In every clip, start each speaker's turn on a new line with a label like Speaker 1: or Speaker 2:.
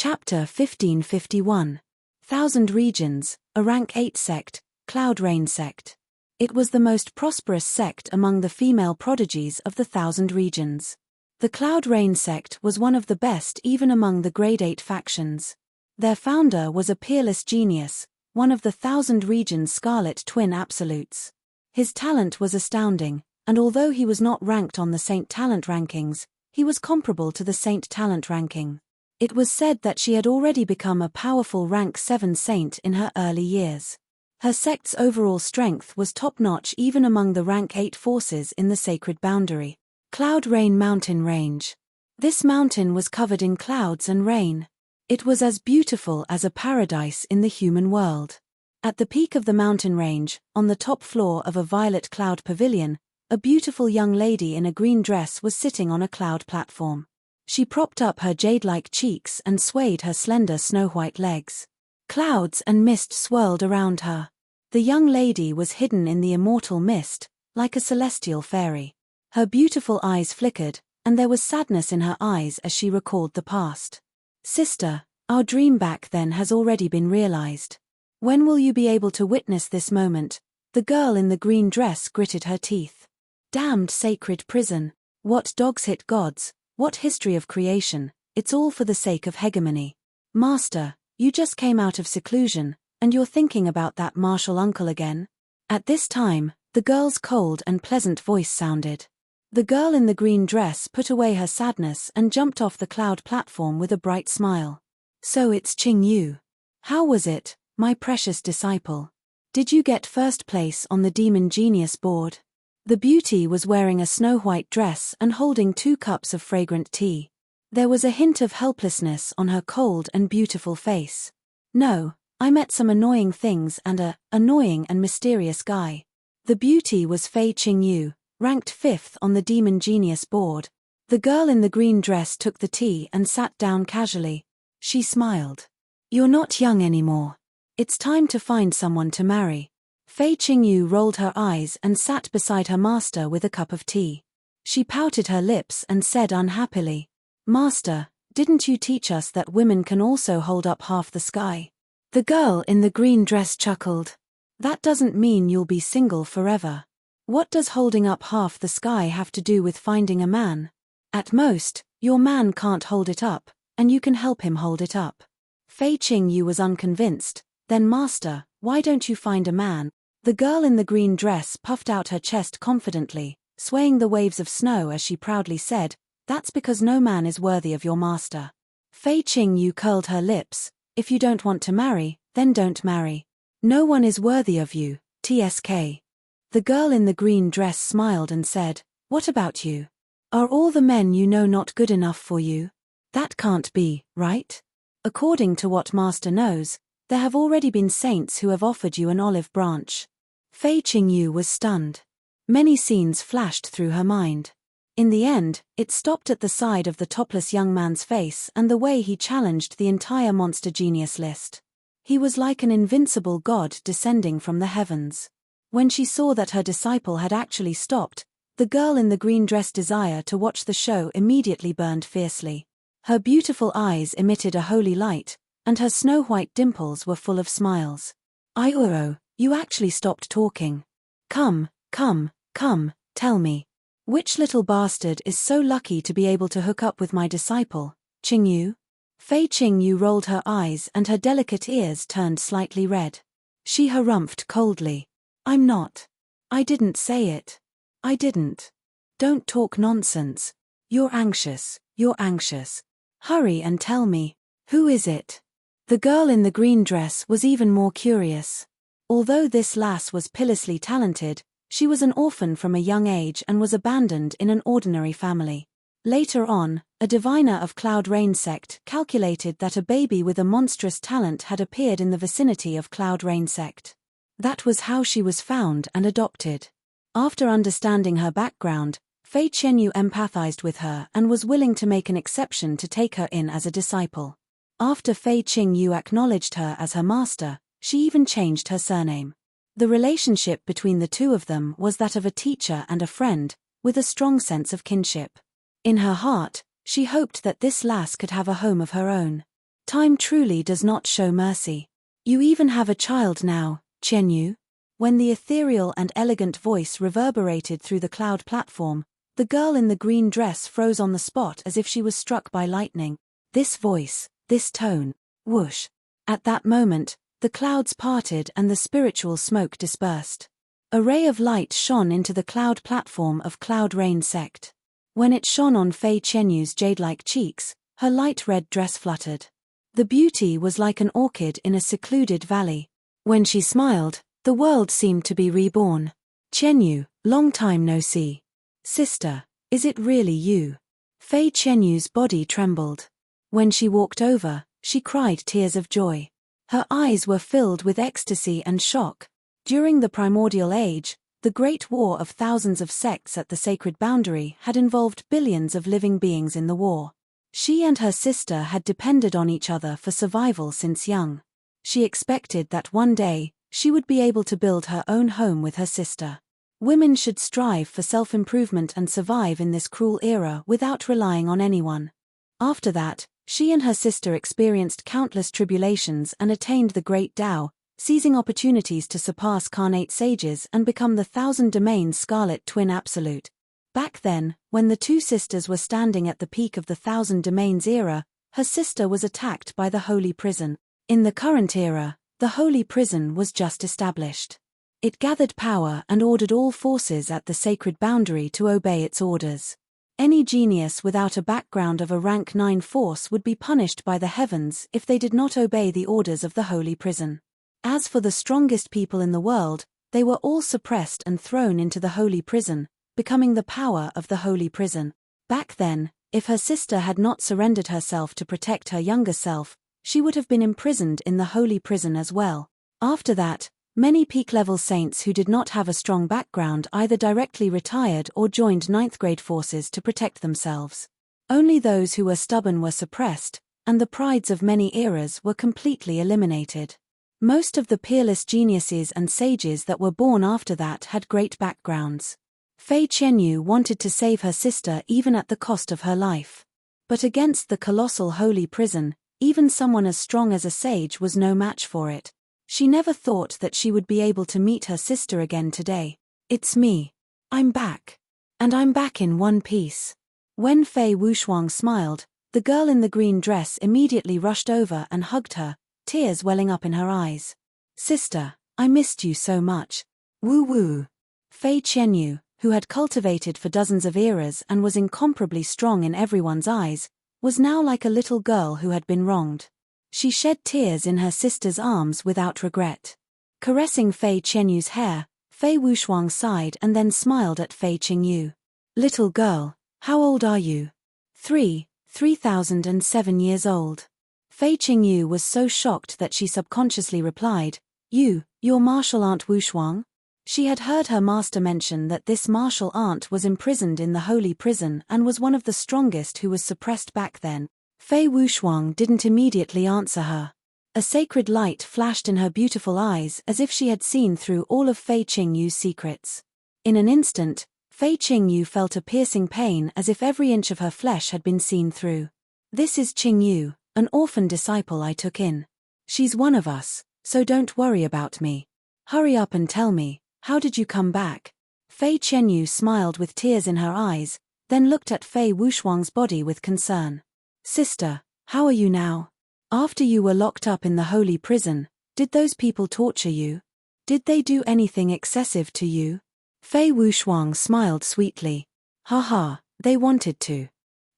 Speaker 1: Chapter 1551. Thousand Regions, a Rank 8 sect, Cloud Rain sect. It was the most prosperous sect among the female prodigies of the Thousand Regions. The Cloud Rain sect was one of the best even among the Grade 8 factions. Their founder was a peerless genius, one of the Thousand Regions' Scarlet Twin Absolutes. His talent was astounding, and although he was not ranked on the Saint Talent rankings, he was comparable to the Saint Talent ranking. It was said that she had already become a powerful rank 7 saint in her early years. Her sect's overall strength was top-notch even among the rank 8 forces in the sacred boundary. Cloud Rain Mountain Range. This mountain was covered in clouds and rain. It was as beautiful as a paradise in the human world. At the peak of the mountain range, on the top floor of a violet cloud pavilion, a beautiful young lady in a green dress was sitting on a cloud platform. She propped up her jade-like cheeks and swayed her slender snow-white legs. Clouds and mist swirled around her. The young lady was hidden in the immortal mist, like a celestial fairy. Her beautiful eyes flickered, and there was sadness in her eyes as she recalled the past. "Sister, our dream back then has already been realized. When will you be able to witness this moment?" The girl in the green dress gritted her teeth. "Damned sacred prison. What dogs hit gods, what history of creation, it's all for the sake of hegemony. Master, you just came out of seclusion, and you're thinking about that martial uncle again?" At this time, the girl's cold and pleasant voice sounded. The girl in the green dress put away her sadness and jumped off the cloud platform with a bright smile. "So it's Qing Yu. How was it, my precious disciple? Did you get first place on the Demon Genius board?" The beauty was wearing a snow-white dress and holding 2 cups of fragrant tea. There was a hint of helplessness on her cold and beautiful face. "No, I met some annoying things and a annoying and mysterious guy." The beauty was Fei Qingyu, ranked 5th on the Demon Genius board. The girl in the green dress took the tea and sat down casually. She smiled. "You're not young anymore. It's time to find someone to marry." Fei Qingyu rolled her eyes and sat beside her master with a cup of tea. She pouted her lips and said unhappily, "Master, didn't you teach us that women can also hold up half the sky?" The girl in the green dress chuckled. "That doesn't mean you'll be single forever. What does holding up half the sky have to do with finding a man? At most, your man can't hold it up, and you can help him hold it up." Fei Qingyu was unconvinced. "Then master, why don't you find a man?" The girl in the green dress puffed out her chest confidently, swaying the waves of snow as she proudly said, "That's because no man is worthy of your master." Fei Qingyu curled her lips. "If you don't want to marry, then don't marry. No one is worthy of you, TSK. The girl in the green dress smiled and said, "What about you? Are all the men you know not good enough for you? That can't be, right? According to what master knows, there have already been saints who have offered you an olive branch." Fei Qingyu was stunned. Many scenes flashed through her mind. In the end, it stopped at the side of the topless young man's face and the way he challenged the entire monster genius list. He was like an invincible god descending from the heavens. When she saw that her disciple had actually stopped, the girl in the green dress desire to watch the show immediately burned fiercely. Her beautiful eyes emitted a holy light, and her snow-white dimples were full of smiles. "Iuro, you actually stopped talking. Come, tell me. Which little bastard is so lucky to be able to hook up with my disciple, Qingyu?" Fei Qingyu rolled her eyes and her delicate ears turned slightly red. She harumphed coldly. "I'm not. I didn't say it. I didn't. Don't talk nonsense. You're anxious. Hurry and tell me. Who is it?" The girl in the green dress was even more curious. Although this lass was pitilessly talented, she was an orphan from a young age and was abandoned in an ordinary family. Later on, a diviner of Cloud Rain sect calculated that a baby with a monstrous talent had appeared in the vicinity of Cloud Rain sect. That was how she was found and adopted. After understanding her background, Fei Qingyu empathized with her and was willing to make an exception to take her in as a disciple. After Fei Qingyu acknowledged her as her master, she even changed her surname. The relationship between the two of them was that of a teacher and a friend, with a strong sense of kinship. In her heart, she hoped that this lass could have a home of her own. Time truly does not show mercy. You even have a child now, Qianyu? When the ethereal and elegant voice reverberated through the cloud platform, the girl in the green dress froze on the spot as if she was struck by lightning. This voice, this tone, whoosh. At that moment, the clouds parted and the spiritual smoke dispersed. A ray of light shone into the cloud platform of Cloud Rain sect. When it shone on Fei Qianyu's jade-like cheeks, her light red dress fluttered. The beauty was like an orchid in a secluded valley. When she smiled, the world seemed to be reborn. Qianyu, long time no see. Sister, is it really you? Fei Qianyu's body trembled. When she walked over, she cried tears of joy. Her eyes were filled with ecstasy and shock. During the primordial age, the great war of thousands of sects at the sacred boundary had involved billions of living beings in the war. She and her sister had depended on each other for survival since young. She expected that one day, she would be able to build her own home with her sister. Women should strive for self-improvement and survive in this cruel era without relying on anyone. After that, she and her sister experienced countless tribulations and attained the Great Tao, seizing opportunities to surpass Carnate sages and become the Thousand Domains Scarlet Twin Absolute. Back then, when the two sisters were standing at the peak of the Thousand Domains era, her sister was attacked by the Holy Prison. In the current era, the Holy Prison was just established. It gathered power and ordered all forces at the sacred boundary to obey its orders. Any genius without a background of a rank 9 force would be punished by the heavens if they did not obey the orders of the Holy Prison. As for the strongest people in the world, they were all suppressed and thrown into the Holy Prison, becoming the power of the Holy Prison. Back then, if her sister had not surrendered herself to protect her younger self, she would have been imprisoned in the Holy Prison as well. After that, many peak-level saints who did not have a strong background either directly retired or joined 9th grade forces to protect themselves. Only those who were stubborn were suppressed, and the prides of many eras were completely eliminated. Most of the peerless geniuses and sages that were born after that had great backgrounds. Fei Qianyu wanted to save her sister even at the cost of her life. But against the colossal Holy Prison, even someone as strong as a sage was no match for it. She never thought that she would be able to meet her sister again today. It's me. I'm back. And I'm back in one piece. When Fei Wushuang smiled, the girl in the green dress immediately rushed over and hugged her, tears welling up in her eyes. Sister, I missed you so much. Woo woo. Fei Qianyu, who had cultivated for dozens of eras and was incomparably strong in everyone's eyes, was now like a little girl who had been wronged. She shed tears in her sister's arms without regret. Caressing Fei Qianyu's hair, Fei Wushuang sighed and then smiled at Fei Qianyu. Little girl, how old are you? 3,007 years old. Fei Qianyu was so shocked that she subconsciously replied, your martial aunt Wushuang? She had heard her master mention that this martial aunt was imprisoned in the Holy Prison and was one of the strongest who was suppressed back then. Fei Wushuang didn't immediately answer her. A sacred light flashed in her beautiful eyes as if she had seen through all of Fei Qianyu's secrets. In an instant, Fei Qianyu felt a piercing pain as if every inch of her flesh had been seen through. This is Qianyu, an orphan disciple I took in. She's one of us, so don't worry about me. Hurry up and tell me, how did you come back? Fei Qianyu smiled with tears in her eyes, then looked at Fei Wushuang's body with concern. Sister, how are you now? After you were locked up in the Holy Prison, did those people torture you? Did they do anything excessive to you? Fei Wushuang smiled sweetly. Haha, they wanted to.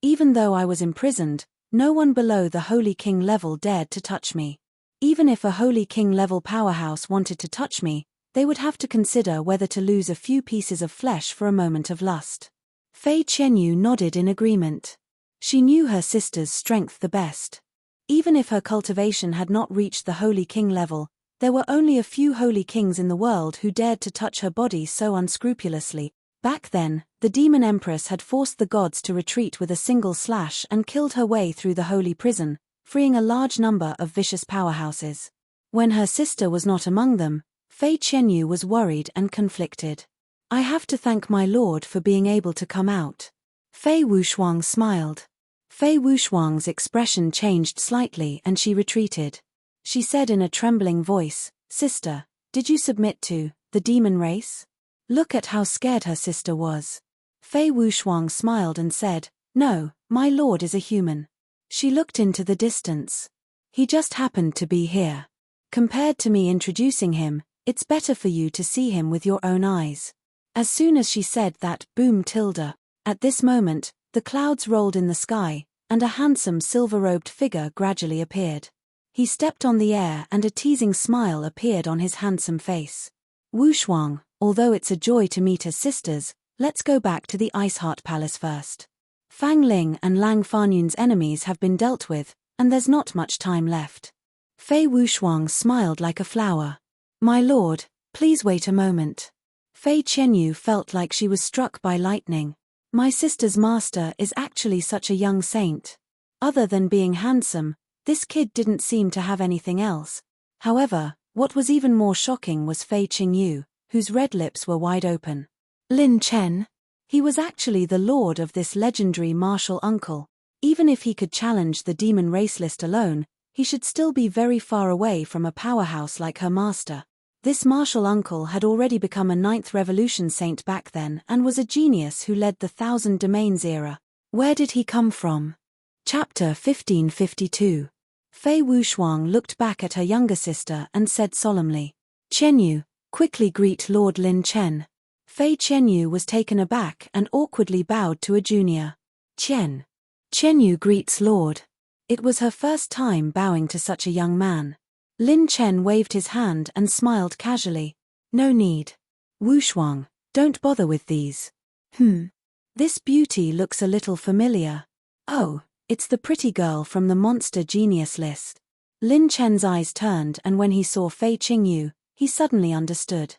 Speaker 1: Even though I was imprisoned, no one below the Holy King level dared to touch me. Even if a Holy King level powerhouse wanted to touch me, they would have to consider whether to lose a few pieces of flesh for a moment of lust. Fei Qianyu nodded in agreement. She knew her sister's strength the best. Even if her cultivation had not reached the Holy King level, there were only a few Holy Kings in the world who dared to touch her body so unscrupulously. Back then, the Demon Empress had forced the gods to retreat with a single slash and killed her way through the Holy Prison, freeing a large number of vicious powerhouses. When her sister was not among them, Fei Qianyu was worried and conflicted. I have to thank my lord for being able to come out. Fei Wushuang smiled. Fei Wuxuang's expression changed slightly and she retreated. She said in a trembling voice, "Sister, did you submit to the demon race?" Look at how scared her sister was. Fei Wuxuang smiled and said, "No, my lord is a human." She looked into the distance. "He just happened to be here. Compared to me introducing him, it's better for you to see him with your own eyes." As soon as she said that, boom tilde. At this moment, the clouds rolled in the sky, and a handsome silver-robed figure gradually appeared. He stepped on the air and a teasing smile appeared on his handsome face. "Wuxuang, although it's a joy to meet as sisters, let's go back to the Ice Heart Palace first. Fang Ling and Lang Fanun's enemies have been dealt with, and there's not much time left." Fei Wuxuang smiled like a flower. "My lord, please wait a moment." Fei Qianyu felt like she was struck by lightning. My sister's master is actually such a young saint. Other than being handsome, this kid didn't seem to have anything else. However, what was even more shocking was Fei Qingyu, whose red lips were wide open. Lin Chen? He was actually the lord of this legendary martial uncle. Even if he could challenge the demon race list alone, he should still be very far away from a powerhouse like her master. This martial uncle had already become a 9th Revolution saint back then and was a genius who led the Thousand Domains era. Where did he come from? Chapter 1552. Fei Wuxuang looked back at her younger sister and said solemnly, "Qianyu, quickly greet Lord Lin Chen." Fei Qianyu was taken aback and awkwardly bowed to a junior. Qianyu greets Lord. It was her first time bowing to such a young man. Lin Chen waved his hand and smiled casually. "No need. Wuxuang, don't bother with these." This beauty looks a little familiar. Oh, it's the pretty girl from the monster genius list." Lin Chen's eyes turned and when he saw Fei Qingyu, he suddenly understood.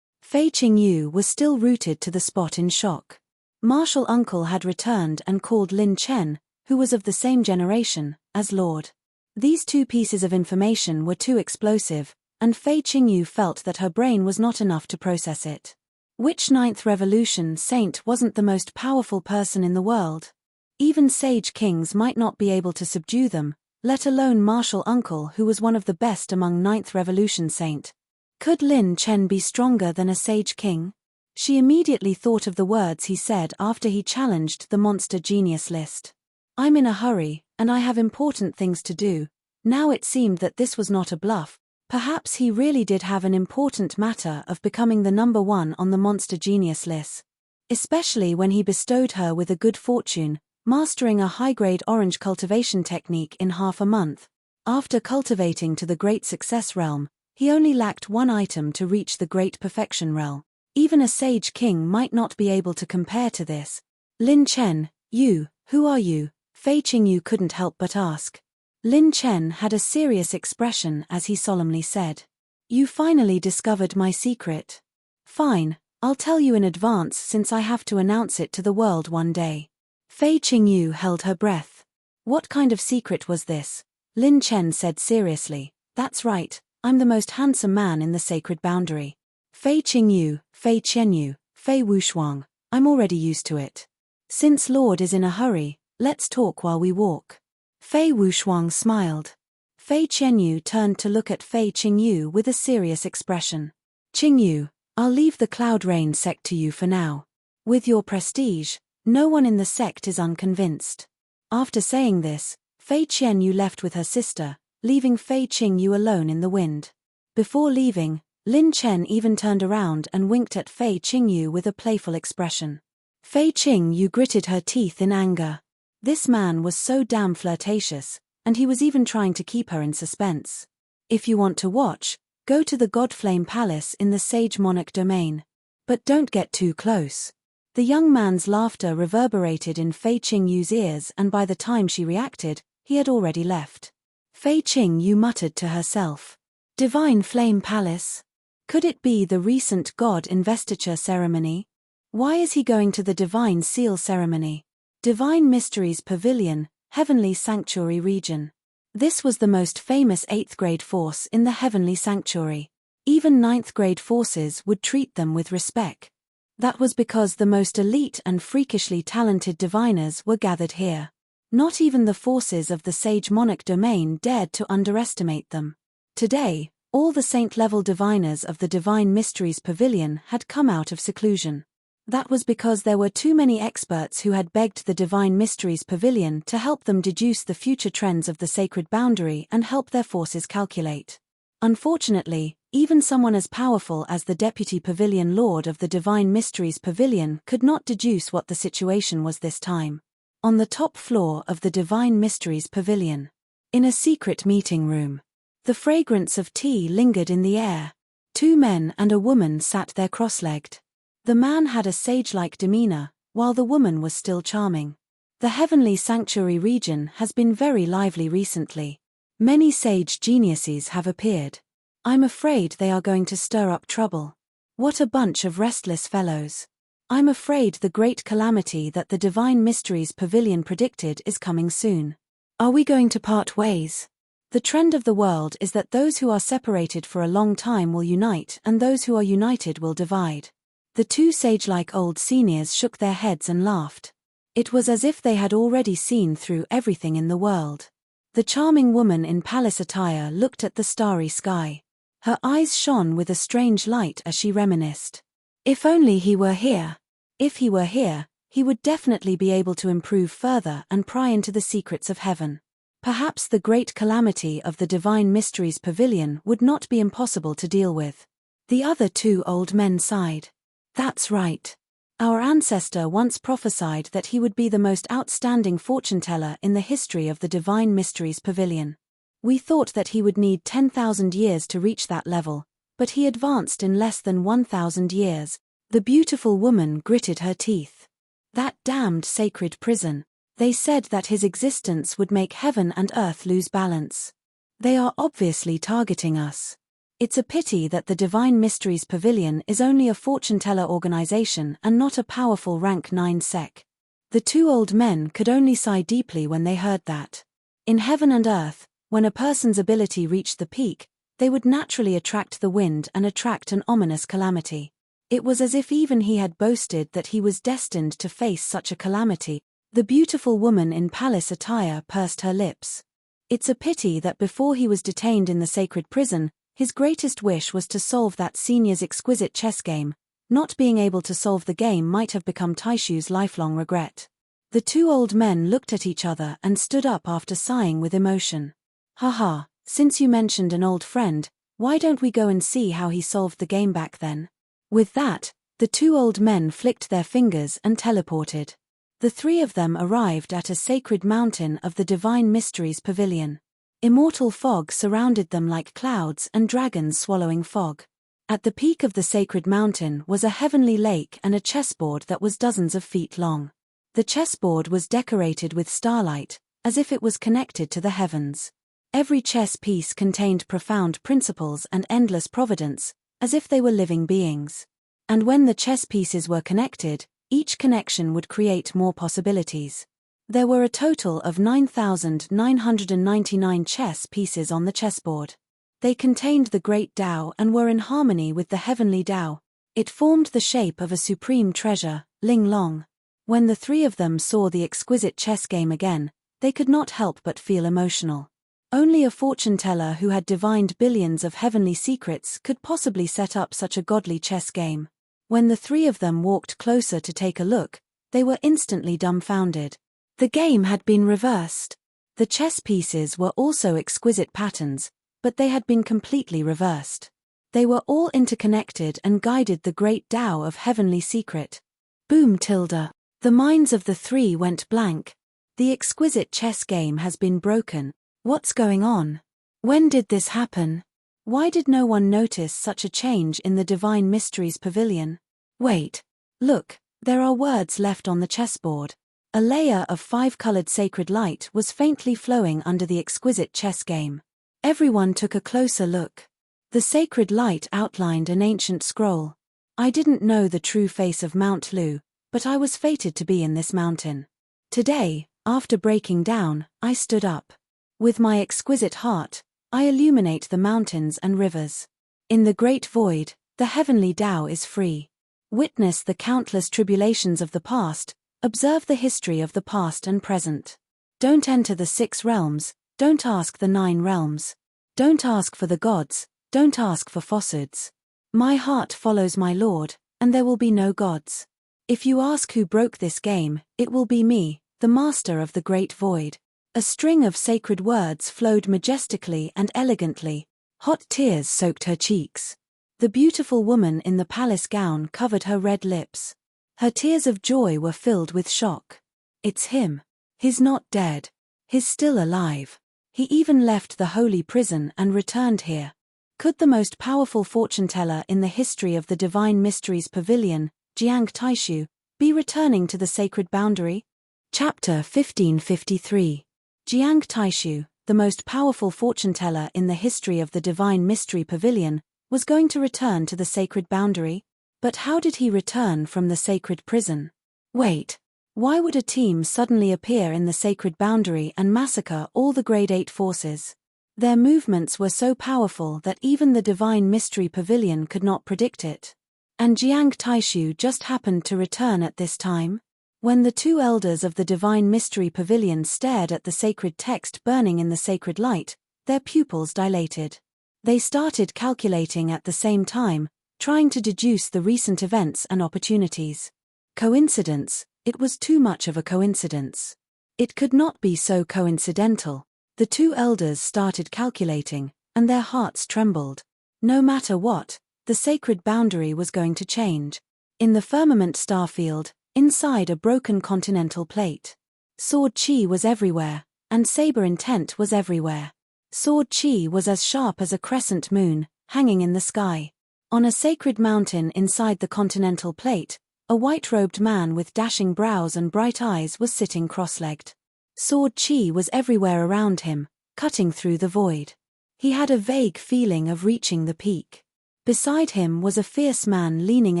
Speaker 1: Fei Qingyu was still rooted to the spot in shock. Martial uncle had returned and called Lin Chen, who was of the same generation, as Lord. These two pieces of information were too explosive, and Fei Qingyu felt that her brain was not enough to process it. Which 9th Revolution saint wasn't the most powerful person in the world? Even sage kings might not be able to subdue them, let alone martial uncle who was one of the best among 9th Revolution saint. Could Lin Chen be stronger than a sage king? She immediately thought of the words he said after he challenged the monster genius list. "I'm in a hurry, and I have important things to do." Now it seemed that this was not a bluff. Perhaps he really did have an important matter of becoming the number one on the monster genius list. Especially when he bestowed her with a good fortune, mastering a high-grade orange cultivation technique in half a month. After cultivating to the great success realm, he only lacked one item to reach the great perfection realm. Even a sage king might not be able to compare to this. "Lin Chen, who are you?" Fei Qingyu couldn't help but ask. Lin Chen had a serious expression as he solemnly said, "You finally discovered my secret. Fine, I'll tell you in advance since I have to announce it to the world one day." Fei Qingyu held her breath. What kind of secret was this? Lin Chen said seriously, "That's right, I'm the most handsome man in the sacred boundary." Fei Qingyu, Fei Qianyu, Fei Wuxuang, I'm already used to it. Since Lord is in a hurry, let's talk while we walk. Fei Wuxuang smiled. Fei Qianyu turned to look at Fei Qingyu with a serious expression. "Qingyu, I'll leave the Cloud Rain sect to you for now. With your prestige, no one in the sect is unconvinced." After saying this, Fei Qianyu left with her sister, leaving Fei Qingyu alone in the wind. Before leaving, Lin Chen even turned around and winked at Fei Qingyu with a playful expression. Fei Qingyu gritted her teeth in anger. This man was so damn flirtatious, and he was even trying to keep her in suspense. If you want to watch, go to the Godflame Palace in the Sage Monarch domain. But don't get too close. The young man's laughter reverberated in Fei Qingyu's ears and by the time she reacted, he had already left. Fei Qingyu muttered to herself. Divine Flame Palace? Could it be the recent God investiture ceremony? Why is he going to the Divine Seal ceremony? Divine Mysteries Pavilion, Heavenly Sanctuary region. This was the most famous 8th grade force in the Heavenly Sanctuary. Even 9th grade forces would treat them with respect. That was because the most elite and freakishly talented diviners were gathered here. Not even the forces of the sage monarch domain dared to underestimate them. Today, all the saint-level diviners of the Divine Mysteries Pavilion had come out of seclusion. That was because there were too many experts who had begged the Divine Mysteries Pavilion to help them deduce the future trends of the sacred boundary and help their forces calculate. Unfortunately, even someone as powerful as the Deputy Pavilion Lord of the Divine Mysteries Pavilion could not deduce what the situation was this time. On the top floor of the Divine Mysteries Pavilion, in a secret meeting room, the fragrance of tea lingered in the air. 2 men and a woman sat there cross-legged. The man had a sage-like demeanor, while the woman was still charming. The heavenly sanctuary region has been very lively recently. Many sage geniuses have appeared. I'm afraid they are going to stir up trouble. What a bunch of restless fellows. I'm afraid the great calamity that the Divine Mysteries Pavilion predicted is coming soon. Are we going to part ways? The trend of the world is that those who are separated for a long time will unite and those who are united will divide. The 2 sage-like old seniors shook their heads and laughed. It was as if they had already seen through everything in the world. The charming woman in palace attire looked at the starry sky. Her eyes shone with a strange light as she reminisced. If only he were here. If he were here, he would definitely be able to improve further and pry into the secrets of heaven. Perhaps the great calamity of the Divine Mysteries Pavilion would not be impossible to deal with. The other 2 old men sighed. That's right. Our ancestor once prophesied that he would be the most outstanding fortune-teller in the history of the Divine Mysteries Pavilion. We thought that he would need 10,000 years to reach that level, but he advanced in less than 1,000 years. The beautiful woman gritted her teeth. That damned sacred prison. They said that his existence would make heaven and earth lose balance. They are obviously targeting us. It's a pity that the Divine Mysteries Pavilion is only a fortune-teller organization and not a powerful rank 9 sect. The 2 old men could only sigh deeply when they heard that. In heaven and earth, when a person's ability reached the peak, they would naturally attract the wind and attract an ominous calamity. It was as if even he had boasted that he was destined to face such a calamity. The beautiful woman in palace attire pursed her lips. It's a pity that before he was detained in the sacred prison, his greatest wish was to solve that senior's exquisite chess game. Not being able to solve the game might have become Taishu's lifelong regret. The 2 old men looked at each other and stood up after sighing with emotion. Haha, since you mentioned an old friend, why don't we go and see how he solved the game back then? With that, the 2 old men flicked their fingers and teleported. The 3 of them arrived at a sacred mountain of the Divine Mysteries Pavilion. Immortal fog surrounded them like clouds and dragons swallowing fog. At the peak of the sacred mountain was a heavenly lake and a chessboard that was dozens of feet long. The chessboard was decorated with starlight, as if it was connected to the heavens. Every chess piece contained profound principles and endless providence, as if they were living beings. And when the chess pieces were connected, each connection would create more possibilities. There were a total of 9,999 chess pieces on the chessboard. They contained the great Tao and were in harmony with the heavenly Tao. It formed the shape of a supreme treasure, Ling Long. When the 3 of them saw the exquisite chess game again, they could not help but feel emotional. Only a fortune-teller who had divined billions of heavenly secrets could possibly set up such a godly chess game. When the 3 of them walked closer to take a look, they were instantly dumbfounded. The game had been reversed. The chess pieces were also exquisite patterns, but they had been completely reversed. They were all interconnected and guided the great Tao of heavenly secret. Boom tilde. The minds of the 3 went blank. The exquisite chess game has been broken. What's going on? When did this happen? Why did no one notice such a change in the Divine Mysteries Pavilion? Wait. Look, there are words left on the chessboard. A layer of 5-colored sacred light was faintly flowing under the exquisite chess game. Everyone took a closer look. The sacred light outlined an ancient scroll. I didn't know the true face of Mount Lu, but I was fated to be in this mountain. Today, after breaking down, I stood up. With my exquisite heart, I illuminate the mountains and rivers. In the great void, the heavenly Tao is free. Witness the countless tribulations of the past, observe the history of the past and present. Don't enter the 6 realms, don't ask the 9 realms. Don't ask for the gods, don't ask for falsehoods. My heart follows my Lord, and there will be no gods. If you ask who broke this game, it will be me, the master of the great void. A string of sacred words flowed majestically and elegantly. Hot tears soaked her cheeks. The beautiful woman in the palace gown covered her red lips. Her tears of joy were filled with shock. It's him. He's not dead. He's still alive. He even left the holy prison and returned here. Could the most powerful fortune-teller in the history of the Divine Mysteries Pavilion, Jiang Taishu, be returning to the sacred boundary? Chapter 1553. Jiang Taishu, the most powerful fortune-teller in the history of the Divine Mystery Pavilion, was going to return to the sacred boundary? But how did he return from the sacred prison? Wait. Why would a team suddenly appear in the sacred boundary and massacre all the Grade 8 forces? Their movements were so powerful that even the Divine Mystery Pavilion could not predict it. And Jiang Taishu just happened to return at this time? When the 2 elders of the Divine Mystery Pavilion stared at the sacred text burning in the sacred light, their pupils dilated. They started calculating at the same time, trying to deduce the recent events and opportunities. Coincidence? It was too much of a coincidence. It could not be so coincidental. The 2 elders started calculating, and their hearts trembled. No matter what, the sacred boundary was going to change. In the firmament starfield, inside a broken continental plate, sword chi was everywhere, and saber intent was everywhere. Sword chi was as sharp as a crescent moon, hanging in the sky. On a sacred mountain inside the continental plate, a white-robed man with dashing brows and bright eyes was sitting cross-legged. Sword chi was everywhere around him, cutting through the void. He had a vague feeling of reaching the peak. Beside him was a fierce man leaning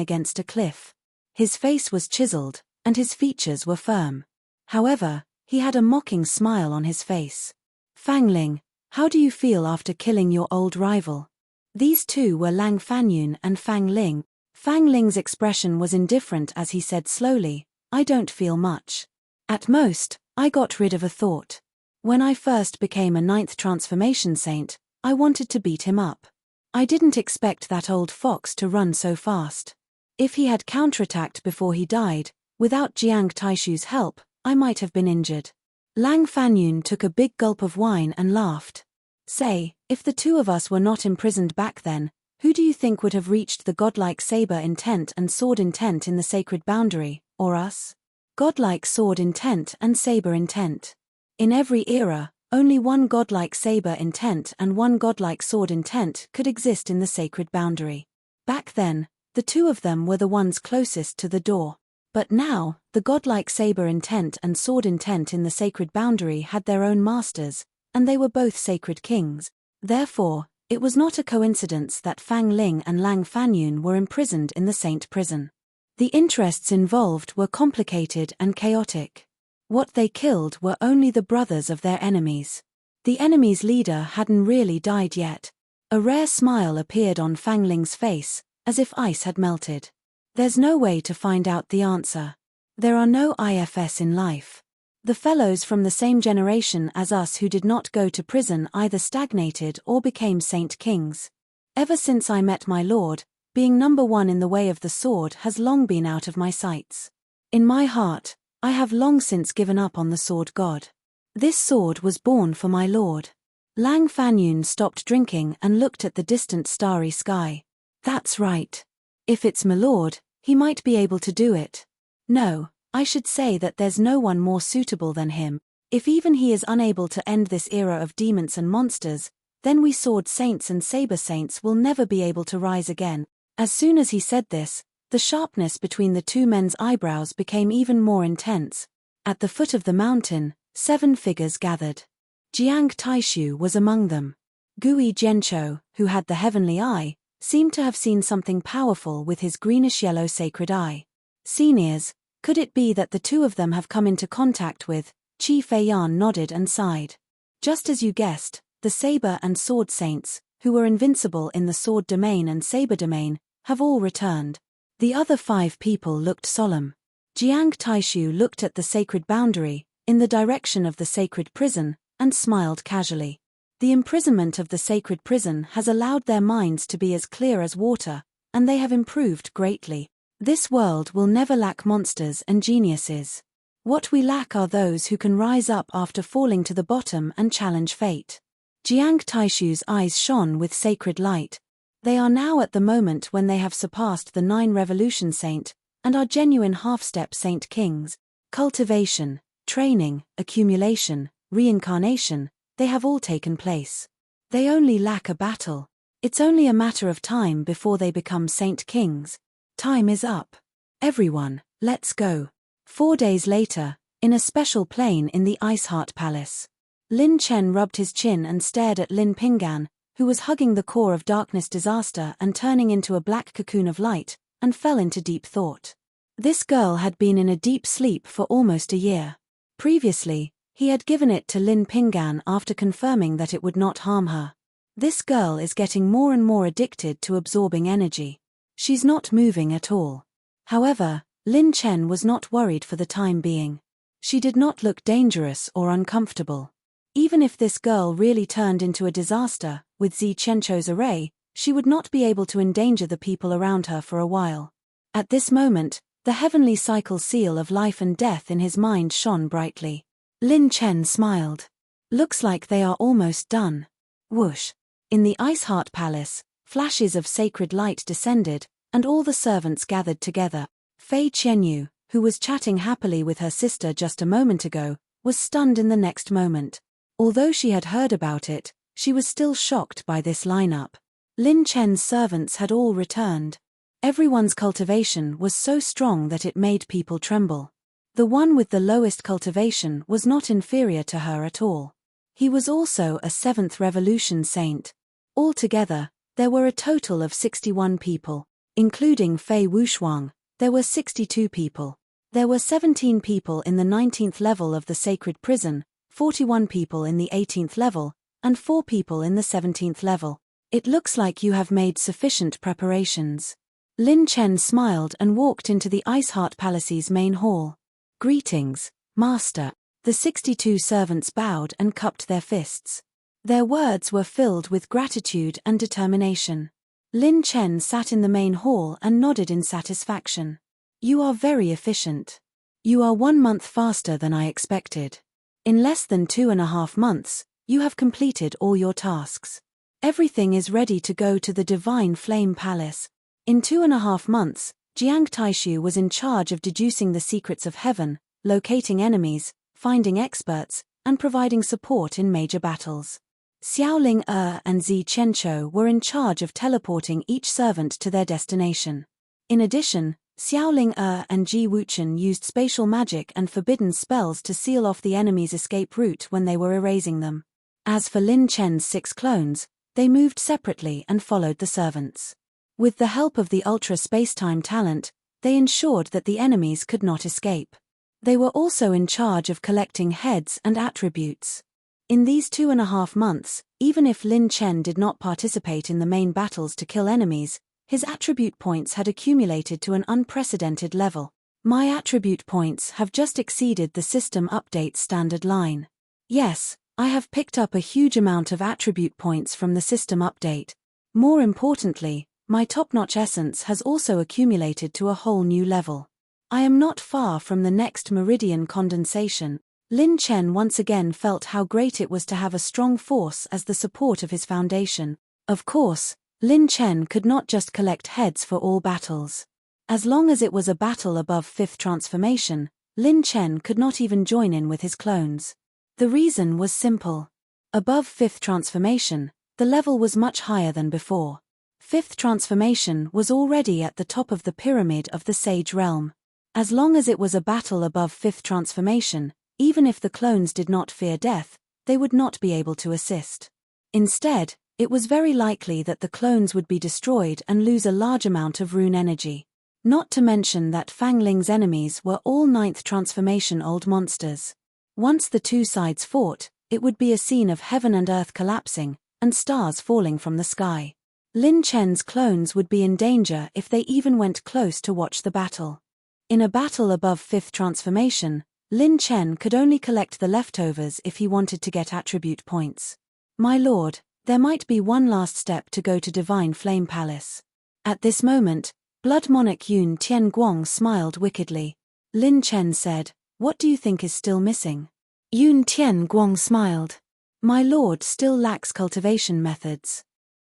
Speaker 1: against a cliff. His face was chiseled, and his features were firm. However, he had a mocking smile on his face. Fang Ling, how do you feel after killing your old rival? These 2 were Lang Fanyun and Fang Ling. Fang Ling's expression was indifferent as he said slowly, I don't feel much. At most, I got rid of a thought. When I first became a 9th transformation saint, I wanted to beat him up. I didn't expect that old fox to run so fast. If he had counterattacked before he died, without Jiang Taishu's help, I might have been injured. Lang Fanyun took a big gulp of wine and laughed. Say, if the 2 of us were not imprisoned back then, who do you think would have reached the godlike saber intent and sword intent in the sacred boundary, or us? Godlike sword intent and saber intent. In every era, only one godlike saber intent and one godlike sword intent could exist in the sacred boundary. Back then, the 2 of them were the ones closest to the door. But now, the godlike saber intent and sword intent in the sacred boundary had their own masters, and they were both sacred kings. Therefore, it was not a coincidence that Fang Ling and Lang Fanyun were imprisoned in the Saint prison. The interests involved were complicated and chaotic. What they killed were only the brothers of their enemies. The enemy's leader hadn't really died yet. A rare smile appeared on Fang Ling's face, as if ice had melted. There's no way to find out the answer. There are no IFS in life. The fellows from the same generation as us who did not go to prison either stagnated or became saint kings. Ever since I met my lord, being number 1 in the way of the sword has long been out of my sights. In my heart, I have long since given up on the sword god. This sword was born for my lord. Lang Fanyun stopped drinking and looked at the distant starry sky. That's right. If it's my lord, he might be able to do it. No. I should say that there's no one more suitable than him. If even he is unable to end this era of demons and monsters, then we sword saints and saber saints will never be able to rise again. As soon as he said this, the sharpness between the 2 men's eyebrows became even more intense. At the foot of the mountain, 7 figures gathered. Jiang Taishu was among them. Gui Jianchou, who had the heavenly eye, seemed to have seen something powerful with his greenish-yellow sacred eye. Seniors, could it be that the 2 of them have come into contact with? Qi Feiyan nodded and sighed. Just as you guessed, the saber and sword saints, who were invincible in the sword domain and saber domain, have all returned. The other 5 people looked solemn. Jiang Taishu looked at the sacred boundary, in the direction of the sacred prison, and smiled casually. The imprisonment of the sacred prison has allowed their minds to be as clear as water, and they have improved greatly. This world will never lack monsters and geniuses. What we lack are those who can rise up after falling to the bottom and challenge fate. Jiang Taishu's eyes shone with sacred light. They are now at the moment when they have surpassed the 9 revolution saint, and are genuine half-step saint kings. Cultivation, training, accumulation, reincarnation, they have all taken place. They only lack a battle. It's only a matter of time before they become saint kings. Time is up. Everyone, let's go. 4 days later, in a special plane in the Ice Heart Palace. Lin Chen rubbed his chin and stared at Lin Pinggan, who was hugging the core of darkness disaster and turning into a black cocoon of light, and fell into deep thought. This girl had been in a deep sleep for almost a year. Previously, he had given it to Lin Pinggan after confirming that it would not harm her. This girl is getting more and more addicted to absorbing energy. She's not moving at all. However, Lin Chen was not worried for the time being. She did not look dangerous or uncomfortable. Even if this girl really turned into a disaster, with Zi Chencho's array, she would not be able to endanger the people around her for a while. At this moment, the heavenly cycle seal of life and death in his mind shone brightly. Lin Chen smiled. Looks like they are almost done. Whoosh. In the Ice Heart Palace, flashes of sacred light descended, and all the servants gathered together. Fei Qianyu, who was chatting happily with her sister just a moment ago, was stunned in the next moment. Although she had heard about it, she was still shocked by this lineup. Lin Chen's servants had all returned. Everyone's cultivation was so strong that it made people tremble. The one with the lowest cultivation was not inferior to her at all. He was also a 7th revolution saint. Altogether, there were a total of 61 people, including Fei Wushuang. There were 62 people. There were 17 people in the 19th level of the sacred prison, 41 people in the 18th level, and 4 people in the 17th level. It looks like you have made sufficient preparations. Lin Chen smiled and walked into the Ice Heart Palace's main hall. Greetings, Master. The 62 servants bowed and cupped their fists. Their words were filled with gratitude and determination. Lin Chen sat in the main hall and nodded in satisfaction. You are very efficient. You are 1 month faster than I expected. In less than 2.5 months, you have completed all your tasks. Everything is ready to go to the Divine Flame Palace. In 2.5 months, Jiang Taishu was in charge of deducing the secrets of heaven, locating enemies, finding experts, and providing support in major battles. Xiaoling and Zi Chencho were in charge of teleporting each servant to their destination. In addition, Xiaoling and Ji Wuchen used spatial magic and forbidden spells to seal off the enemy's escape route when they were erasing them. As for Lin Chen's 6 clones, they moved separately and followed the servants. With the help of the ultra spacetime talent, they ensured that the enemies could not escape. They were also in charge of collecting heads and attributes. In these 2.5 months, even if Lin Chen did not participate in the main battles to kill enemies, his attribute points had accumulated to an unprecedented level. My attribute points have just exceeded the system update standard line. Yes, I have picked up a huge amount of attribute points from the system update. More importantly, my top-notch essence has also accumulated to a whole new level. I am not far from the next meridian condensation. Lin Chen once again felt how great it was to have a strong force as the support of his foundation. Of course, Lin Chen could not just collect heads for all battles. As long as it was a battle above 5th transformation, Lin Chen could not even join in with his clones. The reason was simple. Above 5th transformation, the level was much higher than before. 5th transformation was already at the top of the pyramid of the Sage Realm. As long as it was a battle above 5th transformation, even if the clones did not fear death, they would not be able to assist. Instead, it was very likely that the clones would be destroyed and lose a large amount of rune energy. Not to mention that Fang Ling's enemies were all 9th transformation old monsters. Once the two sides fought, it would be a scene of heaven and earth collapsing, and stars falling from the sky. Lin Chen's clones would be in danger if they even went close to watch the battle. In a battle above 5th transformation, Lin Chen could only collect the leftovers if he wanted to get attribute points. My lord, there might be one last step to go to Divine Flame Palace. At this moment, Blood Monarch Yun Tian Guang smiled wickedly. Lin Chen said, "What do you think is still missing?" Yun Tian Guang smiled. My lord still lacks cultivation methods.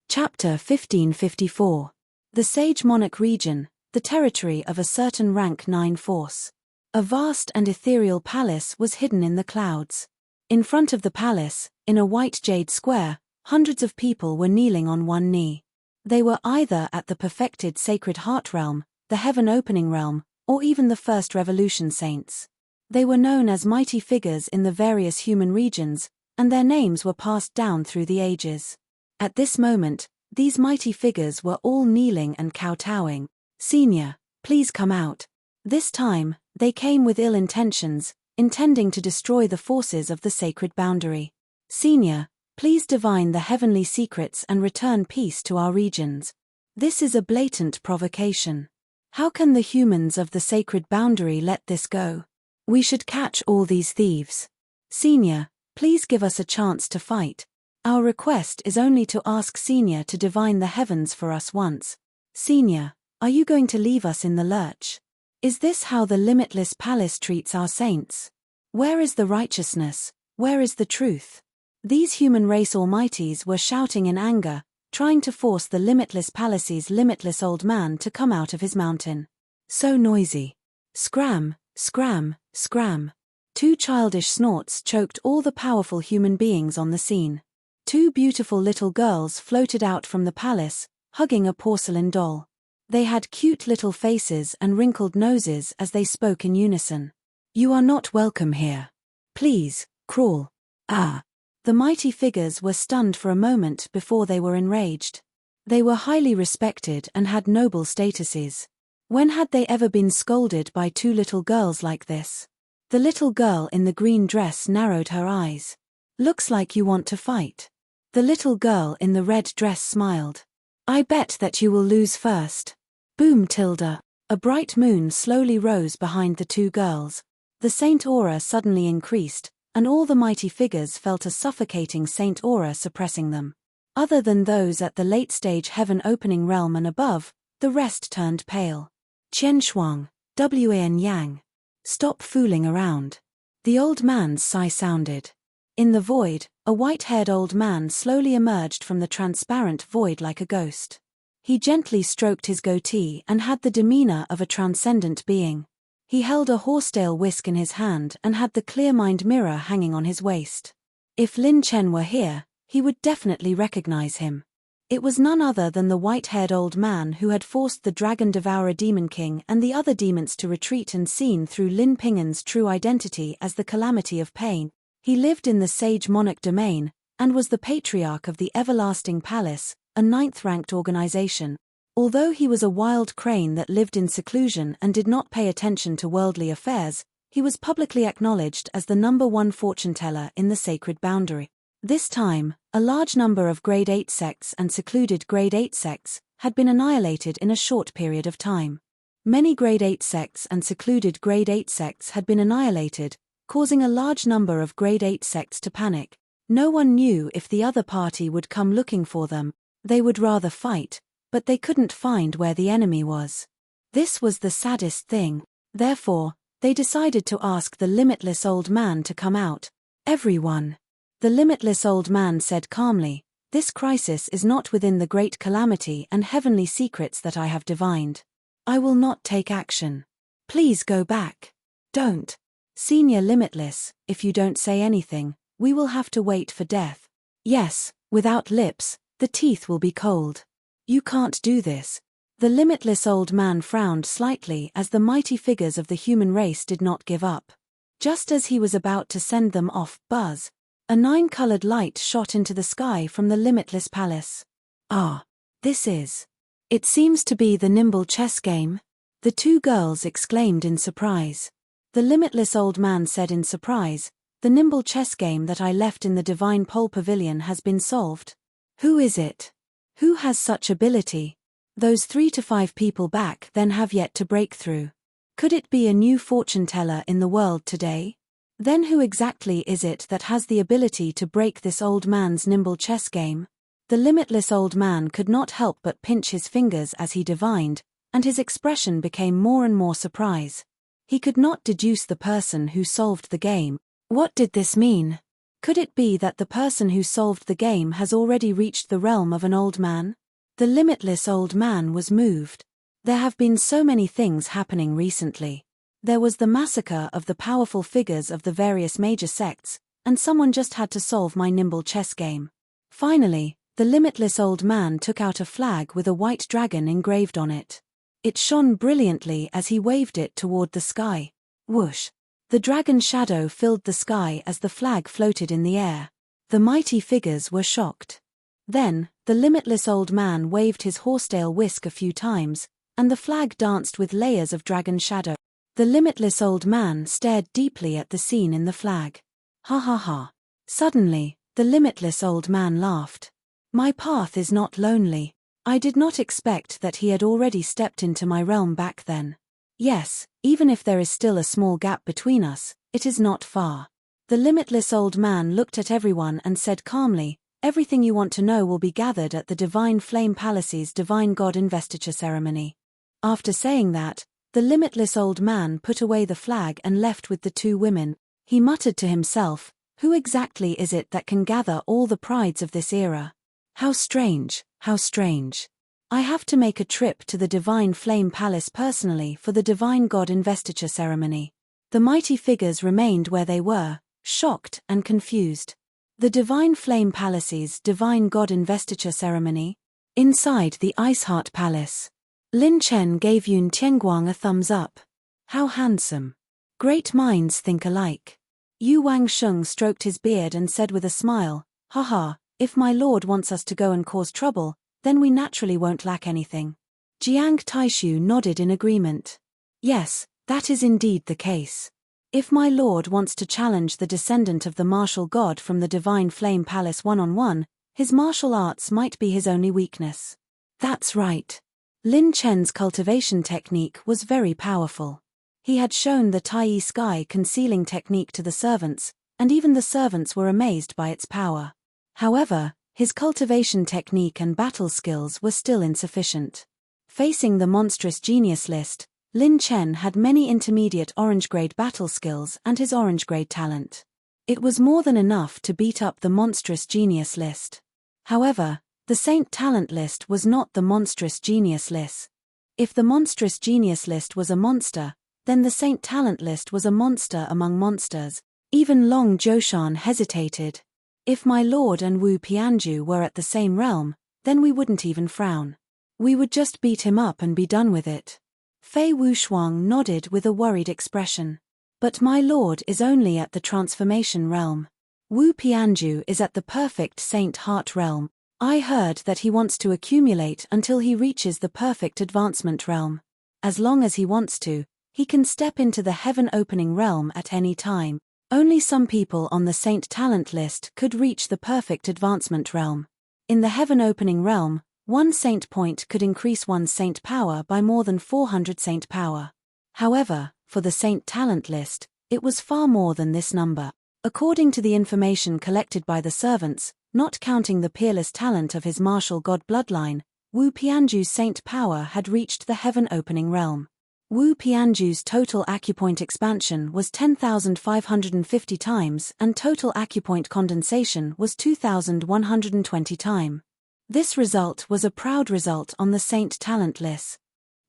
Speaker 1: Chapter 1554. The Sage Monarch Region, the territory of a certain rank 9 force. A vast and ethereal palace was hidden in the clouds. In front of the palace, in a white jade square, hundreds of people were kneeling on one knee. They were either at the perfected Sacred Heart Realm, the Heaven Opening Realm, or even the First Revolution Saints. They were known as mighty figures in the various human regions, and their names were passed down through the ages. At this moment, these mighty figures were all kneeling and kowtowing. "Senior, please come out." This time, they came with ill intentions, intending to destroy the forces of the sacred boundary. "Senior, please divine the heavenly secrets and return peace to our regions." This is a blatant provocation. How can the humans of the sacred boundary let this go? We should catch all these thieves. "Senior, please give us a chance to fight. Our request is only to ask Senior to divine the heavens for us once. Senior, are you going to leave us in the lurch? Is this how the limitless palace treats our saints? Where is the righteousness? Where is the truth?" These human race almighties were shouting in anger, trying to force the limitless palace's limitless old man to come out of his mountain. So noisy. Scram, scram, scram. 2 childish snorts choked all the powerful human beings on the scene. 2 beautiful little girls floated out from the palace, hugging a porcelain doll. They had cute little faces and wrinkled noses as they spoke in unison. "You are not welcome here. Please, crawl." Ah! The mighty figures were stunned for a moment before they were enraged. They were highly respected and had noble statuses. When had they ever been scolded by 2 little girls like this? The little girl in the green dress narrowed her eyes. "Looks like you want to fight." The little girl in the red dress smiled. "I bet that you will lose first." Boom tilde. A bright moon slowly rose behind the 2 girls. The saint aura suddenly increased, and all the mighty figures felt a suffocating saint aura suppressing them. Other than those at the late-stage heaven opening realm and above, the rest turned pale. Qian Shuang, Wan Yang. Stop fooling around. The old man's sigh sounded. In the void, a white-haired old man slowly emerged from the transparent void like a ghost. He gently stroked his goatee and had the demeanor of a transcendent being. He held a horsetail whisk in his hand and had the clear mind mirror hanging on his waist. If Lin Chen were here, he would definitely recognize him. It was none other than the white-haired old man who had forced the Dragon Devourer Demon King and the other demons to retreat and seen through Lin Pingan's true identity as the Calamity of Pain. He lived in the Sage Monarch domain, and was the patriarch of the Everlasting Palace, a 9th-ranked organization. Although he was a wild crane that lived in seclusion and did not pay attention to worldly affairs, he was publicly acknowledged as the #1 fortune-teller in the sacred boundary. This time, a large number of Grade 8 sects and secluded Grade 8 sects had been annihilated in a short period of time. Many Grade 8 sects and secluded Grade 8 sects had been annihilated, causing a large number of Grade 8 sects to panic. No one knew if the other party would come looking for them. They would rather fight, but they couldn't find where the enemy was. This was the saddest thing. Therefore, they decided to ask the limitless old man to come out. "Everyone." The limitless old man said calmly, "This crisis is not within the great calamity and heavenly secrets that I have divined. I will not take action. Please go back. Don't. Senior Limitless, if you don't say anything, we will have to wait for death. Yes, without lips, the teeth will be cold. You can't do this." The limitless old man frowned slightly as the mighty figures of the human race did not give up. Just as he was about to send them off, buzz, a 9-colored light shot into the sky from the limitless palace. "Ah, this is. It seems to be the nimble chess game," the 2 girls exclaimed in surprise. The limitless old man said in surprise, "The nimble chess game that I left in the Divine Pole Pavilion has been solved. Who is it? Who has such ability? Those 3 to 5 people back then have yet to break through. Could it be a new fortune teller in the world today?" Then who exactly is it that has the ability to break this old man's nimble chess game? The limitless old man could not help but pinch his fingers as he divined, and his expression became more and more surprise. He could not deduce the person who solved the game. What did this mean? Could it be that the person who solved the game has already reached the realm of an old man? The limitless old man was moved. There have been so many things happening recently. There was the massacre of the powerful figures of the various major sects, and someone just had to solve my nimble chess game. Finally, the limitless old man took out a flag with a white dragon engraved on it. It shone brilliantly as he waved it toward the sky. Whoosh! The dragon's shadow filled the sky as the flag floated in the air. The mighty figures were shocked. Then, the limitless old man waved his horsetail whisk a few times, and the flag danced with layers of dragon shadow. The limitless old man stared deeply at the scene in the flag. Ha ha ha. Suddenly, the limitless old man laughed. My path is not lonely. I did not expect that he had already stepped into my realm back then. Yes, even if there is still a small gap between us, it is not far. The limitless old man looked at everyone and said calmly, everything you want to know will be gathered at the Divine Flame Palace's Divine God Investiture Ceremony. After saying that, the limitless old man put away the flag and left with the two women. He muttered to himself, who exactly is it that can gather all the prides of this era? How strange, how strange. I have to make a trip to the Divine Flame Palace personally for the Divine God Investiture Ceremony. The mighty figures remained where they were, shocked and confused. The Divine Flame Palace's Divine God Investiture Ceremony? Inside the Ice Heart Palace. Lin Chen gave Yun Tianguang a thumbs up. How handsome. Great minds think alike. Yu Wangsheng stroked his beard and said with a smile, haha, if my lord wants us to go and cause trouble, then we naturally won't lack anything. Jiang Taishu nodded in agreement. Yes, that is indeed the case. If my lord wants to challenge the descendant of the martial god from the Divine Flame Palace one-on-one, his martial arts might be his only weakness. That's right. Lin Chen's cultivation technique was very powerful. He had shown the Tai Sky concealing technique to the servants, and even the servants were amazed by its power. However, his cultivation technique and battle skills were still insufficient. Facing the monstrous genius list, Lin Chen had many intermediate orange-grade battle skills and his orange-grade talent. It was more than enough to beat up the monstrous genius list. However, the Saint Talent list was not the monstrous genius list. If the monstrous genius list was a monster, then the Saint Talent list was a monster among monsters. Even Long Zhoushan hesitated. If my lord and Wu Pianju were at the same realm, then we wouldn't even frown. We would just beat him up and be done with it. Fei Wushuang nodded with a worried expression. But my lord is only at the transformation realm. Wu Pianju is at the perfect Saint Heart realm. I heard that he wants to accumulate until he reaches the perfect advancement realm. As long as he wants to, he can step into the heaven-opening realm at any time. Only some people on the Saint Talent list could reach the perfect advancement realm. In the heaven-opening realm, one saint point could increase one's saint power by more than 400 saint power. However, for the Saint Talent list, it was far more than this number. According to the information collected by the servants, not counting the peerless talent of his martial god bloodline, Wu Pianju's saint power had reached the heaven-opening realm. Wu Pianju's total acupoint expansion was 10,550 times and total acupoint condensation was 2,120 times. This result was a proud result on the Saint Talent list.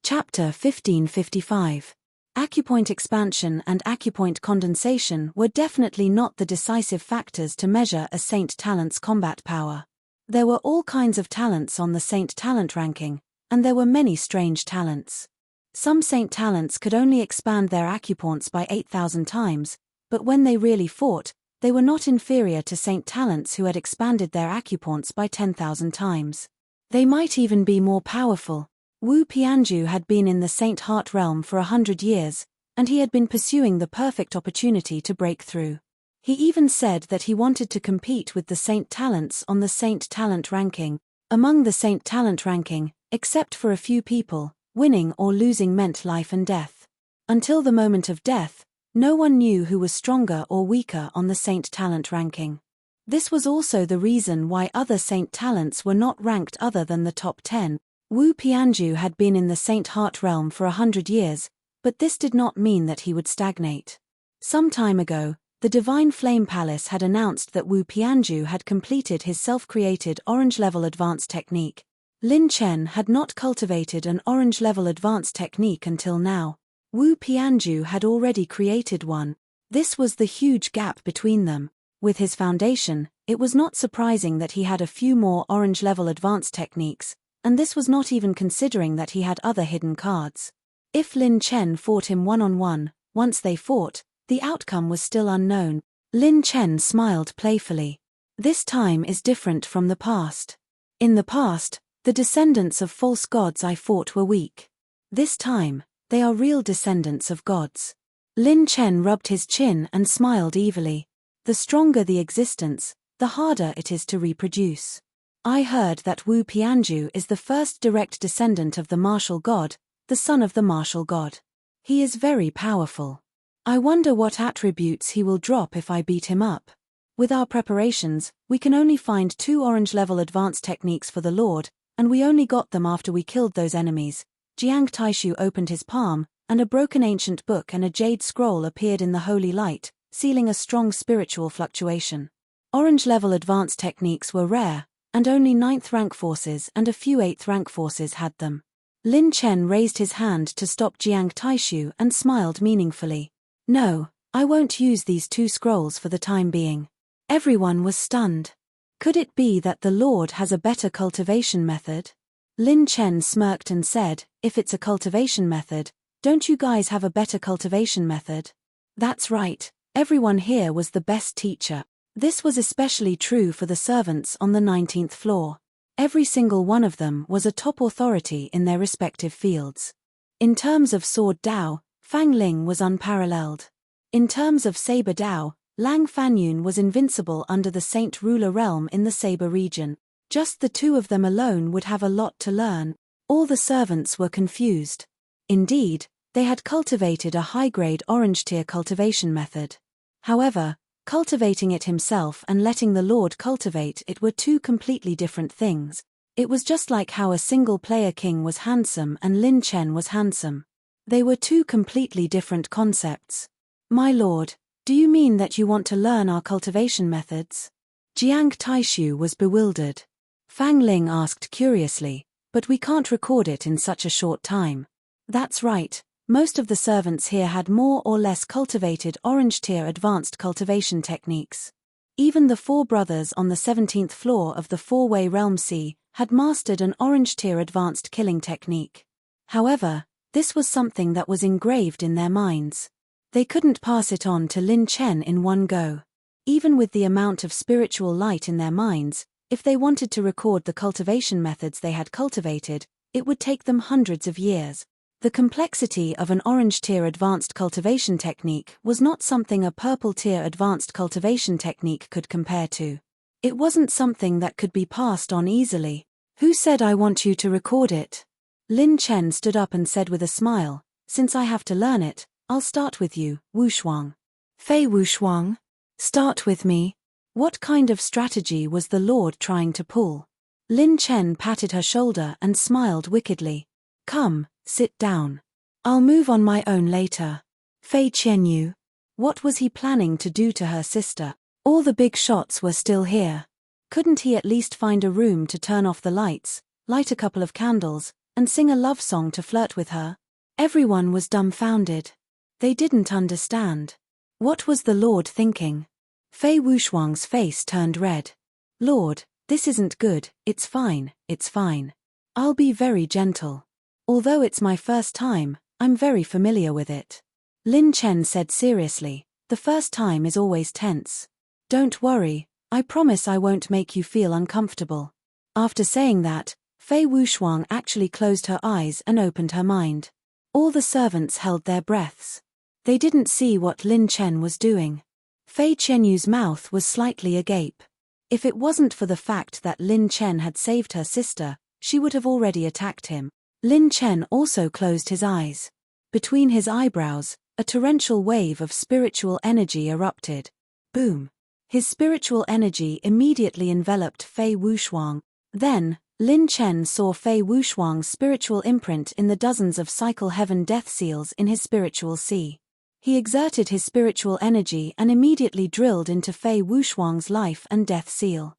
Speaker 1: Chapter 1555. Acupoint expansion and acupoint condensation were definitely not the decisive factors to measure a Saint Talent's combat power. There were all kinds of talents on the Saint Talent ranking, and there were many strange talents. Some Saint Talents could only expand their acupoints by 8,000 times, but when they really fought, they were not inferior to Saint Talents who had expanded their acupoints by 10,000 times. They might even be more powerful. Wu Pianju had been in the Saint Heart realm for 100 years, and he had been pursuing the perfect opportunity to break through. He even said that he wanted to compete with the Saint Talents on the Saint Talent ranking. Among the Saint Talent ranking, except for a few people, winning or losing meant life and death. Until the moment of death, No one knew who was stronger or weaker on the Saint Talent ranking. This was also the reason why other Saint Talents were not ranked other than the top 10. Wu Pianju had been in the Saint Heart realm for 100 years, but this did not mean that he would stagnate. Some time ago, the Divine Flame Palace had announced that Wu Pianju had completed his self-created orange-level advanced technique. Lin Chen had not cultivated an orange-level advanced technique until now. Wu Pianju had already created one. This was the huge gap between them. With his foundation, it was not surprising that he had a few more orange-level advanced techniques, and this was not even considering that he had other hidden cards. If Lin Chen fought him one-on-one, once they fought, the outcome was still unknown. Lin Chen smiled playfully. This time is different from the past. In the past, the descendants of false gods I fought were weak. This time, they are real descendants of gods. Lin Chen rubbed his chin and smiled evilly. The stronger the existence, the harder it is to reproduce. I heard that Wu Pianju is the first direct descendant of the martial god, the son of the martial god. He is very powerful. I wonder what attributes he will drop if I beat him up. With our preparations, we can only find 2 orange-level advanced techniques for the Lord, and we only got them after we killed those enemies. Jiang Taishu opened his palm, and a broken ancient book and a jade scroll appeared in the holy light, sealing a strong spiritual fluctuation. Orange-level advanced techniques were rare, and only 9th rank forces and a few 8th rank forces had them. Lin Chen raised his hand to stop Jiang Taishu and smiled meaningfully. No, I won't use these 2 scrolls for the time being. Everyone was stunned. Could it be that the Lord has a better cultivation method? Lin Chen smirked and said, if it's a cultivation method, don't you guys have a better cultivation method? That's right, everyone here was the best teacher. This was especially true for the servants on the 19th floor. Every single one of them was a top authority in their respective fields. In terms of sword Dao, Fang Ling was unparalleled. In terms of saber Dao, Lang Fanyun was invincible under the Saint Ruler realm in the Saber region. Just the 2 of them alone would have a lot to learn. All the servants were confused. Indeed, they had cultivated a high-grade orange tier cultivation method. However, cultivating it himself and letting the Lord cultivate it were 2 completely different things. It was just like how a single-player king was handsome and Lin Chen was handsome. They were 2 completely different concepts. My lord, do you mean that you want to learn our cultivation methods? Jiang Taishu was bewildered. Fang Ling asked curiously, but we can't record it in such a short time. That's right, most of the servants here had more or less cultivated orange-tier advanced cultivation techniques. Even the 4 brothers on the 17th floor of the 4-way realm C had mastered an orange-tier advanced killing technique. However, this was something that was engraved in their minds. They couldn't pass it on to Lin Chen in one go. Even with the amount of spiritual light in their minds, if they wanted to record the cultivation methods they had cultivated, it would take them hundreds of years. The complexity of an orange-tier advanced cultivation technique was not something a purple-tier advanced cultivation technique could compare to. It wasn't something that could be passed on easily. Who said I want you to record it? Lin Chen stood up and said with a smile, since I have to learn it, I'll start with you, Wu Shuang. Fei Wu Shuang? Start with me? What kind of strategy was the Lord trying to pull? Lin Chen patted her shoulder and smiled wickedly. Come, sit down. I'll move on my own later. Fei Qianyu. What was he planning to do to her sister? All the big shots were still here. Couldn't he at least find a room to turn off the lights, light a couple of candles, and sing a love song to flirt with her? Everyone was dumbfounded. They didn't understand. What was the Lord thinking? Fei Wushuang's face turned red. Lord, this isn't good, it's fine, it's fine. I'll be very gentle. Although it's my first time, I'm very familiar with it. Lin Chen said seriously, the first time is always tense. Don't worry, I promise I won't make you feel uncomfortable. After saying that, Fei Wushuang actually closed her eyes and opened her mind. All the servants held their breaths. They didn't see what Lin Chen was doing. Fei Qianyu's mouth was slightly agape. If it wasn't for the fact that Lin Chen had saved her sister, she would have already attacked him. Lin Chen also closed his eyes. Between his eyebrows, a torrential wave of spiritual energy erupted. Boom! His spiritual energy immediately enveloped Fei Wuxuang. Then, Lin Chen saw Fei Wuxuang's spiritual imprint in the dozens of cycle heaven death seals in his spiritual sea. He exerted his spiritual energy and immediately drilled into Fei Wuxuang's life and death seal.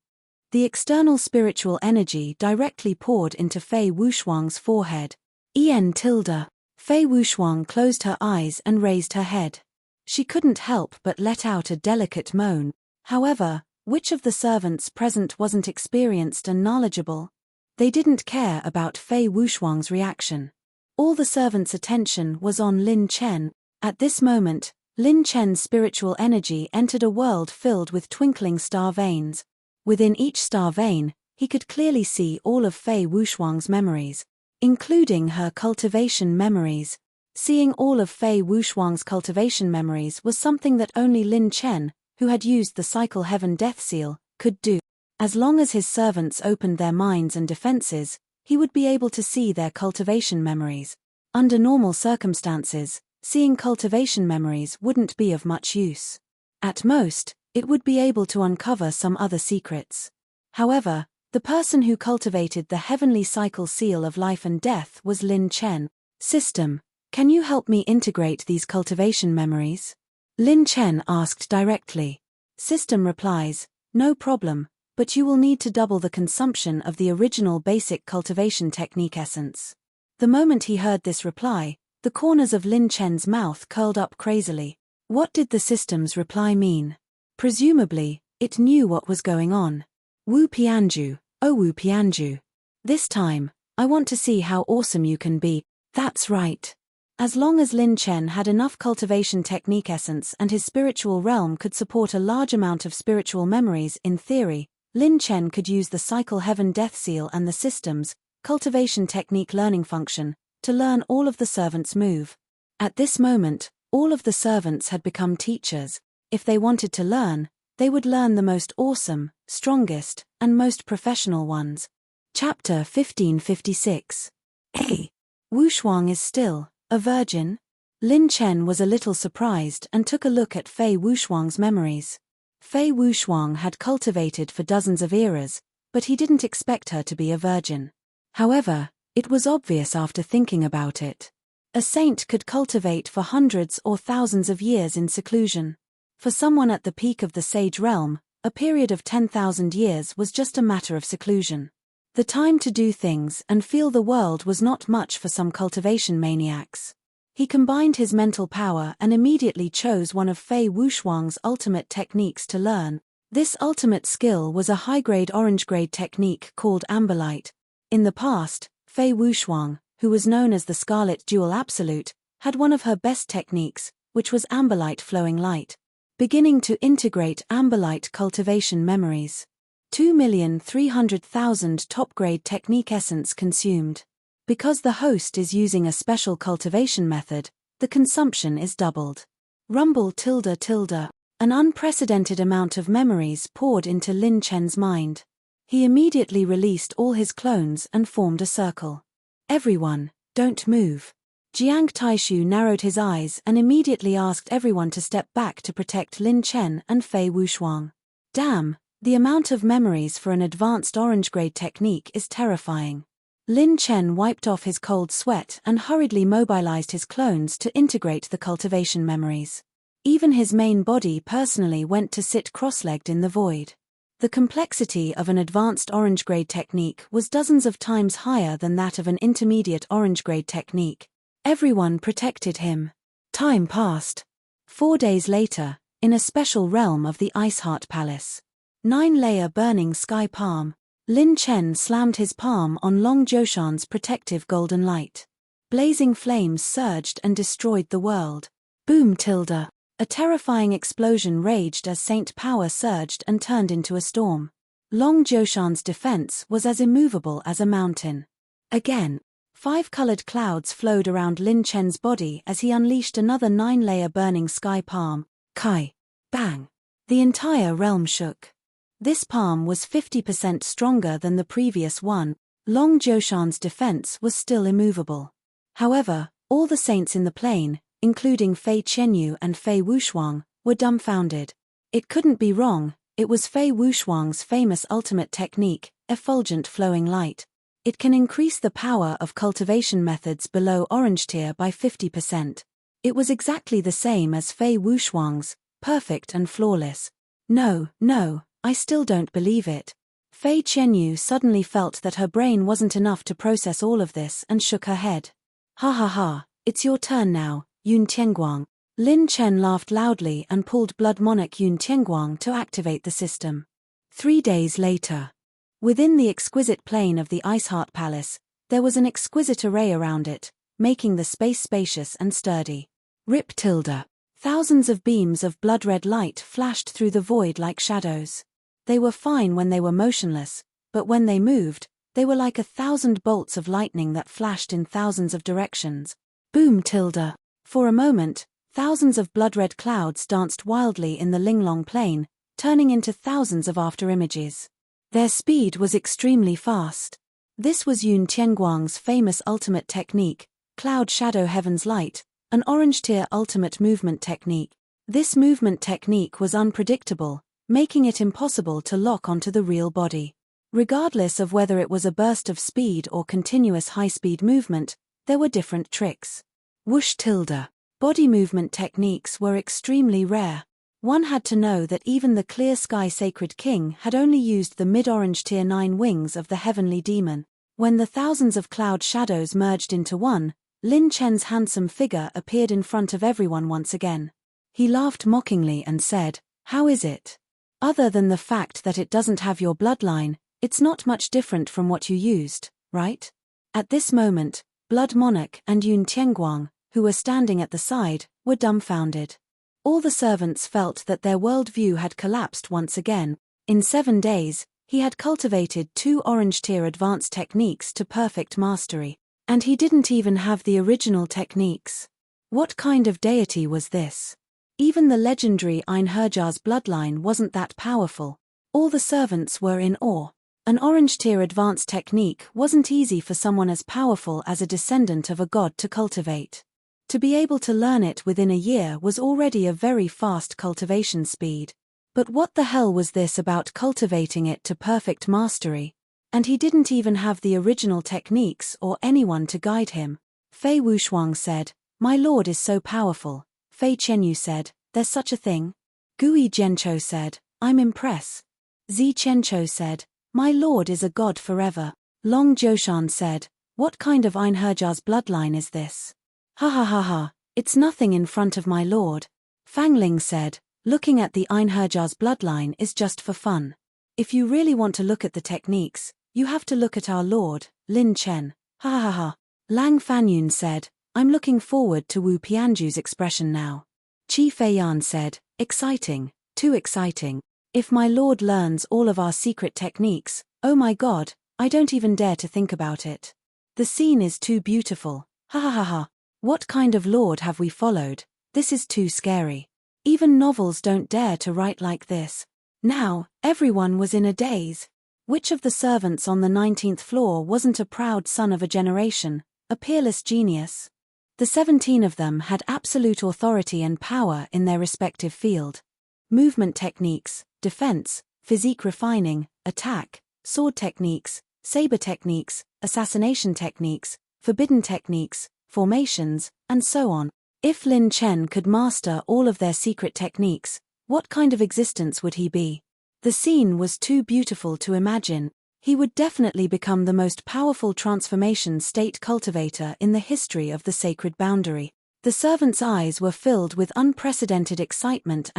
Speaker 1: The external spiritual energy directly poured into Fei Wuxuang's forehead. Fei Wuxuang closed her eyes and raised her head. She couldn't help but let out a delicate moan. However, which of the servants present wasn't experienced and knowledgeable? They didn't care about Fei Wuxuang's reaction. All the servants' attention was on Lin Chen. At this moment, Lin Chen's spiritual energy entered a world filled with twinkling star veins. Within each star vein, he could clearly see all of Fei Wuxuang's memories, including her cultivation memories. Seeing all of Fei Wuxuang's cultivation memories was something that only Lin Chen, who had used the Cycle Heaven Death Seal, could do. As long as his servants opened their minds and defenses, he would be able to see their cultivation memories. Under normal circumstances, seeing cultivation memories wouldn't be of much use. At most, it would be able to uncover some other secrets. However, the person who cultivated the heavenly cycle seal of life and death was Lin Chen. System, can you help me integrate these cultivation memories? Lin Chen asked directly. System replies, no problem, but you will need to double the consumption of the original basic cultivation technique essence. The moment he heard this reply, the corners of Lin Chen's mouth curled up crazily. What did the system's reply mean? Presumably, it knew what was going on. Wu Pianju, oh Wu Pianju. This time, I want to see how awesome you can be. That's right. As long as Lin Chen had enough cultivation technique essence and his spiritual realm could support a large amount of spiritual memories, in theory, Lin Chen could use the Cycle Heaven Death Seal and the system's cultivation technique learning function to learn all of the servants' move. At this moment, all of the servants had become teachers. If they wanted to learn, they would learn the most awesome, strongest, and most professional ones. Chapter 1556. Hey! Wuxuang is still a virgin? Lin Chen was a little surprised and took a look at Fei Wuxuang's memories. Fei Wuxuang had cultivated for dozens of eras, but he didn't expect her to be a virgin. However, it was obvious after thinking about it. A saint could cultivate for hundreds or thousands of years in seclusion. For someone at the peak of the sage realm, a period of 10,000 years was just a matter of seclusion. The time to do things and feel the world was not much for some cultivation maniacs. He combined his mental power and immediately chose one of Fei Wuxuang's ultimate techniques to learn. This ultimate skill was a high-grade orange-grade technique called Amberlight. In the past, Fei Wuxuang, who was known as the Scarlet Jewel Absolute, had one of her best techniques, which was Amberlight Flowing Light. Beginning to integrate Amberlight cultivation memories. 2,300,000 top-grade technique essence consumed. Because the host is using a special cultivation method, the consumption is doubled. Rumble tilde tilde. An unprecedented amount of memories poured into Lin Chen's mind. He immediately released all his clones and formed a circle. Everyone, don't move. Jiang Taishu narrowed his eyes and immediately asked everyone to step back to protect Lin Chen and Fei Wuxuang. Damn, the amount of memories for an advanced orange-grade technique is terrifying. Lin Chen wiped off his cold sweat and hurriedly mobilized his clones to integrate the cultivation memories. Even his main body personally went to sit cross-legged in the void. The complexity of an advanced orange-grade technique was dozens of times higher than that of an intermediate orange-grade technique. Everyone protected him. Time passed. 4 days later, in a special realm of the Ice Heart Palace. 9-layer burning sky palm. Lin Chen slammed his palm on Long Joshan's protective golden light. Blazing flames surged and destroyed the world. Boom tilde. A terrifying explosion raged as Saint Power surged and turned into a storm. Long Joshan's defense was as immovable as a mountain. Again, 5 colored clouds flowed around Lin Chen's body as he unleashed another 9-layer burning sky palm. Kai. Bang. The entire realm shook. This palm was 50% stronger than the previous one. Long Joshan's defense was still immovable. However, all the saints in the plane, including Fei Qianyu and Fei Wushuang, were dumbfounded. It couldn't be wrong, it was Fei Wushuang's famous ultimate technique, effulgent flowing light. It can increase the power of cultivation methods below orange tier by 50%. It was exactly the same as Fei Wushuang's, perfect and flawless. No, I still don't believe it. Fei Qianyu suddenly felt that her brain wasn't enough to process all of this and shook her head. Ha ha ha, it's your turn now, Yun Tianguang. Lin Chen laughed loudly and pulled Blood Monarch Yun Tianguang to activate the system. 3 days later. Within the exquisite plane of the Ice Heart Palace, there was an exquisite array around it, making the space spacious and sturdy. Rip tilde. Thousands of beams of blood-red light flashed through the void like shadows. They were fine when they were motionless, but when they moved, they were like 1,000 bolts of lightning that flashed in thousands of directions. Boom tilde. For a moment, thousands of blood-red clouds danced wildly in the Linglong plain, turning into thousands of afterimages. Their speed was extremely fast. This was Yun Tianguang's famous ultimate technique, Cloud Shadow Heaven's Light, an orange-tier ultimate movement technique. This movement technique was unpredictable, making it impossible to lock onto the real body. Regardless of whether it was a burst of speed or continuous high-speed movement, there were different tricks. Whoosh tilde. Body movement techniques were extremely rare. One had to know that even the Clear Sky Sacred King had only used the mid-orange tier 9 wings of the heavenly demon. When the thousands of cloud shadows merged into one, Lin Chen's handsome figure appeared in front of everyone once again. He laughed mockingly and said, "How is it? Other than the fact that it doesn't have your bloodline, it's not much different from what you used, right?" At this moment, Blood Monarch and Yun Tianguang, who were standing at the side, were dumbfounded. All the servants felt that their worldview had collapsed once again. In 7 days, he had cultivated 2 orange-tier advanced techniques to perfect mastery. And he didn't even have the original techniques. What kind of deity was this? Even the legendary Einherjar's bloodline wasn't that powerful. All the servants were in awe. An orange-tier advanced technique wasn't easy for someone as powerful as a descendant of a god to cultivate. To be able to learn it within a year was already a very fast cultivation speed. But what the hell was this about cultivating it to perfect mastery? And he didn't even have the original techniques or anyone to guide him. Fei Wushuang said, "My lord is so powerful." Fei Qianyu said, "There's such a thing?" Gui Jianchou said, "I'm impressed." Zi Qianchou said, "My lord is a god forever." Long Jiushan said, "What kind of Einherjar's bloodline is this?" "Ha ha ha ha, it's nothing in front of my lord." Fangling said, "Looking at the Einherjar's bloodline is just for fun. If you really want to look at the techniques, you have to look at our lord, Lin Chen." Ha ha ha. Lang Fanyun said, "I'm looking forward to Wu Pianju's expression now." Qi Feiyan said, "Exciting, too exciting. If my lord learns all of our secret techniques, oh my god, I don't even dare to think about it. The scene is too beautiful. Ha ha ha ha. What kind of lord have we followed? This is too scary. Even novels don't dare to write like this." Now, everyone was in a daze. Which of the servants on the 19th floor wasn't a proud son of a generation, a peerless genius? The 17 of them had absolute authority and power in their respective field. Movement techniques, defense, physique refining, attack, sword techniques, saber techniques, assassination techniques, forbidden techniques, formations, and so on. If Lin Chen could master all of their secret techniques, what kind of existence would he be? The scene was too beautiful to imagine. He would definitely become the most powerful transformation state cultivator in the history of the sacred boundary. The servants' eyes were filled with unprecedented excitement.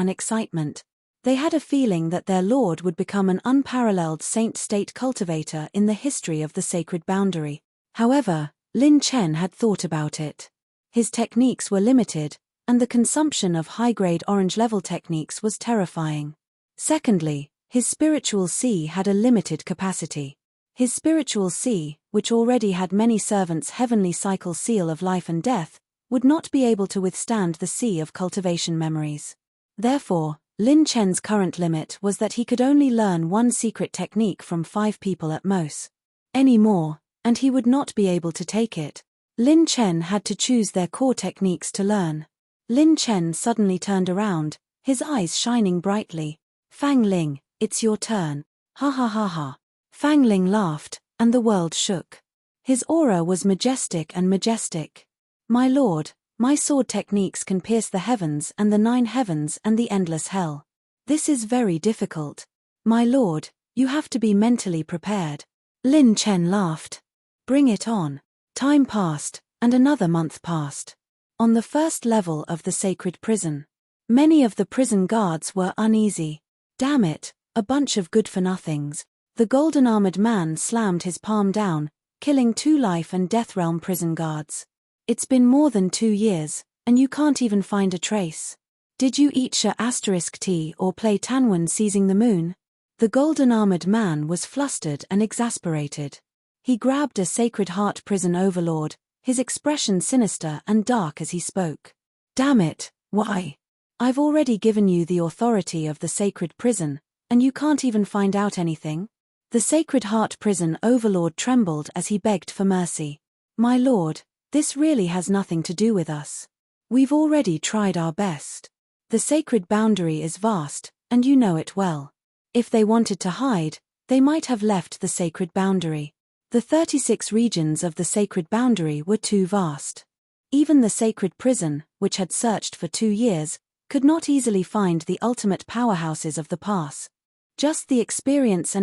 Speaker 1: They had a feeling that their lord would become an unparalleled saint state cultivator in the history of the sacred boundary. However, Lin Chen had thought about it. His techniques were limited, and the consumption of high-grade orange-level techniques was terrifying. Secondly, his spiritual sea had a limited capacity. His spiritual sea, which already had many servants' heavenly cycle seal of life and death, would not be able to withstand the sea of cultivation memories. Therefore, Lin Chen's current limit was that he could only learn one secret technique from 5 people at most. Any more, and he would not be able to take it. Lin Chen had to choose their core techniques to learn. Lin Chen suddenly turned around, his eyes shining brightly. Fang Ling, it's your turn. Ha ha ha ha. Fang Ling laughed, and the world shook. His aura was majestic and majestic. My lord, my sword techniques can pierce the heavens and the 9 heavens and the endless hell. This is very difficult. My lord, you have to be mentally prepared. Lin Chen laughed. Bring it on. Time passed, and another month passed. On the first level of the sacred prison, many of the prison guards were uneasy. Damn it, a bunch of good-for-nothings. The golden-armored man slammed his palm down, killing 2 life and death realm prison guards. It's been more than 2 years, and you can't even find a trace. Did you eat *T or play Tanwen seizing the moon? The golden-armored man was flustered and exasperated. He grabbed a Sacred Heart prison overlord, his expression sinister and dark as he spoke. Damn it, why? I've already given you the authority of the sacred prison, and you can't even find out anything? The Sacred Heart prison overlord trembled as he begged for mercy. My lord, this really has nothing to do with us. We've already tried our best. The sacred boundary is vast, and you know it well. If they wanted to hide, they might have left the sacred boundary. The 36 regions of the sacred boundary were too vast. Even the sacred prison, which had searched for 2 years, could not easily find the ultimate powerhouses of the pass. Just the experience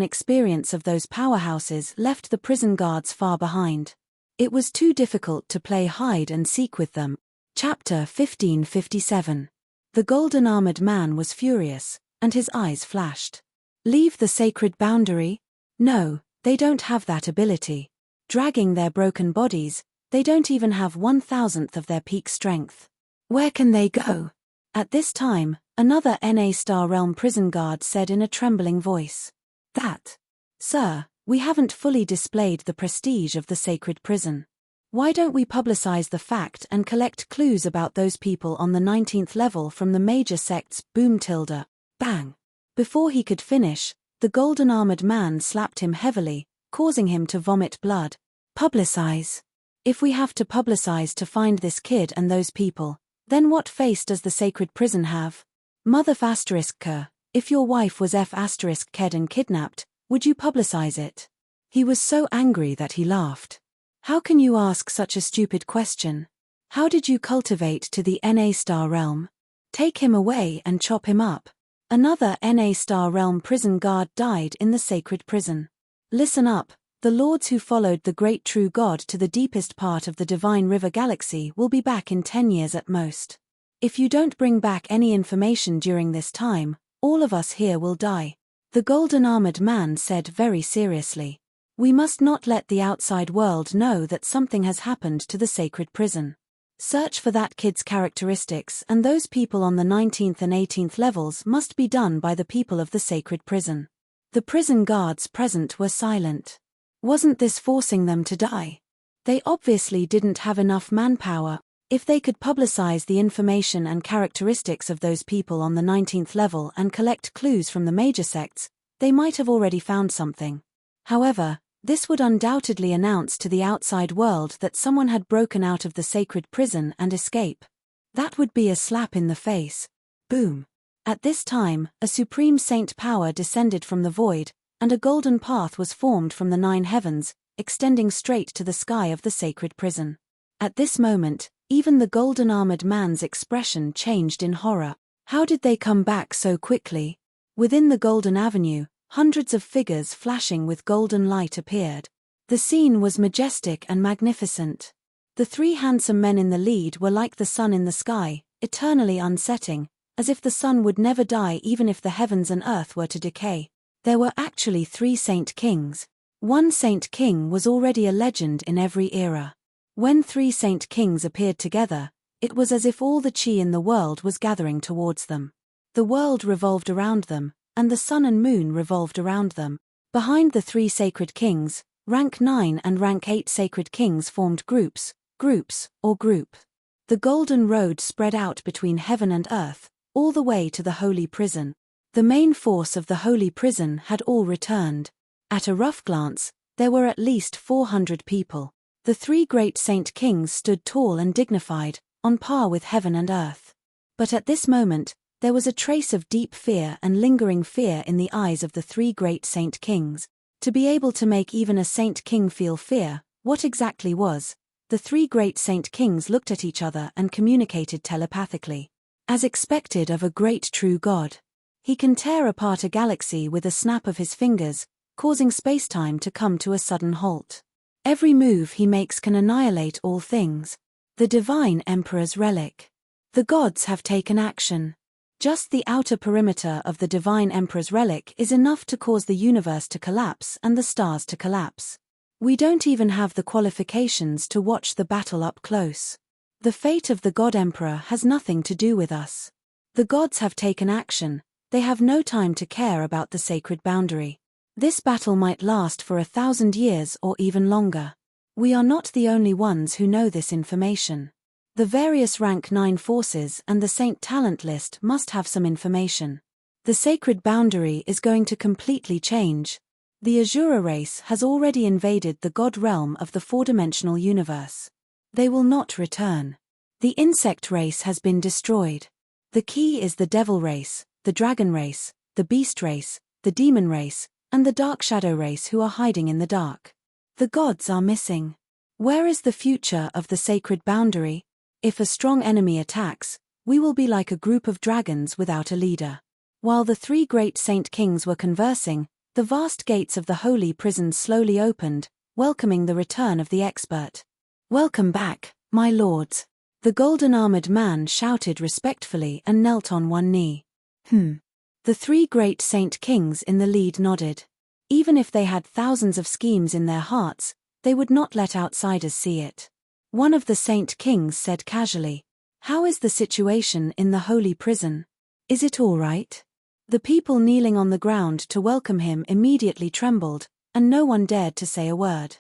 Speaker 1: of those powerhouses left the prison guards far behind. It was too difficult to play hide and seek with them. Chapter 1557. The golden-armored man was furious, and his eyes flashed. Leave the sacred boundary? No, they don't have that ability. Dragging their broken bodies, they don't even have 1,000th of their peak strength. Where can they go? At this time, another Star Realm prison guard said in a trembling voice. That, sir, we haven't fully displayed the prestige of the sacred prison. Why don't we publicize the fact and collect clues about those people on the 19th level from the major sects? Boom tilde. Bang. Before he could finish, the golden-armored man slapped him heavily, causing him to vomit blood. Publicize. If we have to publicize to find this kid and those people, then what face does the sacred prison have? Mother *K, if your wife was F*Ked and kidnapped, would you publicize it? He was so angry that he laughed. How can you ask such a stupid question? How did you cultivate to the Star Realm? Take him away and chop him up. Another Star Realm prison guard died in the sacred prison. Listen up, the lords who followed the great true God to the deepest part of the divine river galaxy will be back in 10 years at most. If you don't bring back any information during this time, all of us here will die. The golden-armored man said very seriously. We must not let the outside world know that something has happened to the sacred prison. Search for that kid's characteristics, and those people on the 19th and 18th levels must be done by the people of the sacred prison. The prison guards present were silent. Wasn't this forcing them to die? They obviously didn't have enough manpower. If they could publicize the information and characteristics of those people on the 19th level and collect clues from the major sects, they might have already found something. However, this would undoubtedly announce to the outside world that someone had broken out of the sacred prison and escape. That would be a slap in the face. Boom. At this time, a supreme saint power descended from the void, and a golden path was formed from the 9 heavens, extending straight to the sky of the sacred prison. At this moment, even the golden-armored man's expression changed in horror. How did they come back so quickly? Within the Golden Avenue, hundreds of figures flashing with golden light appeared. The scene was majestic and magnificent. The 3 handsome men in the lead were like the sun in the sky, eternally unsetting, as if the sun would never die even if the heavens and earth were to decay. There were actually 3 saint kings. One saint king was already a legend in every era. When 3 saint kings appeared together, it was as if all the chi in the world was gathering towards them. The world revolved around them, and the sun and moon revolved around them. Behind the 3 sacred kings, rank 9 and rank 8 sacred kings formed groups, or group. The golden road spread out between heaven and earth, all the way to the holy prison. The main force of the holy prison had all returned. At a rough glance, there were at least 400 people. The 3 great saint kings stood tall and dignified, on par with heaven and earth. But at this moment, there was a trace of deep fear and lingering fear in the eyes of the three great Saint Kings. To be able to make even a Saint King feel fear, what exactly was? The three great Saint Kings looked at each other and communicated telepathically. As expected of a great true God. He can tear apart a galaxy with a snap of his fingers, causing spacetime to come to a sudden halt. Every move he makes can annihilate all things. The divine emperor's relic. The gods have taken action. Just the outer perimeter of the divine emperor's relic is enough to cause the universe to collapse and the stars to collapse. We don't even have the qualifications to watch the battle up close. The fate of the God Emperor has nothing to do with us. The gods have taken action, they have no time to care about the sacred boundary. This battle might last for 1,000 years or even longer. We are not the only ones who know this information. The various rank 9 forces and the Saint Talent list must have some information. The sacred boundary is going to completely change. The Azura race has already invaded the god realm of the four-dimensional universe. They will not return. The insect race has been destroyed. The key is the devil race, the dragon race, the beast race, the demon race, and the dark shadow race who are hiding in the dark. The gods are missing. Where is the future of the sacred boundary? If a strong enemy attacks, we will be like a group of dragons without a leader. While the three great Saint Kings were conversing, the vast gates of the holy prison slowly opened, welcoming the return of the expert. "Welcome back, my lords." The golden-armored man shouted respectfully and knelt on one knee. The three great Saint Kings in the lead nodded. Even if they had thousands of schemes in their hearts, they would not let outsiders see it. One of the Saint Kings said casually, "How is the situation in the holy prison? Is it all right?" The people kneeling on the ground to welcome him immediately trembled, and no one dared to say a word.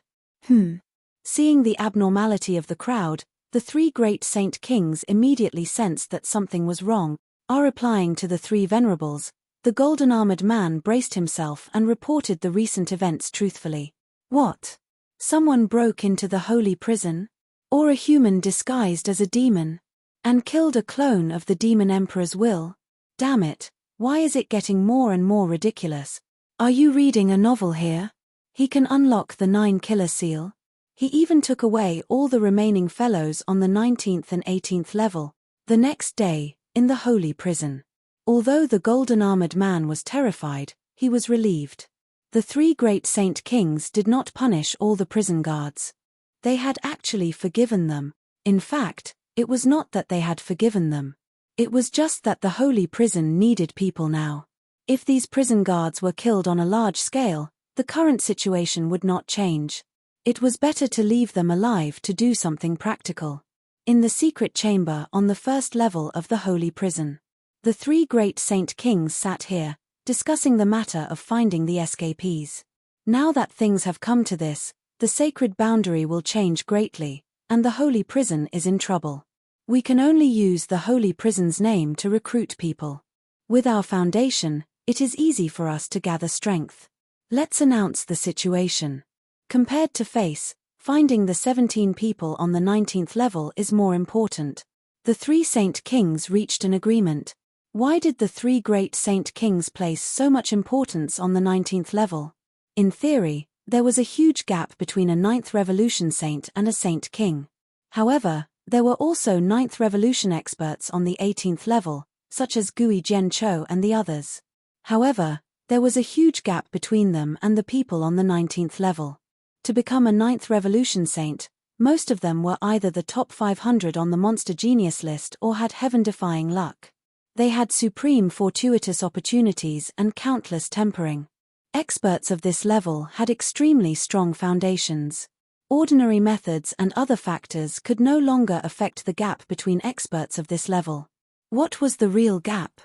Speaker 1: Seeing the abnormality of the crowd, the three great Saint Kings immediately sensed that something was wrong. Replying to the three venerables, the golden-armored man braced himself and reported the recent events truthfully. What? Someone broke into the holy prison? Or a human disguised as a demon? And killed a clone of the demon emperor's will? Damn it, why is it getting more and more ridiculous? Are you reading a novel here? He can unlock the 9-killer seal. He even took away all the remaining fellows on the 19th and 18th level. The next day, in the holy prison. Although the golden-armored man was terrified, he was relieved. The three great Saint Kings did not punish all the prison guards. They had actually forgiven them. In fact, it was not that they had forgiven them. It was just that the holy prison needed people now. If these prison guards were killed on a large scale, the current situation would not change. It was better to leave them alive to do something practical. In the secret chamber on the first level of the holy prison, the three great Saint Kings sat here, discussing the matter of finding the escapees. Now that things have come to this, the sacred boundary will change greatly, and the holy prison is in trouble. We can only use the holy prison's name to recruit people. With our foundation, it is easy for us to gather strength. Let's announce the situation. Compared to face, finding the 17 people on the 19th level is more important. The three Saint Kings reached an agreement. Why did the three great Saint Kings place so much importance on the 19th level? In theory, there was a huge gap between a 9th Revolution Saint and a Saint King. However, there were also 9th Revolution experts on the 18th level, such as Gui Jiancho and the others. However, there was a huge gap between them and the people on the 19th level. To become a 9th Revolution Saint, most of them were either the top 500 on the Monster Genius list or had heaven-defying luck. They had supreme fortuitous opportunities and countless tempering. Experts of this level had extremely strong foundations. Ordinary methods and other factors could no longer affect the gap between experts of this level. What was the real gap?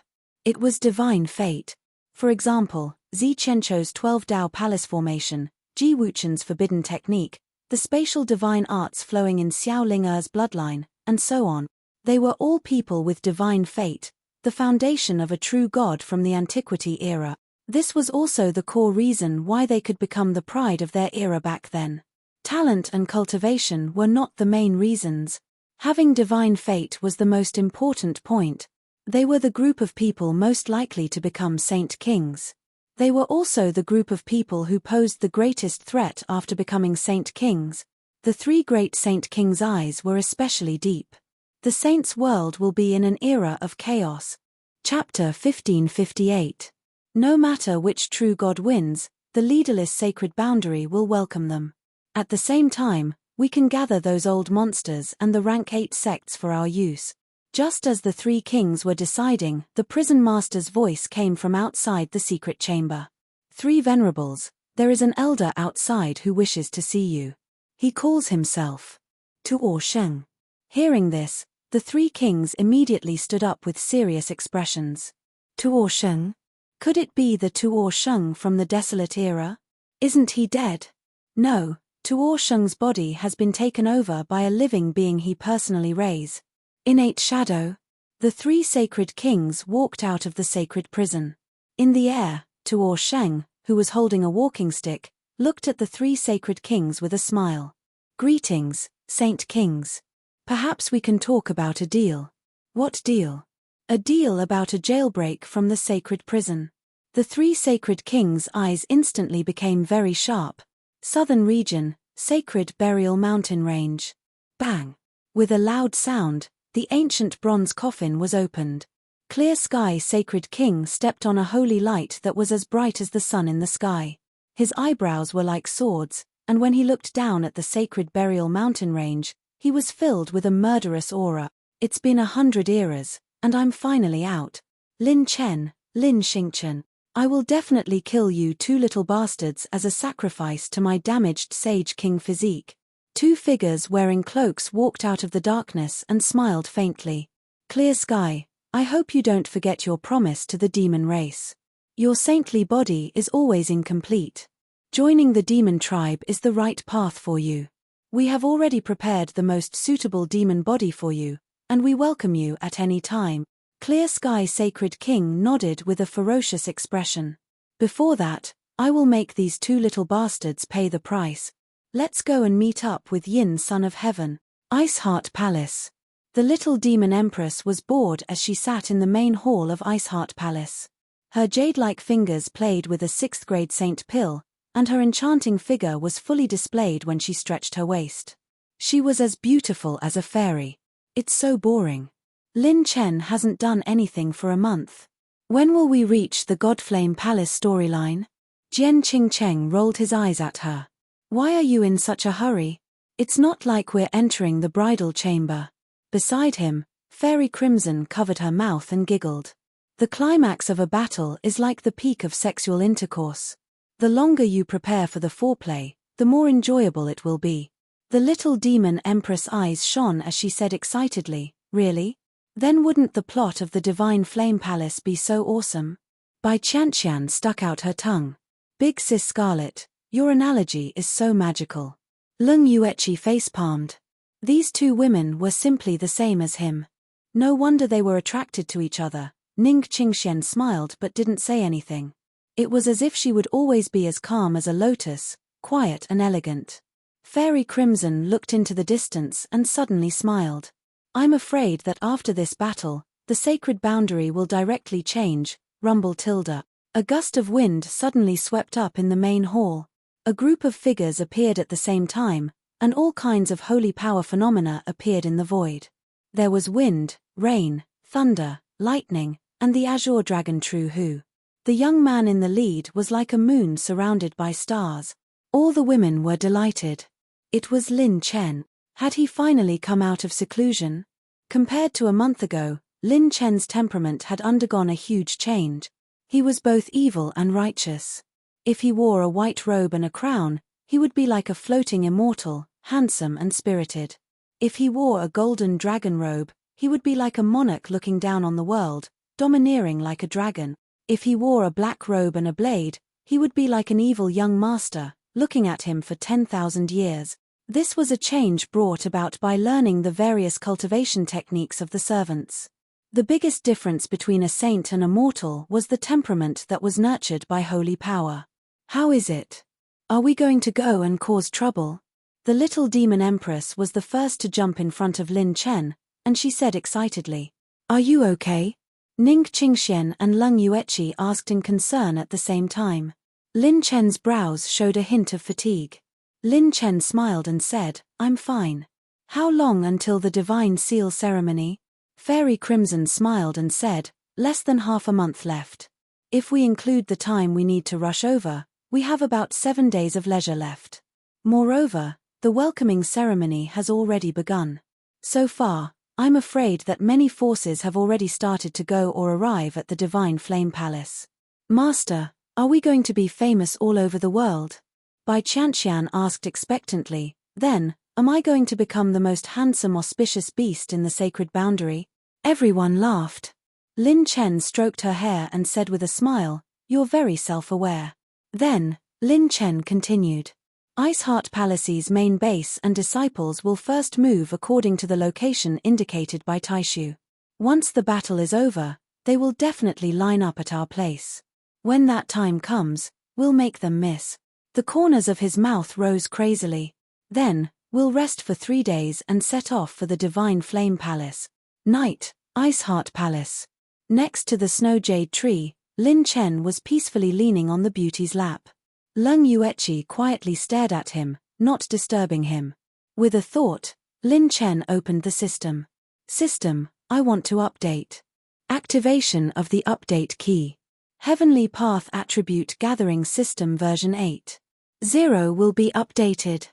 Speaker 1: It was divine fate. For example, Zi Chencho's 12 Dao Palace formation, Ji Wuchen's forbidden technique, the spatial divine arts flowing in Xiao Ling'er's bloodline, and so on. They were all people with divine fate, the foundation of a true god from the antiquity era. This was also the core reason why they could become the pride of their era back then. Talent and cultivation were not the main reasons. Having divine fate was the most important point. They were the group of people most likely to become saint kings. They were also the group of people who posed the greatest threat after becoming saint kings. The three great saint kings' eyes were especially deep. The saints' world will be in an era of chaos. Chapter 1558. No matter which true god wins, the leaderless sacred boundary will welcome them. At the same time, we can gather those old monsters and the rank 8 sects for our use. Just as the three kings were deciding, the prison master's voice came from outside the secret chamber. Three venerables, there is an elder outside who wishes to see you. He calls himself Tuo Sheng. Hearing this, the three kings immediately stood up with serious expressions. Tuo Sheng? Could it be the Tuo Sheng from the desolate era? Isn't he dead? No, Tuo Sheng's body has been taken over by a living being he personally raised. Innate shadow. The three sacred kings walked out of the sacred prison. In the air, Tuo Sheng, who was holding a walking stick, looked at the three sacred kings with a smile. Greetings, Saint Kings. Perhaps we can talk about a deal. What deal? A deal about a jailbreak from the sacred prison. The three sacred kings' eyes instantly became very sharp. Southern region, sacred burial mountain range. Bang! With a loud sound, the ancient bronze coffin was opened. Clear Sky Sacred King stepped on a holy light that was as bright as the sun in the sky. His eyebrows were like swords, and when he looked down at the sacred burial mountain range, he was filled with a murderous aura. It's been 100 eras, and I'm finally out. Lin Chen, Lin Xingchen. I will definitely kill you two little bastards as a sacrifice to my damaged Sage King physique. Two figures wearing cloaks walked out of the darkness and smiled faintly. Clear Sky, I hope you don't forget your promise to the demon race. Your saintly body is always incomplete. Joining the demon tribe is the right path for you. We have already prepared the most suitable demon body for you, and we welcome you at any time. Clear Sky Sacred King nodded with a ferocious expression. Before that, I will make these two little bastards pay the price. Let's go and meet up with Yin Son of Heaven. Iceheart Palace. The little demon empress was bored as she sat in the main hall of Iceheart Palace. Her jade-like fingers played with a 6th grade saint pill, and her enchanting figure was fully displayed when she stretched her waist. She was as beautiful as a fairy. It's so boring. Lin Chen hasn't done anything for a month. When will we reach the Godflame Palace storyline? Jian Qingcheng rolled his eyes at her. Why are you in such a hurry? It's not like we're entering the bridal chamber. Beside him, Fairy Crimson covered her mouth and giggled. The climax of a battle is like the peak of sexual intercourse. The longer you prepare for the foreplay, the more enjoyable it will be. The little demon empress eyes shone as she said excitedly, really? Then wouldn't the plot of the Divine Flame Palace be so awesome? Bai Qianqian stuck out her tongue. Big Sis Scarlet, your analogy is so magical. Lung Yuechi facepalmed. These two women were simply the same as him. No wonder they were attracted to each other. Ning Qingxian smiled but didn't say anything. It was as if she would always be as calm as a lotus, quiet and elegant. Fairy Crimson looked into the distance and suddenly smiled. I'm afraid that after this battle, the sacred boundary will directly change, rumbled Tilda. A gust of wind suddenly swept up in the main hall. A group of figures appeared at the same time, and all kinds of holy power phenomena appeared in the void. There was wind, rain, thunder, lightning, and the azure dragon True Hu. The young man in the lead was like a moon surrounded by stars. All the women were delighted. It was Lin Chen. Had he finally come out of seclusion? Compared to a month ago, Lin Chen's temperament had undergone a huge change. He was both evil and righteous. If he wore a white robe and a crown, he would be like a floating immortal, handsome and spirited. If he wore a golden dragon robe, he would be like a monarch looking down on the world, domineering like a dragon. If he wore a black robe and a blade, he would be like an evil young master, looking at him for 10,000 years. This was a change brought about by learning the various cultivation techniques of the servants. The biggest difference between a saint and a mortal was the temperament that was nurtured by holy power. How is it? Are we going to go and cause trouble? The little demon empress was the first to jump in front of Lin Chen, and she said excitedly, Are you okay? Ning Qingxian and Leng Yueqi asked in concern at the same time. Lin Chen's brows showed a hint of fatigue. Lin Chen smiled and said, "I'm fine." "How long until the divine seal ceremony?" Fairy Crimson smiled and said, "Less than half a month left. If we include the time we need to rush over, we have about 7 days of leisure left. Moreover, the welcoming ceremony has already begun. So far, I'm afraid that many forces have already started to go or arrive at the Divine Flame Palace." "Master, are we going to be famous all over the world?" Bai Qianxian asked expectantly. "Then, am I going to become the most handsome auspicious beast in the sacred boundary?" Everyone laughed. Lin Chen stroked her hair and said with a smile, "You're very self-aware." Then, Lin Chen continued. "Iceheart Palace's main base and disciples will first move according to the location indicated by Taishu. Once the battle is over, they will definitely line up at our place. When that time comes, we'll make them miss." The corners of his mouth rose crazily. "Then, we'll rest for 3 days and set off for the Divine Flame Palace. Night, Iceheart Palace." Next to the snow jade tree, Lin Chen was peacefully leaning on the beauty's lap. Leng Yueqi quietly stared at him, not disturbing him. With a thought, Lin Chen opened the system. "System, I want to update." Activation of the update key. Heavenly Path Attribute Gathering System version 8.0 will be updated.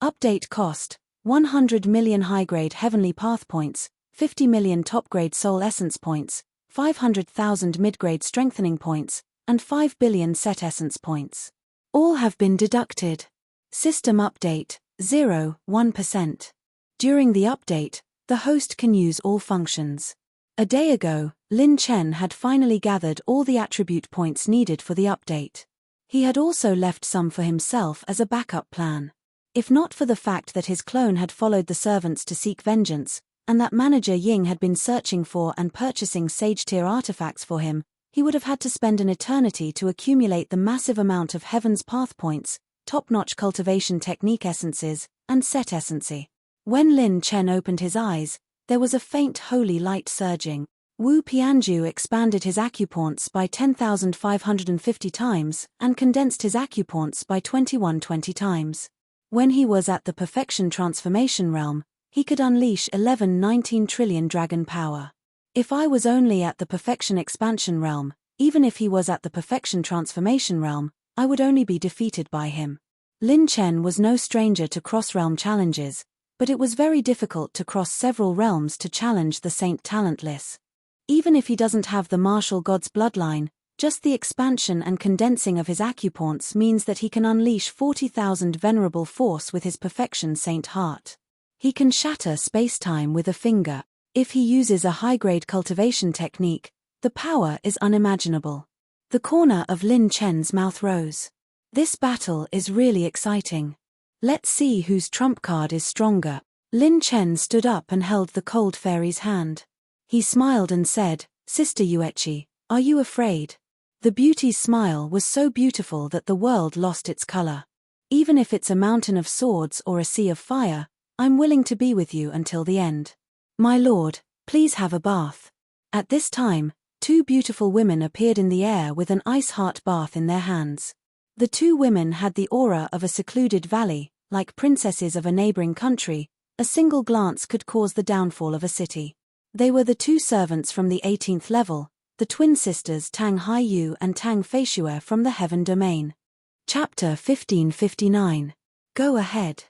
Speaker 1: Update cost, 100 million high-grade Heavenly Path points, 50 million top-grade Soul Essence points, 500,000 mid-grade Strengthening points, and 5 billion Set Essence points. All have been deducted. System update, 0.1%. During the update, the host can use all functions. A day ago, Lin Chen had finally gathered all the attribute points needed for the update. He had also left some for himself as a backup plan. If not for the fact that his clone had followed the servants to seek vengeance, and that manager Ying had been searching for and purchasing sage-tier artifacts for him, he would have had to spend an eternity to accumulate the massive amount of Heaven's Path points, top-notch cultivation technique essences, and set essency. When Lin Chen opened his eyes, there was a faint holy light surging. Wu Pianju expanded his acupoints by 10,550 times and condensed his acupoints by 2120 times. When he was at the Perfection Transformation Realm, he could unleash 19 trillion dragon power. If I was only at the Perfection Expansion Realm, even if he was at the Perfection Transformation Realm, I would only be defeated by him. Lin Chen was no stranger to cross-realm challenges, but it was very difficult to cross several realms to challenge the Saint Talentless. Even if he doesn't have the martial god's bloodline, just the expansion and condensing of his acupoints means that he can unleash 40,000 venerable force with his Perfection Saint Heart. He can shatter space-time with a finger. If he uses a high-grade cultivation technique, the power is unimaginable. The corner of Lin Chen's mouth rose. This battle is really exciting. Let's see whose trump card is stronger. Lin Chen stood up and held the cold fairy's hand. He smiled and said, "Sister Yueqi, are you afraid?" The beauty's smile was so beautiful that the world lost its color. "Even if it's a mountain of swords or a sea of fire, I'm willing to be with you until the end. My lord, please have a bath." At this time, 2 beautiful women appeared in the air with an ice heart bath in their hands. The 2 women had the aura of a secluded valley, like princesses of a neighboring country. A single glance could cause the downfall of a city. They were the 2 servants from the 18th level, the twin sisters Tang Haiyu and Tang Feishue from the Heaven Domain. Chapter 1559. Go ahead.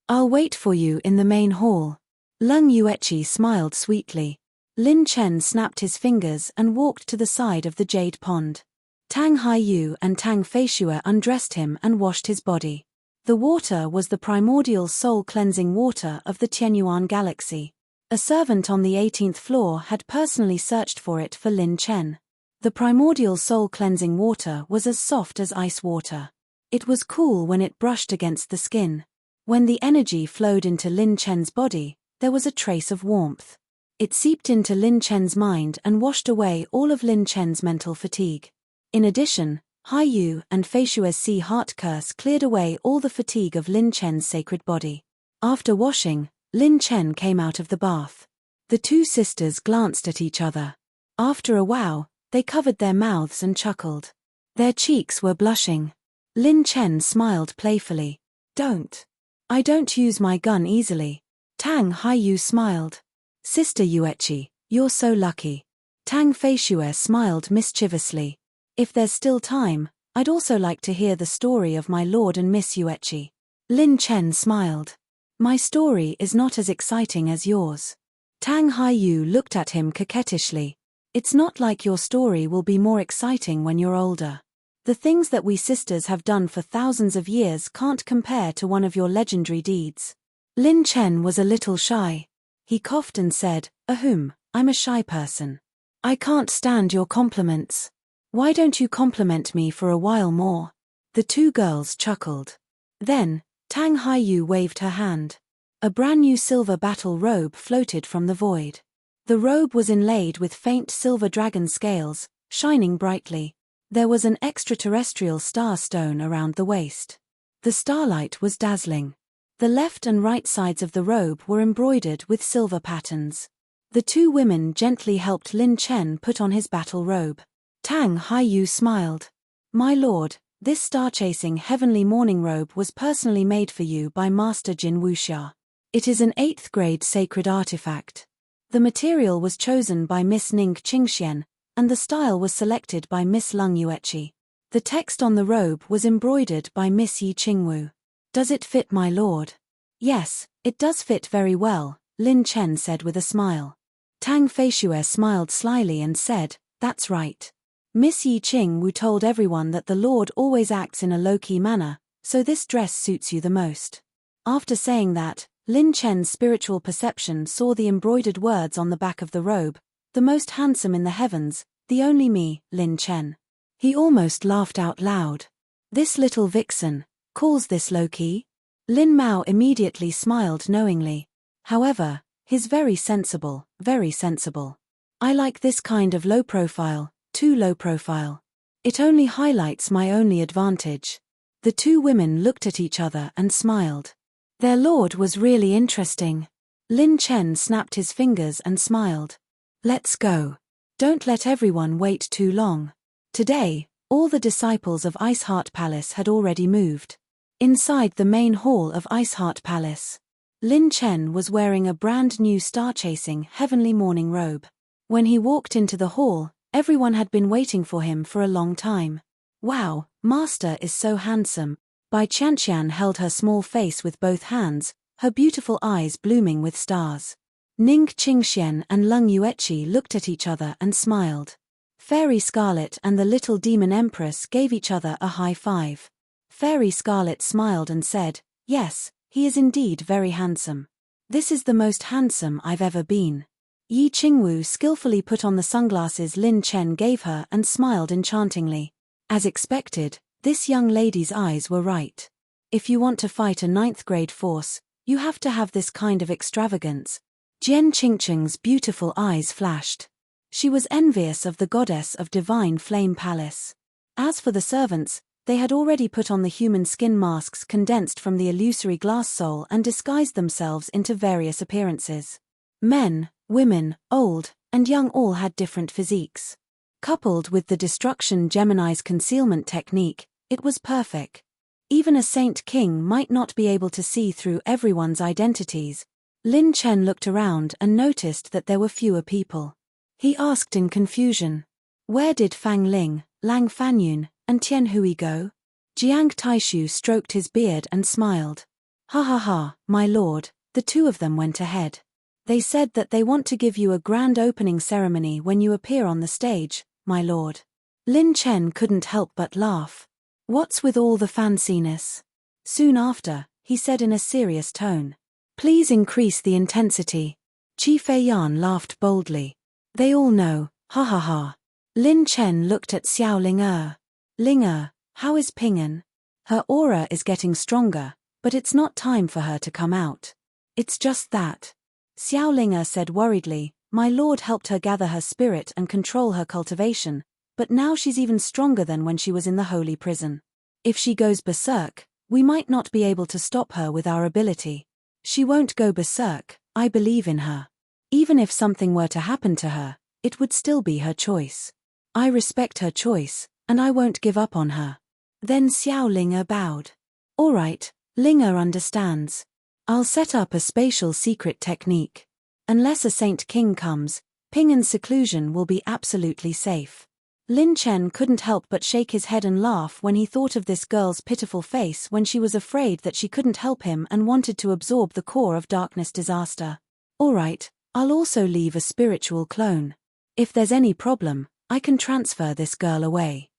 Speaker 1: I'll wait for you in the main hall. Leng Yueqi smiled sweetly. Lin Chen snapped his fingers and walked to the side of the jade pond. Tang Haiyu and Tang Feishue undressed him and washed his body. The water was the primordial soul-cleansing water of the Tianyuan galaxy. A servant on the 18th floor had personally searched for it for Lin Chen. The primordial soul-cleansing water was as soft as ice water. It was cool when it brushed against the skin. When the energy flowed into Lin Chen's body, there was a trace of warmth. It seeped into Lin Chen's mind and washed away all of Lin Chen's mental fatigue. In addition, Haiyu and Feishue's sea heart curse cleared away all the fatigue of Lin Chen's sacred body. After washing, Lin Chen came out of the bath. The 2 sisters glanced at each other. After a while, they covered their mouths and chuckled. Their cheeks were blushing. Lin Chen smiled playfully. Don't. I don't use my gun easily. Tang Haiyu smiled. Sister Yuechi, you're so lucky. Tang Feishue smiled mischievously. If there's still time, I'd also like to hear the story of my lord and Miss Yuechi. Lin Chen smiled. My story is not as exciting as yours. Tang Haiyu looked at him coquettishly. It's not like your story will be more exciting when you're older. The things that we sisters have done for thousands of years can't compare to one of your legendary deeds. Lin Chen was a little shy. He coughed and said, Ahem, I'm a shy person. I can't stand your compliments. Why don't you compliment me for a while more? The two girls chuckled. Then, Tang Haiyu waved her hand. A brand new silver battle robe floated from the void. The robe was inlaid with faint silver dragon scales, shining brightly. There was an extraterrestrial star stone around the waist. The starlight was dazzling. The left and right sides of the robe were embroidered with silver patterns. The two women gently helped Lin Chen put on his battle robe. Tang Haiyu smiled. My lord, this star-chasing heavenly morning robe was personally made for you by Master Jin Wuxia. It is an 8th grade sacred artifact. The material was chosen by Miss Ning Qingxian, and the style was selected by Miss Lung Yuechi. The text on the robe was embroidered by Miss Yi Qingwu. Does it fit my lord? Yes, it does fit very well, Lin Chen said with a smile. Tang Feishue smiled slyly and said, that's right. Miss Yi Qingwu told everyone that the lord always acts in a low-key manner, so this dress suits you the most. After saying that, Lin Chen's spiritual perception saw the embroidered words on the back of the robe, the most handsome in the heavens, the only me, Lin Chen. He almost laughed out loud. This little vixen calls this low-key? Lin Mao immediately smiled knowingly. However, he's very sensible, very sensible. I like this kind of low profile, too low profile. It only highlights my only advantage. The two women looked at each other and smiled. Their lord was really interesting. Lin Chen snapped his fingers and smiled. Let's go. Don't let everyone wait too long. Today, all the disciples of Ice Heart Palace had already moved. Inside the main hall of Ice Heart Palace, Lin Chen was wearing a brand new star-chasing heavenly morning robe. When he walked into the hall, everyone had been waiting for him for a long time. Wow, Master is so handsome. Bai Qianqian held her small face with both hands, her beautiful eyes blooming with stars. Ning Qingxian and Lung Yuechi looked at each other and smiled. Fairy Scarlet and the little demon empress gave each other a high five. Fairy Scarlet smiled and said, yes, he is indeed very handsome. This is the most handsome I've ever been. Yi Qingwu skillfully put on the sunglasses Lin Chen gave her and smiled enchantingly. As expected, this young lady's eyes were right. If you want to fight a 9th grade force, you have to have this kind of extravagance. Jian Qingqing's beautiful eyes flashed. She was envious of the goddess of divine flame palace. As for the servants, they had already put on the human skin masks condensed from the illusory glass soul and disguised themselves into various appearances. Men, women, old, and young all had different physiques. Coupled with the Destruction Gemini's concealment technique, it was perfect. Even a Saint King might not be able to see through everyone's identities. Lin Chen looked around and noticed that there were fewer people. He asked in confusion, where did Fang Ling, Lang Fanyun, and Tian Hui go? Jiang Taishu stroked his beard and smiled. Ha ha ha, my lord, the two of them went ahead. They said that they want to give you a grand opening ceremony when you appear on the stage, my lord. Lin Chen couldn't help but laugh. What's with all the fanciness? Soon after, he said in a serious tone. Please increase the intensity. Qi Feiyan laughed boldly. They all know, ha ha ha. Lin Chen looked at Xiao Ling. Ling, how is Ping'an? Her aura is getting stronger, but it's not time for her to come out. It's just that. Xiao Ling said worriedly, my lord helped her gather her spirit and control her cultivation, but now she's even stronger than when she was in the holy prison. If she goes berserk, we might not be able to stop her with our ability. She won't go berserk, I believe in her. Even if something were to happen to her, it would still be her choice. I respect her choice, and I won't give up on her. Then Xiao Linge bowed. All right, Linge understands. I'll set up a spatial secret technique. Unless a Saint King comes, Ping and seclusion will be absolutely safe. Lin Chen couldn't help but shake his head and laugh when he thought of this girl's pitiful face when she was afraid that she couldn't help him and wanted to absorb the core of darkness disaster. All right, I'll also leave a spiritual clone. If there's any problem, I can transfer this girl away.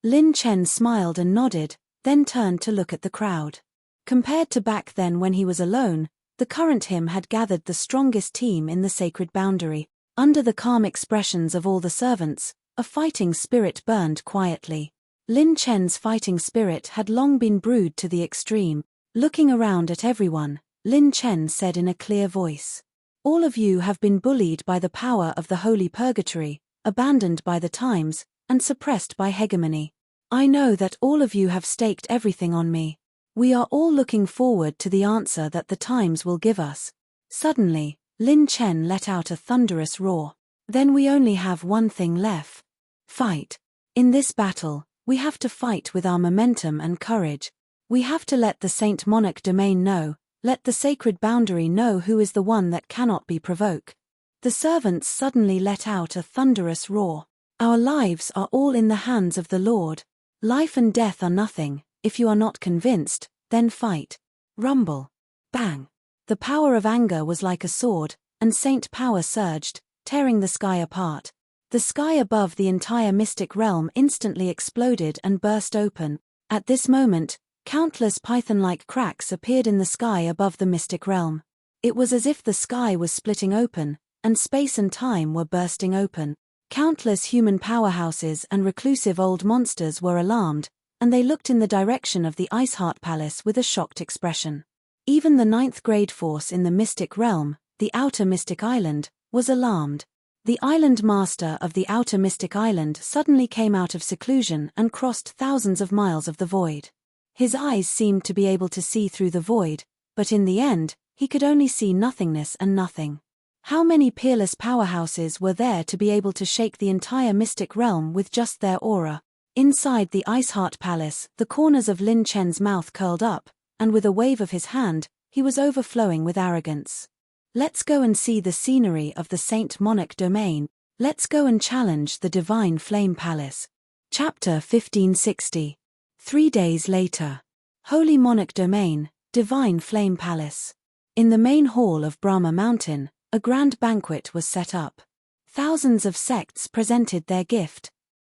Speaker 1: Lin Chen smiled and nodded, then turned to look at the crowd. Compared to back then when he was alone, the current him had gathered the strongest team in the sacred boundary. Under the calm expressions of all the servants, a fighting spirit burned quietly. Lin Chen's fighting spirit had long been brewed to the extreme. Looking around at everyone, Lin Chen said in a clear voice, "All of you have been bullied by the power of the holy purgatory, abandoned by the times, and suppressed by hegemony. I know that all of you have staked everything on me. We are all looking forward to the answer that the times will give us." Suddenly, Lin Chen let out a thunderous roar. "Then we only have one thing left. Fight. In this battle, we have to fight with our momentum and courage. We have to let the Saint Monarch domain know, let the sacred boundary know who is the one that cannot be provoked." The servants suddenly let out a thunderous roar. "Our lives are all in the hands of the Lord. Life and death are nothing. If you are not convinced, then fight." Rumble. Bang. The power of anger was like a sword, and Saint power surged, tearing the sky apart. The sky above the entire mystic realm instantly exploded and burst open. At this moment, countless python-like cracks appeared in the sky above the mystic realm. It was as if the sky was splitting open, and space and time were bursting open. Countless human powerhouses and reclusive old monsters were alarmed, and they looked in the direction of the Ice Heart Palace with a shocked expression. Even the 9th grade force in the mystic realm, the Outer Mystic Island, was alarmed. The island master of the Outer Mystic Island suddenly came out of seclusion and crossed thousands of miles of the void. His eyes seemed to be able to see through the void, but in the end, he could only see nothingness and nothing. How many peerless powerhouses were there to be able to shake the entire mystic realm with just their aura? Inside the Ice Heart Palace, the corners of Lin Chen's mouth curled up, and with a wave of his hand, he was overflowing with arrogance. "Let's go and see the scenery of the Saint Monarch domain. Let's go and challenge the Divine Flame Palace." Chapter 1560. 3 days later. Holy Monarch Domain, Divine Flame Palace. In the main hall of Brahma Mountain, a grand banquet was set up. Thousands of sects presented their gift.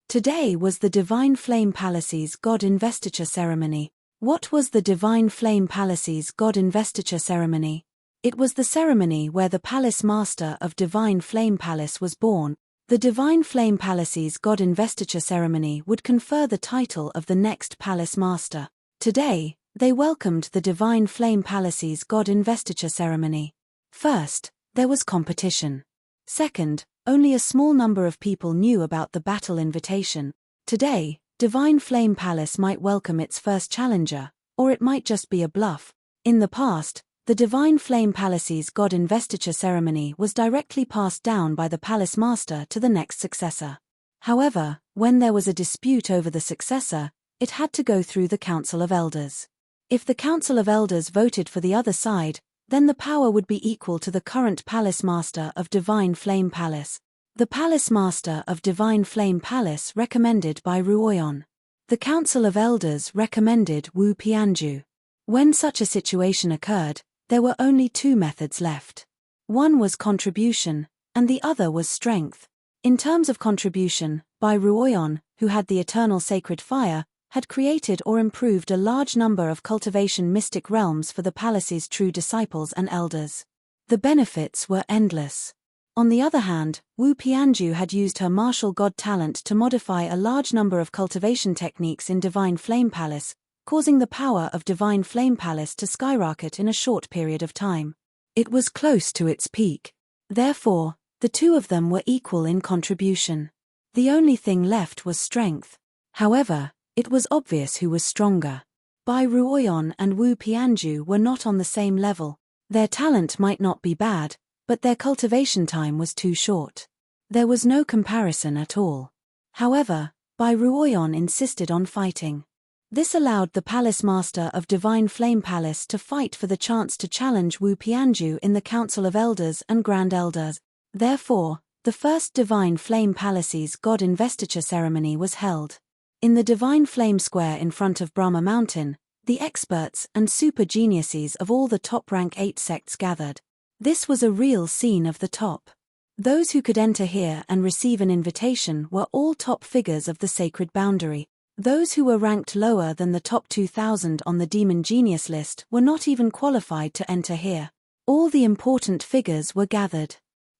Speaker 1: Today was the Divine Flame Palace's God Investiture Ceremony. What was the Divine Flame Palace's God Investiture Ceremony? It was the ceremony where the Palace Master of Divine Flame Palace was born. The Divine Flame Palace's God Investiture Ceremony would confer the title of the next Palace Master. Today, they welcomed the Divine Flame Palace's God Investiture Ceremony. First, there was competition. Second, only a small number of people knew about the battle invitation. Today, Divine Flame Palace might welcome its first challenger, or it might just be a bluff. In the past, the Divine Flame Palace's God Investiture Ceremony was directly passed down by the Palace Master to the next successor. However, when there was a dispute over the successor, it had to go through the Council of Elders. If the Council of Elders voted for the other side, then the power would be equal to the current Palace Master of Divine Flame Palace. The Palace Master of Divine Flame Palace recommended by Ruoyon. The Council of Elders recommended Wu Pianju. When such a situation occurred, there were only two methods left. One was contribution, and the other was strength. In terms of contribution, Bai Ruoyon, who had the eternal sacred fire, had created or improved a large number of cultivation mystic realms for the palace's true disciples and elders. The benefits were endless. On the other hand, Wu Pianju had used her martial god talent to modify a large number of cultivation techniques in Divine Flame Palace, causing the power of Divine Flame Palace to skyrocket in a short period of time. It was close to its peak. Therefore, the two of them were equal in contribution. The only thing left was strength. However, it was obvious who was stronger. Bai Ruoyon and Wu Pianju were not on the same level. Their talent might not be bad, but their cultivation time was too short. There was no comparison at all. However, Bai Ruoyan insisted on fighting. This allowed the Palace Master of Divine Flame Palace to fight for the chance to challenge Wu Pianju in the Council of Elders and Grand Elders. Therefore, the first Divine Flame Palace's God Investiture ceremony was held. In the Divine Flame Square in front of Brahma Mountain, the experts and super geniuses of all the top rank 8 sects gathered. This was a real scene of the top. Those who could enter here and receive an invitation were all top figures of the sacred boundary. Those who were ranked lower than the top 2,000 on the Demon Genius list were not even qualified to enter here. All the important figures were gathered.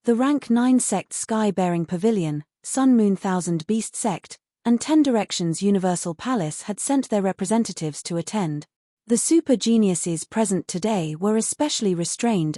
Speaker 1: The rank 9 sect Sky-Bearing Pavilion, Sun Moon Thousand Beast Sect, and 10 Directions Universal Palace had sent their representatives to attend. The super geniuses present today were especially restrained.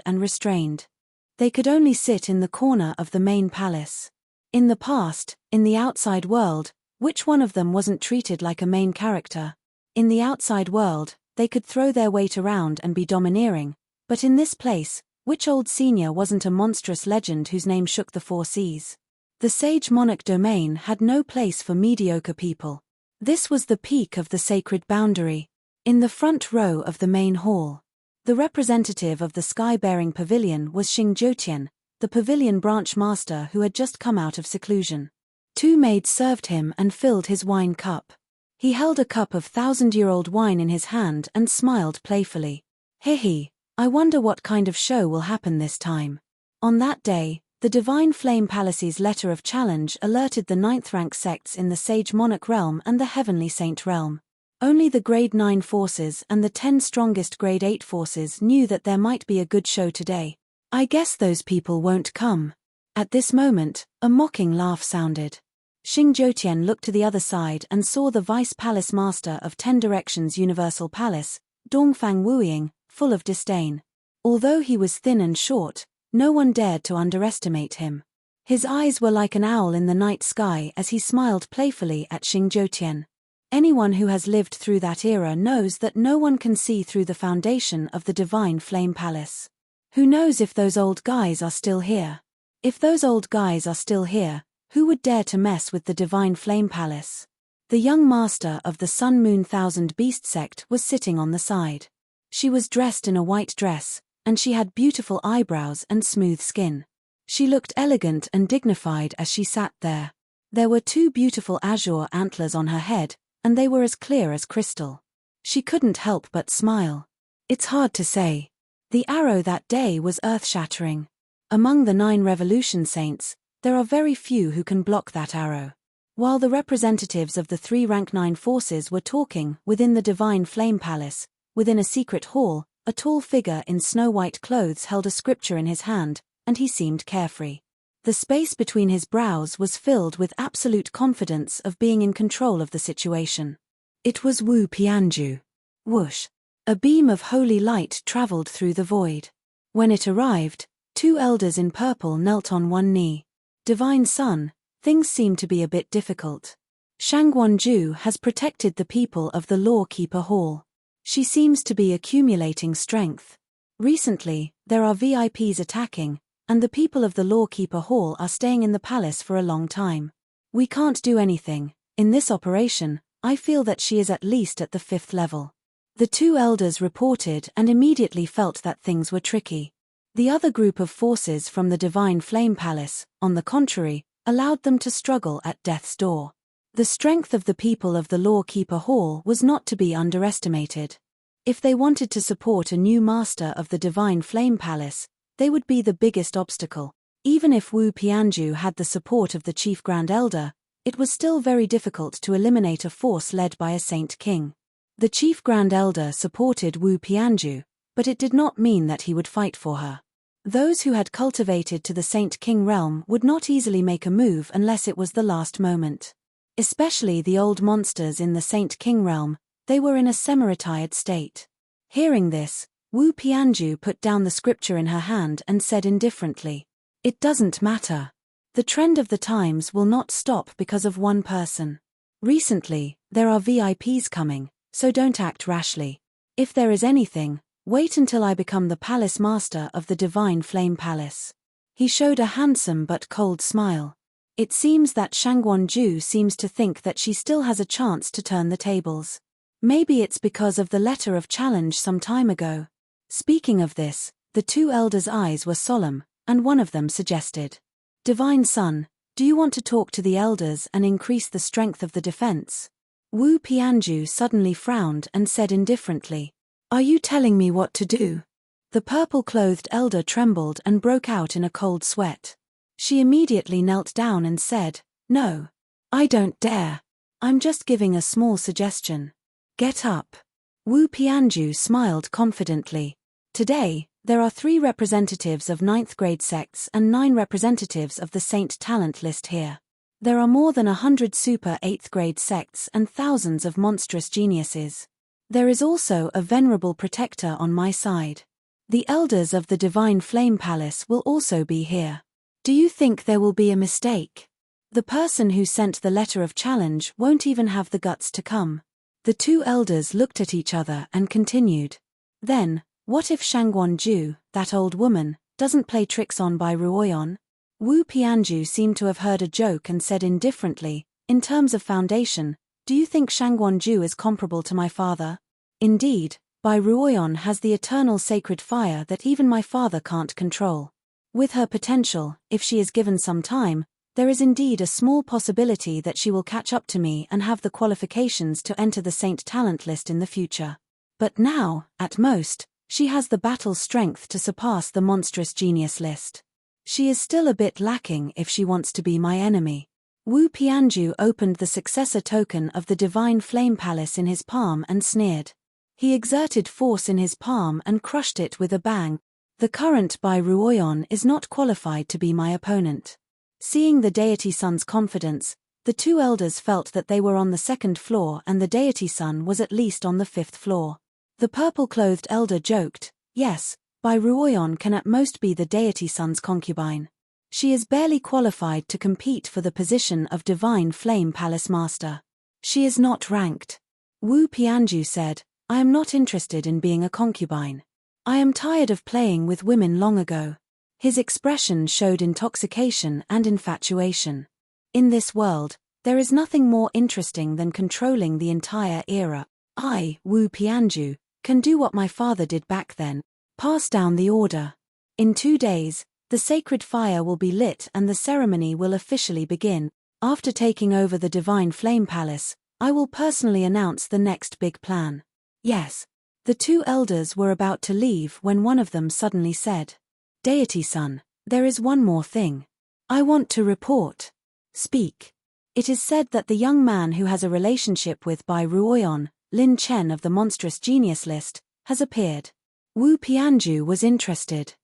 Speaker 1: They could only sit in the corner of the main palace. In the past, in the outside world, which one of them wasn't treated like a main character? In the outside world, they could throw their weight around and be domineering, but in this place, which old senior wasn't a monstrous legend whose name shook the 4 seas? The Sage Monarch domain had no place for mediocre people. This was the peak of the sacred boundary. In the front row of the main hall, the representative of the Sky-Bearing Pavilion was Xing Jiutian, the pavilion branch master who had just come out of seclusion. 2 maids served him and filled his wine cup. He held a cup of 1,000-year-old wine in his hand and smiled playfully. Hehe, I wonder what kind of show will happen this time. On that day, the Divine Flame Palace's letter of challenge alerted the 9th rank sects in the Sage Monarch realm and the Heavenly Saint realm. Only the Grade 9 forces and the 10 strongest Grade 8 forces knew that there might be a good show today. I guess those people won't come. At this moment, a mocking laugh sounded. Xing Jiutian looked to the other side and saw the Vice Palace Master of 10 Directions Universal Palace, Dongfang Wuying, full of disdain. Although he was thin and short, no one dared to underestimate him. His eyes were like an owl in the night sky as he smiled playfully at Xing Jiutian. Anyone who has lived through that era knows that no one can see through the foundation of the Divine Flame Palace. Who knows if those old guys are still here? If those old guys are still here, who would dare to mess with the Divine Flame Palace? The young master of the Sun Moon Thousand Beast sect was sitting on the side. She was dressed in a white dress, and she had beautiful eyebrows and smooth skin. She looked elegant and dignified as she sat there. There were 2 beautiful azure antlers on her head, and they were as clear as crystal. She couldn't help but smile. It's hard to say. The arrow that day was earth-shattering. Among the 9 Revolution Saints, there are very few who can block that arrow. While the representatives of the 3 rank 9 forces were talking within the Divine Flame Palace, within a secret hall, a tall figure in snow-white clothes held a scripture in his hand, and he seemed carefree. The space between his brows was filled with absolute confidence of being in control of the situation. It was Wu Pianju. Whoosh! A beam of holy light traveled through the void. When it arrived, 2 elders in purple knelt on one knee. Divine Son, things seem to be a bit difficult. Shangguanju has protected the people of the Law Keeper Hall. She seems to be accumulating strength. Recently, there are VIPs attacking, and the people of the Law Keeper Hall are staying in the palace for a long time. We can't do anything. In this operation, I feel that she is at least at the 5th level. The 2 elders reported and immediately felt that things were tricky. The other group of forces from the Divine Flame Palace, on the contrary, allowed them to struggle at death's door. The strength of the people of the Law Keeper Hall was not to be underestimated. If they wanted to support a new master of the Divine Flame Palace, they would be the biggest obstacle. Even if Wu Pianju had the support of the Chief Grand Elder, it was still very difficult to eliminate a force led by a Saint King. The Chief Grand Elder supported Wu Pianju, but it did not mean that he would fight for her. Those who had cultivated to the Saint King realm would not easily make a move unless it was the last moment. Especially the old monsters in the Saint King realm, they were in a semi-retired state. Hearing this, Wu Pianju put down the scripture in her hand and said indifferently, "It doesn't matter. The trend of the times will not stop because of one person. Recently, there are VIPs coming, so don't act rashly. If there is anything, wait until I become the Palace Master of the Divine Flame Palace." He showed a handsome but cold smile. It seems that Shangguan-ju seems to think that she still has a chance to turn the tables. Maybe it's because of the letter of challenge some time ago. Speaking of this, the two elders' eyes were solemn, and one of them suggested, "Divine Son, do you want to talk to the elders and increase the strength of the defense?" Wu Pianju suddenly frowned and said indifferently, "Are you telling me what to do?" The purple-clothed elder trembled and broke out in a cold sweat. She immediately knelt down and said, "No. I don't dare. I'm just giving a small suggestion. Get up." Wu Pianju smiled confidently. Today, there are 3 representatives of 9th grade sects and 9 representatives of the Saint Talent list here. There are more than 100 super 8th grade sects and thousands of monstrous geniuses. There is also a venerable protector on my side. The elders of the Divine Flame Palace will also be here. Do you think there will be a mistake? The person who sent the letter of challenge won't even have the guts to come. The two elders looked at each other and continued. Then, what if Shangguan-ju, that old woman, doesn't play tricks on Bai Ruoyan? Wu Pianju seemed to have heard a joke and said indifferently, "In terms of foundation, do you think Shangguan-ju is comparable to my father? Indeed, Bai Ruoyan has the eternal sacred fire that even my father can't control. With her potential, if she is given some time, there is indeed a small possibility that she will catch up to me and have the qualifications to enter the Saint Talent list in the future. But now, at most, she has the battle strength to surpass the monstrous genius list. She is still a bit lacking if she wants to be my enemy." Wu Pianju opened the successor token of the Divine Flame Palace in his palm and sneered. He exerted force in his palm and crushed it with a bang. "The current Bai Ruoyan is not qualified to be my opponent." Seeing the deity son's confidence, the two elders felt that they were on the 2nd floor and the deity son was at least on the 5th floor. The purple-clothed elder joked, "Yes, Bai Ruoyan can at most be the deity son's concubine. She is barely qualified to compete for the position of Divine Flame Palace Master. She is not ranked." Wu Pianju said, "I am not interested in being a concubine. I am tired of playing with women long ago." His expression showed intoxication and infatuation. In this world, there is nothing more interesting than controlling the entire era. I, Wu Pianju, can do what my father did back then. Pass down the order. In 2 days, the sacred fire will be lit and the ceremony will officially begin. After taking over the Divine Flame Palace, I will personally announce the next big plan. Yes. The two elders were about to leave when one of them suddenly said, "Deity son, there is one more thing. I want to report." "Speak." "It is said that the young man who has a relationship with Bai Ruoyan, Lin Chen of the monstrous genius list, has appeared." Wu Pianju was interested.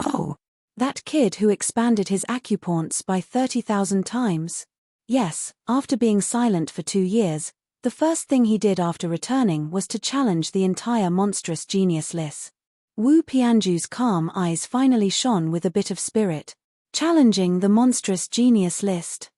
Speaker 1: "Oh, that kid who expanded his acupoints by 30,000 times?" "Yes, after being silent for 2 years, the first thing he did after returning was to challenge the entire monstrous genius list." Wu Pianju's calm eyes finally shone with a bit of spirit. Challenging the monstrous genius list.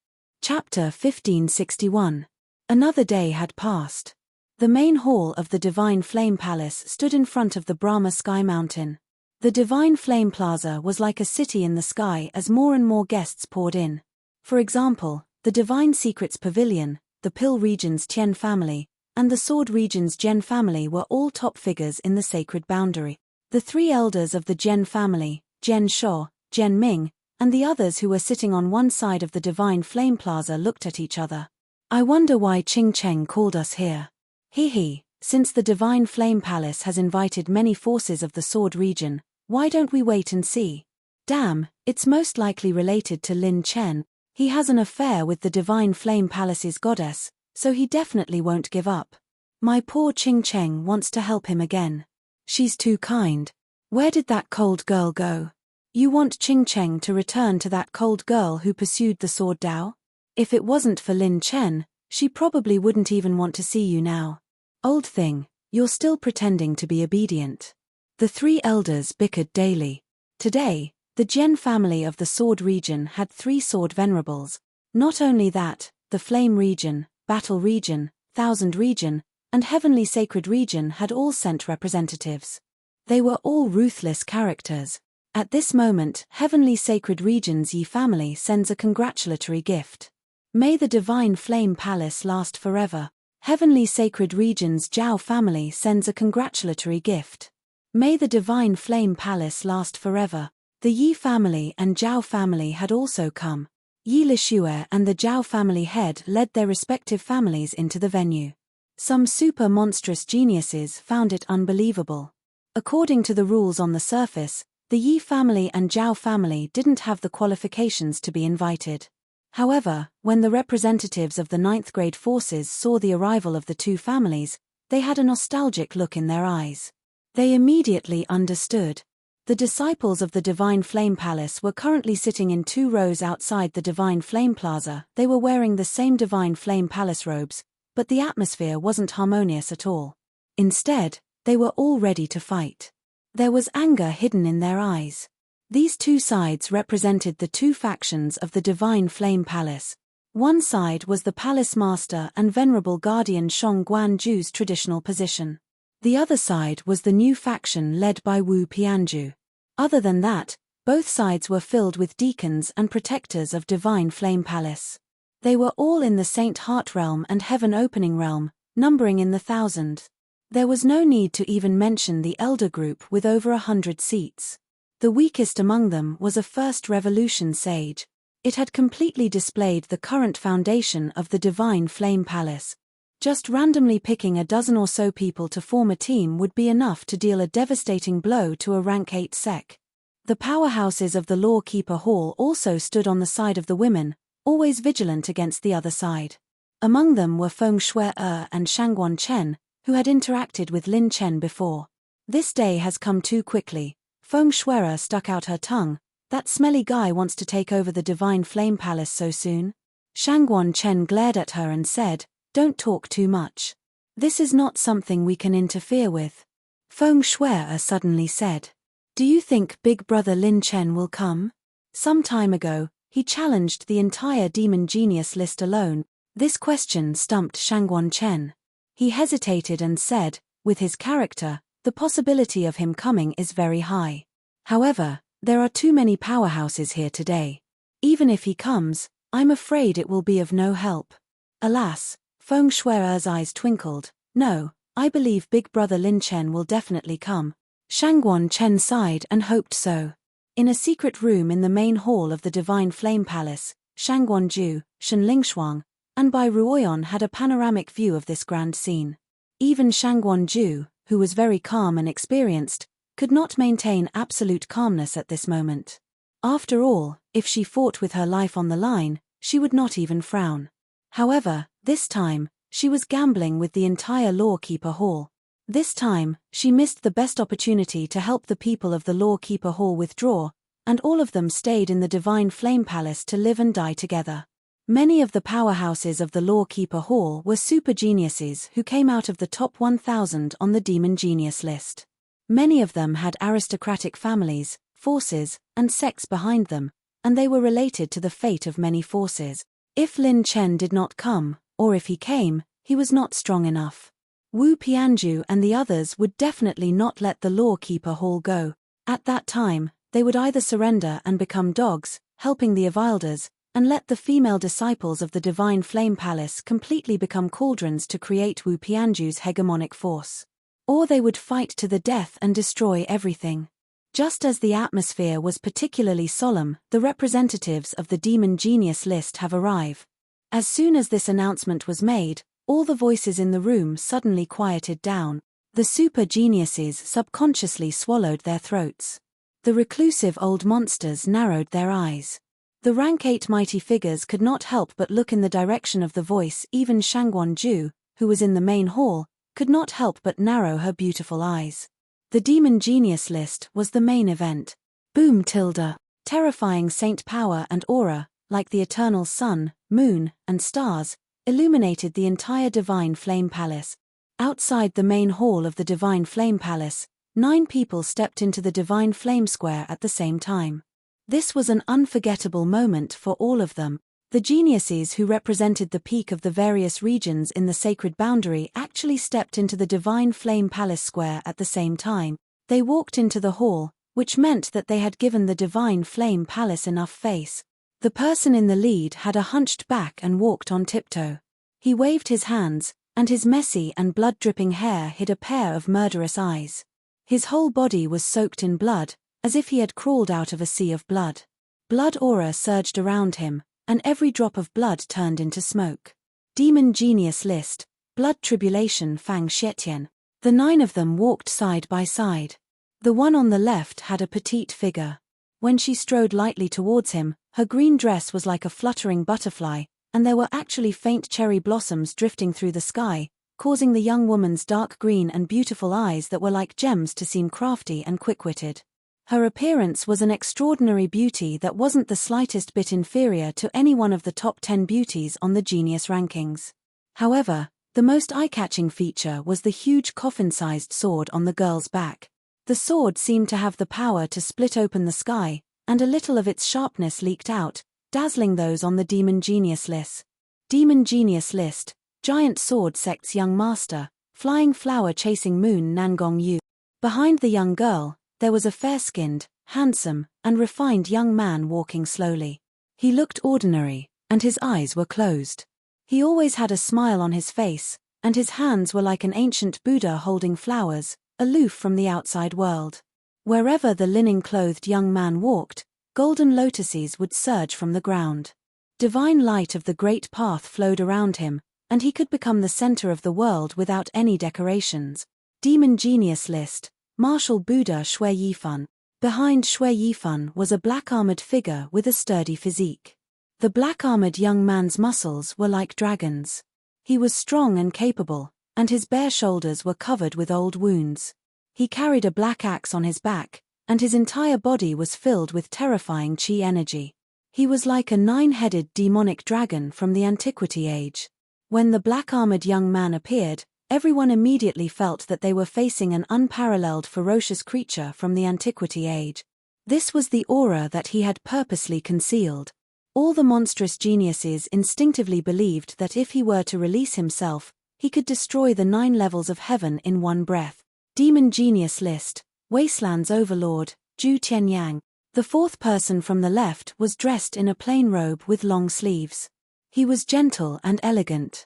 Speaker 1: Chapter 1561. Another day had passed. The main hall of the Divine Flame Palace stood in front of the Brahma Sky Mountain. The Divine Flame Plaza was like a city in the sky as more and more guests poured in. For example, the Divine Secrets Pavilion, the Pill Region's Tian family, and the Sword Region's Zhen family were all top figures in the sacred boundary. The 3 elders of the Zhen family, Zhen Shou, Zhen Ming, and the others who were sitting on one side of the Divine Flame Plaza looked at each other. "I wonder why Qing Cheng called us here. He, since the Divine Flame Palace has invited many forces of the Sword Region, why don't we wait and see? Damn, it's most likely related to Lin Chen. He has an affair with the Divine Flame Palace's goddess, so he definitely won't give up. My poor Qing Cheng wants to help him again. She's too kind. Where did that cold girl go? You want Qing Cheng to return to that cold girl who pursued the sword Dao? If it wasn't for Lin Chen, she probably wouldn't even want to see you now. Old thing, you're still pretending to be obedient." The 3 elders bickered daily. Today, the Zhen family of the Sword Region had 3 sword venerables. Not only that, the Flame Region, Battle Region, Thousand Region, and Heavenly Sacred Region had all sent representatives. They were all ruthless characters. At this moment, Heavenly Sacred Regions Yi family sends a congratulatory gift. May the Divine Flame Palace last forever. Heavenly Sacred Regions Zhao family sends a congratulatory gift. May the Divine Flame Palace last forever. The Yi family and Zhao family had also come. Yi Lishue and the Zhao family head led their respective families into the venue. Some super monstrous geniuses found it unbelievable. According to the rules on the surface, the Yi family and Zhao family didn't have the qualifications to be invited. However, when the representatives of the 9th grade forces saw the arrival of the two families, they had a nostalgic look in their eyes. They immediately understood. The disciples of the Divine Flame Palace were currently sitting in 2 rows outside the Divine Flame Plaza. They were wearing the same Divine Flame Palace robes, but the atmosphere wasn't harmonious at all. Instead, they were all ready to fight. There was anger hidden in their eyes. These two sides represented the two factions of the Divine Flame Palace. One side was the Palace Master and Venerable Guardian Shong Guanju's traditional position. The other side was the new faction led by Wu Pianju. Other than that, both sides were filled with deacons and protectors of Divine Flame Palace. They were all in the Saint Heart Realm and Heaven Opening Realm, numbering in the thousands. There was no need to even mention the Elder Group with over 100 seats. The weakest among them was a First Revolution sage. It had completely displayed the current foundation of the Divine Flame Palace. Just randomly picking a dozen or so people to form a team would be enough to deal a devastating blow to a rank 8 sec. The powerhouses of the Law Keeper Hall also stood on the side of the women, always vigilant against the other side. Among them were Feng Shui and Shangguan Chen, who had interacted with Lin Chen before. This day has come too quickly. Feng Shui stuck out her tongue. That smelly guy wants to take over the Divine Flame Palace so soon? Shangguan Chen glared at her and said, "Don't talk too much. This is not something we can interfere with." Feng Shui suddenly said, "Do you think Big Brother Lin Chen will come? Some time ago, he challenged the entire Demon Genius list alone." This question stumped Shangguan Chen. He hesitated and said, "With his character, the possibility of him coming is very high. However, there are too many powerhouses here today. Even if he comes, I'm afraid it will be of no help." Alas, Feng Shui's eyes twinkled. "No, I believe Big Brother Lin Chen will definitely come." Shangguan Chen sighed and hoped so. In a secret room in the main hall of the Divine Flame Palace, Shangguan Ju, Shen Lingshuang, and Bai Ruoyan had a panoramic view of this grand scene. Even Shangguan Ju, who was very calm and experienced, could not maintain absolute calmness at this moment. After all, if she fought with her life on the line, she would not even frown. However, this time, she was gambling with the entire Law Keeper Hall. This time, she missed the best opportunity to help the people of the Law Keeper Hall withdraw, and all of them stayed in the Divine Flame Palace to live and die together. Many of the powerhouses of the Law Keeper Hall were super geniuses who came out of the top 1,000 on the Demon Genius list. Many of them had aristocratic families, forces, and sects behind them, and they were related to the fate of many forces. If Lin Chen did not come, or if he came, he was not strong enough. Wu Pianju and the others would definitely not let the Law Keeper Hall go. At that time, they would either surrender and become dogs, helping the Avilders, and let the female disciples of the Divine Flame Palace completely become cauldrons to create Wu Pianju's hegemonic force. Or they would fight to the death and destroy everything. Just as the atmosphere was particularly solemn, the representatives of the Demon Genius list have arrived. As soon as this announcement was made, all the voices in the room suddenly quieted down. The super geniuses subconsciously swallowed their throats. The reclusive old monsters narrowed their eyes. The rank 8 mighty figures could not help but look in the direction of the voice. Even Shangguan Ju, who was in the main hall, could not help but narrow her beautiful eyes. The Demon Genius list was the main event. Boom tilde. Terrifying saint power and aura, like the eternal sun, moon, and stars, illuminated the entire Divine Flame Palace. Outside the main hall of the Divine Flame Palace, 9 people stepped into the Divine Flame Square at the same time. This was an unforgettable moment for all of them. The geniuses who represented the peak of the various regions in the sacred boundary actually stepped into the Divine Flame Palace Square at the same time. They walked into the hall, which meant that they had given the divine flame palace enough face. The person in the lead had a hunched back and walked on tiptoe. He waved his hands, and his messy and blood-dripping hair hid a pair of murderous eyes. His whole body was soaked in blood, as if he had crawled out of a sea of blood. Blood aura surged around him, and every drop of blood turned into smoke. Demon Genius List, Blood Tribulation Fang Xietian. The 9 of them walked side by side. The one on the left had a petite figure. When she strode lightly towards him, her green dress was like a fluttering butterfly, and there were actually faint cherry blossoms drifting through the sky, causing the young woman's dark green and beautiful eyes that were like gems to seem crafty and quick-witted. Her appearance was an extraordinary beauty that wasn't the slightest bit inferior to any one of the top 10 beauties on the genius rankings. However, the most eye-catching feature was the huge coffin-sized sword on the girl's back. The sword seemed to have the power to split open the sky, and a little of its sharpness leaked out, dazzling those on the Demon Genius List. Demon Genius List, Giant Sword Sect's Young Master, Flying Flower Chasing Moon Nangong Yu. Behind the young girl, there was a fair-skinned, handsome, and refined young man walking slowly. He looked ordinary, and his eyes were closed. He always had a smile on his face, and his hands were like an ancient Buddha holding flowers, aloof from the outside world. Wherever the linen-clothed young man walked, golden lotuses would surge from the ground. Divine light of the great path flowed around him, and he could become the center of the world without any decorations. Demon Genius List, Martial Buddha Shui Yifan. Behind Shui Yifan was a black-armored figure with a sturdy physique. The black-armored young man's muscles were like dragons. He was strong and capable, and his bare shoulders were covered with old wounds. He carried a black axe on his back, and his entire body was filled with terrifying chi energy. He was like a 9-headed demonic dragon from the Antiquity Age. When the black-armored young man appeared, everyone immediately felt that they were facing an unparalleled ferocious creature from the Antiquity Age. This was the aura that he had purposely concealed. All the monstrous geniuses instinctively believed that if he were to release himself, he could destroy the 9 levels of heaven in one breath. Demon Genius List, Wasteland's Overlord, Zhu Tianyang. The 4th person from the left was dressed in a plain robe with long sleeves. He was gentle and elegant.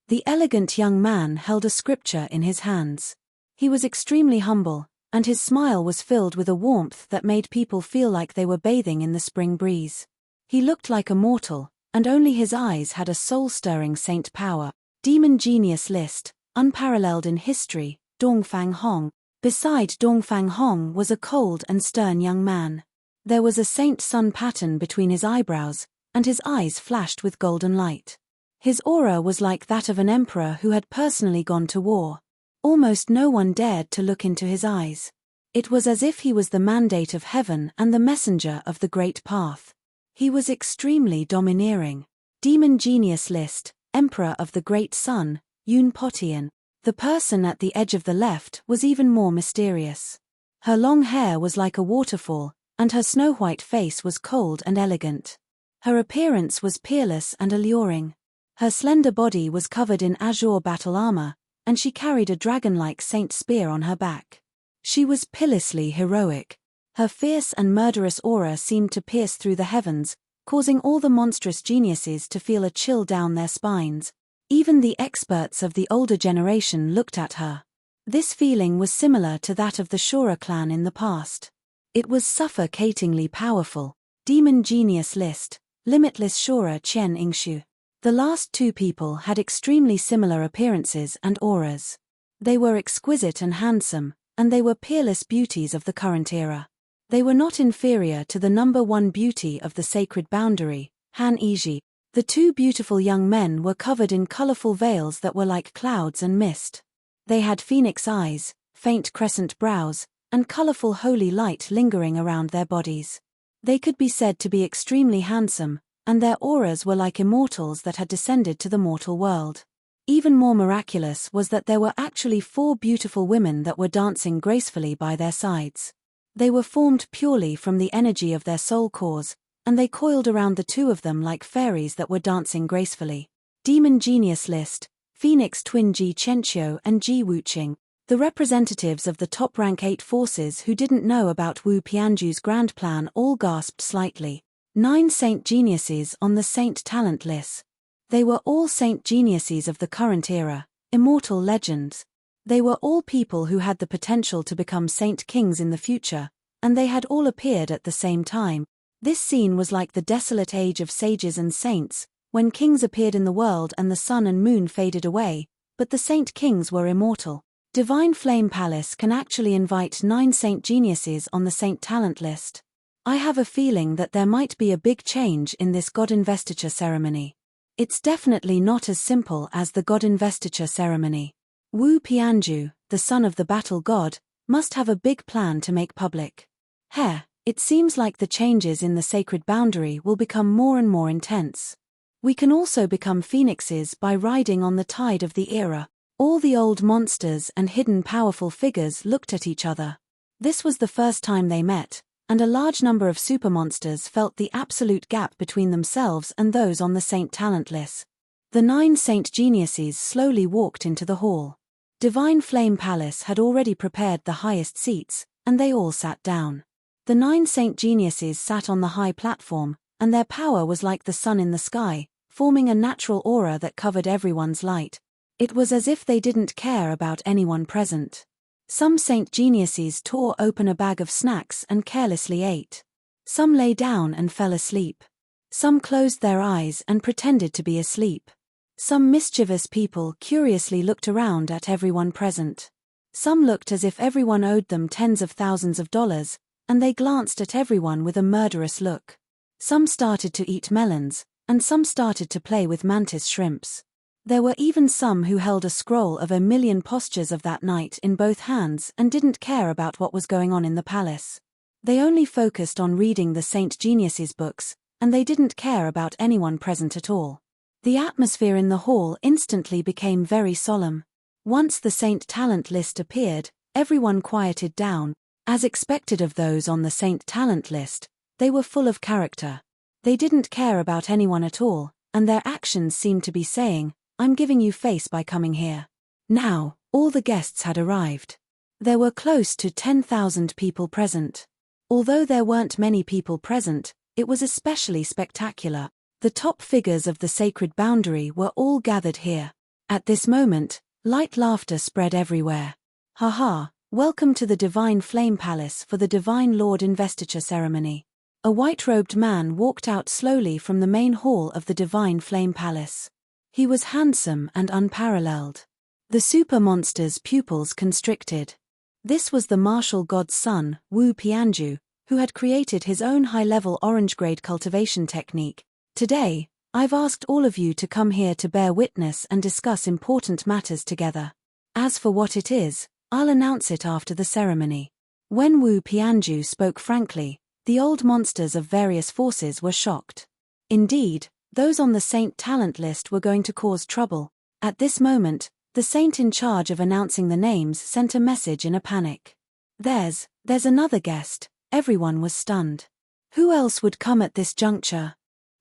Speaker 1: The elegant young man held a scripture in his hands. He was extremely humble, and his smile was filled with a warmth that made people feel like they were bathing in the spring breeze. He looked like a mortal, and only his eyes had a soul-stirring saint power. Demon Genius List, Unparalleled in History, Dongfang Hong. Beside Dongfang Hong was a cold and stern young man. There was a saint-sun pattern between his eyebrows, and his eyes flashed with golden light. His aura was like that of an emperor who had personally gone to war. Almost no one dared to look into his eyes. It was as if he was the mandate of heaven and the messenger of the great path. He was extremely domineering. Demon Genius List, Emperor of the Great Sun, Yun Potian. The person at the edge of the left was even more mysterious. Her long hair was like a waterfall, and her snow-white face was cold and elegant. Her appearance was peerless and alluring. Her slender body was covered in azure battle armor, and she carried a dragon-like saint spear on her back. She was pitilessly heroic. Her fierce and murderous aura seemed to pierce through the heavens, causing all the monstrous geniuses to feel a chill down their spines. Even the experts of the older generation looked at her. This feeling was similar to that of the Shura clan in the past. It was suffocatingly powerful. Demon Genius List, Limitless Shura Chen Yingshu. The last 2 people had extremely similar appearances and auras. They were exquisite and handsome, and they were peerless beauties of the current era. They were not inferior to the number 1 beauty of the sacred boundary, Han Yizhi. The 2 beautiful young men were covered in colorful veils that were like clouds and mist. They had phoenix eyes, faint crescent brows, and colorful holy light lingering around their bodies. They could be said to be extremely handsome, and their auras were like immortals that had descended to the mortal world. Even more miraculous was that there were actually 4 beautiful women that were dancing gracefully by their sides. They were formed purely from the energy of their soul cores, and they coiled around the 2 of them like fairies that were dancing gracefully. Demon Genius List, Phoenix Twin Ji Chenqiu and Ji Wuqing. The representatives of the top rank 8 forces who didn't know about Wu Pianju's grand plan all gasped slightly. 9 saint geniuses on the saint talent list. They were all saint geniuses of the current era, immortal legends. They were all people who had the potential to become saint kings in the future, and they had all appeared at the same time. This scene was like the desolate age of sages and saints, when kings appeared in the world and the sun and moon faded away, but the saint kings were immortal. Divine Flame Palace can actually invite 9 saint geniuses on the saint talent list. I have a feeling that there might be a big change in this god investiture ceremony. It's definitely not as simple as the god investiture ceremony. Wu Pianju, the son of the battle god, must have a big plan to make public. It seems like the changes in the sacred boundary will become more and more intense. We can also become phoenixes by riding on the tide of the era. All the old monsters and hidden powerful figures looked at each other. This was the first time they met, and a large number of supermonsters felt the absolute gap between themselves and those on the saint talent list. The 9 saint geniuses slowly walked into the hall. Divine Flame Palace had already prepared the highest seats, and they all sat down. The 9 saint geniuses sat on the high platform, and their power was like the sun in the sky, forming a natural aura that covered everyone's light. It was as if they didn't care about anyone present. Some saint geniuses tore open a bag of snacks and carelessly ate. Some lay down and fell asleep. Some closed their eyes and pretended to be asleep. Some mischievous people curiously looked around at everyone present. Some looked as if everyone owed them tens of thousands of dollars, and they glanced at everyone with a murderous look. Some started to eat melons, and some started to play with mantis shrimps. There were even some who held a scroll of 1,000,000 postures of that night in both hands and didn't care about what was going on in the palace. They only focused on reading the Saint Geniuses books, and they didn't care about anyone present at all. The atmosphere in the hall instantly became very solemn. Once the Saint Talent list appeared, everyone quieted down. As expected of those on the Saint Talent list, they were full of character. They didn't care about anyone at all, and their actions seemed to be saying, "I'm giving you face by coming here." Now, all the guests had arrived. There were close to 10,000 people present. Although there weren't many people present, it was especially spectacular. The top figures of the sacred boundary were all gathered here. At this moment, light laughter spread everywhere. "Ha, welcome to the Divine Flame Palace for the Divine Lord Investiture Ceremony." A white-robed man walked out slowly from the main hall of the Divine Flame Palace. He was handsome and unparalleled. The super monster's pupils constricted. This was the martial god's son, Wu Pianju, who had created his own high-level orange-grade cultivation technique. "Today, I've asked all of you to come here to bear witness and discuss important matters together. As for what it is, I'll announce it after the ceremony." When Wu Pianju spoke frankly, the old monsters of various forces were shocked. Indeed, those on the Saint Talent list were going to cause trouble. At this moment, the saint in charge of announcing the names sent a message in a panic. There's another guest." Everyone was stunned. Who else would come at this juncture?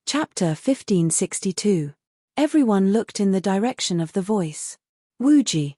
Speaker 1: Chapter 1562. Everyone looked in the direction of the voice. Wuji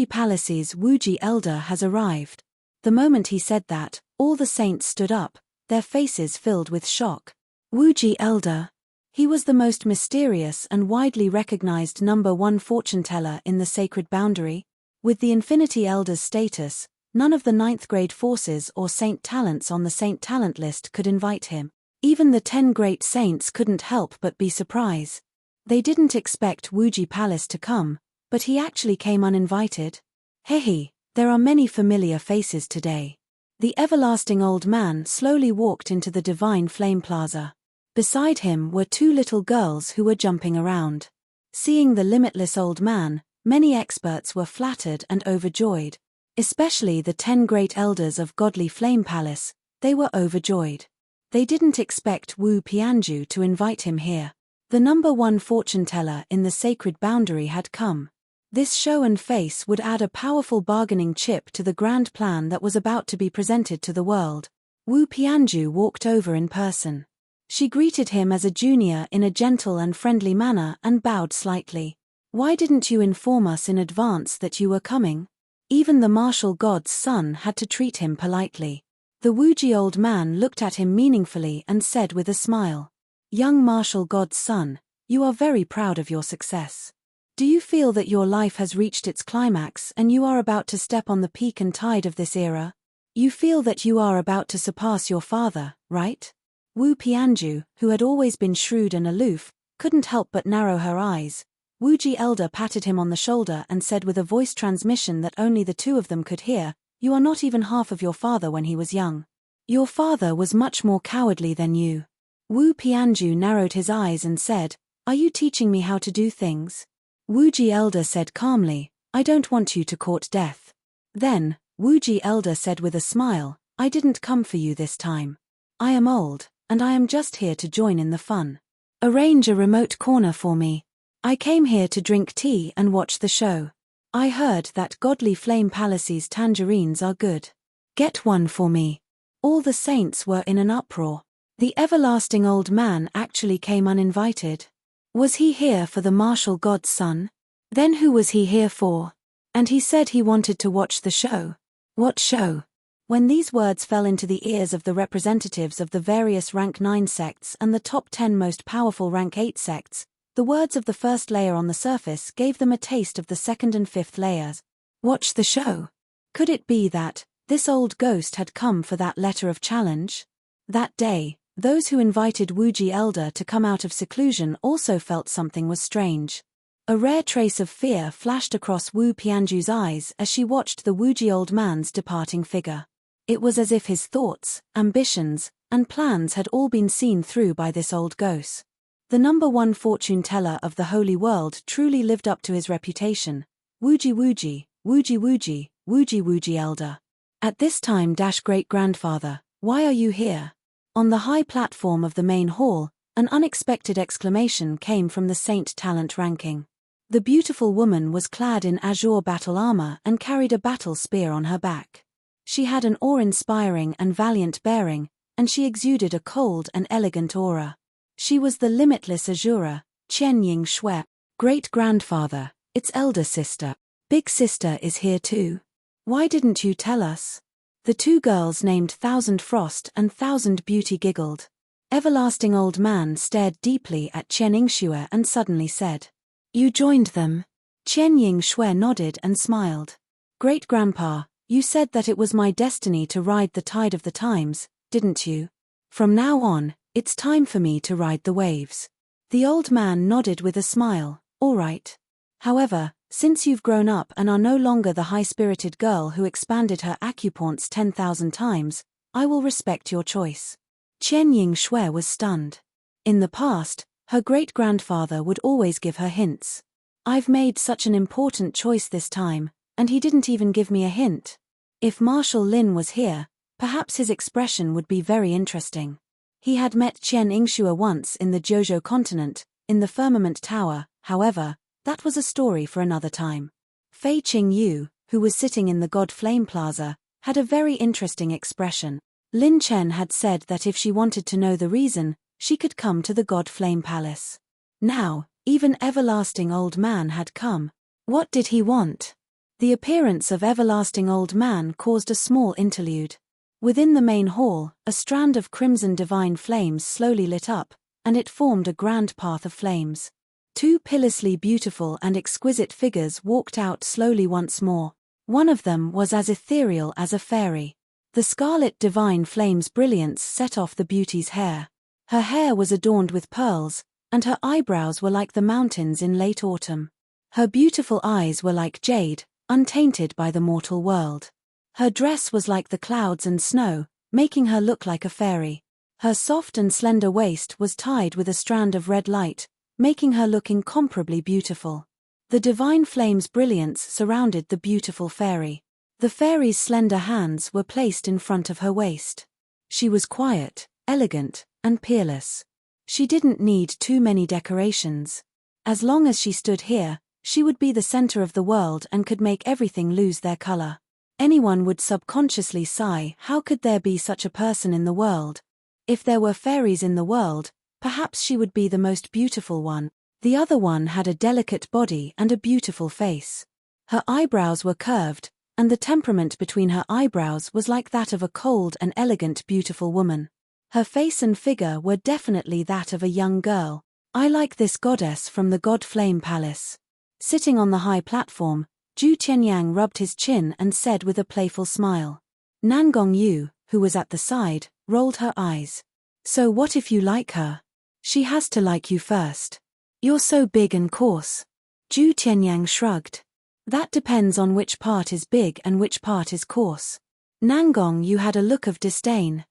Speaker 1: Palace's Wuji Elder has arrived. The moment he said that, all the saints stood up, their faces filled with shock. Wuji Elder? He was the most mysterious and widely recognized number 1 fortune teller in the sacred boundary. With the Infinity Elder's status, none of the 9th grade forces or saint talents on the Saint Talent list could invite him. Even the 10 great saints couldn't help but be surprised. They didn't expect Wuji Palace to come, but he actually came uninvited. Hey, there are many familiar faces today. The everlasting old man slowly walked into the Divine Flame Plaza. Beside him were 2 little girls who were jumping around. Seeing the limitless old man, many experts were flattered and overjoyed. Especially the 10 great elders of Godly Flame Palace, they were overjoyed. They didn't expect Wu Pianju to invite him here. The number 1 fortune teller in the sacred boundary had come. This show and face would add a powerful bargaining chip to the grand plan that was about to be presented to the world. Wu Pianju walked over in person. She greeted him as a junior in a gentle and friendly manner and bowed slightly. "Why didn't you inform us in advance that you were coming?" Even the martial god's son had to treat him politely. The Wuji old man looked at him meaningfully and said with a smile, "Young martial god's son, you are very proud of your success. Do you feel that your life has reached its climax and you are about to step on the peak and tide of this era? You feel that you are about to surpass your father, right?" Wu Pianju, who had always been shrewd and aloof, couldn't help but narrow her eyes. Wuji elder patted him on the shoulder and said with a voice transmission that only the two of them could hear, "You are not even half of your father when he was young. Your father was much more cowardly than you." Wu Pianju narrowed his eyes and said, "Are you teaching me how to do things?" Wuji elder said calmly, "I don't want you to court death." Then, Wuji elder said with a smile, "I didn't come for you this time. I am old, and I am just here to join in the fun. Arrange a remote corner for me. I came here to drink tea and watch the show. I heard that Godly Flame Palace's tangerines are good. Get one for me." All the saints were in an uproar. The everlasting old man actually came uninvited. Was he here for the martial god's son? Then who was he here for? And he said he wanted to watch the show. What show? When these words fell into the ears of the representatives of the various rank 9 sects and the top 10 most powerful rank 8 sects, the words of the first layer on the surface gave them a taste of the second and fifth layers. Watch the show. Could it be that this old ghost had come for that letter of challenge? That day, those who invited Wuji elder to come out of seclusion also felt something was strange. A rare trace of fear flashed across Wu Pianju's eyes as she watched the Wuji old man's departing figure. It was as if his thoughts, ambitions, and plans had all been seen through by this old ghost. The number 1 fortune teller of the holy world truly lived up to his reputation. Wuji Wuji, Wuji Wuji, Wuji Wuji elder. At this time great-grandfather, why are you here? On the high platform of the main hall, an unexpected exclamation came from the saint talent ranking. The beautiful woman was clad in azure battle armor and carried a battle spear on her back. She had an awe-inspiring and valiant bearing, and she exuded a cold and elegant aura. She was the limitless Azura, Qianying Shui. Great-grandfather, its elder sister. Big sister is here too. Why didn't you tell us? The two girls named Thousand Frost and Thousand Beauty giggled. Everlasting old man stared deeply at Qianying Shui and suddenly said, "You joined them?" Qianying Shui nodded and smiled. Great-grandpa, you said that it was my destiny to ride the tide of the times, didn't you? From now on, it's time for me to ride the waves. The old man nodded with a smile, all right. However, since you've grown up and are no longer the high-spirited girl who expanded her acupoints 10,000 times, I will respect your choice. Qianying Shui was stunned. In the past, her great-grandfather would always give her hints. I've made such an important choice this time, and he didn't even give me a hint. If Marshal Lin was here, perhaps his expression would be very interesting. He had met Qianying Shui once in the Jojo continent, in the Firmament Tower, however, that was a story for another time. Fei Qingyu, who was sitting in the God Flame Plaza, had a very interesting expression. Lin Chen had said that if she wanted to know the reason, she could come to the God Flame Palace. Now, even Everlasting Old Man had come. What did he want? The appearance of Everlasting Old Man caused a small interlude. Within the main hall, a strand of crimson divine flames slowly lit up, and it formed a grand path of flames. Two pitilessly beautiful and exquisite figures walked out slowly once more. One of them was as ethereal as a fairy. The scarlet divine flame's brilliance set off the beauty's hair. Her hair was adorned with pearls, and her eyebrows were like the mountains in late autumn. Her beautiful eyes were like jade, untainted by the mortal world. Her dress was like the clouds and snow, making her look like a fairy. Her soft and slender waist was tied with a strand of red light, making her look incomparably beautiful. The divine flame's brilliance surrounded the beautiful fairy. The fairy's slender hands were placed in front of her waist. She was quiet, elegant, and peerless. She didn't need too many decorations. As long as she stood here, she would be the center of the world and could make everything lose their color. Anyone would subconsciously sigh, how could there be such a person in the world? If there were fairies in the world, perhaps she would be the most beautiful one. The other one had a delicate body and a beautiful face. Her eyebrows were curved, and the temperament between her eyebrows was like that of a cold and elegant beautiful woman. Her face and figure were definitely that of a young girl. I like this goddess from the God Flame Palace. Sitting on the high platform, Zhu Tianyang rubbed his chin and said with a playful smile. Nangong Yu, who was at the side, rolled her eyes. So what if you like her? She has to like you first. You're so big and coarse. Zhu Tianyang shrugged. That depends on which part is big and which part is coarse. Nangong Yu had a look of disdain.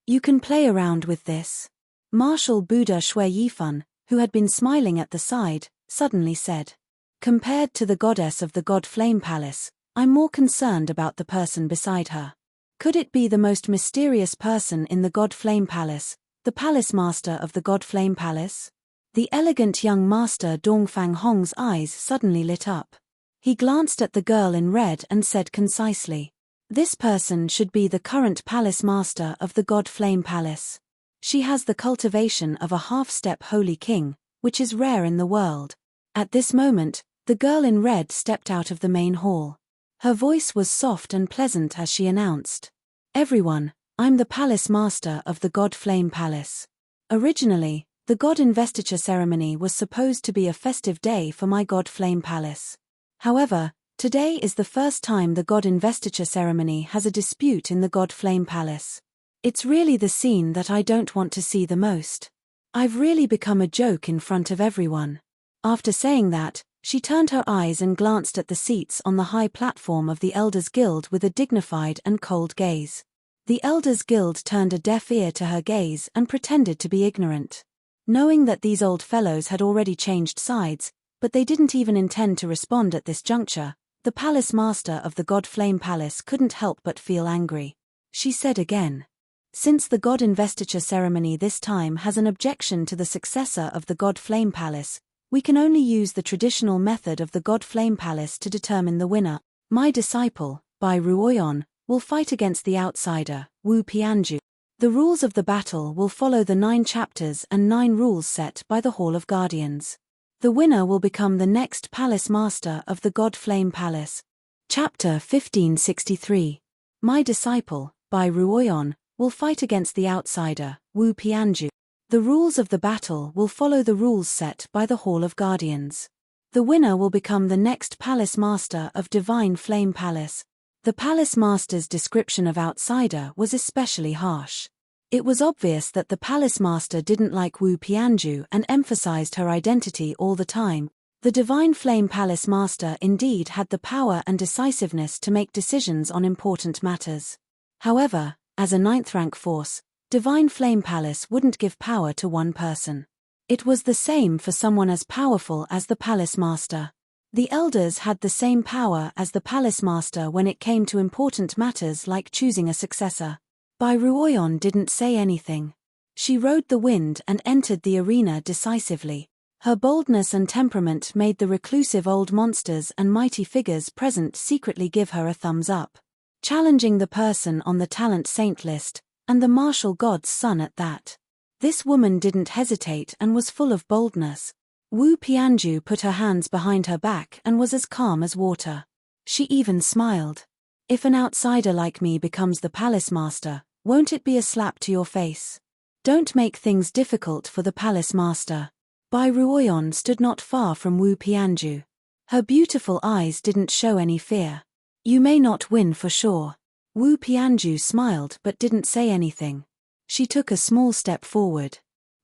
Speaker 1: You can play around with this. Marshal Buddha Shui Yifan, who had been smiling at the side, suddenly said. Compared to the goddess of the God Flame Palace, I'm more concerned about the person beside her. Could it be the most mysterious person in the God Flame Palace, the Palace Master of the God Flame Palace? The elegant young master Dongfang Hong's eyes suddenly lit up. He glanced at the girl in red and said concisely. This person should be the current Palace Master of the God Flame Palace. She has the cultivation of a half-step holy king, which is rare in the world. At this moment, the girl in red stepped out of the main hall. Her voice was soft and pleasant as she announced. Everyone, I'm the Palace Master of the God Flame Palace. Originally, the God Investiture ceremony was supposed to be a festive day for my God Flame Palace. However, today is the first time the God Investiture ceremony has a dispute in the God Flame Palace. It's really the scene that I don't want to see the most. I've really become a joke in front of everyone. After saying that, she turned her eyes and glanced at the seats on the high platform of the Elders Guild with a dignified and cold gaze. The Elders Guild turned a deaf ear to her gaze and pretended to be ignorant. Knowing that these old fellows had already changed sides, but they didn't even intend to respond at this juncture, the Palace Master of the God Flame Palace couldn't help but feel angry. She said again. Since the God Investiture ceremony this time has an objection to the successor of the God Flame Palace, we can only use the traditional method of the God Flame Palace to determine the winner. My disciple, Bai Ruoyan, will fight against the outsider, Wu Pianju. The rules of the battle will follow the 9 chapters and 9 rules set by the Hall of Guardians. The winner will become the next Palace Master of the God Flame Palace. Chapter 1563. My disciple, Bai Ruoyan, will fight against the outsider, Wu Pianju. The rules of the battle will follow the rules set by the Hall of Guardians. The winner will become the next Palace Master of Divine Flame Palace. The Palace Master's description of outsider was especially harsh. It was obvious that the Palace Master didn't like Wu Pianju and emphasized her identity all the time. The Divine Flame Palace Master indeed had the power and decisiveness to make decisions on important matters. However, as a 9th rank force, Divine Flame Palace wouldn't give power to one person. It was the same for someone as powerful as the Palace Master. The elders had the same power as the Palace Master when it came to important matters like choosing a successor. Bai Ruoyan didn't say anything. She rode the wind and entered the arena decisively. Her boldness and temperament made the reclusive old monsters and mighty figures present secretly give her a thumbs up. Challenging the person on the talent saint list, and the martial god's son at that. This woman didn't hesitate and was full of boldness. Wu Pianju put her hands behind her back and was as calm as water. She even smiled. If an outsider like me becomes the Palace Master, won't it be a slap to your face? Don't make things difficult for the Palace Master. Bai Ruoyan stood not far from Wu Pianju. Her beautiful eyes didn't show any fear. You may not win for sure. Wu Pianju smiled but didn't say anything. She took a small step forward.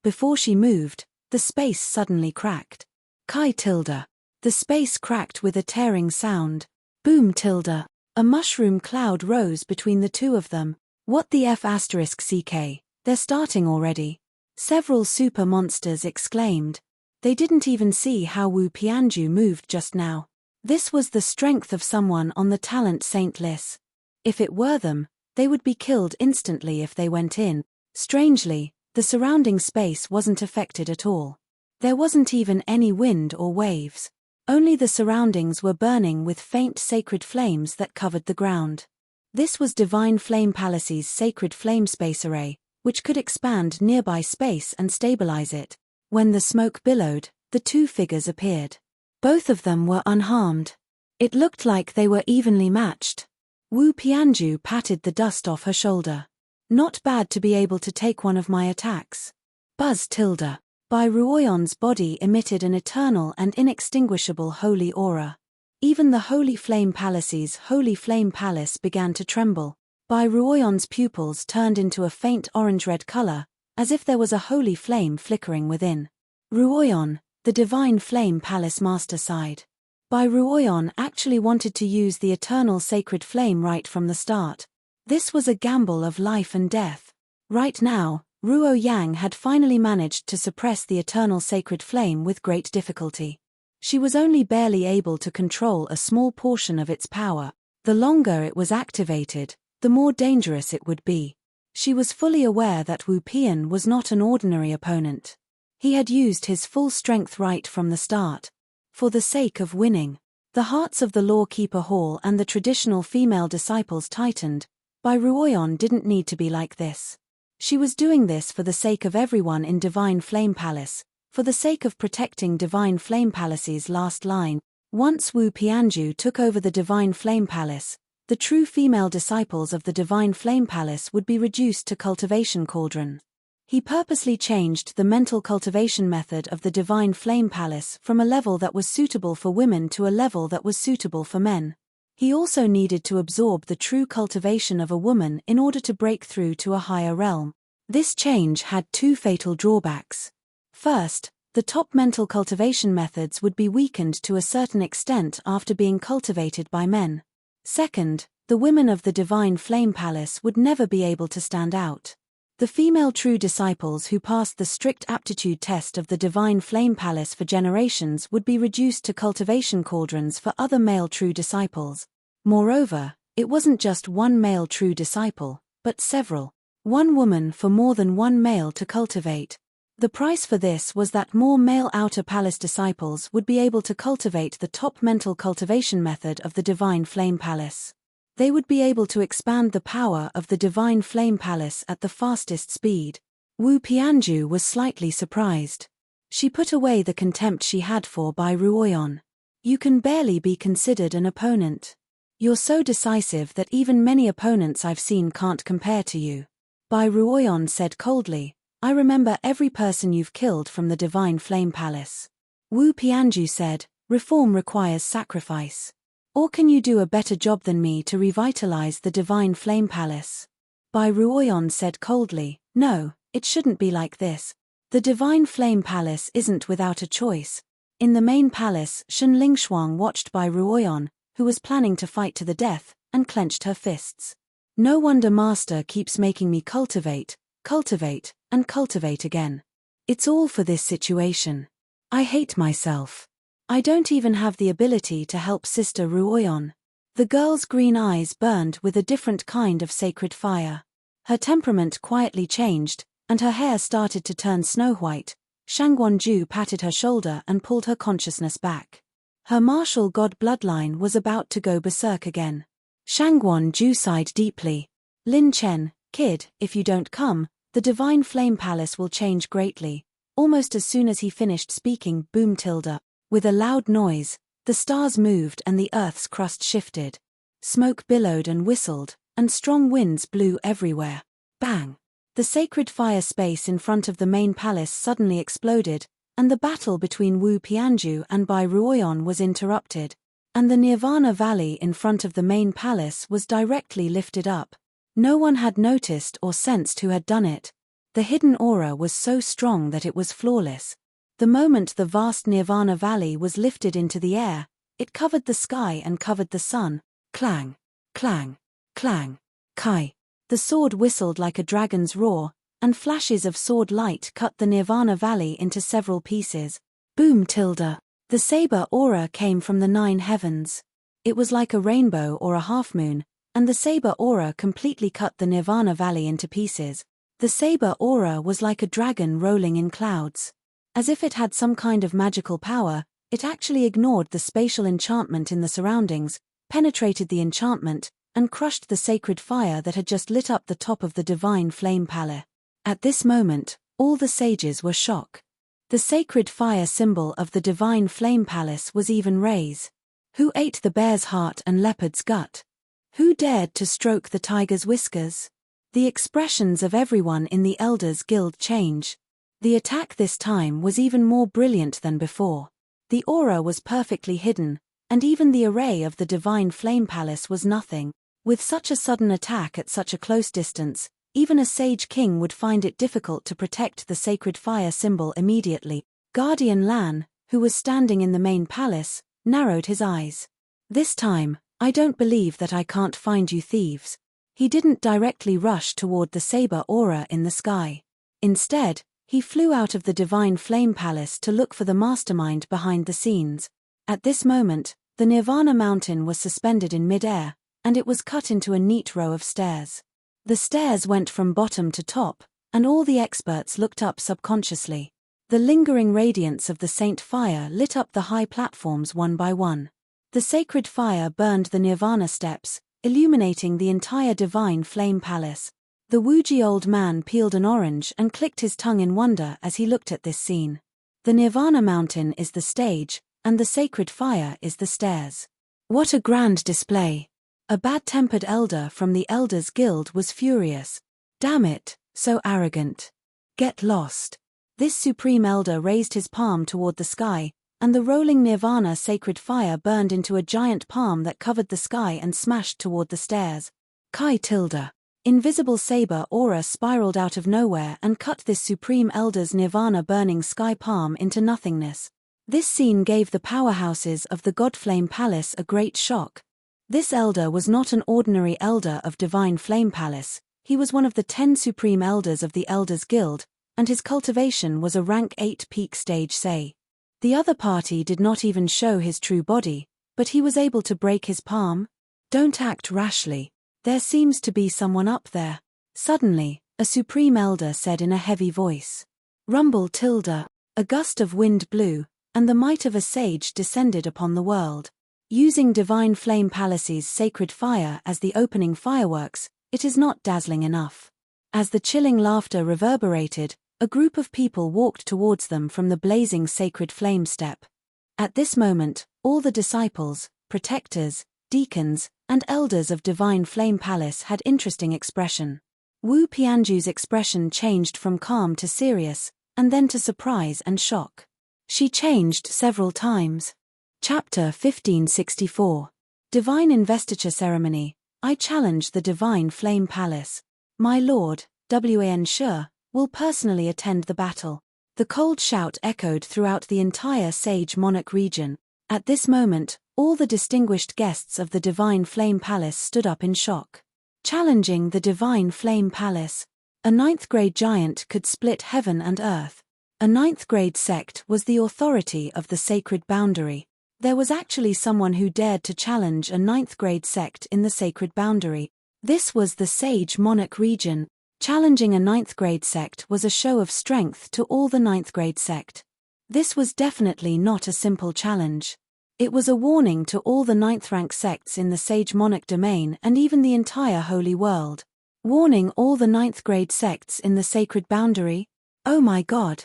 Speaker 1: Before she moved, the space suddenly cracked. Kai tilde. The space cracked with a tearing sound. Boom tilde. A mushroom cloud rose between the two of them. What the F***ck, they're starting already. Several super monsters exclaimed. They didn't even see how Wu Pianju moved just now. This was the strength of someone on the talent saint list. If it were them, they would be killed instantly if they went in. Strangely, the surrounding space wasn't affected at all. There wasn't even any wind or waves. Only the surroundings were burning with faint sacred flames that covered the ground. This was Divine Flame Palace's sacred flame space array, which could expand nearby space and stabilize it. When the smoke billowed, the two figures appeared. Both of them were unharmed. It looked like they were evenly matched. Wu Pianju patted the dust off her shoulder. Not bad to be able to take one of my attacks. Buzz tilde. Bai Ruoyon's body emitted an eternal and inextinguishable holy aura. Even the Holy Flame Palace's Holy Flame Palace began to tremble. Bai Ruoyon's pupils turned into a faint orange-red color, as if there was a holy flame flickering within. Ruoyon, the Divine Flame Palace master, sighed. Bai Ruoyon actually wanted to use the eternal sacred flame right from the start. This was a gamble of life and death. Right now, Ruo Yang had finally managed to suppress the eternal sacred flame with great difficulty. She was only barely able to control a small portion of its power. The longer it was activated, the more dangerous it would be. She was fully aware that Wu Pian was not an ordinary opponent. He had used his full strength right from the start. For the sake of winning. The hearts of the Lawkeeper Hall and the traditional female disciples tightened. Bai Ruoyon didn't need to be like this. She was doing this for the sake of everyone in Divine Flame Palace, for the sake of protecting Divine Flame Palace's last line. Once Wu Pianju took over the Divine Flame Palace, the true female disciples of the Divine Flame Palace would be reduced to cultivation cauldron. He purposely changed the mental cultivation method of the Divine Flame Palace from a level that was suitable for women to a level that was suitable for men. He also needed to absorb the true cultivation of a woman in order to break through to a higher realm. This change had two fatal drawbacks. First, the top mental cultivation methods would be weakened to a certain extent after being cultivated by men. Second, the women of the Divine Flame Palace would never be able to stand out. The female true disciples who passed the strict aptitude test of the Divine Flame Palace for generations would be reduced to cultivation cauldrons for other male true disciples. Moreover, it wasn't just one male true disciple, but several. One woman for more than one male to cultivate. The price for this was that more male outer palace disciples would be able to cultivate the top mental cultivation method of the Divine Flame Palace. They would be able to expand the power of the Divine Flame Palace at the fastest speed. Wu Pianju was slightly surprised. She put away the contempt she had for Bai Ruoyon. You can barely be considered an opponent. You're so decisive that even many opponents I've seen can't compare to you. Bai Ruoyon said coldly, I remember every person you've killed from the Divine Flame Palace. Wu Pianju said, reform requires sacrifice. Or can you do a better job than me to revitalize the Divine Flame Palace? Bai Ruoyon said coldly, no, it shouldn't be like this. The Divine Flame Palace isn't without a choice. In the main palace, Shen Lingshuang watched Bai Ruoyon, who was planning to fight to the death, and clenched her fists. No wonder Master keeps making me cultivate, and cultivate again. It's all for this situation. I hate myself. I don't even have the ability to help Sister Ruoyon. The girl's green eyes burned with a different kind of sacred fire. Her temperament quietly changed, and her hair started to turn snow-white. Shangguanju patted her shoulder and pulled her consciousness back. Her martial god bloodline was about to go berserk again. Shangguanju sighed deeply. Lin Chen, kid, if you don't come, the Divine Flame Palace will change greatly. Almost as soon as he finished speaking, boom tilde. With a loud noise, the stars moved and the earth's crust shifted. Smoke billowed and whistled, and strong winds blew everywhere. Bang! The sacred fire space in front of the main palace suddenly exploded, and the battle between Wu Pianju and Bai Ruoyon was interrupted. And the Nirvana Valley in front of the main palace was directly lifted up. No one had noticed or sensed who had done it. The hidden aura was so strong that it was flawless. The moment the vast Nirvana Valley was lifted into the air, it covered the sky and covered the sun. Clang, clang, clang, kai. The sword whistled like a dragon's roar, and flashes of sword light cut the Nirvana Valley into several pieces. Boom tilde. The saber aura came from the 9 heavens. It was like a rainbow or a half-moon, and the saber aura completely cut the Nirvana Valley into pieces. The saber aura was like a dragon rolling in clouds. As if it had some kind of magical power, it actually ignored the spatial enchantment in the surroundings, penetrated the enchantment, and crushed the sacred fire that had just lit up the top of the Divine Flame Palace. At this moment, all the sages were shocked. The sacred fire symbol of the Divine Flame Palace was even raised. Who ate the bear's heart and leopard's gut? Who dared to stroke the tiger's whiskers? The expressions of everyone in the Elders Guild change. The attack this time was even more brilliant than before. The aura was perfectly hidden, and even the array of the divine flame palace was nothing. With such a sudden attack at such a close distance, even a sage king would find it difficult to protect the sacred fire symbol immediately. Guardian Lan, who was standing in the main palace, narrowed his eyes. This time, I don't believe that I can't find you thieves. He didn't directly rush toward the saber aura in the sky. Instead, he flew out of the divine flame palace to look for the mastermind behind the scenes. At this moment, the Nirvana mountain was suspended in mid-air, and it was cut into a neat row of stairs. The stairs went from bottom to top, and all the experts looked up subconsciously. The lingering radiance of the saint fire lit up the high platforms one by one. The sacred fire burned the Nirvana steps, illuminating the entire divine flame palace. The Wuji old man peeled an orange and clicked his tongue in wonder as he looked at this scene. The Nirvana mountain is the stage, and the sacred fire is the stairs. What a grand display! A bad-tempered elder from the Elders Guild was furious. Damn it, so arrogant. Get lost. This supreme elder raised his palm toward the sky, and the rolling Nirvana sacred fire burned into a giant palm that covered the sky and smashed toward the stairs. Kai tilde. Invisible saber aura spiraled out of nowhere and cut this supreme elder's Nirvana burning sky palm into nothingness. This scene gave the powerhouses of the Godflame Palace a great shock. This elder was not an ordinary elder of Divine Flame Palace, he was one of the 10 supreme elders of the Elders Guild, and his cultivation was a rank 8 peak stage say. The other party did not even show his true body, but he was able to break his palm. Don't act rashly. There seems to be someone up there. Suddenly, a supreme elder said in a heavy voice. Rumble tilde. A gust of wind blew, and the might of a sage descended upon the world. Using Divine Flame Palace's sacred fire as the opening fireworks, it is not dazzling enough. As the chilling laughter reverberated, a group of people walked towards them from the blazing sacred flame step. At this moment, all the disciples, protectors, deacons, and elders of Divine Flame Palace had interesting expression. Wu Pianju's expression changed from calm to serious, and then to surprise and shock. She changed several times. Chapter 1564. Divine Investiture Ceremony. I challenge the Divine Flame Palace. My lord, Wan Shi, will personally attend the battle. The cold shout echoed throughout the entire Sage Monarch region. At this moment, all the distinguished guests of the Divine Flame Palace stood up in shock. Challenging the Divine Flame Palace. A 9th-grade giant could split heaven and earth. A 9th-grade sect was the authority of the sacred boundary. There was actually someone who dared to challenge a 9th-grade sect in the sacred boundary. This was the Sage Monarch region. Challenging a 9th-grade sect was a show of strength to all the 9th-grade sect. This was definitely not a simple challenge. It was a warning to all the 9th-rank sects in the Sage Monarch domain and even the entire Holy World. Warning all the 9th-grade sects in the sacred boundary? Oh my God!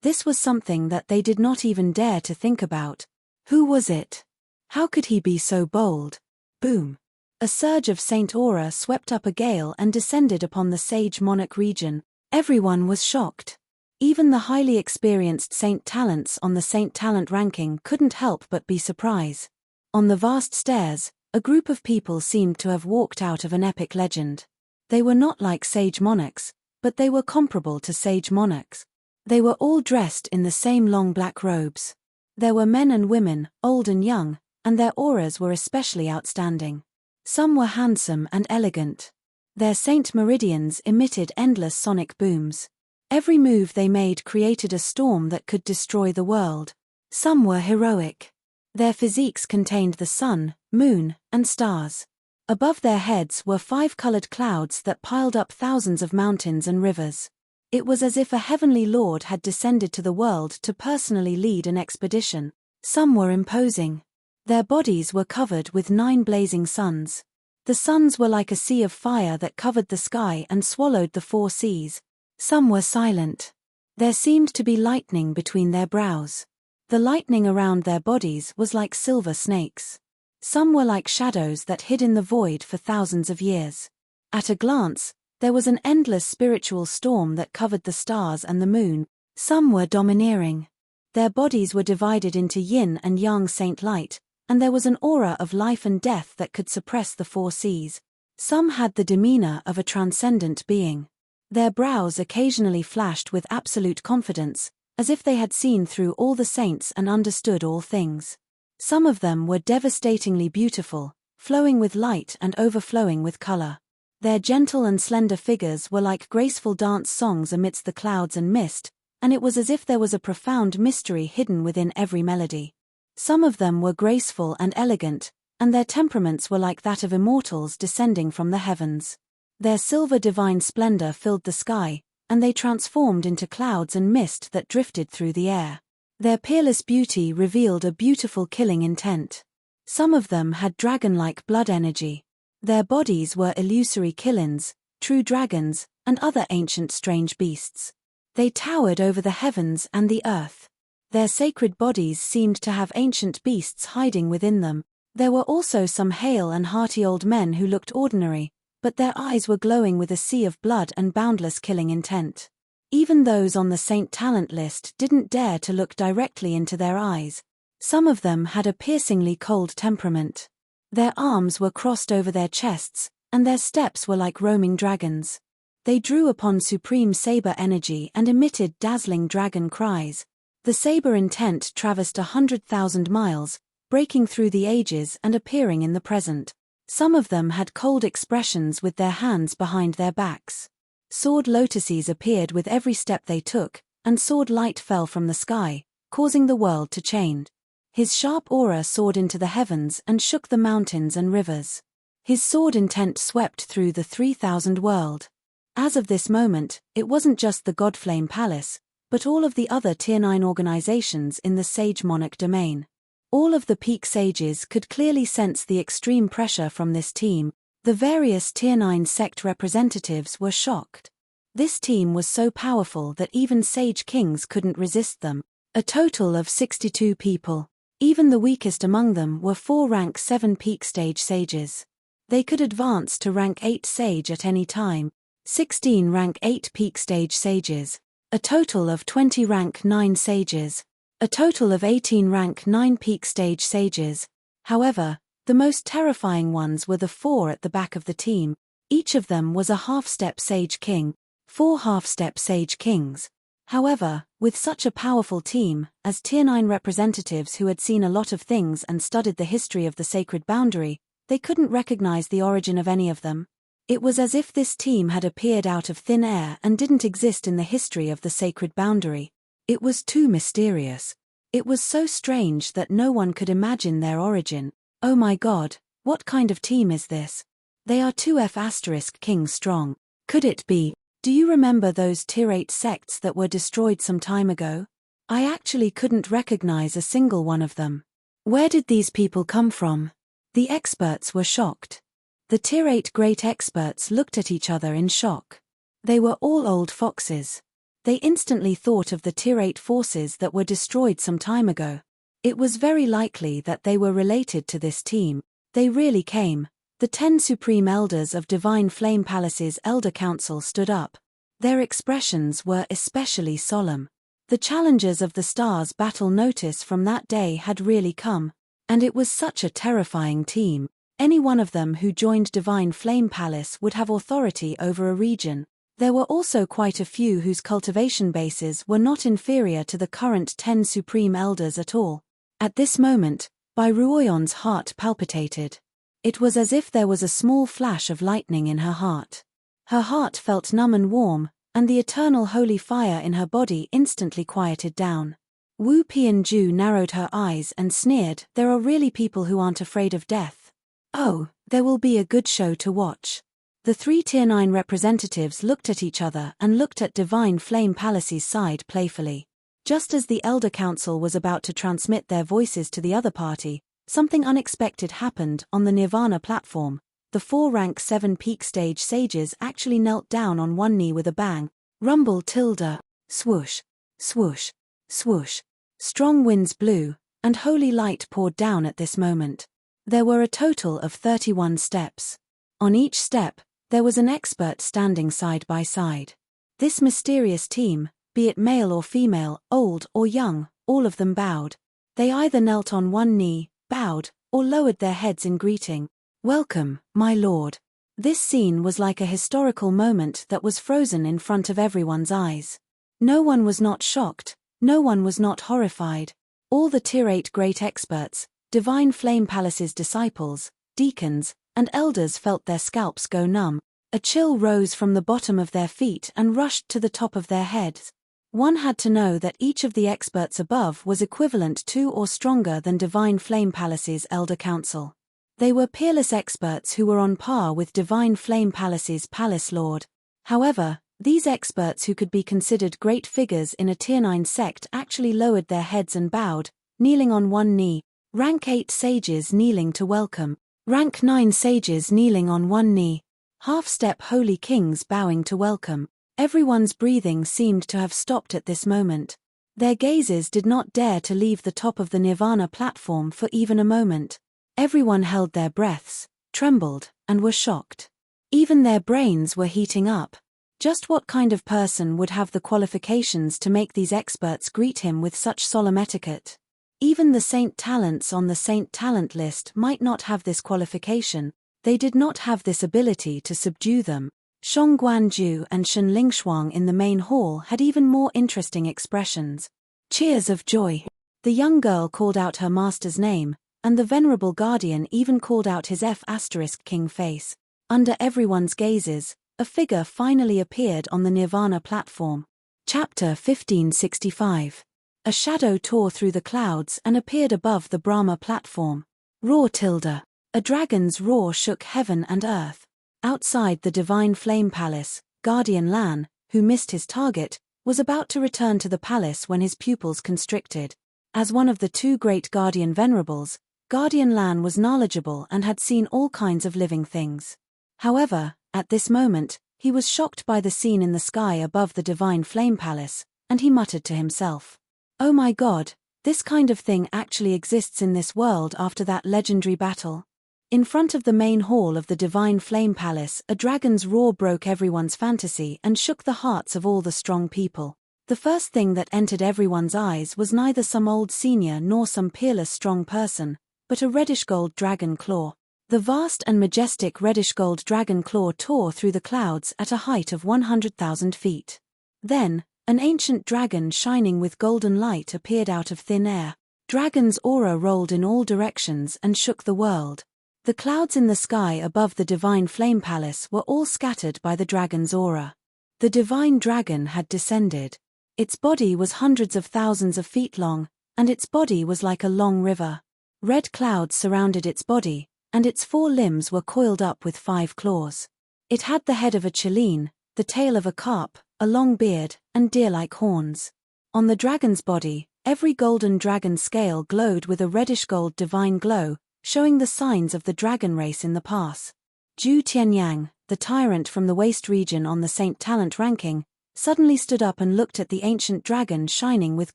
Speaker 1: This was something that they did not even dare to think about. Who was it? How could he be so bold? Boom! A surge of Saint Aura swept up a gale and descended upon the Sage Monarch region. Everyone was shocked. Even the highly experienced Saint Talents on the Saint Talent ranking couldn't help but be surprised. On the vast stairs, a group of people seemed to have walked out of an epic legend. They were not like Sage Monarchs, but they were comparable to Sage Monarchs. They were all dressed in the same long black robes. There were men and women, old and young, and their auras were especially outstanding. Some were handsome and elegant. Their saint meridians emitted endless sonic booms. Every move they made created a storm that could destroy the world. Some were heroic. Their physiques contained the sun, moon, and stars. Above their heads were 5-colored clouds that piled up thousands of mountains and rivers. It was as if a heavenly lord had descended to the world to personally lead an expedition. Some were imposing. Their bodies were covered with 9 blazing suns. The suns were like a sea of fire that covered the sky and swallowed the 4 seas. Some were silent. There seemed to be lightning between their brows. The lightning around their bodies was like silver snakes. Some were like shadows that hid in the void for thousands of years. At a glance, there was an endless spiritual storm that covered the stars and the moon. Some were domineering. Their bodies were divided into yin and yang saint light, and there was an aura of life and death that could suppress the four seas. Some had the demeanor of a transcendent being. Their brows occasionally flashed with absolute confidence, as if they had seen through all the saints and understood all things. Some of them were devastatingly beautiful, flowing with light and overflowing with color. Their gentle and slender figures were like graceful dance songs amidst the clouds and mist, and it was as if there was a profound mystery hidden within every melody. Some of them were graceful and elegant, and their temperaments were like that of immortals descending from the heavens. Their silver divine splendor filled the sky, and they transformed into clouds and mist that drifted through the air. Their peerless beauty revealed a beautiful killing intent. Some of them had dragon-like blood energy. Their bodies were illusory killins, true dragons, and other ancient strange beasts. They towered over the heavens and the earth. Their sacred bodies seemed to have ancient beasts hiding within them. There were also some hale and hearty old men who looked ordinary, but their eyes were glowing with a sea of blood and boundless killing intent. Even those on the saint talent list didn't dare to look directly into their eyes. Some of them had a piercingly cold temperament. Their arms were crossed over their chests, and their steps were like roaming dragons. They drew upon supreme saber energy and emitted dazzling dragon cries. The saber intent traversed 100,000 miles, breaking through the ages and appearing in the present. Some of them had cold expressions with their hands behind their backs. Sword lotuses appeared with every step they took, and sword light fell from the sky, causing the world to change. His sharp aura soared into the heavens and shook the mountains and rivers. His sword intent swept through the 3,000 world. As of this moment, it wasn't just the Godflame Palace, but all of the other Tier 9 organizations in the Sage Monarch domain. All of the peak sages could clearly sense the extreme pressure from this team. The various Tier 9 sect representatives were shocked. This team was so powerful that even sage kings couldn't resist them. A total of 62 people. Even the weakest among them were 4 rank 7 peak stage sages. They could advance to rank 8 sage at any time. 16 rank 8 peak stage sages. A total of 20 rank 9 sages. A total of 18 rank 9 peak stage sages. However, the most terrifying ones were the 4 at the back of the team. Each of them was a half-step sage king. 4 half-step sage kings. However, with such a powerful team, as Tier 9 representatives who had seen a lot of things and studied the history of the sacred boundary, they couldn't recognize the origin of any of them. It was as if this team had appeared out of thin air and didn't exist in the history of the sacred boundary. It was too mysterious. It was so strange that no one could imagine their origin. Oh my god, what kind of team is this? They are 2F** kings strong. Could it be? Do you remember those Tier 8 sects that were destroyed some time ago? I actually couldn't recognize a single one of them. Where did these people come from? The experts were shocked. The Tier 8 great experts looked at each other in shock. They were all old foxes. They instantly thought of the Tier 8 forces that were destroyed some time ago. It was very likely that they were related to this team. They really came. The 10 Supreme Elders of Divine Flame Palace's Elder Council stood up. Their expressions were especially solemn. The challengers of the Stars battle notice from that day had really come. And it was such a terrifying team. Any one of them who joined Divine Flame Palace would have authority over a region. There were also quite a few whose cultivation bases were not inferior to the current 10 Supreme Elders at all. At this moment, Bai Ruoyon's heart palpitated. It was as if there was a small flash of lightning in her heart. Her heart felt numb and warm, and the eternal holy fire in her body instantly quieted down. Wu Pianju narrowed her eyes and sneered, "There are really people who aren't afraid of death. Oh, there will be a good show to watch." The 3 Tier 9 representatives looked at each other and looked at Divine Flame Palace's side playfully. Just as the Elder Council was about to transmit their voices to the other party, something unexpected happened on the Nirvana platform. The 4 rank 7 peak stage sages actually knelt down on one knee with a bang. Rumble tilde. Swoosh. Swoosh. Swoosh. Strong winds blew, and holy light poured down at this moment. There were a total of 31 steps. On each step, there was an expert standing side by side. This mysterious team, be it male or female, old or young, all of them bowed. They either knelt on one knee, bowed, or lowered their heads in greeting. "Welcome, my lord." This scene was like a historical moment that was frozen in front of everyone's eyes. No one was not shocked, no one was not horrified. All the tirate great experts, Divine Flame Palace's disciples, deacons, and elders felt their scalps go numb. A chill rose from the bottom of their feet and rushed to the top of their heads. One had to know that each of the experts above was equivalent to or stronger than Divine Flame Palace's Elder Council. They were peerless experts who were on par with Divine Flame Palace's Palace Lord. However, these experts who could be considered great figures in a Tier 9 sect actually lowered their heads and bowed, kneeling on one knee. Rank 8 sages kneeling to welcome. Rank 9 sages kneeling on one knee. Half-step holy kings bowing to welcome. Everyone's breathing seemed to have stopped at this moment. Their gazes did not dare to leave the top of the Nirvana platform for even a moment. Everyone held their breaths, trembled, and were shocked. Even their brains were heating up. Just what kind of person would have the qualifications to make these experts greet him with such solemn etiquette? Even the Saint Talents on the Saint Talent list might not have this qualification. They did not have this ability to subdue them. Shong Guanju and Shen Lingshuang in the main hall had even more interesting expressions. Cheers of joy. The young girl called out her master's name, and the venerable guardian even called out his F***king face. Under everyone's gazes, a figure finally appeared on the Nirvana platform. Chapter 1565. A shadow tore through the clouds and appeared above the Brahma platform. Roar tilde. A dragon's roar shook heaven and earth. Outside the Divine Flame Palace, Guardian Lan, who missed his target, was about to return to the palace when his pupils constricted. As one of the two great Guardian Venerables, Guardian Lan was knowledgeable and had seen all kinds of living things. However, at this moment, he was shocked by the scene in the sky above the Divine Flame Palace, and he muttered to himself, "Oh my God, this kind of thing actually exists in this world after that legendary battle." In front of the main hall of the Divine Flame Palace, a dragon's roar broke everyone's fantasy and shook the hearts of all the strong people. The first thing that entered everyone's eyes was neither some old senior nor some peerless strong person, but a reddish-gold dragon claw. The vast and majestic reddish-gold dragon claw tore through the clouds at a height of 100,000 feet. Then, an ancient dragon shining with golden light appeared out of thin air. Dragon's aura rolled in all directions and shook the world. The clouds in the sky above the Divine Flame Palace were all scattered by the dragon's aura. The divine dragon had descended. Its body was hundreds of thousands of feet long, and its body was like a long river. Red clouds surrounded its body, and its 4 limbs were coiled up with 5 claws. It had the head of a chileen, the tail of a carp, a long beard, and deer-like horns. On the dragon's body, every golden dragon scale glowed with a reddish-gold divine glow, showing the signs of the dragon race in the past. Zhu Tianyang, the tyrant from the waste region on the Saint Talent ranking, suddenly stood up and looked at the ancient dragon shining with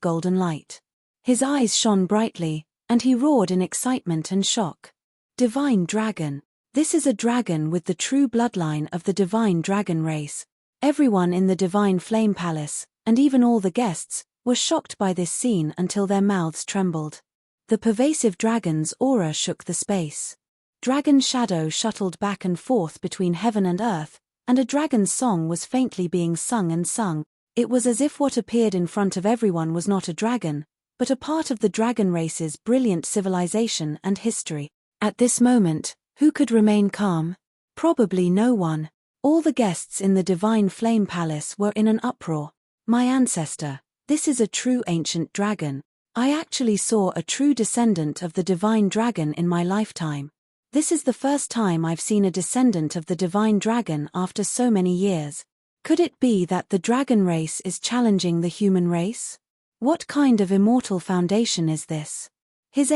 Speaker 1: golden light. His eyes shone brightly, and he roared in excitement and shock. Divine Dragon. This is a dragon with the true bloodline of the divine dragon race. Everyone in the Divine Flame Palace, and even all the guests, were shocked by this scene until their mouths trembled. The pervasive dragon's aura shook the space. Dragon shadow shuttled back and forth between heaven and earth, and a dragon's song was faintly being sung and sung. It was as if what appeared in front of everyone was not a dragon, but a part of the dragon race's brilliant civilization and history. At this moment, who could remain calm? Probably no one. All the guests in the Divine Flame Palace were in an uproar. My ancestor, this is a true ancient dragon. I actually saw a true descendant of the divine dragon in my lifetime. This is the first time I've seen a descendant of the divine dragon after so many years. Could it be that the dragon race is challenging the human race? What kind of immortal foundation is this? His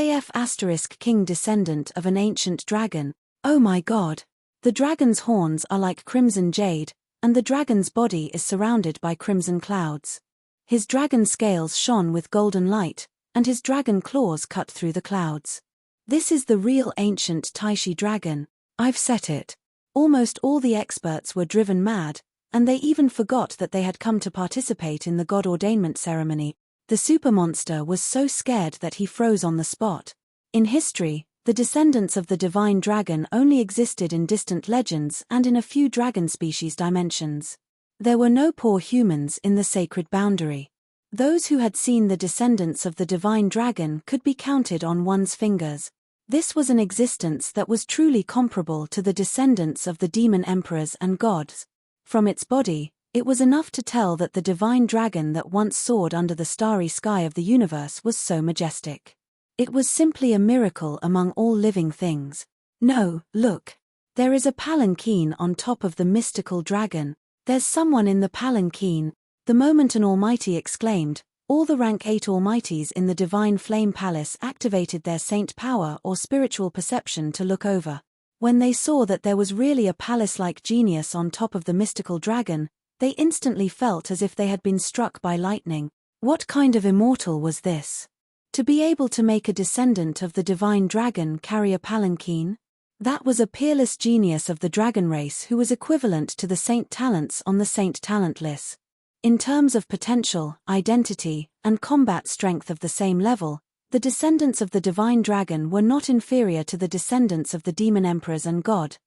Speaker 1: **king descendant of an ancient dragon. Oh my God. The dragon's horns are like crimson jade, and the dragon's body is surrounded by crimson clouds. His dragon scales shone with golden light, and his dragon claws cut through the clouds. "This is the real ancient Taishi dragon. I've set it." Almost all the experts were driven mad, and they even forgot that they had come to participate in the god ordainment ceremony. The supermonster was so scared that he froze on the spot. In history, the descendants of the divine dragon only existed in distant legends and in a few dragon species dimensions. There were no poor humans in the sacred boundary. Those who had seen the descendants of the divine dragon could be counted on one's fingers. This was an existence that was truly comparable to the descendants of the demon emperors and gods. From its body, it was enough to tell that the divine dragon that once soared under the starry sky of the universe was so majestic. It was simply a miracle among all living things. No, look. There is a palanquin on top of the mystical dragon. There's someone in the palanquin. The moment an almighty exclaimed, all the rank 8 almighties in the divine flame palace activated their saint power or spiritual perception to look over. When they saw that there was really a palace-like genius on top of the mystical dragon, they instantly felt as if they had been struck by lightning. What kind of immortal was this? To be able to make a descendant of the divine dragon carry a palanquin? That was a peerless genius of the dragon race who was equivalent to the saint talents on the saint talent list. In terms of potential, identity, and combat strength of the same level, the descendants of the divine dragon were not inferior to the descendants of the demon emperors and god.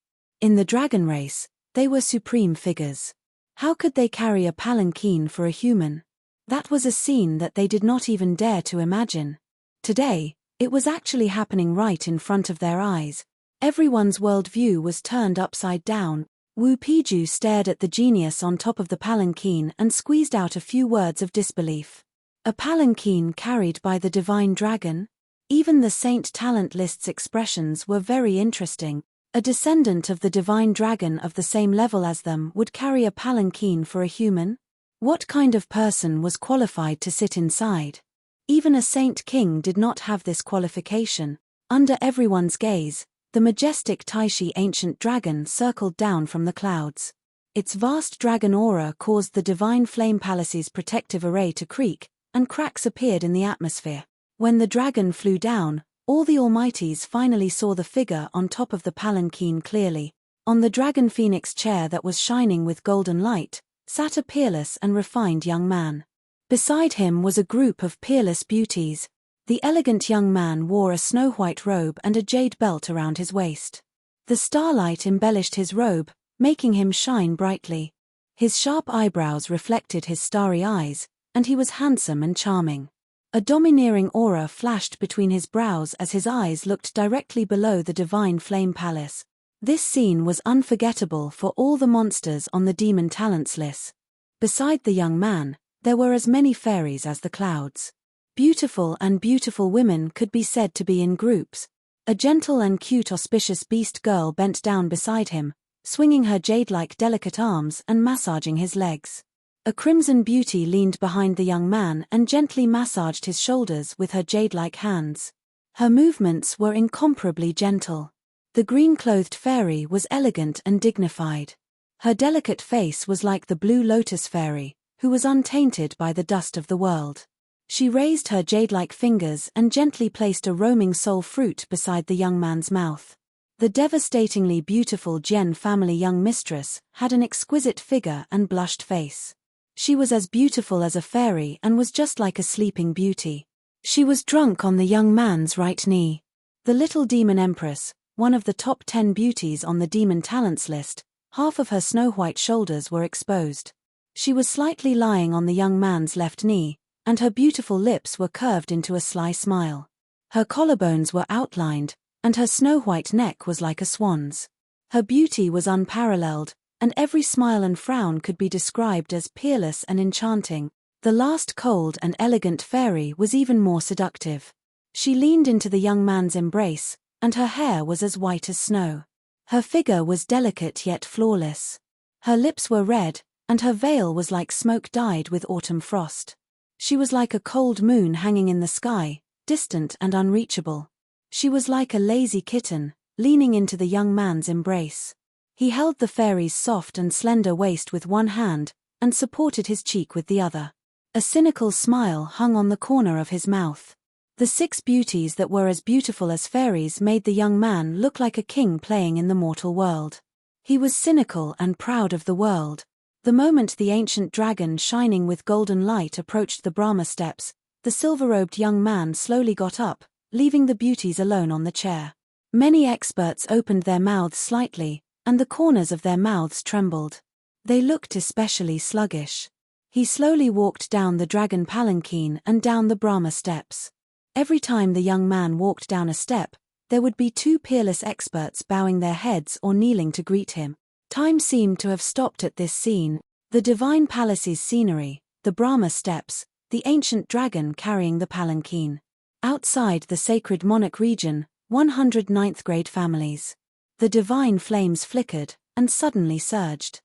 Speaker 1: In the dragon race, they were supreme figures. How could they carry a palanquin for a human? That was a scene that they did not even dare to imagine. Today, it was actually happening right in front of their eyes. Everyone's worldview was turned upside down. Wu Piju stared at the genius on top of the palanquin and squeezed out a few words of disbelief. A palanquin carried by the divine dragon? Even the saint talent list's expressions were very interesting. A descendant of the divine dragon of the same level as them would carry a palanquin for a human? What kind of person was qualified to sit inside? Even a saint king did not have this qualification. Under everyone's gaze, the majestic Taishi ancient dragon circled down from the clouds. Its vast dragon aura caused the divine flame palace's protective array to creak, and cracks appeared in the atmosphere. When the dragon flew down, all the almighties finally saw the figure on top of the palanquin clearly. On the dragon phoenix chair that was shining with golden light, sat a peerless and refined young man. Beside him was a group of peerless beauties. The elegant young man wore a snow-white robe and a jade belt around his waist. The starlight embellished his robe, making him shine brightly. His sharp eyebrows reflected his starry eyes, and he was handsome and charming. A domineering aura flashed between his brows as his eyes looked directly below the divine flame palace. This scene was unforgettable for all the monsters on the demon talents list. Beside the young man, there were as many fairies as the clouds. Beautiful and beautiful women could be said to be in groups. A gentle and cute auspicious beast girl bent down beside him, swinging her jade-like delicate arms and massaging his legs. A crimson beauty leaned behind the young man and gently massaged his shoulders with her jade-like hands. Her movements were incomparably gentle. The green-clothed fairy was elegant and dignified. Her delicate face was like the blue lotus fairy, who was untainted by the dust of the world. She raised her jade-like fingers and gently placed a roaming soul fruit beside the young man's mouth. The devastatingly beautiful Jian family young mistress had an exquisite figure and blushed face. She was as beautiful as a fairy and was just like a sleeping beauty. She was drunk on the young man's right knee. The little demon empress, one of the top 10 beauties on the demon talents list, half of her snow-white shoulders were exposed. She was slightly lying on the young man's left knee, and her beautiful lips were curved into a sly smile. Her collarbones were outlined, and her snow-white neck was like a swan's. Her beauty was unparalleled, and every smile and frown could be described as peerless and enchanting. The last cold and elegant fairy was even more seductive. She leaned into the young man's embrace, and her hair was as white as snow. Her figure was delicate yet flawless. Her lips were red, and her veil was like smoke dyed with autumn frost. She was like a cold moon hanging in the sky, distant and unreachable. She was like a lazy kitten, leaning into the young man's embrace. He held the fairy's soft and slender waist with one hand, and supported his cheek with the other. A cynical smile hung on the corner of his mouth. The 6 beauties that were as beautiful as fairies made the young man look like a king playing in the mortal world. He was cynical and proud of the world. The moment the ancient dragon shining with golden light approached the Brahma steps, the silver-robed young man slowly got up, leaving the beauties alone on the chair. Many experts opened their mouths slightly, and the corners of their mouths trembled. They looked especially sluggish. He slowly walked down the dragon palanquin and down the Brahma steps. Every time the young man walked down a step, there would be 2 peerless experts bowing their heads or kneeling to greet him. Time seemed to have stopped at this scene: the divine palace's scenery, the Brahma steps, the ancient dragon carrying the palanquin. Outside the sacred monarch region, 109th grade families. The divine flames flickered, and suddenly surged.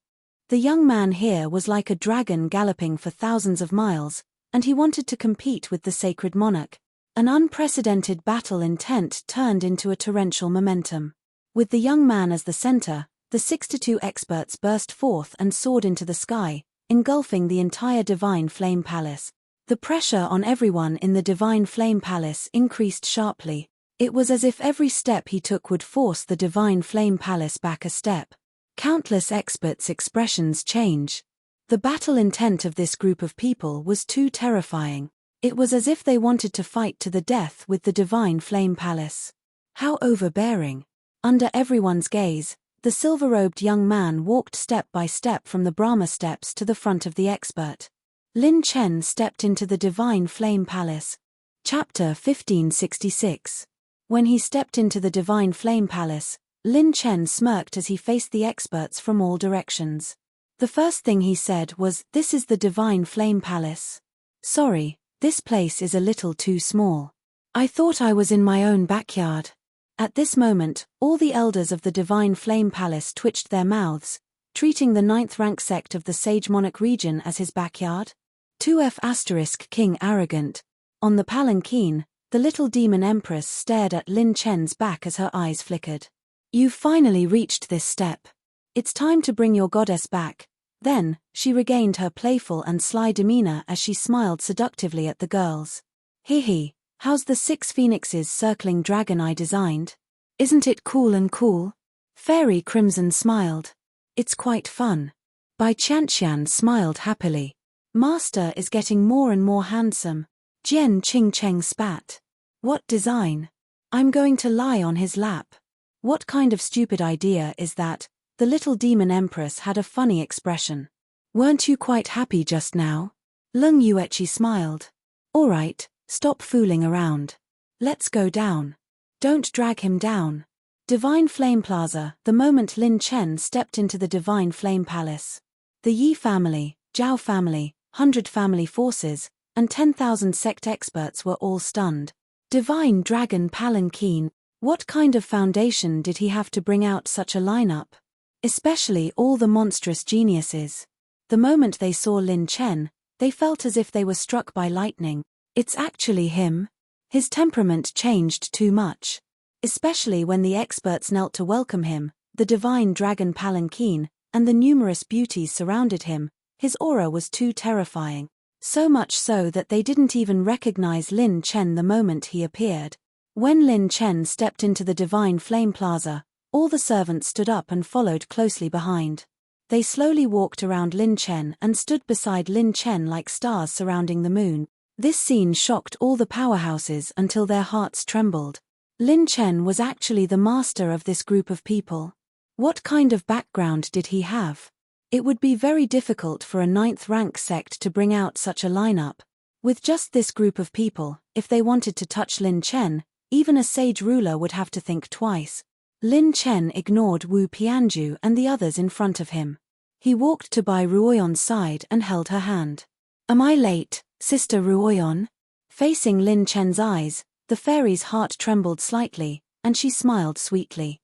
Speaker 1: The young man here was like a dragon galloping for thousands of miles, and he wanted to compete with the sacred monarch. An unprecedented battle intent turned into a torrential momentum. With the young man as the center, the 62 experts burst forth and soared into the sky, engulfing the entire Divine Flame Palace. The pressure on everyone in the Divine Flame Palace increased sharply. It was as if every step he took would force the Divine Flame Palace back a step. Countless experts' expressions change. The battle intent of this group of people was too terrifying. It was as if they wanted to fight to the death with the Divine Flame Palace. How overbearing. Under everyone's gaze, the silver-robed young man walked step by step from the Brahma steps to the front of the expert. Lin Chen stepped into the Divine Flame Palace. Chapter 1566. When he stepped into the Divine Flame Palace, Lin Chen smirked as he faced the experts from all directions. The first thing he said was, "This is the Divine Flame Palace. Sorry, this place is a little too small. I thought I was in my own backyard." At this moment, all the elders of the Divine Flame Palace twitched their mouths, treating the 9th rank sect of the Sage Monarch region as his backyard. 2F** King arrogant. On the palanquin, the little demon empress stared at Lin Chen's back as her eyes flickered. "You've finally reached this step. It's time to bring your goddess back." Then, she regained her playful and sly demeanor as she smiled seductively at the girls. "Hee, how's the 6 phoenixes circling dragon I designed? Isn't it cool and cool?" Fairy Crimson smiled. "It's quite fun." Bai Qianqian smiled happily. "Master is getting more and more handsome." Jian Qingcheng spat. "What design? I'm going to lie on his lap." "What kind of stupid idea is that?" The little demon empress had a funny expression. "Weren't you quite happy just now?" Leng Yueqi smiled. "All right, stop fooling around. Let's go down." "Don't drag him down." Divine Flame Plaza. The moment Lin Chen stepped into the Divine Flame Palace, the Yi family, Zhao family, 100 family forces, and 10,000 sect experts were all stunned. Divine Dragon Palanquin. What kind of foundation did he have to bring out such a lineup? Especially all the monstrous geniuses. The moment they saw Lin Chen, they felt as if they were struck by lightning. It's actually him. His temperament changed too much. Especially when the experts knelt to welcome him, the Divine Dragon Palanquin, and the numerous beauties surrounded him. His aura was too terrifying. So much so that they didn't even recognize Lin Chen the moment he appeared. When Lin Chen stepped into the Divine Flame Plaza, all the servants stood up and followed closely behind. They slowly walked around Lin Chen and stood beside Lin Chen like stars surrounding the moon. This scene shocked all the powerhouses until their hearts trembled. Lin Chen was actually the master of this group of people. What kind of background did he have? It would be very difficult for a 9th rank sect to bring out such a lineup. With just this group of people, if they wanted to touch Lin Chen, even a sage ruler would have to think twice. Lin Chen ignored Wu Pianju and the others in front of him. He walked to Bai Ruoyon's side and held her hand. "Am I late, Sister Ruoyon?" Facing Lin Chen's eyes, the fairy's heart trembled slightly, and she smiled sweetly.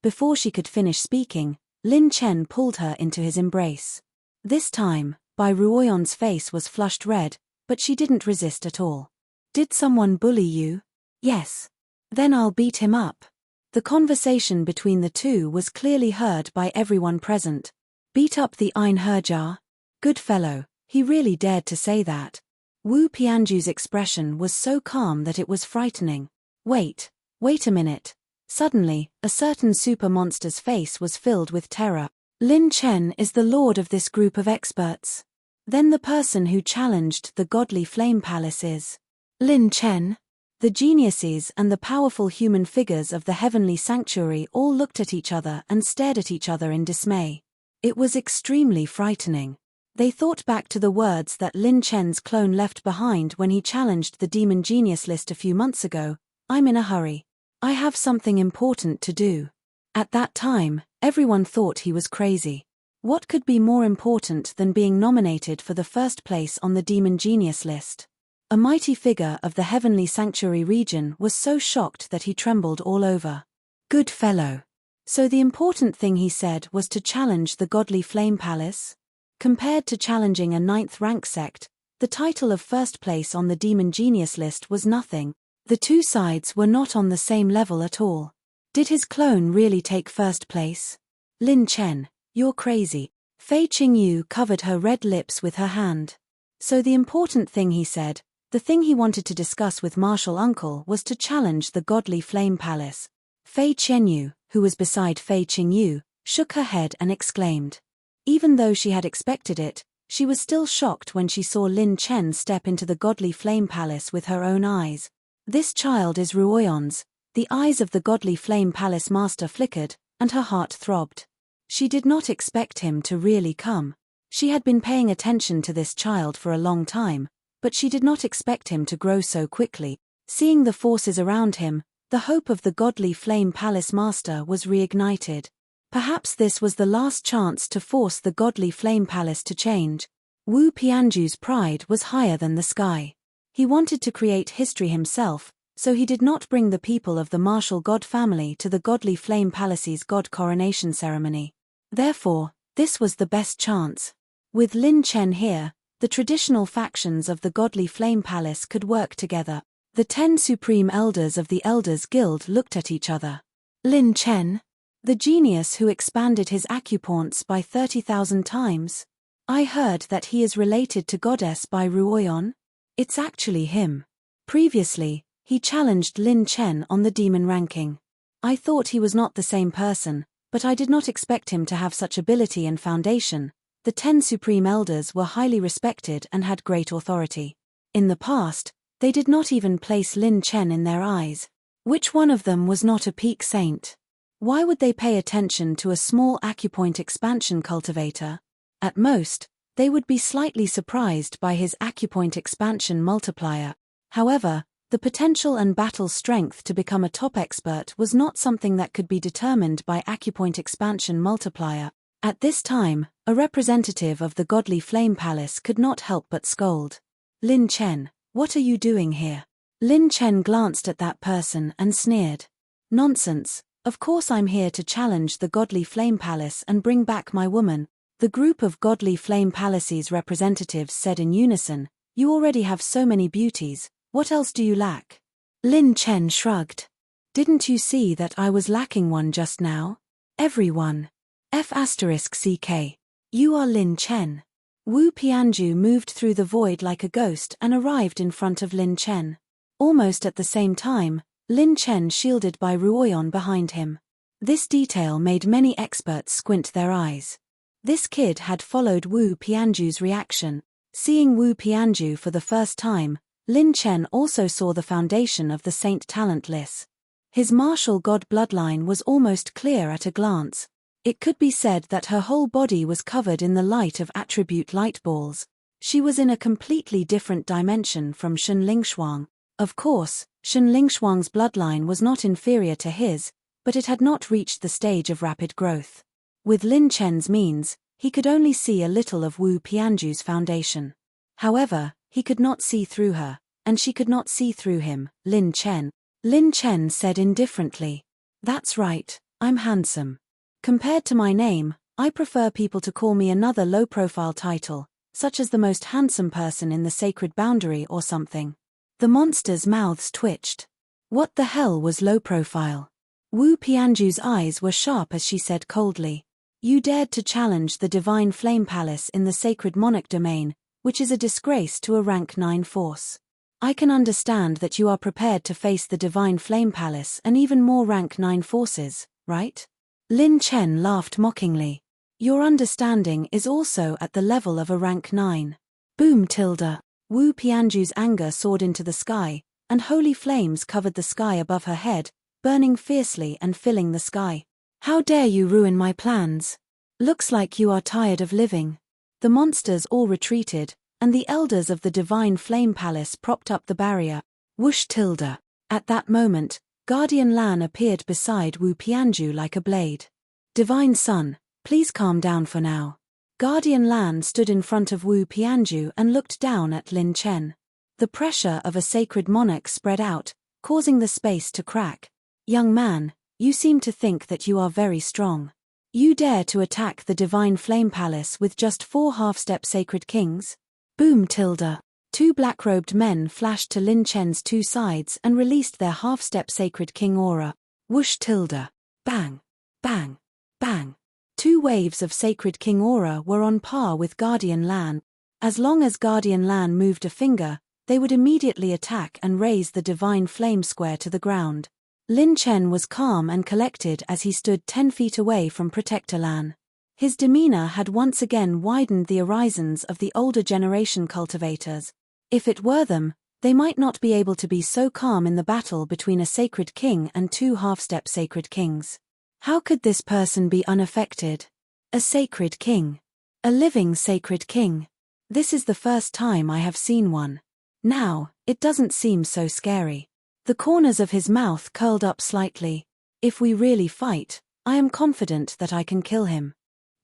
Speaker 1: Before she could finish speaking, Lin Chen pulled her into his embrace. This time, Bai Ruoyon's face was flushed red, but she didn't resist at all. "Did someone bully you?" "Yes." "Then I'll beat him up." The conversation between the two was clearly heard by everyone present. "Beat up the Einherjar? Good fellow, he really dared to say that." Wu Pianju's expression was so calm that it was frightening. Wait a minute. Suddenly, a certain super monster's face was filled with terror. Lin Chen is the lord of this group of experts. Then the person who challenged the godly flame palace is Lin Chen. The geniuses and the powerful human figures of the heavenly sanctuary all looked at each other and stared at each other in dismay. It was extremely frightening. They thought back to the words that Lin Chen's clone left behind when he challenged the demon genius list a few months ago. I'm in a hurry. I have something important to do. At that time, everyone thought he was crazy. What could be more important than being nominated for the first place on the demon genius list? A mighty figure of the heavenly sanctuary region was so shocked that he trembled all over. Good fellow. So the important thing he said was to challenge the godly flame palace? Compared to challenging a 9th rank sect, the title of first place on the demon genius list was nothing. The two sides were not on the same level at all. Did his clone really take first place? Lin Chen, you're crazy. Fei Qingyu covered her red lips with her hand. So the important thing he said, the thing he wanted to discuss with Martial Uncle was to challenge the godly flame palace. Fei Qingyu, who was beside Fei Qingyu, shook her head and exclaimed. Even though she had expected it, she was still shocked when she saw Lin Chen step into the godly flame palace with her own eyes. This child is Ruoyon's. The eyes of the godly flame palace master flickered, and her heart throbbed. She did not expect him to really come. She had been paying attention to this child for a long time, but she did not expect him to grow so quickly. Seeing the forces around him, the hope of the godly flame palace master was reignited. Perhaps this was the last chance to force the godly flame palace to change. Wu Pianju's pride was higher than the sky. He wanted to create history himself, so he did not bring the people of the martial god family to the godly flame palace's god coronation ceremony. Therefore, this was the best chance. With Lin Chen here, the traditional factions of the godly flame palace could work together. The 10 supreme elders of the Elders Guild looked at each other. Lin Chen? The genius who expanded his acupoints by 30,000 times? I heard that he is related to Goddess by Ruoyon? It's actually him. Previously, he challenged Lin Chen on the demon ranking. I thought he was not the same person, but I did not expect him to have such ability and foundation. The 10 supreme elders were highly respected and had great authority. In the past, they did not even place Lin Chen in their eyes. Which one of them was not a peak saint? Why would they pay attention to a small acupoint expansion cultivator? At most, they would be slightly surprised by his acupoint expansion multiplier. However, the potential and battle strength to become a top expert was not something that could be determined by acupoint expansion multiplier. At this time, a representative of the godly flame palace could not help but scold. Lin Chen, what are you doing here? Lin Chen glanced at that person and sneered. Nonsense, of course I'm here to challenge the godly flame palace and bring back my woman. The group of godly flame palace's representatives said in unison, you already have so many beauties, what else do you lack? Lin Chen shrugged. Didn't you see that I was lacking one just now? Everyone. F***CK. You are Lin Chen. Wu Pianju moved through the void like a ghost and arrived in front of Lin Chen. Almost at the same time, Lin Chen shielded by Ruoyon behind him. This detail made many experts squint their eyes. This kid had followed Wu Pianju's reaction. Seeing Wu Pianju for the first time, Lin Chen also saw the foundation of the Saint Talentless. His martial god bloodline was almost clear at a glance. It could be said that her whole body was covered in the light of attribute light balls. She was in a completely different dimension from Shen Lingshuang. Of course, Shen Lingshuang's bloodline was not inferior to his, but it had not reached the stage of rapid growth. With Lin Chen's means, he could only see a little of Wu Pianju's foundation. However, he could not see through her, and she could not see through him. Lin Chen said indifferently. That's right, I'm handsome. Compared to my name, I prefer people to call me another low-profile title, such as the most handsome person in the sacred boundary or something. The monsters' mouths twitched. What the hell was low profile? Wu Pianju's eyes were sharp as she said coldly. You dared to challenge the divine flame palace in the sacred monarch domain, which is a disgrace to a rank 9 force. I can understand that you are prepared to face the Divine Flame Palace and even more rank 9 forces, right? Lin Chen laughed mockingly. Your understanding is also at the level of a rank 9. Boom tilde. Wu Pianju's anger soared into the sky, and holy flames covered the sky above her head, burning fiercely and filling the sky. How dare you ruin my plans? Looks like you are tired of living. The monsters all retreated, and the elders of the Divine Flame Palace propped up the barrier. Whoosh tilde. At that moment, Guardian Lan appeared beside Wu Pianju like a blade. Divine Sun, please calm down for now. Guardian Lan stood in front of Wu Pianju and looked down at Lin Chen. The pressure of a sacred monarch spread out, causing the space to crack. Young man, you seem to think that you are very strong. You dare to attack the Divine Flame Palace with just 4 half-step sacred kings? Boom tilde. 2 black-robed men flashed to Lin Chen's 2 sides and released their half-step sacred king aura. Whoosh tilde. Bang. Bang. Bang. 2 waves of sacred king aura were on par with Guardian Lan. As long as Guardian Lan moved a finger, they would immediately attack and raise the Divine Flame Square to the ground. Lin Chen was calm and collected as he stood 10 feet away from Protector Lan. His demeanor had once again widened the horizons of the older generation cultivators. If it were them, they might not be able to be so calm in the battle between a sacred king and 2 half-step sacred kings. How could this person be unaffected? A sacred king. A living sacred king. This is the first time I have seen one. Now, it doesn't seem so scary. The corners of his mouth curled up slightly. If we really fight, I am confident that I can kill him.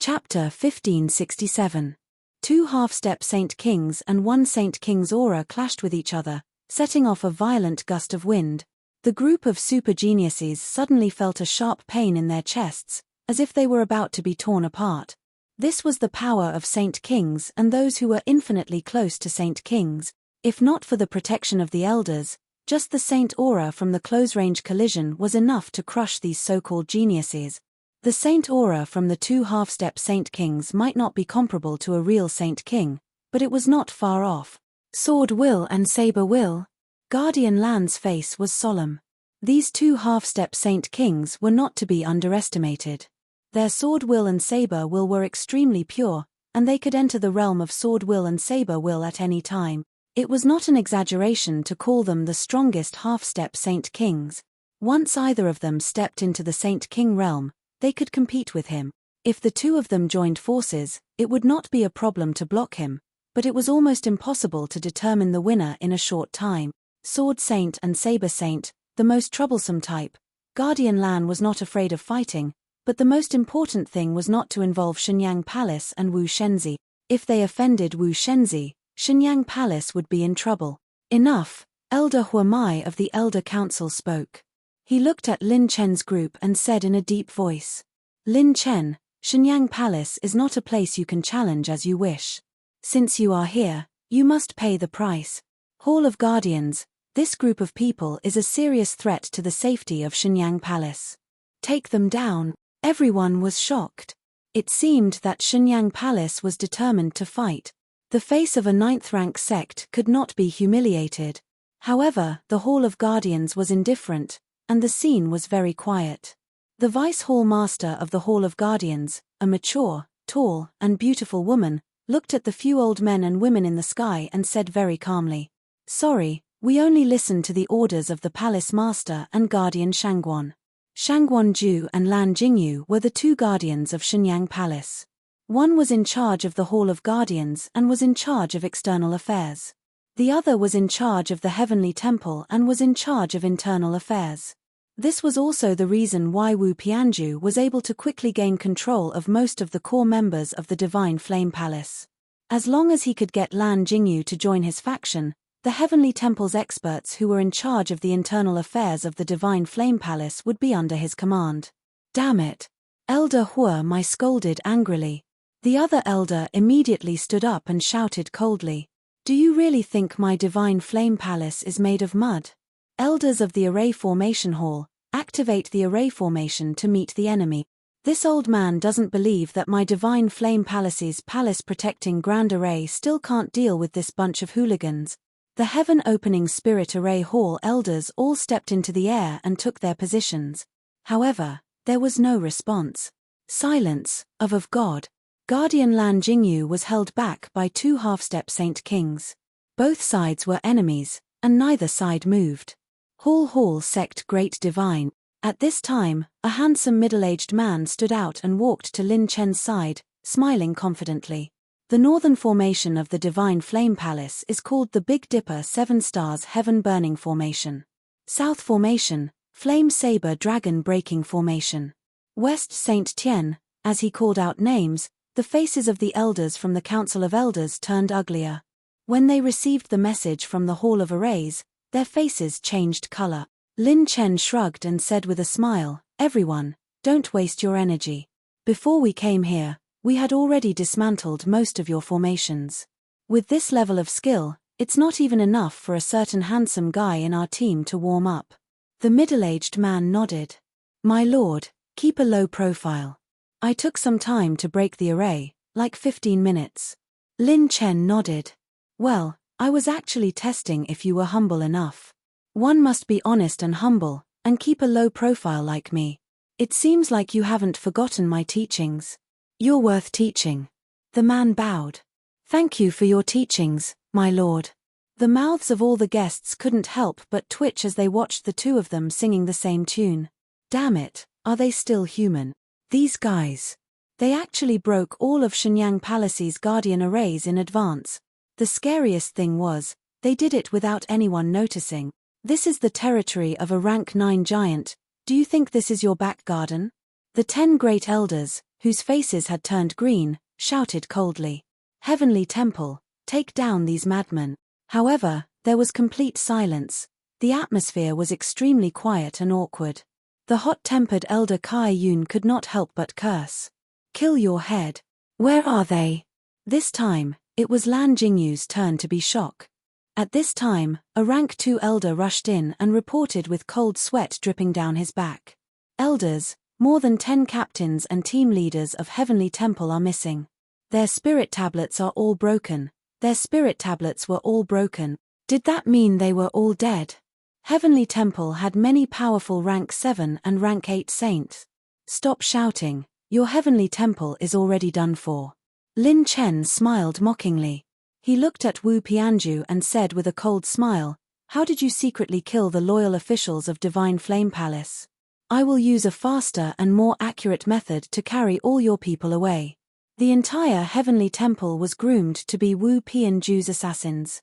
Speaker 1: Chapter 1567. 2 half-step Saint Kings and 1 Saint King's aura clashed with each other, setting off a violent gust of wind. The group of super geniuses suddenly felt a sharp pain in their chests, as if they were about to be torn apart. This was the power of Saint Kings and those who were infinitely close to Saint Kings. If not for the protection of the elders, just the Saint aura from the close-range collision was enough to crush these so-called geniuses. The Saint aura from the 2 half-step Saint Kings might not be comparable to a real Saint King, but it was not far off. Sword will and saber will. Guardian Lan's face was solemn. These 2 half-step Saint Kings were not to be underestimated. Their sword will and saber will were extremely pure, and they could enter the realm of sword will and saber will at any time. It was not an exaggeration to call them the strongest half-step Saint Kings. Once either of them stepped into the Saint King realm, they could compete with him. If the 2 of them joined forces, it would not be a problem to block him, but it was almost impossible to determine the winner in a short time. Sword Saint and Saber Saint, the most troublesome type. Guardian Lan was not afraid of fighting, but the most important thing was not to involve Shenyang Palace and Wu Shenzi. If they offended Wu Shenzi, Shenyang Palace would be in trouble. Enough, Elder Huamai of the Elder Council spoke. He looked at Lin Chen's group and said in a deep voice, Lin Chen, Shenyang Palace is not a place you can challenge as you wish. Since you are here, you must pay the price. Hall of Guardians, this group of people is a serious threat to the safety of Shenyang Palace. Take them down. Everyone was shocked. It seemed that Shenyang Palace was determined to fight. The face of a 9th-rank sect could not be humiliated. However, the Hall of Guardians was indifferent, and the scene was very quiet. The Vice Hall Master of the Hall of Guardians, a mature, tall, and beautiful woman, looked at the few old men and women in the sky and said very calmly, Sorry, we only listened to the orders of the Palace Master and Guardian Shangguan. Shangguan Ju and Lan Jingyu were the 2 guardians of Shenyang Palace. One was in charge of the Hall of Guardians and was in charge of external affairs. The other was in charge of the Heavenly Temple and was in charge of internal affairs. This was also the reason why Wu Pianju was able to quickly gain control of most of the core members of the Divine Flame Palace. As long as he could get Lan Jingyu to join his faction, the Heavenly Temple's experts who were in charge of the internal affairs of the Divine Flame Palace would be under his command. Damn it! Elder Huamai scolded angrily. The other elder immediately stood up and shouted coldly, Do you really think my Divine Flame Palace is made of mud? Elders of the Array Formation Hall, activate the Array Formation to meet the enemy. This old man doesn't believe that my Divine Flame Palace's palace-protecting Grand Array still can't deal with this bunch of hooligans. The heaven-opening Spirit Array Hall elders all stepped into the air and took their positions. However, there was no response. Silence, of God. Guardian Lan Jingyu was held back by two half-step Saint Kings. Both sides were enemies, and neither side moved. Hall sect Great Divine. At this time, a handsome middle-aged man stood out and walked to Lin Chen's side, smiling confidently. The northern formation of the Divine Flame Palace is called the Big Dipper 7 Stars Heaven Burning Formation. South Formation, Flame Saber Dragon Breaking Formation. West Saint Tien, as he called out names, the faces of the elders from the Council of Elders turned uglier. When they received the message from the Hall of Arrays, their faces changed color. Lin Chen shrugged and said with a smile, "Everyone, don't waste your energy. Before we came here, we had already dismantled most of your formations. With this level of skill, it's not even enough for a certain handsome guy in our team to warm up." The middle-aged man nodded. "My lord, keep a low profile. I took some time to break the array, like 15 minutes. Lin Chen nodded. "Well, I was actually testing if you were humble enough. One must be honest and humble, and keep a low profile like me. It seems like you haven't forgotten my teachings. You're worth teaching." The man bowed. "Thank you for your teachings, my lord." The mouths of all the guests couldn't help but twitch as they watched the two of them singing the same tune. Damn it, are they still human? These guys. They actually broke all of Shenyang Palace's guardian arrays in advance. The scariest thing was, they did it without anyone noticing. This is the territory of a rank 9 giant. Do you think this is your back garden? The 10 great elders, whose faces had turned green, shouted coldly. Heavenly Temple, take down these madmen. However, there was complete silence. The atmosphere was extremely quiet and awkward. The hot-tempered elder Kai Yun could not help but curse. "Kill your head. Where are they?" This time, it was Lan Jingyu's turn to be shocked. At this time, a rank 2 elder rushed in and reported with cold sweat dripping down his back. "Elders, more than 10 captains and team leaders of Heavenly Temple are missing. Their spirit tablets are all broken. Their spirit tablets were all broken." Did that mean they were all dead? Heavenly Temple had many powerful rank 7 and rank 8 saints. "Stop shouting, your Heavenly Temple is already done for." Lin Chen smiled mockingly. He looked at Wu Pianju and said with a cold smile, "How did you secretly kill the loyal officials of Divine Flame Palace? I will use a faster and more accurate method to carry all your people away." The entire Heavenly Temple was groomed to be Wu Pianju's assassins.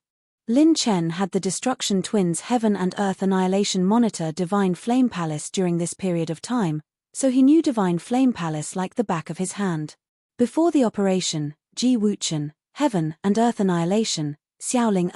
Speaker 1: Lin Chen had the Destruction Twins Heaven and Earth Annihilation monitor Divine Flame Palace during this period of time, so he knew Divine Flame Palace like the back of his hand. Before the operation, Ji Wuchen, Heaven and Earth Annihilation, Xiaoling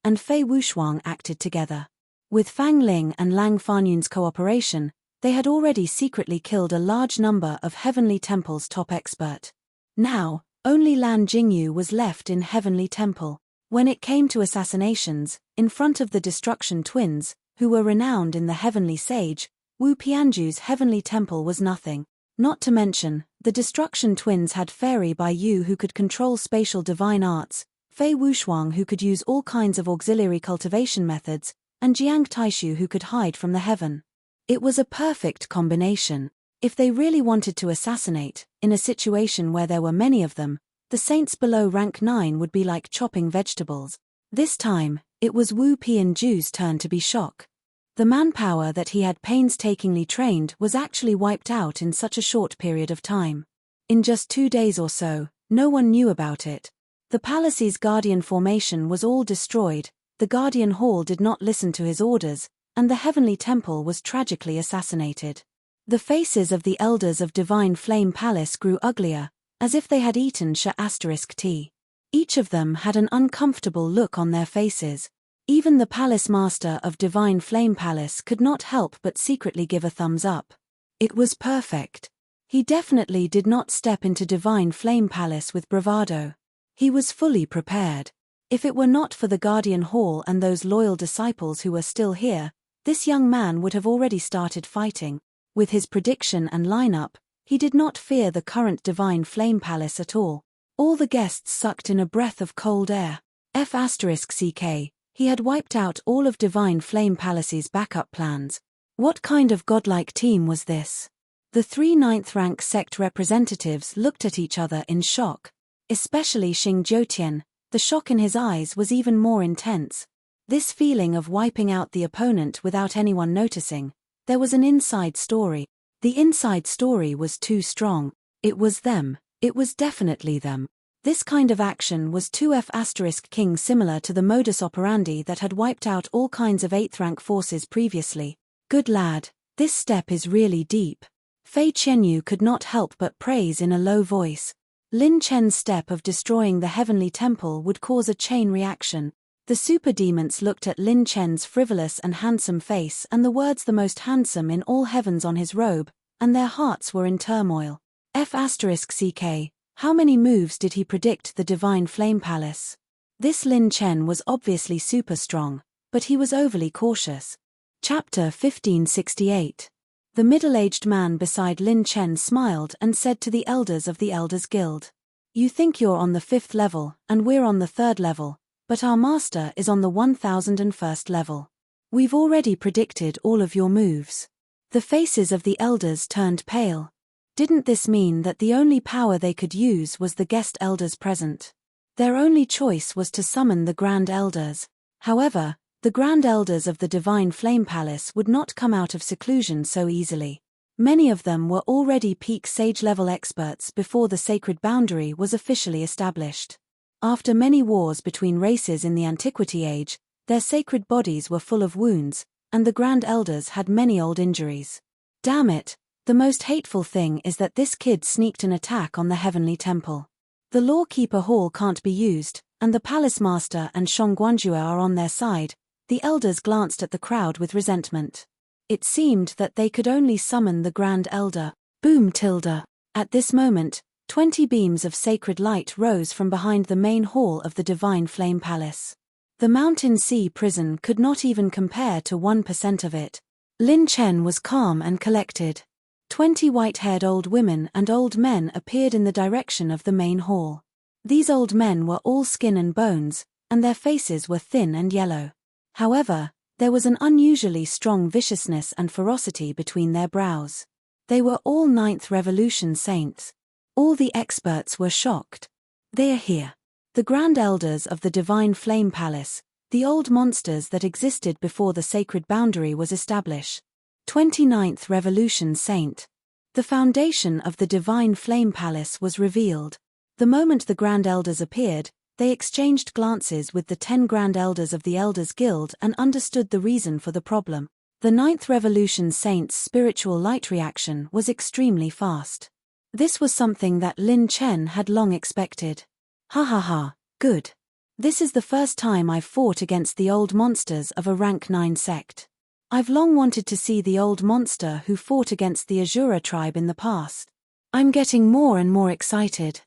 Speaker 1: and Fei Wushuang acted together. With Fang Ling and Lang Fanyun's cooperation, they had already secretly killed a large number of Heavenly Temple's top expert. Now, only Lan Jingyu was left in Heavenly Temple. When it came to assassinations, in front of the Destruction Twins, who were renowned in the Heavenly Sage, Wu Pianju's Heavenly Temple was nothing. Not to mention, the Destruction Twins had Fairy Bai Yu who could control spatial divine arts, Fei Wushuang who could use all kinds of auxiliary cultivation methods, and Jiang Taishu who could hide from the heaven. It was a perfect combination. If they really wanted to assassinate, in a situation where there were many of them, the saints below rank 9 would be like chopping vegetables. This time, it was Wu Pianju's turn to be shocked. The manpower that he had painstakingly trained was actually wiped out in such a short period of time. In just 2 days or so, no one knew about it. The palace's guardian formation was all destroyed, the guardian hall did not listen to his orders, and the Heavenly Temple was tragically assassinated. The faces of the elders of Divine Flame Palace grew uglier, as if they had eaten tea. Each of them had an uncomfortable look on their faces. Even the palace master of Divine Flame Palace could not help but secretly give a thumbs up. It was perfect. He definitely did not step into Divine Flame Palace with bravado. He was fully prepared. If it were not for the Guardian Hall and those loyal disciples who were still here, this young man would have already started fighting. With his prediction and lineup, He did not fear the current Divine Flame Palace at all. All the guests sucked in a breath of cold air. F***ck, he had wiped out all of Divine Flame Palace's backup plans. What kind of godlike team was this? The 3 ninth-rank sect representatives looked at each other in shock. Especially Xing Jiutian, the shock in his eyes was even more intense. This feeling of wiping out the opponent without anyone noticing. There was an inside story. The inside story was too strong. It was them. It was definitely them. This kind of action was too F***king similar to the modus operandi that had wiped out all kinds of 8th-rank forces previously. Good lad, this step is really deep. Fei Qianyu could not help but praise in a low voice. Lin Chen's step of destroying the heavenly temple would cause a chain reaction. The super demons looked at Lin Chen's frivolous and handsome face and the words "the most handsome in all heavens" on his robe, and their hearts were in turmoil. F***ck, how many moves did he predict the Divine Flame Palace? This Lin Chen was obviously super strong, but he was overly cautious. Chapter 1568. The middle-aged man beside Lin Chen smiled and said to the elders of the Elders Guild, "You think you're on the 5th level, and we're on the 3rd level. But our master is on the 1001st level. We've already predicted all of your moves." The faces of the elders turned pale. Didn't this mean that the only power they could use was the guest elders present? Their only choice was to summon the Grand Elders. However, the Grand Elders of the Divine Flame Palace would not come out of seclusion so easily. Many of them were already peak sage-level experts before the sacred boundary was officially established. After many wars between races in the Antiquity Age, their sacred bodies were full of wounds, and the Grand Elders had many old injuries. Damn it, the most hateful thing is that this kid sneaked an attack on the Heavenly Temple. The Lawkeeper Hall can't be used, and the Palace Master and Shongguanjue are on their side. The elders glanced at the crowd with resentment. It seemed that they could only summon the Grand Elder. Boom tilde. At this moment, 20 beams of sacred light rose from behind the main hall of the Divine Flame Palace. The Mountain Sea prison could not even compare to 1% of it. Lin Chen was calm and collected. 20 white-haired old women and old men appeared in the direction of the main hall. These old men were all skin and bones, and their faces were thin and yellow. However, there was an unusually strong viciousness and ferocity between their brows. They were all 9th Revolution saints. All the experts were shocked. They're here. The Grand Elders of the Divine Flame Palace, the old monsters that existed before the sacred boundary was established. 29th Revolution Saint. The foundation of the Divine Flame Palace was revealed. The moment the Grand Elders appeared, they exchanged glances with the 10 Grand Elders of the Elders Guild and understood the reason for the problem. The 9th Revolution Saint's spiritual light reaction was extremely fast. This was something that Lin Chen had long expected. Ha ha ha, good. This is the first time I've fought against the old monsters of a rank 9 sect. I've long wanted to see the old monster who fought against the Azura tribe in the past. I'm getting more and more excited.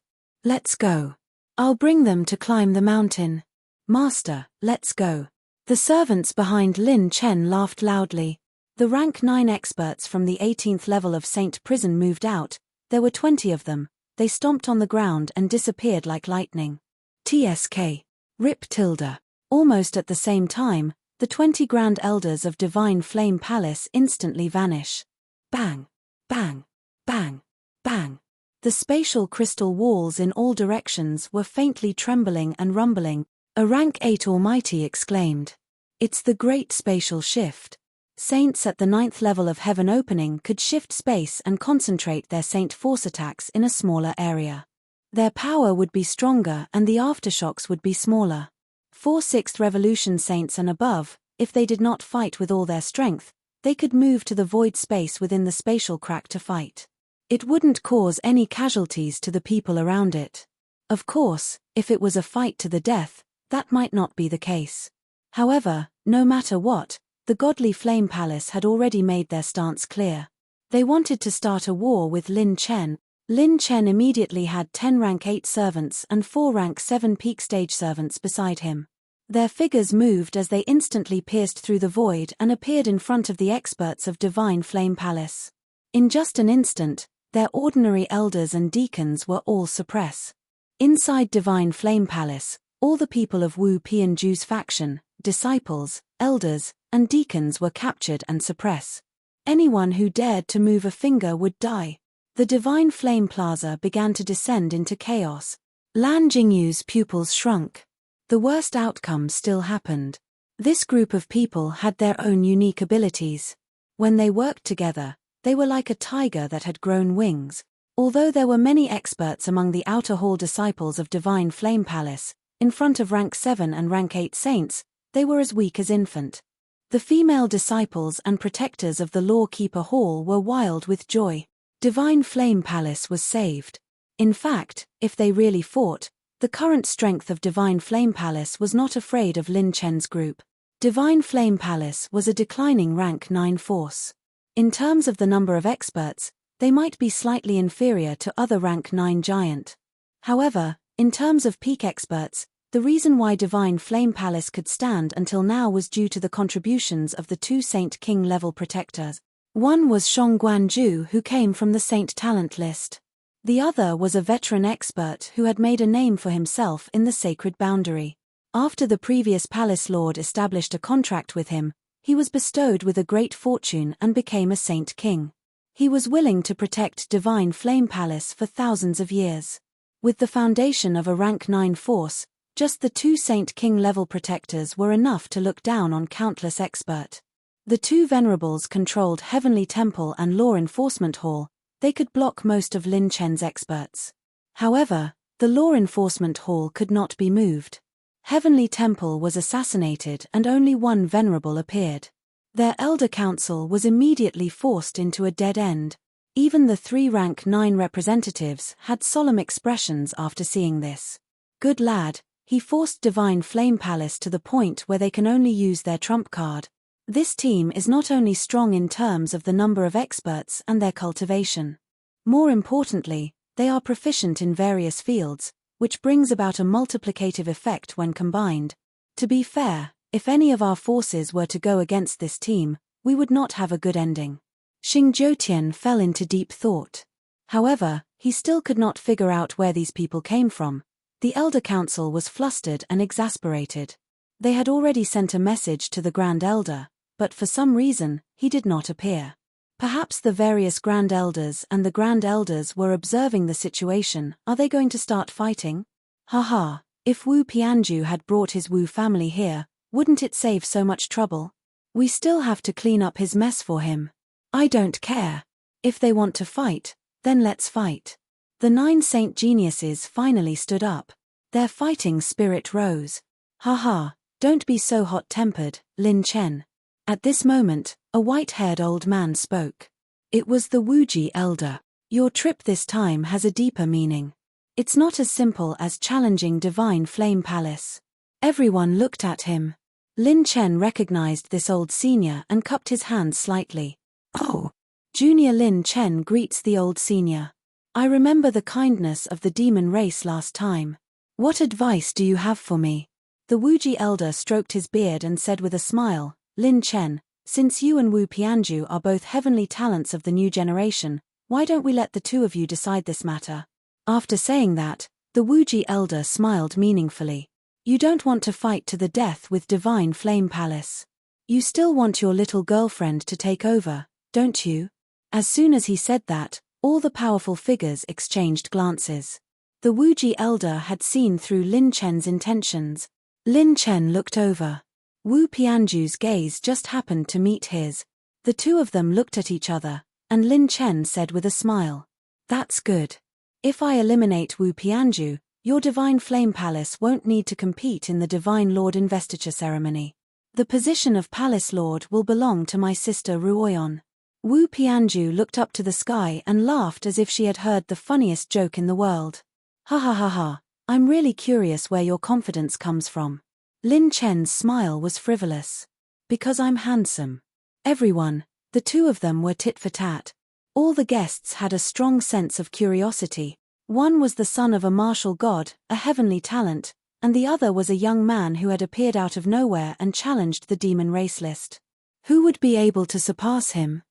Speaker 1: Let's go. I'll bring them to climb the mountain. Master, let's go. The servants behind Lin Chen laughed loudly. The rank 9 experts from the 18th level of Saint Prison moved out. There were 20 of them. They stomped on the ground and disappeared like lightning. TSK. Rip tilde. Almost at the same time, the 20 Grand Elders of Divine Flame Palace instantly vanish. Bang. Bang. Bang. Bang. The spatial crystal walls in all directions were faintly trembling and rumbling. A rank 8 Almighty exclaimed. It's the great spatial shift. Saints at the 9th level of Heaven Opening could shift space and concentrate their Saint Force attacks in a smaller area. Their power would be stronger and the aftershocks would be smaller. 4 6th Revolution Saints and above, if they did not fight with all their strength, they could move to the void space within the spatial crack to fight. It wouldn't cause any casualties to the people around it. Of course, if it was a fight to the death, that might not be the case. However, no matter what, the Godly Flame Palace had already made their stance clear. They wanted to start a war with Lin Chen. Lin Chen immediately had 10 rank 8 servants and 4 rank 7 peak stage servants beside him. Their figures moved as they instantly pierced through the void and appeared in front of the experts of Divine Flame Palace. In just an instant, Their ordinary elders and deacons were all suppressed. Inside Divine Flame Palace, all the people of Wu Pianju's faction, disciples, elders, and deacons were captured and suppressed. Anyone who dared to move a finger would die. The Divine Flame Plaza began to descend into chaos. Lan Jingyu's pupils shrunk. The worst outcome still happened. This group of people had their own unique abilities. When they worked together, they were like a tiger that had grown wings. Although there were many experts among the outer hall disciples of Divine Flame Palace, in front of rank 7 and rank 8 saints, they were as weak as infant. The female disciples and protectors of the Law Keeper Hall were wild with joy. Divine Flame Palace was saved. In fact, if they really fought, the current strength of Divine Flame Palace was not afraid of Lin Chen's group. Divine Flame Palace was a declining rank 9 force. In terms of the number of experts, they might be slightly inferior to other rank 9 giant. However, in terms of peak experts, the reason why Divine Flame Palace could stand until now was due to the contributions of the 2 Saint King level protectors. One was Shong Guanju, who came from the Saint Talent list. The other was a veteran expert who had made a name for himself in the sacred boundary. After the previous palace lord established a contract with him, he was bestowed with a great fortune and became a Saint King. He was willing to protect Divine Flame Palace for thousands of years. With the foundation of a rank 9 force, just the 2 Saint King level protectors were enough to look down on countless expert. The 2 venerables controlled Heavenly Temple and Law Enforcement Hall. They could block most of Lin Chen's experts. However, the Law Enforcement Hall could not be moved. Heavenly Temple was assassinated and only one venerable appeared. Their elder council was immediately forced into a dead end. Even the 3 rank 9 representatives had solemn expressions after seeing this. Good lad, he forced Divine Flame Palace to the point where they can only use their trump card. This team is not only strong in terms of the number of experts and their cultivation. More importantly, they are proficient in various fields, which brings about a multiplicative effect when combined. To be fair, if any of our forces were to go against this team, we would not have a good ending. Xing Jiutian fell into deep thought. However, he still could not figure out where these people came from. The Elder Council was flustered and exasperated. They had already sent a message to the Grand Elder, but for some reason, he did not appear. Perhaps the various Grand Elders and the Grand Elders were observing the situation. Are they going to start fighting? Haha, if Wu Pianju had brought his Wu family here, wouldn't it save so much trouble? We still have to clean up his mess for him. I don't care. If they want to fight, then let's fight. The 9 Saint Geniuses finally stood up. Their fighting spirit rose. Haha, don't be so hot-tempered, Lin Chen. At this moment, a white-haired old man spoke. It was the Wuji elder. Your trip this time has a deeper meaning. It's not as simple as challenging Divine Flame Palace. Everyone looked at him. Lin Chen recognized this old senior and cupped his hands slightly. Oh! Junior Lin Chen greets the old senior. I remember the kindness of the demon race last time. What advice do you have for me? The Wuji elder stroked his beard and said with a smile, Lin Chen, since you and Wu Pianju are both heavenly talents of the new generation, why don't we let the 2 of you decide this matter? After saying that, the Wuji elder smiled meaningfully. You don't want to fight to the death with Divine Flame Palace. You still want your little girlfriend to take over, don't you? As soon as he said that, all the powerful figures exchanged glances. The Wuji elder had seen through Lin Chen's intentions. Lin Chen looked over. Wu Pianju's gaze just happened to meet his. The 2 of them looked at each other, and Lin Chen said with a smile. That's good. If I eliminate Wu Pianju, your Divine Flame Palace won't need to compete in the Divine Lord investiture ceremony. The position of Palace Lord will belong to my sister Ruoyon. Wu Pianju looked up to the sky and laughed as if she had heard the funniest joke in the world. Ha ha ha ha, I'm really curious where your confidence comes from. Lin Chen's smile was frivolous. Because I'm handsome. Everyone, the 2 of them were tit for tat. All the guests had a strong sense of curiosity. One was the son of a martial god, a heavenly talent, and the other was a young man who had appeared out of nowhere and challenged the demon race list. Who would be able to surpass him?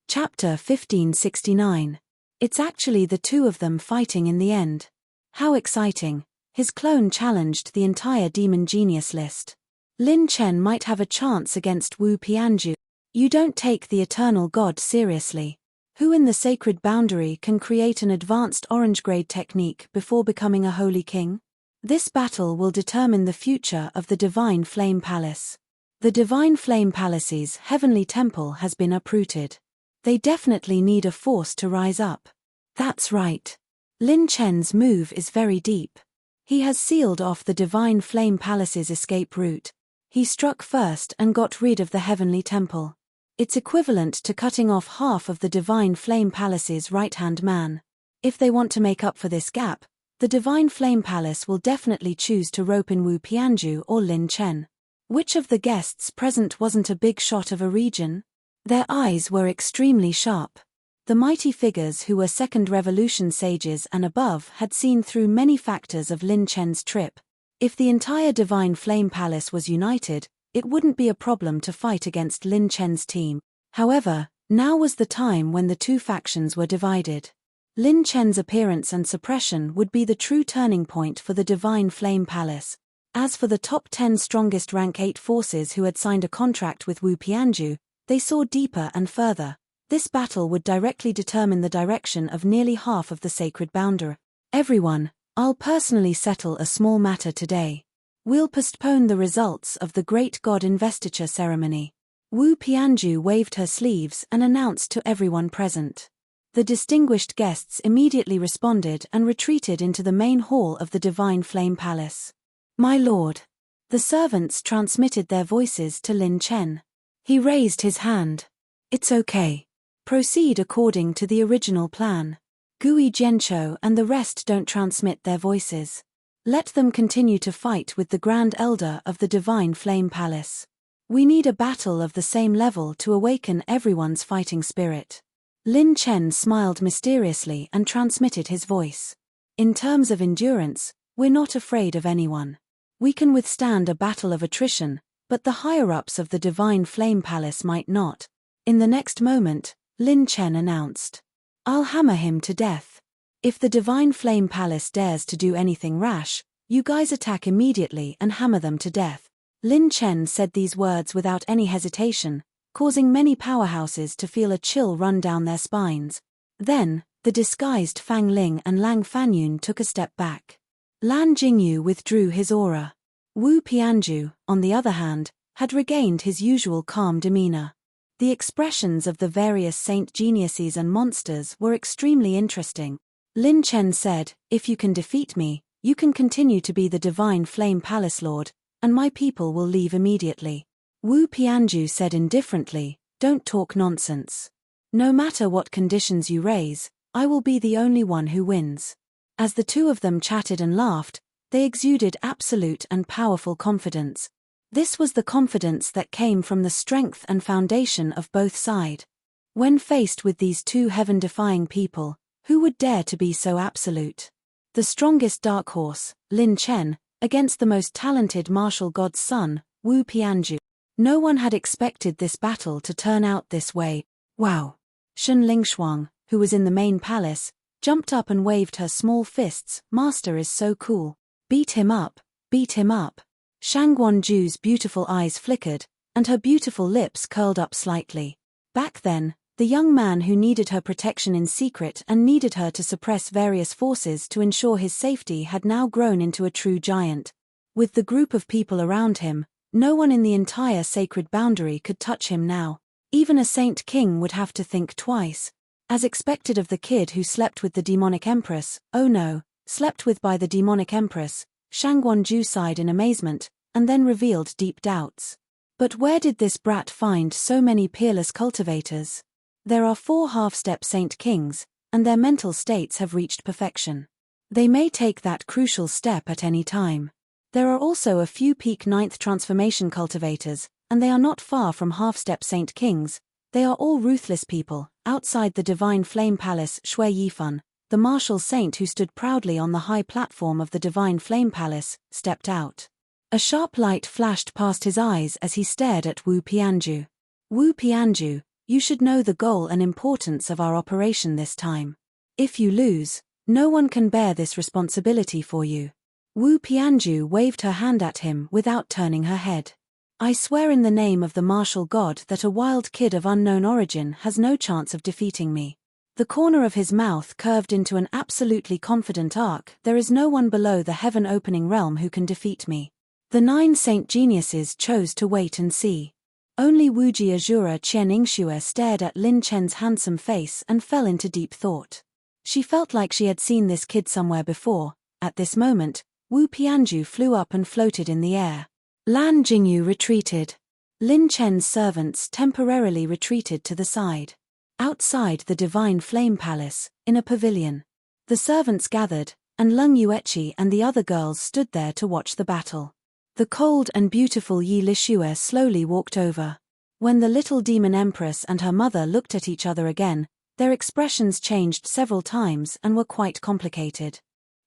Speaker 1: Chapter 1569. It's actually the two of them fighting in the end. How exciting. His clone challenged the entire demon genius list. Lin Chen might have a chance against Wu Pianju. You don't take the eternal god seriously. Who in the sacred boundary can create an advanced orange-grade technique before becoming a holy king? This battle will determine the future of the Divine Flame Palace. The Divine Flame Palace's heavenly temple has been uprooted. They definitely need a force to rise up. That's right. Lin Chen's move is very deep. He has sealed off the Divine Flame Palace's escape route. He struck first and got rid of the heavenly temple. It's equivalent to cutting off half of the Divine Flame Palace's right-hand man. If they want to make up for this gap, the Divine Flame Palace will definitely choose to rope in Wu Pianju or Lin Chen. Which of the guests present wasn't a big shot of a region? Their eyes were extremely sharp. The mighty figures who were Second Revolution sages and above had seen through many factors of Lin Chen's trip. If the entire Divine Flame Palace was united, it wouldn't be a problem to fight against Lin Chen's team. However, now was the time when the two factions were divided. Lin Chen's appearance and suppression would be the true turning point for the Divine Flame Palace. As for the top 10 strongest rank 8 forces who had signed a contract with Wu Pianju, they saw deeper and further. This battle would directly determine the direction of nearly half of the sacred boundary. Everyone, I'll personally settle a small matter today. We'll postpone the results of the Great God Investiture ceremony. Wu Pianju waved her sleeves and announced to everyone present. The distinguished guests immediately responded and retreated into the main hall of the Divine Flame Palace. My lord. The servants transmitted their voices to Lin Chen. He raised his hand. It's okay. Proceed according to the original plan. Gui Jianchou and the rest don't transmit their voices. Let them continue to fight with the Grand Elder of the Divine Flame Palace. We need a battle of the same level to awaken everyone's fighting spirit. Lin Chen smiled mysteriously and transmitted his voice. In terms of endurance, we're not afraid of anyone. We can withstand a battle of attrition, but the higher-ups of the Divine Flame Palace might not. In the next moment, Lin Chen announced, I'll hammer him to death. If the Divine Flame Palace dares to do anything rash, you guys attack immediately and hammer them to death. Lin Chen said these words without any hesitation, causing many powerhouses to feel a chill run down their spines. Then, the disguised Fang Ling and Lang Fanyun took a step back. Lan Jingyu withdrew his aura. Wu Pianju, on the other hand, had regained his usual calm demeanor. The expressions of the various saint geniuses and monsters were extremely interesting. Lin Chen said, if you can defeat me, you can continue to be the Divine Flame Palace Lord, and my people will leave immediately. Wu Pianju said indifferently, don't talk nonsense. No matter what conditions you raise, I will be the only one who wins. As the two of them chatted and laughed, they exuded absolute and powerful confidence. This was the confidence that came from the strength and foundation of both sides. When faced with these two heaven-defying people, who would dare to be so absolute? The strongest dark horse, Lin Chen, against the most talented martial god's son, Wu Pianju. No one had expected this battle to turn out this way. Wow! Shen Lingshuang, who was in the main palace, jumped up and waved her small fists. Master is so cool. Beat him up, beat him up. Shang Guanju's beautiful eyes flickered, and her beautiful lips curled up slightly. Back then, the young man who needed her protection in secret and needed her to suppress various forces to ensure his safety had now grown into a true giant. With the group of people around him, no one in the entire sacred boundary could touch him now. Even a saint king would have to think twice. As expected of the kid who slept with the demonic empress, oh no, slept with by the demonic empress, Shang Guanju sighed in amazement, and then revealed deep doubts. But where did this brat find so many peerless cultivators? There are 4 half-step saint kings, and their mental states have reached perfection. They may take that crucial step at any time. There are also a few peak 9th transformation cultivators, and they are not far from half-step saint kings. They are all ruthless people. Outside the Divine Flame Palace, Shui Yifan, the martial saint who stood proudly on the high platform of the Divine Flame Palace, stepped out. A sharp light flashed past his eyes as he stared at Wu Pianju. Wu Pianju, you should know the goal and importance of our operation this time. If you lose, no one can bear this responsibility for you. Wu Pianju waved her hand at him without turning her head. I swear in the name of the martial god that a wild kid of unknown origin has no chance of defeating me. The corner of his mouth curved into an absolutely confident arc. There is no one below the heaven-opening realm who can defeat me. The 9 saint geniuses chose to wait and see. Only Wuji Azura Qian Yingxue stared at Lin Chen's handsome face and fell into deep thought. She felt like she had seen this kid somewhere before. At this moment, Wu Pianju flew up and floated in the air. Lan Jingyu retreated. Lin Chen's servants temporarily retreated to the side. Outside the Divine Flame Palace, in a pavilion, the servants gathered, and Leng Yueqi and the other girls stood there to watch the battle. The cold and beautiful Yi Lixue slowly walked over. When the little demon empress and her mother looked at each other again, their expressions changed several times and were quite complicated.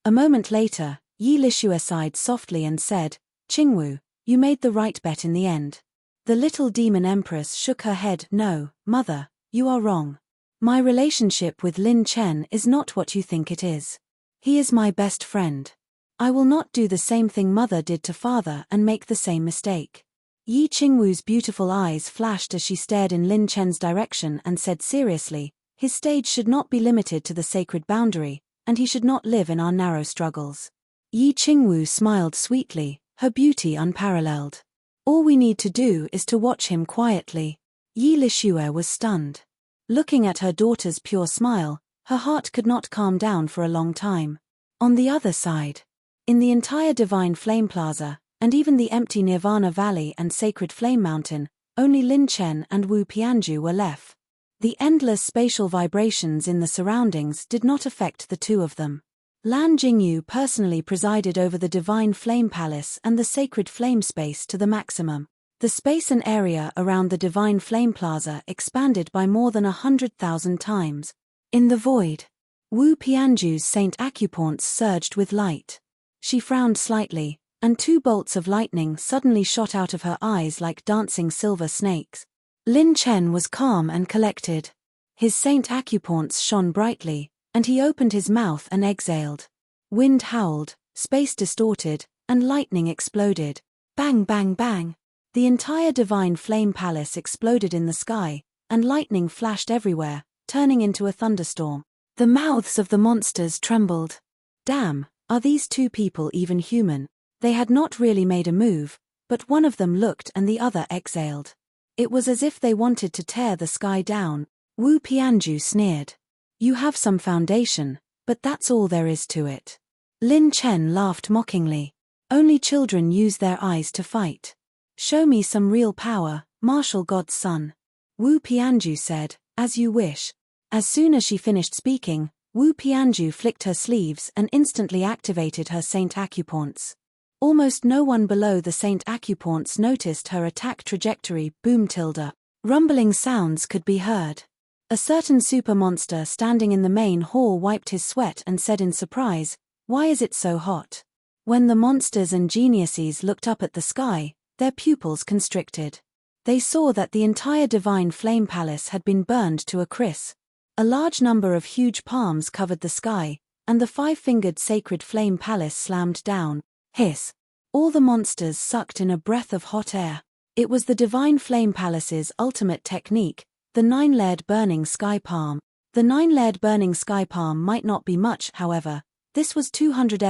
Speaker 1: A moment later, Yi Lixue sighed softly and said, "Qingwu, you made the right bet in the end." The little demon empress shook her head. "No, mother, you are wrong. My relationship with Lin Chen is not what you think it is. He is my best friend. I will not do the same thing mother did to father and make the same mistake." Yi Qingwu's beautiful eyes flashed as she stared in Lin Chen's direction and said seriously, "His stage should not be limited to the sacred boundary, and he should not live in our narrow struggles." Yi Qingwu smiled sweetly, her beauty unparalleled. "All we need to do is to watch him quietly." Yi Lixue was stunned. Looking at her daughter's pure smile, her heart could not calm down for a long time. On the other side, in the entire Divine Flame Plaza, and even the empty Nirvana Valley and Sacred Flame Mountain, only Lin Chen and Wu Pianju were left. The endless spatial vibrations in the surroundings did not affect the two of them. Lan Jingyu personally presided over the Divine Flame Palace and the Sacred Flame Space to the maximum. The space and area around the Divine Flame Plaza expanded by more than 100,000 times. In the void, Wu Pianju's Saint Acupoints surged with light. She frowned slightly, and 2 bolts of lightning suddenly shot out of her eyes like dancing silver snakes. Lin Chen was calm and collected. His Saint Acupoints shone brightly, and he opened his mouth and exhaled. Wind howled, space distorted, and lightning exploded. Bang bang bang! The entire Divine Flame Palace exploded in the sky, and lightning flashed everywhere, turning into a thunderstorm. The mouths of the monsters trembled. Damn, are these 2 people even human? They had not really made a move, but one of them looked and the other exhaled. It was as if they wanted to tear the sky down. Wu Pianju sneered. "You have some foundation, but that's all there is to it." Lin Chen laughed mockingly. "Only children use their eyes to fight. Show me some real power, martial god's son." Wu Pianju said, "As you wish." As soon as she finished speaking, Wu Pianju flicked her sleeves and instantly activated her Saint Acupoints. Almost no one below the Saint Acupoints noticed her attack trajectory. Boom tilde. Rumbling sounds could be heard. A certain super monster standing in the main hall wiped his sweat and said in surprise, "Why is it so hot?" When the monsters and geniuses looked up at the sky, their pupils constricted. They saw that the entire Divine Flame Palace had been burned to a crisp. A large number of huge palms covered the sky, and the 5-fingered Sacred Flame Palace slammed down. Hiss! All the monsters sucked in a breath of hot air. It was the Divine Flame Palace's ultimate technique, the 9-layered burning sky palm. The 9-layered burning sky palm might not be much, however. This was 200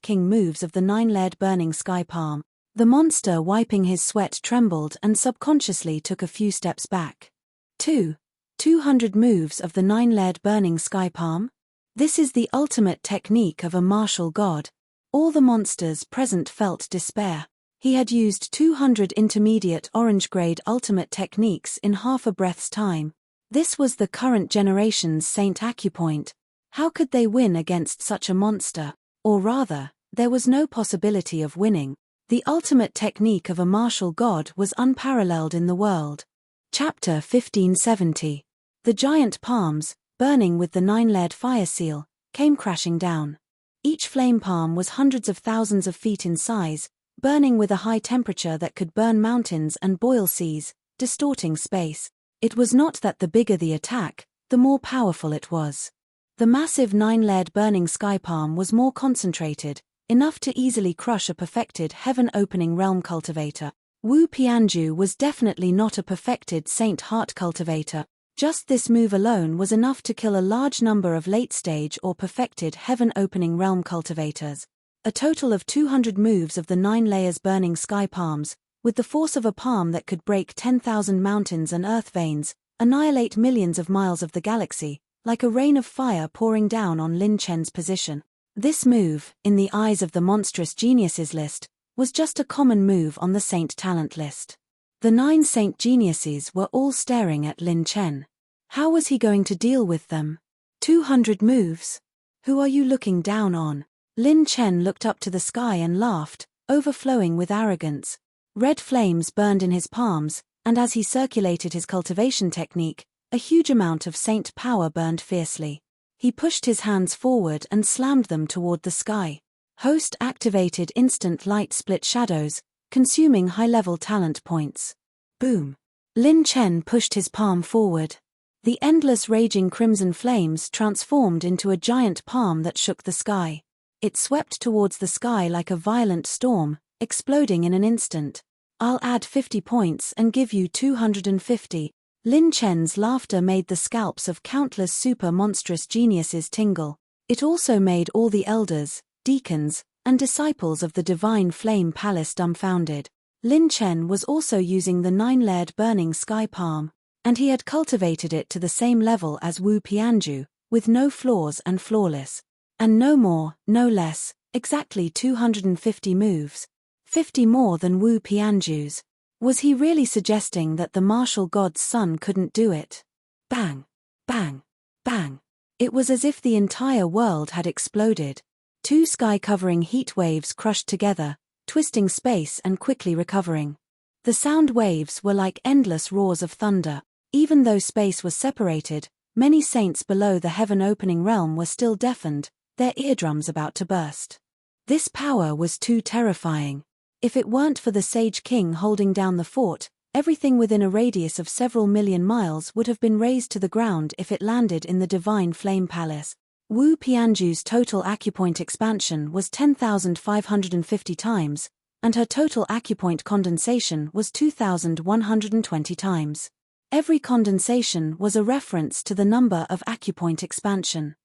Speaker 1: *king moves of the 9-layered burning sky palm. The monster wiping his sweat trembled and subconsciously took a few steps back. 200 moves of the 9-layered burning sky palm? This is the ultimate technique of a martial god. All the monsters present felt despair. He had used 200 intermediate orange-grade ultimate techniques in half a breath's time. This was the current generation's Saint Acupoint. How could they win against such a monster? Or rather, there was no possibility of winning. The ultimate technique of a martial god was unparalleled in the world. Chapter 1570. The giant palms, burning with the 9-layered fire seal, came crashing down. Each flame palm was hundreds of thousands of feet in size, burning with a high temperature that could burn mountains and boil seas, distorting space. It was not that the bigger the attack, the more powerful it was. The massive 9-layered burning sky palm was more concentrated, enough to easily crush a perfected heaven-opening realm cultivator. Wu Pianju was definitely not a perfected saint heart cultivator. Just this move alone was enough to kill a large number of late-stage or perfected heaven-opening realm cultivators. A total of 200 moves of the 9 layers burning sky palms, with the force of a palm that could break 10,000 mountains and earth veins, annihilate millions of miles of the galaxy, like a rain of fire pouring down on Lin Chen's position. This move, in the eyes of the monstrous geniuses list, was just a common move on the saint talent list. The 9 saint geniuses were all staring at Lin Chen. How was he going to deal with them? 200 moves? Who are you looking down on? Lin Chen looked up to the sky and laughed, overflowing with arrogance. Red flames burned in his palms, and as he circulated his cultivation technique, a huge amount of saint power burned fiercely. He pushed his hands forward and slammed them toward the sky. Host activated instant light split shadows, consuming high-level talent points. Boom. Lin Chen pushed his palm forward. The endless raging crimson flames transformed into a giant palm that shook the sky. It swept towards the sky like a violent storm, exploding in an instant. I'll add 50 points and give you 250. Lin Chen's laughter made the scalps of countless super monstrous geniuses tingle. It also made all the elders, deacons, and disciples of the Divine Flame Palace dumbfounded. Lin Chen was also using the 9-layered burning sky palm, and he had cultivated it to the same level as Wu Pianju, with no flaws and flawless. And no more, no less, exactly 250 moves. 50 more than Wu Pianju's. Was he really suggesting that the martial god's son couldn't do it? Bang! Bang! Bang! It was as if the entire world had exploded. 2 sky-covering heat waves crushed together, twisting space and quickly recovering. The sound waves were like endless roars of thunder. Even though space was separated, many saints below the heaven-opening realm were still deafened, their eardrums about to burst. This power was too terrifying. If it weren't for the Sage King holding down the fort, everything within a radius of several million miles would have been razed to the ground if it landed in the Divine Flame Palace. Wu Pianju's total acupoint expansion was 10,550 times, and her total acupoint condensation was 2,120 times. Every condensation was a reference to the number of acupoint expansion.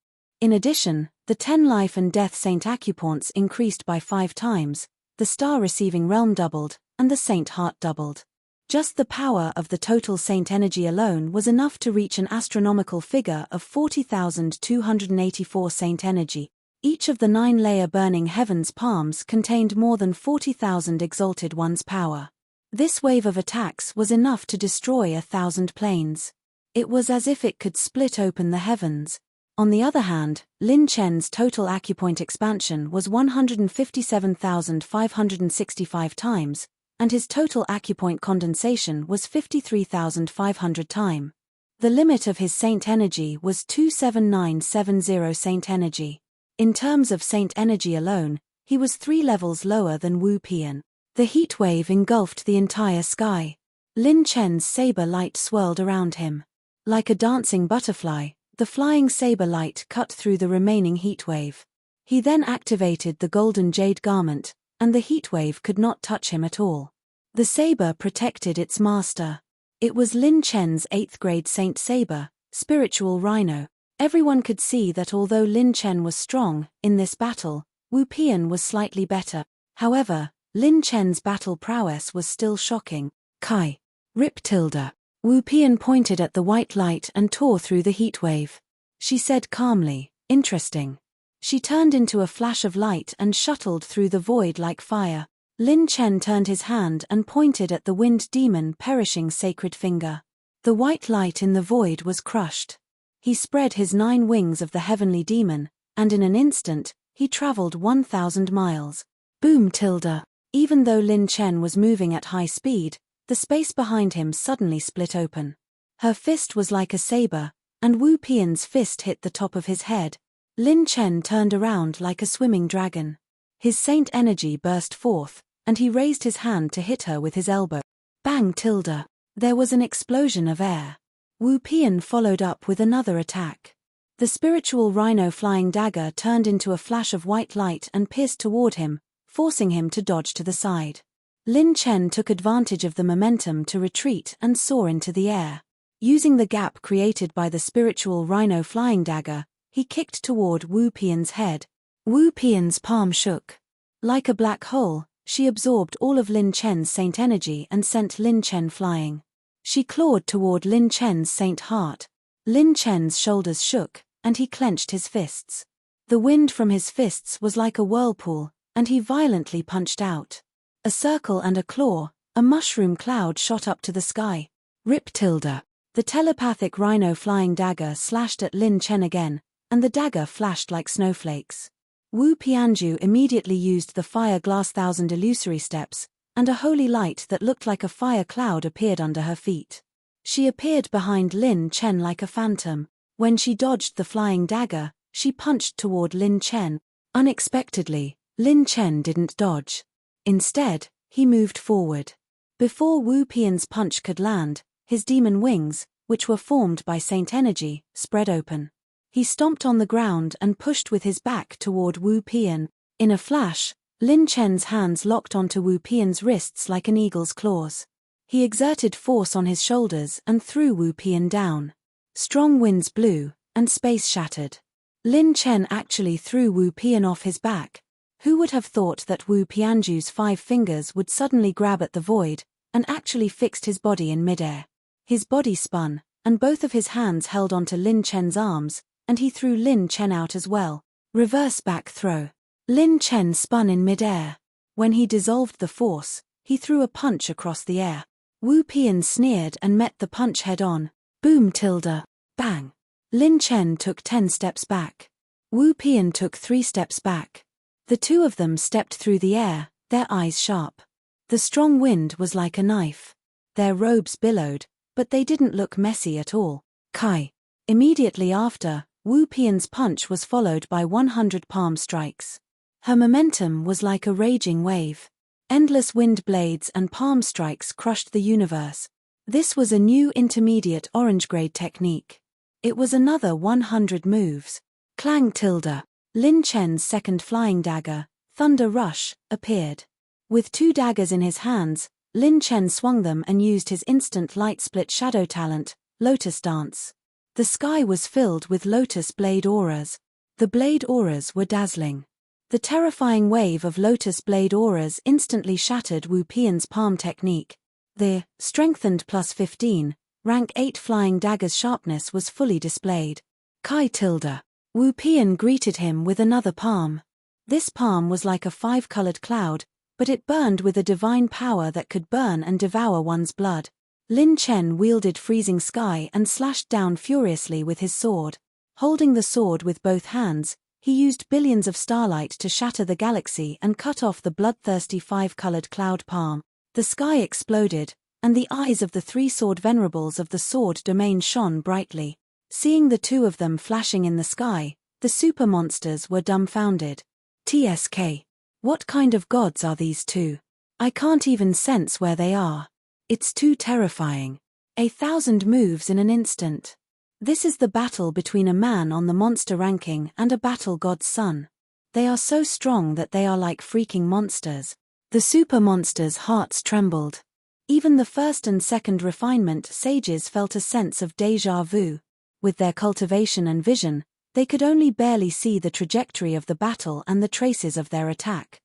Speaker 1: In addition, the 10 life and death saint acupoints increased by 5 times, the star-receiving realm doubled, and the saint heart doubled. Just the power of the total saint energy alone was enough to reach an astronomical figure of 40,284 saint energy. Each of the 9-layer burning heavens palms contained more than 40,000 exalted one's power. This wave of attacks was enough to destroy 1,000 planes. It was as if it could split open the heavens. On the other hand, Lin Chen's total acupoint expansion was 157,565 times, and his total acupoint condensation was 53,500 times. The limit of his saint energy was 27970 saint energy. In terms of saint energy alone, he was 3 levels lower than Wu Pian. The heat wave engulfed the entire sky. Lin Chen's saber light swirled around him. Like a dancing butterfly, the flying saber light cut through the remaining heat wave. He then activated the golden jade garment, and the heat wave could not touch him at all. The saber protected its master. It was Lin Chen's 8th grade saint saber, spiritual rhino. Everyone could see that although Lin Chen was strong, in this battle, Wu Pian was slightly better. However, Lin Chen's battle prowess was still shocking. Kai. Rip tilde. Wu Pian pointed at the white light and tore through the heat wave. She said calmly, interesting. She turned into a flash of light and shuttled through the void like fire. Lin Chen turned his hand and pointed at the wind demon perishing sacred finger. The white light in the void was crushed. He spread his 9 wings of the heavenly demon, and in an instant, he traveled 1,000 miles. Boom tilde. Even though Lin Chen was moving at high speed, the space behind him suddenly split open. Her fist was like a saber, and Wu Pian's fist hit the top of his head. Lin Chen turned around like a swimming dragon. His saint energy burst forth, and he raised his hand to hit her with his elbow. Bang tilde. There was an explosion of air. Wu Pian followed up with another attack. The spiritual rhino flying dagger turned into a flash of white light and pierced toward him, forcing him to dodge to the side. Lin Chen took advantage of the momentum to retreat and soar into the air. Using the gap created by the spiritual rhino flying dagger, he kicked toward Wu Pian's head. Wu Pian's palm shook. Like a black hole, she absorbed all of Lin Chen's saint energy and sent Lin Chen flying. She clawed toward Lin Chen's saint heart. Lin Chen's shoulders shook, and he clenched his fists. The wind from his fists was like a whirlpool, and he violently punched out. A circle and a claw, a mushroom cloud shot up to the sky. Rip tilde. The telepathic rhino flying dagger slashed at Lin Chen again, and the dagger flashed like snowflakes. Wu Pianju immediately used the fire glass 1,000 illusory steps, and a holy light that looked like a fire cloud appeared under her feet. She appeared behind Lin Chen like a phantom. When she dodged the flying dagger, she punched toward Lin Chen. Unexpectedly, Lin Chen didn't dodge. Instead, he moved forward. Before Wu Pian's punch could land, his demon wings, which were formed by saint energy, spread open. He stomped on the ground and pushed with his back toward Wu Pian. In a flash, Lin Chen's hands locked onto Wu Pian's wrists like an eagle's claws. He exerted force on his shoulders and threw Wu Pian down. Strong winds blew, and space shattered. Lin Chen actually threw Wu Pian off his back. Who would have thought that Wu Pianju's 5 fingers would suddenly grab at the void, and actually fixed his body in midair? His body spun, and both of his hands held onto Lin Chen's arms, and he threw Lin Chen out as well. Reverse back throw. Lin Chen spun in midair. When he dissolved the force, he threw a punch across the air. Wu Pian sneered and met the punch head-on. Boom tilde. Bang. Lin Chen took 10 steps back. Wu Pian took 3 steps back. The two of them stepped through the air, their eyes sharp. The strong wind was like a knife. Their robes billowed, but they didn't look messy at all. Kai. Immediately after, Wu Pian's punch was followed by 100 palm strikes. Her momentum was like a raging wave. Endless wind blades and palm strikes crushed the universe. This was a new intermediate orange grade technique. It was another 100 moves. Clang tilde. Lin Chen's second flying dagger, Thunder Rush, appeared. With 2 daggers in his hands, Lin Chen swung them and used his instant light split shadow talent, Lotus Dance. The sky was filled with lotus blade auras. The blade auras were dazzling. The terrifying wave of lotus blade auras instantly shattered Wu Pian's palm technique. The strengthened +15, rank 8 flying dagger's sharpness was fully displayed. Kai tilde. Wu Pian greeted him with another palm. This palm was like a 5-colored cloud, but it burned with a divine power that could burn and devour one's blood. Lin Chen wielded freezing sky and slashed down furiously with his sword. Holding the sword with both hands, he used billions of starlight to shatter the galaxy and cut off the bloodthirsty 5-colored cloud palm. The sky exploded, and the eyes of the 3 sword venerables of the sword domain shone brightly. Seeing the 2 of them flashing in the sky, the super monsters were dumbfounded. TSK. What kind of gods are these 2? I can't even sense where they are. It's too terrifying. 1,000 moves in an instant. This is the battle between a man on the monster ranking and a battle god's son. They are so strong that they are like freaking monsters. The super monsters' hearts trembled. Even the first and second refinement sages felt a sense of déjà vu. With their cultivation and vision, they could only barely see the trajectory of the battle and the traces of their attack.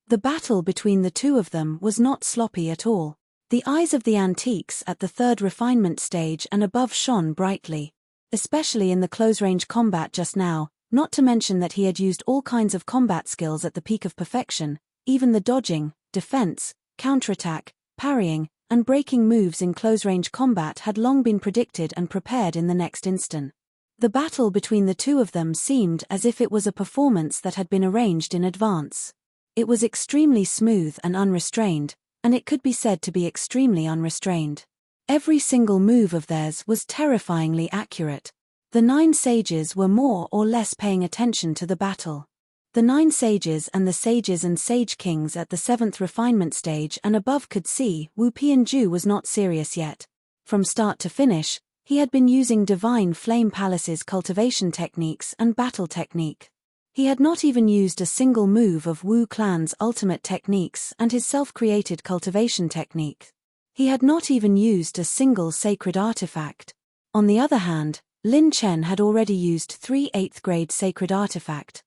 Speaker 1: The battle between the 2 of them was not sloppy at all. The eyes of the antiques at the 3rd refinement stage and above shone brightly. Especially in the close-range combat just now, not to mention that he had used all kinds of combat skills at the peak of perfection, even the dodging, defense, counterattack, parrying, and breaking moves in close-range combat had long been predicted and prepared in the next instant. The battle between the 2 of them seemed as if it was a performance that had been arranged in advance. It was extremely smooth and unrestrained, and it could be said to be extremely unrestrained. Every single move of theirs was terrifyingly accurate. The 9 sages were more or less paying attention to the battle. The 9 sages and the sages and sage kings at the 7th refinement stage and above could see Wu Pianju was not serious yet. From start to finish, He had been using Divine Flame Palace's cultivation techniques and battle technique. He had not even used a single move of Wu Clan's ultimate techniques and his self-created cultivation technique. He had not even used a single sacred artifact. On the other hand, Lin Chen had already used 3 8th grade sacred artifact.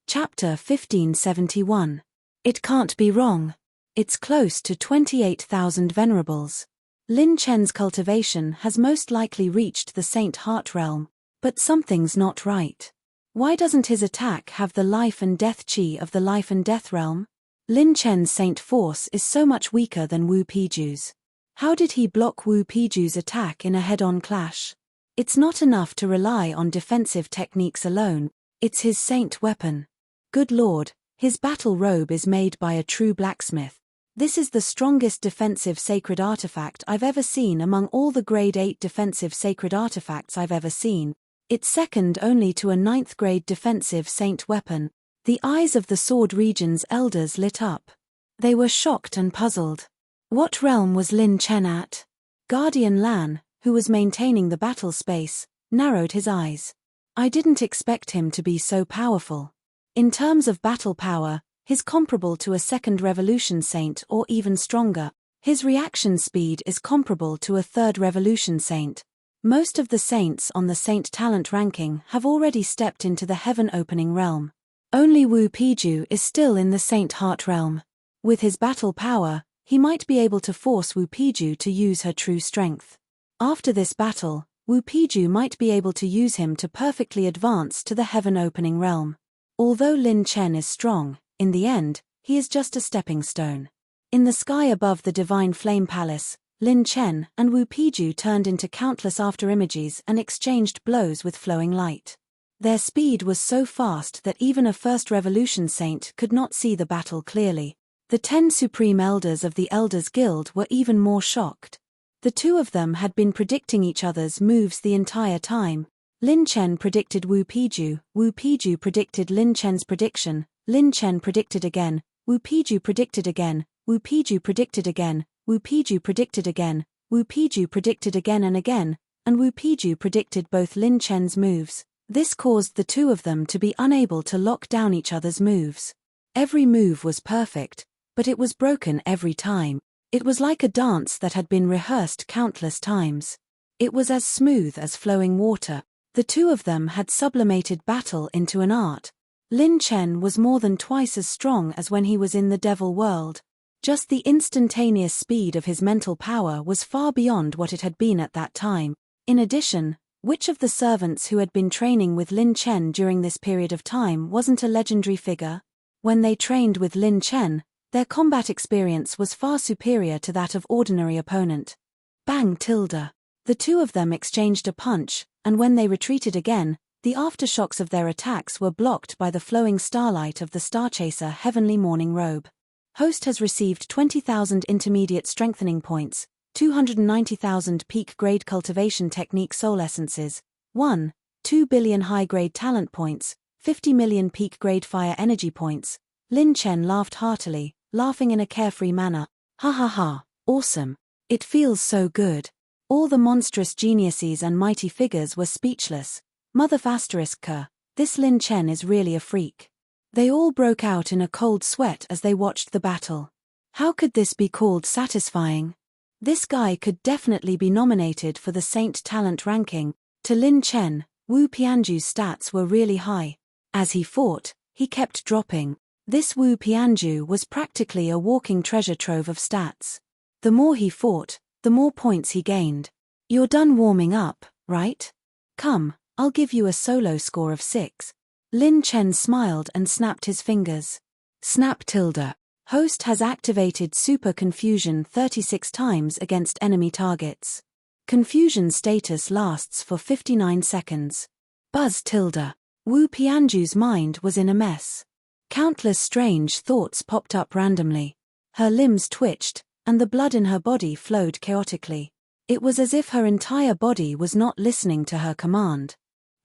Speaker 1: Chapter 1571. It can't be wrong. It's close to 28,000 venerables. Lin Chen's cultivation has most likely reached the Saint Heart realm, but something's not right. Why doesn't his attack have the life and death chi of the life and death realm? Lin Chen's Saint force is so much weaker than Wu Piju's. How did he block Wu Piju's attack in a head-on clash? It's not enough to rely on defensive techniques alone, it's his saint weapon. Good lord, his battle robe is made by a true blacksmith. This is the strongest defensive sacred artifact I've ever seen among all the grade 8 defensive sacred artifacts I've ever seen. It's second only to a 9th grade defensive saint weapon. The eyes of the Sword Region's elders lit up. They were shocked and puzzled. What realm was Lin Chen at? Guardian Lan, who was maintaining the battle space, narrowed his eyes. I didn't expect him to be so powerful. In terms of battle power, he's comparable to a second revolution saint or even stronger. His reaction speed is comparable to a third revolution saint. Most of the saints on the saint talent ranking have already stepped into the heaven opening realm. Only Wu Piju is still in the Saint Heart realm. With his battle power, he might be able to force Wu Piju to use her true strength. After this battle, Wu Piju might be able to use him to perfectly advance to the heaven opening realm. Although Lin Chen is strong, in the end, he is just a stepping stone. In the sky above the Divine Flame Palace, Lin Chen and Wu Piju turned into countless afterimages and exchanged blows with flowing light. Their speed was so fast that even a First Revolution saint could not see the battle clearly. The 10 Supreme Elders of the Elders Guild were even more shocked. The two of them had been predicting each other's moves the entire time. Lin Chen predicted Wu Piju predicted Lin Chen's prediction, Lin Chen predicted again, Wu Piju predicted again, Wu Piju predicted again, Wu Piju predicted again, Wu Piju predicted again, and Wu Piju predicted both Lin Chen's moves. This caused the two of them to be unable to lock down each other's moves. Every move was perfect, but it was broken every time. It was like a dance that had been rehearsed countless times. It was as smooth as flowing water. The two of them had sublimated battle into an art. Lin Chen was more than twice as strong as when he was in the devil world. Just the instantaneous speed of his mental power was far beyond what it had been at that time. In addition, which of the servants who had been training with Lin Chen during this period of time wasn't a legendary figure? When they trained with Lin Chen, their combat experience was far superior to that of ordinary opponent. Bang tilde. The two of them exchanged a punch, and when they retreated again, the aftershocks of their attacks were blocked by the flowing starlight of the Starchaser Heavenly Morning Robe. Host has received 20,000 intermediate strengthening points, 290,000 peak-grade cultivation technique soul essences, 2 billion high-grade talent points, 50 million peak-grade fire energy points. Lin Chen laughed heartily, laughing in a carefree manner. Ha ha ha, awesome. It feels so good. All the monstrous geniuses and mighty figures were speechless. Mother ***, this Lin Chen is really a freak. They all broke out in a cold sweat as they watched the battle. How could this be called satisfying? This guy could definitely be nominated for the Saint Talent ranking. To Lin Chen, Wu Pianju's stats were really high. As he fought, he kept dropping. This Wu Pianju was practically a walking treasure trove of stats. The more he fought, the more points he gained. You're done warming up, right? Come, I'll give you a solo score of 6. Lin Chen smiled and snapped his fingers. Snap tilde. Host has activated Super Confusion 36 times against enemy targets. Confusion status lasts for 59 seconds. Buzz tilde. Wu Pianju's mind was in a mess. Countless strange thoughts popped up randomly. Her limbs twitched, and the blood in her body flowed chaotically. It was as if her entire body was not listening to her command.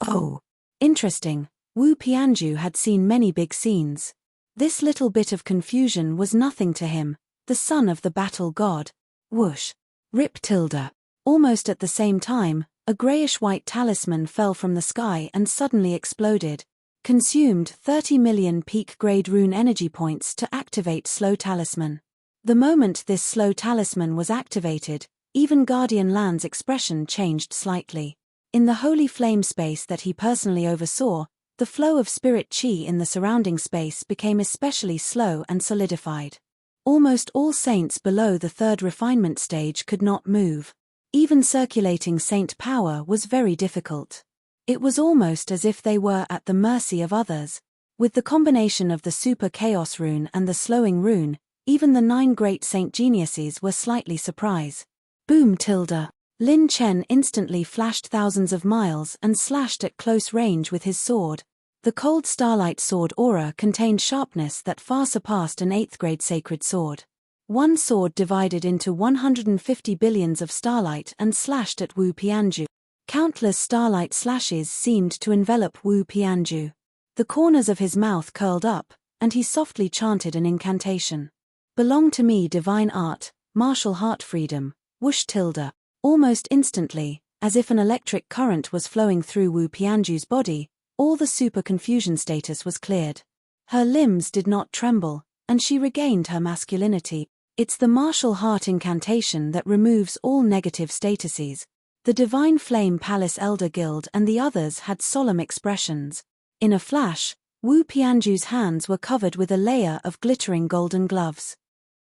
Speaker 1: Oh, interesting. Wu Pianju had seen many big scenes. This little bit of confusion was nothing to him, the son of the battle god. Whoosh. Rip tilde. Almost at the same time, A grayish-white talisman fell from the sky and suddenly exploded. Consumed 30 million peak-grade rune energy points to activate slow talisman. The moment this slow talisman was activated, even Guardian Land's expression changed slightly. In the holy flame space that he personally oversaw, the flow of spirit chi in the surrounding space became especially slow and solidified. Almost all saints below the third refinement stage could not move. Even circulating saint power was very difficult. It was almost as if they were at the mercy of others. With the combination of the super chaos rune and the slowing rune, even the 9 great saint geniuses were slightly surprised. Boom tilde. Lin Chen instantly flashed thousands of miles and slashed at close range with his sword. The cold starlight sword aura contained sharpness that far surpassed an 8th grade sacred sword. One sword divided into 150 billions of starlight and slashed at Wu Pianju. Countless starlight slashes seemed to envelop Wu Pianju. The corners of his mouth curled up, and he softly chanted an incantation. Belong to me divine art, martial heart freedom, whoosh tilde. Almost instantly, as if an electric current was flowing through Wu Pianju's body, all the super confusion status was cleared. Her limbs did not tremble, and she regained her masculinity. It's the martial heart incantation that removes all negative statuses. The Divine Flame Palace Elder Guild and the others had solemn expressions. In a flash, Wu Pianju's hands were covered with a layer of glittering golden gloves.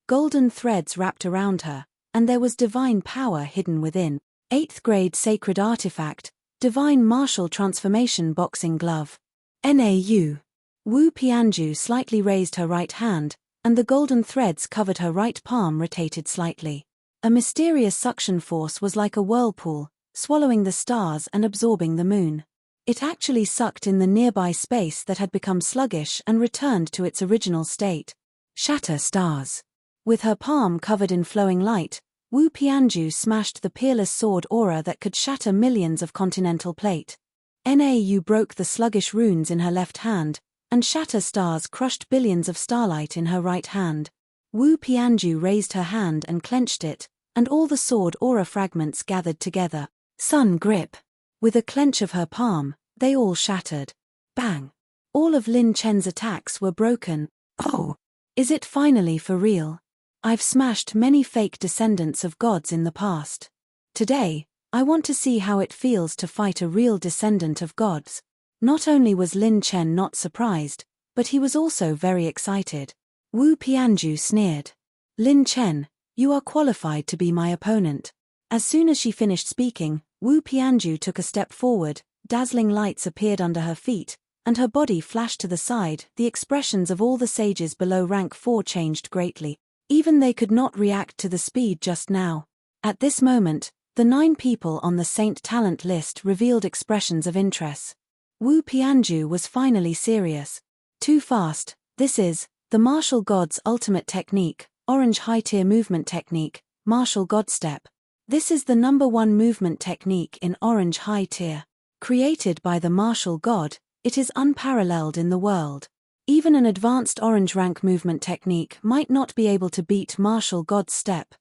Speaker 1: Golden threads wrapped around her, and there was divine power hidden within. 8th grade sacred artifact, Divine Martial Transformation Boxing Glove. NAU. Wu Pianju slightly raised her right hand, and the golden threads covered her right palm rotated slightly. A mysterious suction force was like a whirlpool, swallowing the stars and absorbing the moon. It actually sucked in the nearby space that had become sluggish and returned to its original state. Shatter stars. With her palm covered in flowing light, Wu Pianju smashed the peerless sword aura that could shatter millions of continental plate. Nau broke the sluggish runes in her left hand, and shatter stars crushed billions of starlight in her right hand. Wu Pianju raised her hand and clenched it, and all the sword aura fragments gathered together. Sun grip. With a clench of her palm, they all shattered. Bang! All of Lin Chen's attacks were broken. Oh! Is it finally for real? I've smashed many fake descendants of gods in the past. Today, I want to see how it feels to fight a real descendant of gods. Not only was Lin Chen not surprised, but he was also very excited. Wu Pianju sneered. Lin Chen, you are qualified to be my opponent. As soon as she finished speaking, Wu Pianju took a step forward, dazzling lights appeared under her feet, and her body flashed to the side. The expressions of all the sages below rank 4 changed greatly. Even they could not react to the speed just now. At this moment, the 9 people on the Saint Talent list revealed expressions of interest. Wu Pianju was finally serious. Too fast. This is the martial god's ultimate technique, orange high-tier movement technique, martial god step. This is the #1 movement technique in orange high-tier. Created by the martial god, it is unparalleled in the world. Even an advanced orange rank movement technique might not be able to beat martial god's step.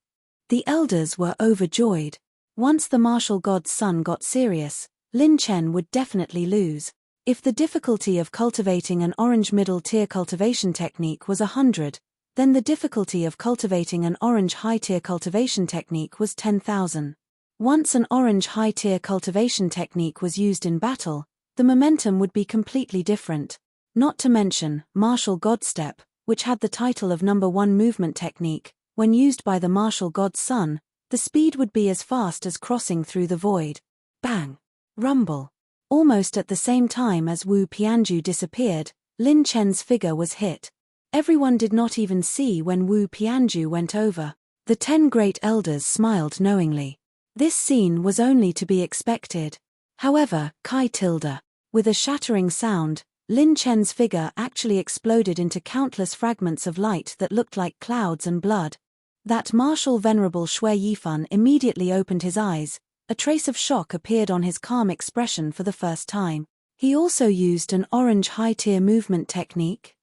Speaker 1: The elders were overjoyed. Once the martial god's son got serious, Lin Chen would definitely lose. If the difficulty of cultivating an orange middle-tier cultivation technique was 100, then the difficulty of cultivating an orange high-tier cultivation technique was 10,000. Once an orange high-tier cultivation technique was used in battle, the momentum would be completely different. Not to mention, martial god step, which had the title of #1 movement technique, when used by the martial god's son, the speed would be as fast as crossing through the void. Bang! Rumble! Almost at the same time as Wu Pianju disappeared, Lin Chen's figure was hit. Everyone did not even see when Wu Pianju went over. The 10 great elders smiled knowingly. This scene was only to be expected. However, with a shattering sound, Lin Chen's figure actually exploded into countless fragments of light that looked like clouds and blood. That martial venerable Shui Yifan immediately opened his eyes. A trace of shock appeared on his calm expression for the first time. He also used an orange high-tier movement technique.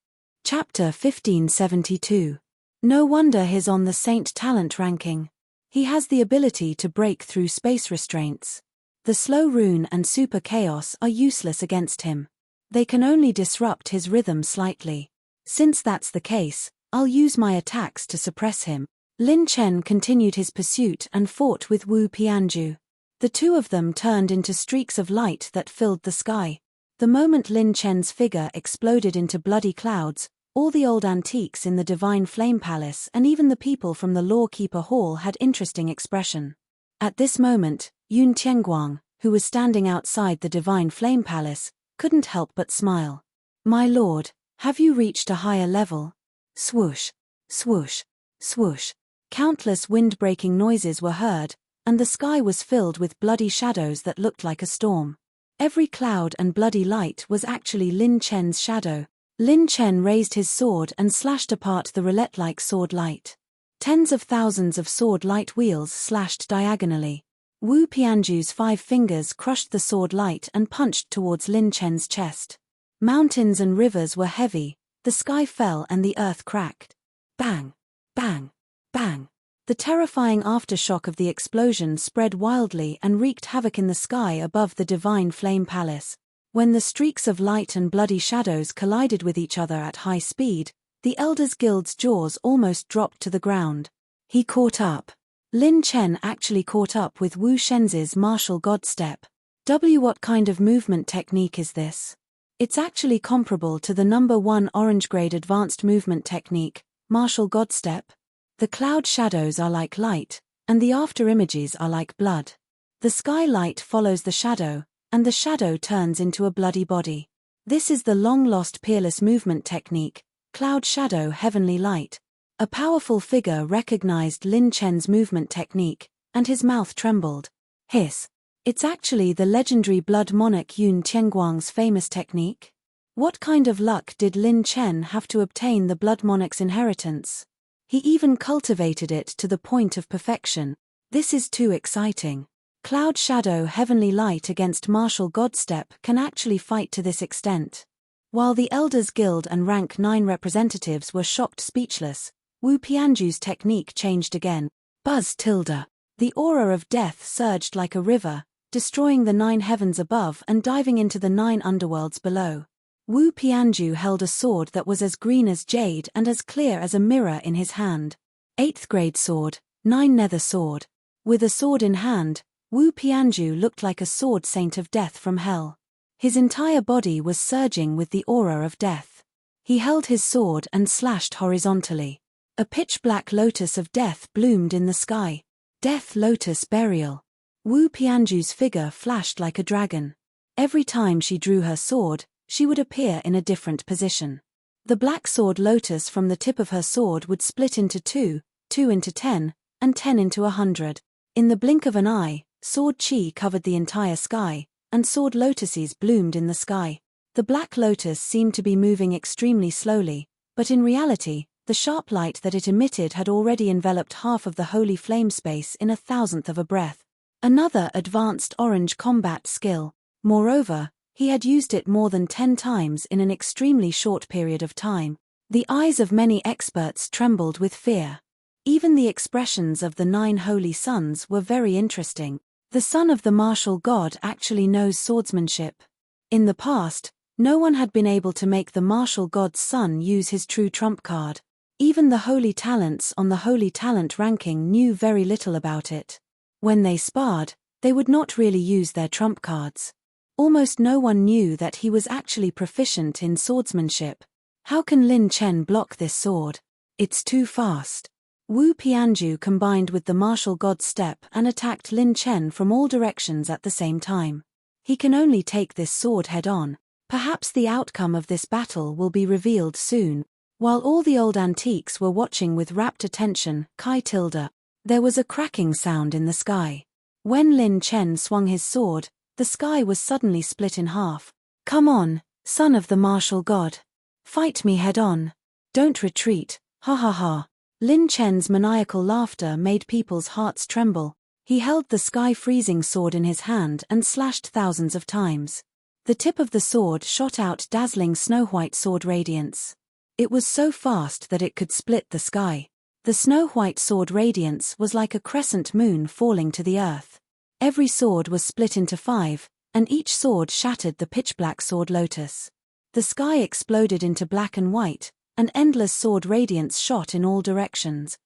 Speaker 1: Chapter 1572. No wonder he's on the Saint Talent ranking. He has the ability to break through space restraints. The slow rune and super chaos are useless against him. They can only disrupt his rhythm slightly. Since that's the case, I'll use my attacks to suppress him. Lin Chen continued his pursuit and fought with Wu Pianju. The two of them turned into streaks of light that filled the sky. The moment Lin Chen's figure exploded into bloody clouds, all the old antiques in the Divine Flame Palace and even the people from the Lawkeeper Hall had interesting expression. At this moment, Yun Tianguang, who was standing outside the Divine Flame Palace, couldn't help but smile. "My lord, have you reached a higher level?" Swoosh, swoosh, swoosh. Countless wind-breaking noises were heard, and the sky was filled with bloody shadows that looked like a storm. Every cloud and bloody light was actually Lin Chen's shadow. Lin Chen raised his sword and slashed apart the roulette-like sword light. Tens of thousands of sword light wheels slashed diagonally. Wu Pianju's 5 fingers crushed the sword light and punched towards Lin Chen's chest. Mountains and rivers were heavy, the sky fell and the earth cracked. Bang! Bang! Bang! The terrifying aftershock of the explosion spread wildly and wreaked havoc in the sky above the Divine Flame Palace. When the streaks of light and bloody shadows collided with each other at high speed, the Elders Guild's jaws almost dropped to the ground. He caught up. Lin Chen actually caught up with Wu Shenz's martial god step. What kind of movement technique is this? It's actually comparable to the number 1 orange grade advanced movement technique, martial god step. The cloud shadows are like light, and the after images are like blood. The sky light follows the shadow, and the shadow turns into a bloody body. This is the long-lost peerless movement technique, cloud shadow heavenly light. A powerful figure recognized Lin Chen's movement technique, and his mouth trembled. Hiss. It's actually the legendary blood monarch Yun Tianguang's famous technique. What kind of luck did Lin Chen have to obtain the blood monarch's inheritance? He even cultivated it to the point of perfection. This is too exciting. Cloud shadow heavenly light against martial god step can actually fight to this extent. While the Elders Guild and Rank 9 representatives were shocked speechless, Wu Pianju's technique changed again. Buzz tilde. The aura of death surged like a river, destroying the 9 heavens above and diving into the 9 underworlds below. Wu Pianju held a sword that was as green as jade and as clear as a mirror in his hand. 8th grade sword, 9 nether sword. With a sword in hand, Wu Pianju looked like a sword saint of death from hell. His entire body was surging with the aura of death. He held his sword and slashed horizontally. A pitch-black lotus of death bloomed in the sky. Death Lotus Burial. Wu Pianju's figure flashed like a dragon. Every time she drew her sword, she would appear in a different position. The black sword lotus from the tip of her sword would split into 2, 2 into 10, and 10 into 100. In the blink of an eye, sword chi covered the entire sky, and sword lotuses bloomed in the sky. The black lotus seemed to be moving extremely slowly, but in reality, the sharp light that it emitted had already enveloped half of the holy flame space in a thousandth of a breath. Another advanced orange combat skill. Moreover, he had used it more than 10 times in an extremely short period of time. The eyes of many experts trembled with fear. Even the expressions of the 9 holy sons were very interesting. The son of the martial god actually knows swordsmanship. In the past, no one had been able to make the martial god's son use his true trump card. Even the holy talents on the holy talent ranking knew very little about it. When they sparred, they would not really use their trump cards. Almost no one knew that he was actually proficient in swordsmanship. How can Lin Chen block this sword? It's too fast. Wu Pianju combined with the martial god step and attacked Lin Chen from all directions at the same time. He can only take this sword head-on. Perhaps the outcome of this battle will be revealed soon. While all the old antiques were watching with rapt attention, there was a cracking sound in the sky. When Lin Chen swung his sword, the sky was suddenly split in half. Come on, son of the martial god. Fight me head-on. Don't retreat, ha ha ha. Lin Chen's maniacal laughter made people's hearts tremble. He held the sky-freezing sword in his hand and slashed thousands of times. The tip of the sword shot out dazzling snow-white sword radiance. It was so fast that it could split the sky. The snow-white sword radiance was like a crescent moon falling to the earth. Every sword was split into 5, and each sword shattered the pitch-black sword lotus. The sky exploded into black and white, and endless sword radiance shot in all directions.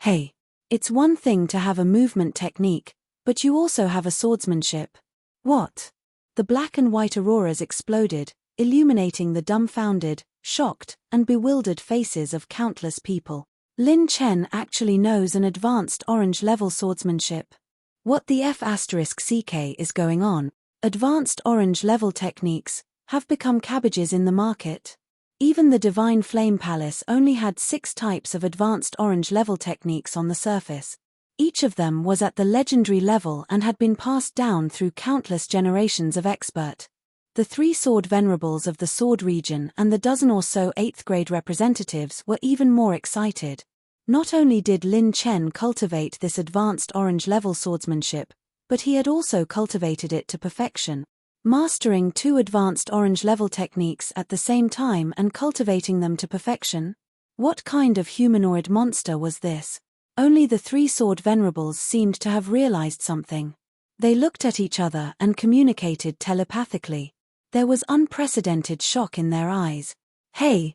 Speaker 1: Hey. It's one thing to have a movement technique, but you also have a swordsmanship. What? The black and white auroras exploded, illuminating the dumbfounded, shocked, and bewildered faces of countless people. Lin Chen actually knows an advanced orange-level swordsmanship. What the F***CK is going on? Advanced orange-level techniques have become cabbages in the market. Even the Divine Flame Palace only had 6 types of advanced orange-level techniques on the surface. Each of them was at the legendary level and had been passed down through countless generations of expert. The 3 sword venerables of the sword region and the dozen or so 8th grade representatives were even more excited. Not only did Lin Chen cultivate this advanced orange-level swordsmanship, but he had also cultivated it to perfection. Mastering 2 advanced orange-level techniques at the same time and cultivating them to perfection? What kind of humanoid monster was this? Only the 3 sword venerables seemed to have realized something. They looked at each other and communicated telepathically. There was unprecedented shock in their eyes. Hey.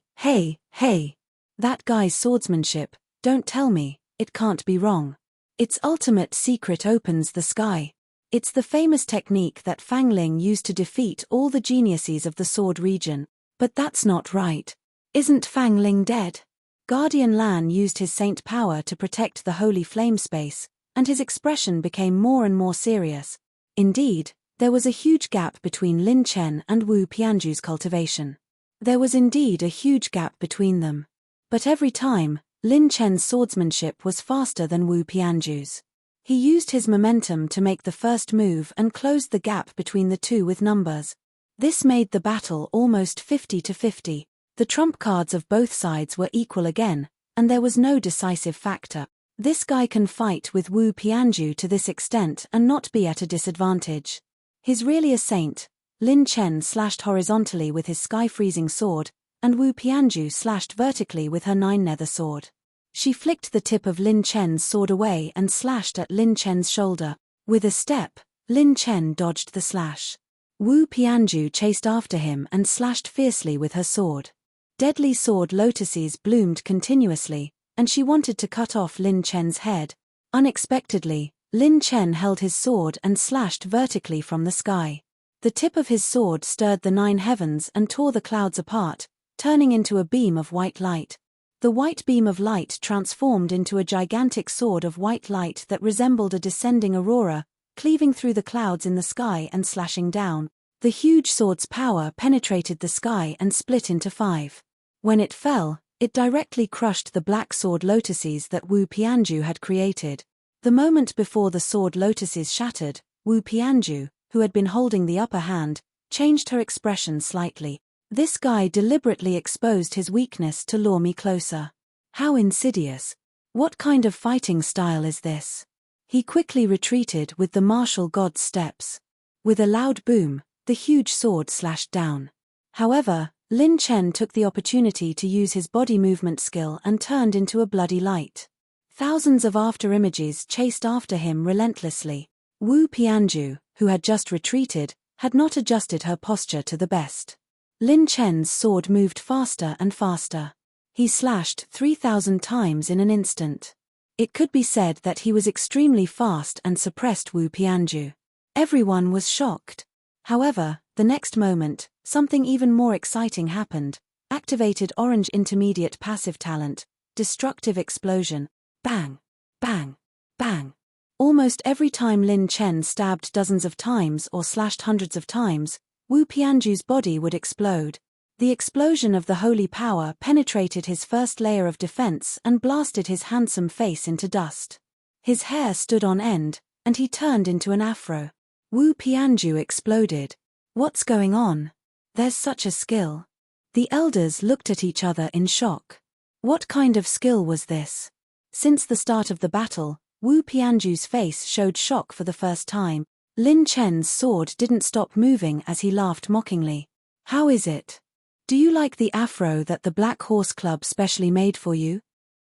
Speaker 1: That guy's swordsmanship, don't tell me, it can't be wrong. Its ultimate secret opens the sky. It's the famous technique that Fang Ling used to defeat all the geniuses of the sword region. But that's not right. Isn't Fang Ling dead? Guardian Lan used his saint power to protect the holy flame space, and his expression became more and more serious. Indeed, there was a huge gap between Lin Chen and Wu Pianju's cultivation. There was indeed a huge gap between them. But every time, Lin Chen's swordsmanship was faster than Wu Pianju's. He used his momentum to make the first move and closed the gap between the two with numbers. This made the battle almost 50-50. The trump cards of both sides were equal again, and there was no decisive factor. This guy can fight with Wu Pianju to this extent and not be at a disadvantage. He's really a saint. Lin Chen slashed horizontally with his sky-freezing sword, and Wu Pianju slashed vertically with her 9-nether sword. She flicked the tip of Lin Chen's sword away and slashed at Lin Chen's shoulder. With a step, Lin Chen dodged the slash. Wu Pianju chased after him and slashed fiercely with her sword. Deadly sword lotuses bloomed continuously, and she wanted to cut off Lin Chen's head. Unexpectedly, Lin Chen held his sword and slashed vertically from the sky. The tip of his sword stirred the 9 heavens and tore the clouds apart, turning into a beam of white light. The white beam of light transformed into a gigantic sword of white light that resembled a descending aurora, cleaving through the clouds in the sky and slashing down. The huge sword's power penetrated the sky and split into 5. When it fell, it directly crushed the black sword lotuses that Wu Pianju had created. The moment before the sword lotuses shattered, Wu Pianju, who had been holding the upper hand, changed her expression slightly. This guy deliberately exposed his weakness to lure me closer. How insidious. What kind of fighting style is this? He quickly retreated with the martial god's steps. With a loud boom, the huge sword slashed down. However, Lin Chen took the opportunity to use his body movement skill and turned into a bloody light. Thousands of after-images chased after him relentlessly. Wu Pianju, who had just retreated, had not adjusted her posture to the best. Lin Chen's sword moved faster and faster. He slashed 3,000 times in an instant. It could be said that he was extremely fast and suppressed Wu Pianju. Everyone was shocked. However, the next moment, something even more exciting happened. Activated orange intermediate passive talent, destructive explosion, bang, bang, bang. Almost every time Lin Chen stabbed dozens of times or slashed hundreds of times, Wu Pianju's body would explode. The explosion of the holy power penetrated his first layer of defense and blasted his handsome face into dust. His hair stood on end, and he turned into an afro. Wu Pianju exploded. What's going on? There's such a skill. The elders looked at each other in shock. What kind of skill was this? Since the start of the battle, Wu Pianju's face showed shock for the first time. Lin Chen's sword didn't stop moving as he laughed mockingly. How is it? Do you like the afro that the Black Horse Club specially made for you?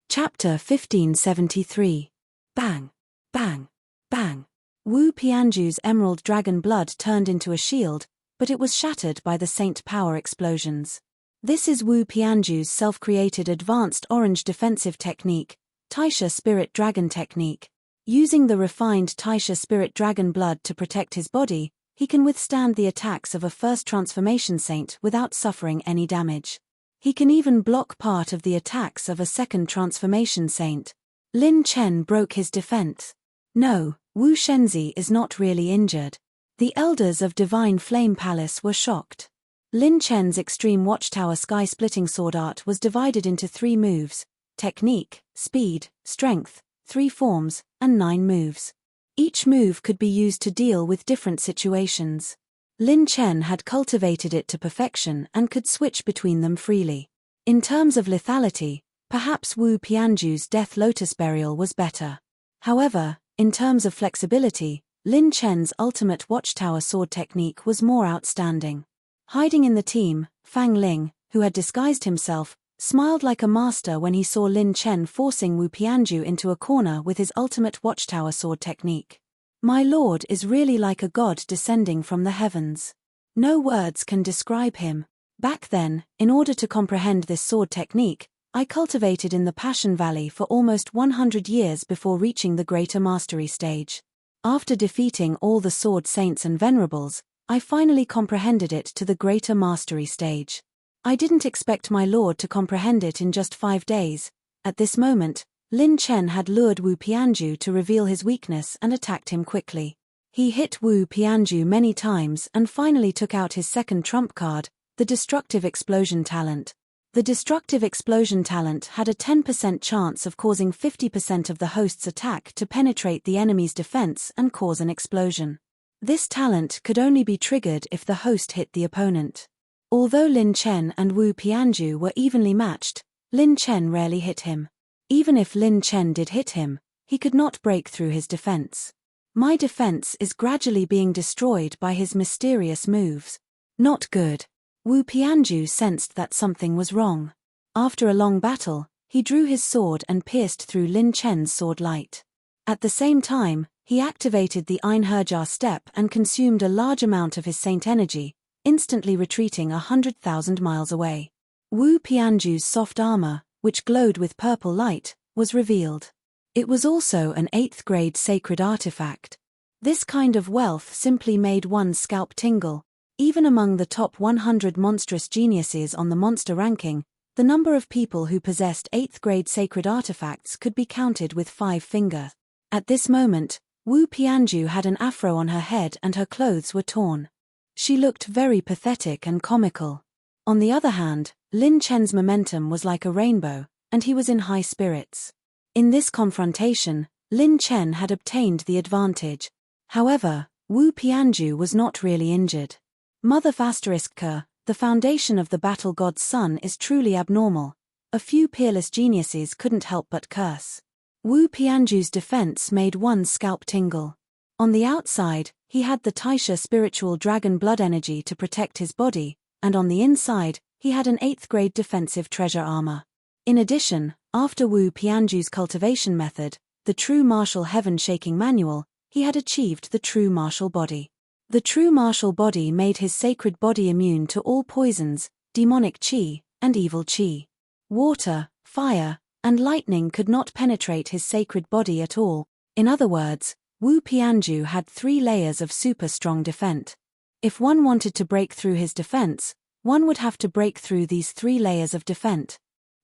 Speaker 1: Chapter 1573. Bang, bang, bang. Wu Pianju's emerald dragon blood turned into a shield, but it was shattered by the Saint Power explosions. This is Wu Pianju's self-created advanced orange defensive technique, Taisha Spirit Dragon Technique. Using the refined Taisha Spirit Dragon blood to protect his body, he can withstand the attacks of a first transformation saint without suffering any damage. He can even block part of the attacks of a second transformation saint. Lin Chen broke his defense. No, Wu Shenzi is not really injured. The elders of Divine Flame Palace were shocked. Lin Chen's extreme watchtower sky-splitting sword art was divided into 3 moves: technique, speed, strength, 3 forms, and 9 moves. Each move could be used to deal with different situations. Lin Chen had cultivated it to perfection and could switch between them freely. In terms of lethality, perhaps Wu Pianju's Death Lotus Burial was better. However, in terms of flexibility, Lin Chen's ultimate watchtower sword technique was more outstanding. Hiding in the team, Fang Ling, who had disguised himself, smiled like a master when he saw Lin Chen forcing Wu Pianju into a corner with his ultimate watchtower sword technique. My lord is really like a god descending from the heavens. No words can describe him. Back then, in order to comprehend this sword technique, I cultivated in the Passion Valley for almost 100 years before reaching the Greater Mastery stage. After defeating all the sword saints and venerables, I finally comprehended it to the Greater Mastery stage. I didn't expect my lord to comprehend it in just 5 days. At this moment, Lin Chen had lured Wu Pianju to reveal his weakness and attacked him quickly. He hit Wu Pianju many times and finally took out his second trump card, the Destructive Explosion talent. The Destructive Explosion talent had a 10% chance of causing 50% of the host's attack to penetrate the enemy's defense and cause an explosion. This talent could only be triggered if the host hit the opponent. Although Lin Chen and Wu Pianju were evenly matched, Lin Chen rarely hit him. Even if Lin Chen did hit him, he could not break through his defense. My defense is gradually being destroyed by his mysterious moves. Not good. Wu Pianju sensed that something was wrong. After a long battle, he drew his sword and pierced through Lin Chen's sword light. At the same time, he activated the Einherjar step and consumed a large amount of his saint energy, instantly retreating 100,000 miles away. Wu Pianju's soft armor, which glowed with purple light, was revealed. It was also an 8th grade sacred artifact. This kind of wealth simply made one's scalp tingle. Even among the top 100 monstrous geniuses on the monster ranking, the number of people who possessed 8th grade sacred artifacts could be counted with 5 fingers. At this moment, Wu Pianju had an afro on her head and her clothes were torn. She looked very pathetic and comical. On the other hand, Lin Chen's momentum was like a rainbow, and he was in high spirits. In this confrontation, Lin Chen had obtained the advantage. However, Wu Pianju was not really injured. Mother K, the foundation of the battle god's son, is truly abnormal. A few peerless geniuses couldn't help but curse. Wu Pianju's defense made one's scalp tingle. On the outside, he had the Taisha spiritual dragon blood energy to protect his body, and on the inside, he had an 8th grade defensive treasure armor. In addition, after Wu Pianju's cultivation method, the true martial heaven-shaking manual, he had achieved the true martial body. The true martial body made his sacred body immune to all poisons, demonic qi, and evil qi. Water, fire, and lightning could not penetrate his sacred body at all. In other words, Wu Pianju had 3 layers of super strong defense. If one wanted to break through his defense, one would have to break through these 3 layers of defense.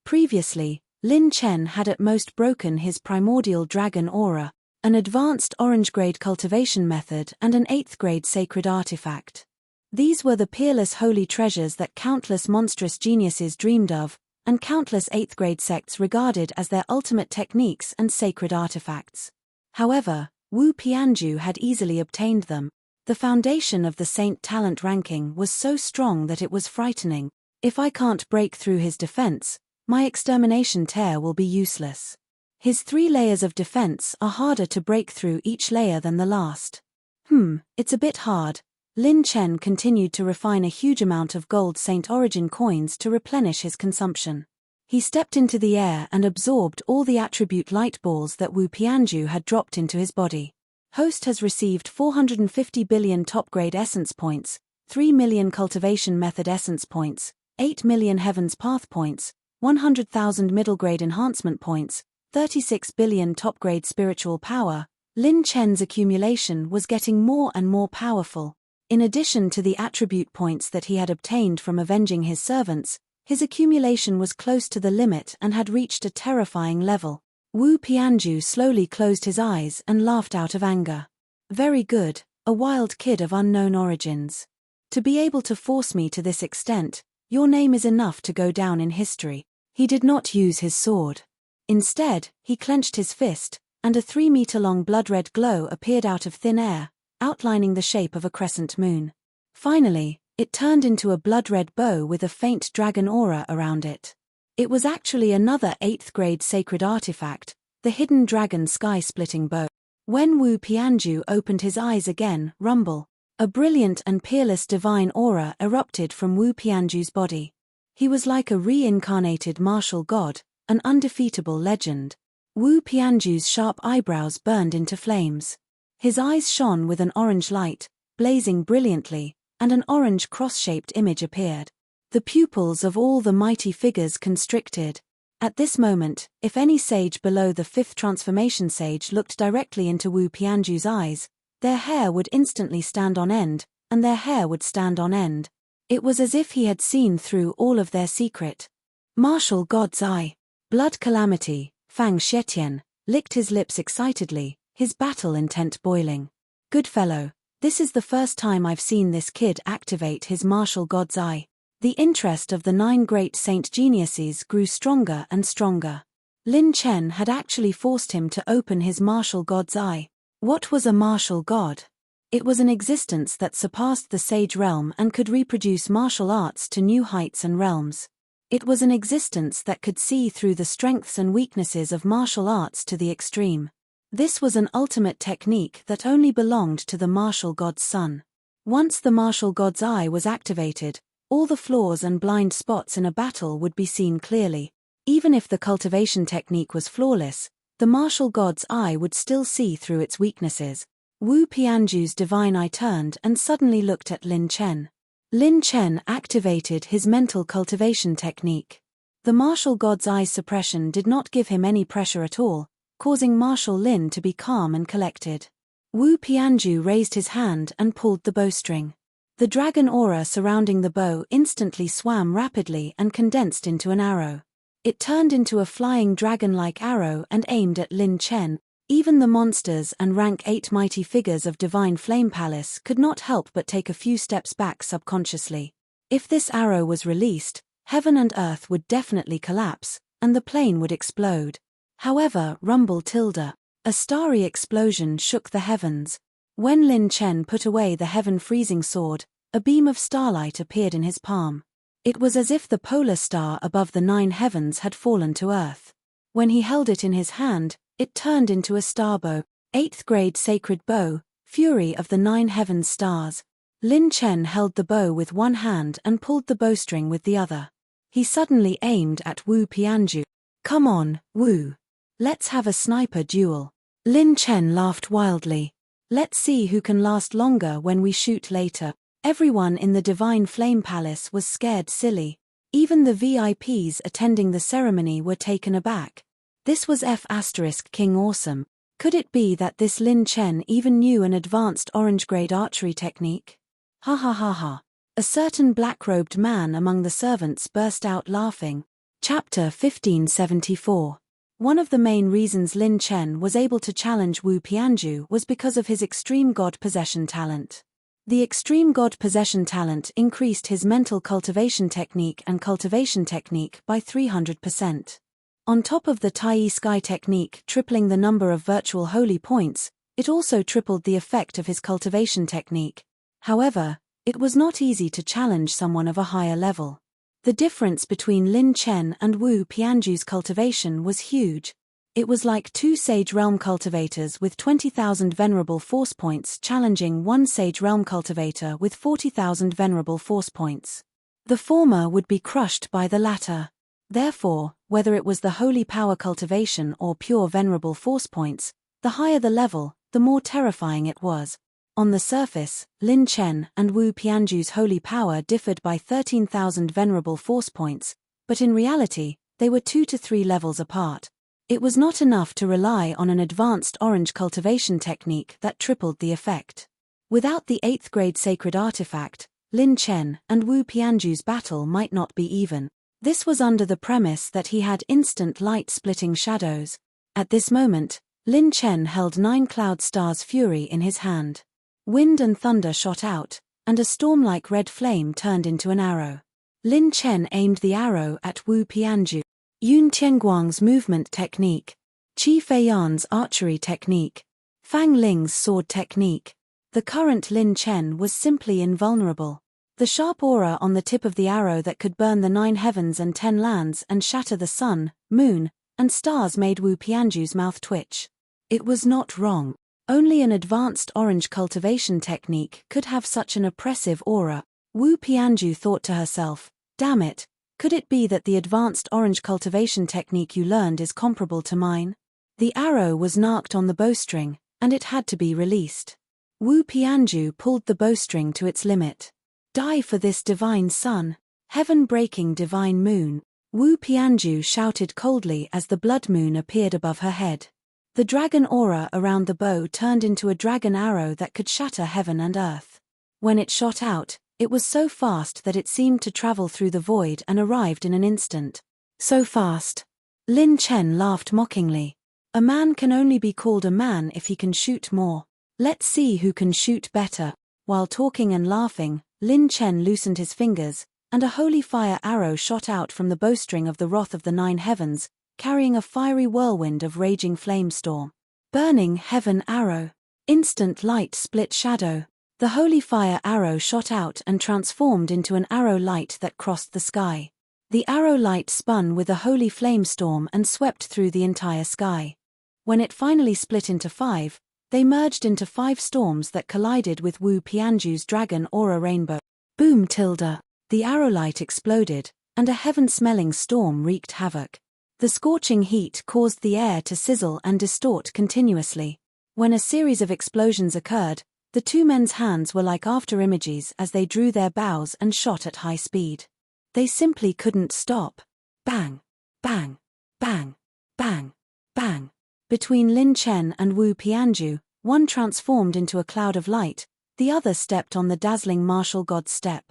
Speaker 1: Previously, Lin Chen had at most broken his primordial dragon aura, an advanced orange-grade cultivation method and an 8th grade sacred artifact. These were the peerless holy treasures that countless monstrous geniuses dreamed of, and countless 8th grade sects regarded as their ultimate techniques and sacred artifacts. However, Wu Pianju had easily obtained them. The foundation of the saint talent ranking was so strong that it was frightening. If I can't break through his defense, my extermination tear will be useless. His 3 layers of defense are harder to break through each layer than the last. It's a bit hard. Lin Chen continued to refine a huge amount of gold Saint Origin coins to replenish his consumption. He stepped into the air and absorbed all the attribute light balls that Wu Pianju had dropped into his body. Host has received 450 billion top-grade essence points, 3 million cultivation method essence points, 8 million heavens path points, 100,000 middle-grade enhancement points, 36 billion top-grade spiritual power. Lin Chen's accumulation was getting more and more powerful. In addition to the attribute points that he had obtained from avenging his servants, his accumulation was close to the limit and had reached a terrifying level. Wu Pianju slowly closed his eyes and laughed out of anger. Very good, a wild kid of unknown origins. To be able to force me to this extent, your name is enough to go down in history. He did not use his sword. Instead, he clenched his fist, and a 3-meter-long blood-red glow appeared out of thin air, outlining the shape of a crescent moon. Finally, it turned into a blood-red bow with a faint dragon aura around it. It was actually another 8th-grade sacred artifact, the hidden dragon sky-splitting bow. When Wu Pianju opened his eyes again, rumble. A brilliant and peerless divine aura erupted from Wu Pianju's body. He was like a reincarnated martial god, an undefeatable legend. Wu Pianju's sharp eyebrows burned into flames. His eyes shone with an orange light, blazing brilliantly, and an orange cross-shaped image appeared. The pupils of all the mighty figures constricted. At this moment, if any sage below the 5th transformation sage looked directly into Wu Pianju's eyes, their hair would instantly stand on end, and their hair would stand on end. It was as if he had seen through all of their secret. Martial God's eye. Blood Calamity, Fang Xietian, licked his lips excitedly, his battle intent boiling. Good fellow, this is the first time I've seen this kid activate his martial God's eye. The interest of the 9 great saint geniuses grew stronger and stronger. Lin Chen had actually forced him to open his martial God's eye. What was a martial god? It was an existence that surpassed the sage realm and could reproduce martial arts to new heights and realms. It was an existence that could see through the strengths and weaknesses of martial arts to the extreme. This was an ultimate technique that only belonged to the martial god's son. Once the martial god's eye was activated, all the flaws and blind spots in a battle would be seen clearly. Even if the cultivation technique was flawless, the martial god's eye would still see through its weaknesses. Wu Pianju's divine eye turned and suddenly looked at Lin Chen. Lin Chen activated his mental cultivation technique. The martial god's eye suppression did not give him any pressure at all, causing martial Lin to be calm and collected. Wu Pianju raised his hand and pulled the bowstring. The dragon aura surrounding the bow instantly swam rapidly and condensed into an arrow. It turned into a flying dragon-like arrow and aimed at Lin Chen. Even the monsters and rank 8 mighty figures of Divine Flame Palace could not help but take a few steps back subconsciously. If this arrow was released, heaven and earth would definitely collapse, and the plane would explode. However, rumble tilde. A starry explosion shook the heavens. When Lin Chen put away the heaven-freezing sword, a beam of starlight appeared in his palm. It was as if the polar star above the 9 heavens had fallen to earth. When he held it in his hand, it turned into a starbow, 8th grade sacred bow, fury of the 9 heavens stars. Lin Chen held the bow with one hand and pulled the bowstring with the other. He suddenly aimed at Wu Pianju. Come on, Wu. Let's have a sniper duel. Lin Chen laughed wildly. Let's see who can last longer when we shoot later. Everyone in the Divine Flame Palace was scared silly. Even the VIPs attending the ceremony were taken aback. This was King awesome. Could it be that this Lin Chen even knew an advanced orange-grade archery technique? Ha ha ha ha. A certain black-robed man among the servants burst out laughing. Chapter 1574. One of the main reasons Lin Chen was able to challenge Wu Pianju was because of his extreme god possession talent. The extreme god possession talent increased his mental cultivation technique and cultivation technique by 300%. On top of the Tai Sky technique tripling the number of virtual holy points, it also tripled the effect of his cultivation technique. However, it was not easy to challenge someone of a higher level. The difference between Lin Chen and Wu Pianju's cultivation was huge. It was like 2 Sage Realm cultivators with 20,000 venerable force points challenging 1 Sage Realm cultivator with 40,000 venerable force points. The former would be crushed by the latter. Therefore, whether it was the holy power cultivation or pure venerable force points, the higher the level, the more terrifying it was. On the surface, Lin Chen and Wu Pianju's holy power differed by 13,000 venerable force points, but in reality, they were 2 to 3 levels apart. It was not enough to rely on an advanced orange cultivation technique that tripled the effect. Without the 8th grade sacred artifact, Lin Chen and Wu Pianju's battle might not be even. This was under the premise that he had instant light-splitting shadows. At this moment, Lin Chen held 9 Cloud Stars Fury in his hand. Wind and thunder shot out, and a storm-like red flame turned into an arrow. Lin Chen aimed the arrow at Wu Pianju. Yun Tianguang's movement technique, Qi Feiyan's archery technique, Fang Ling's sword technique. The current Lin Chen was simply invulnerable. The sharp aura on the tip of the arrow that could burn the 9 heavens and 10 lands and shatter the sun, moon, and stars made Wu Pianju's mouth twitch. It was not wrong. Only an advanced orange cultivation technique could have such an oppressive aura. Wu Pianju thought to herself, damn it, could it be that the advanced orange cultivation technique you learned is comparable to mine? The arrow was narked on the bowstring, and it had to be released. Wu Pianju pulled the bowstring to its limit. Die for this divine sun, heaven-breaking divine moon. Wu Pianju shouted coldly as the blood moon appeared above her head. The dragon aura around the bow turned into a dragon arrow that could shatter heaven and earth. When it shot out, it was so fast that it seemed to travel through the void and arrived in an instant. So fast. Lin Chen laughed mockingly. A man can only be called a man if he can shoot more. Let's see who can shoot better. While talking and laughing, Lin Chen loosened his fingers, and a holy fire arrow shot out from the bowstring of the wrath of the 9 heavens, carrying a fiery whirlwind of raging flame storm. Burning heaven arrow. Instant light split shadow. The holy fire arrow shot out and transformed into an arrow light that crossed the sky. The arrow light spun with a holy flame storm and swept through the entire sky. When it finally split into 5, they merged into 5 storms that collided with Wu Pianju's dragon aura rainbow. Boom tilde. The arrow light exploded, and a heaven-smelling storm wreaked havoc. The scorching heat caused the air to sizzle and distort continuously. When a series of explosions occurred, the 2 men's hands were like after-images as they drew their bows and shot at high speed. They simply couldn't stop. Bang, bang, bang, bang, bang. Between Lin Chen and Wu Pianju, one transformed into a cloud of light, the other stepped on the dazzling martial god's step.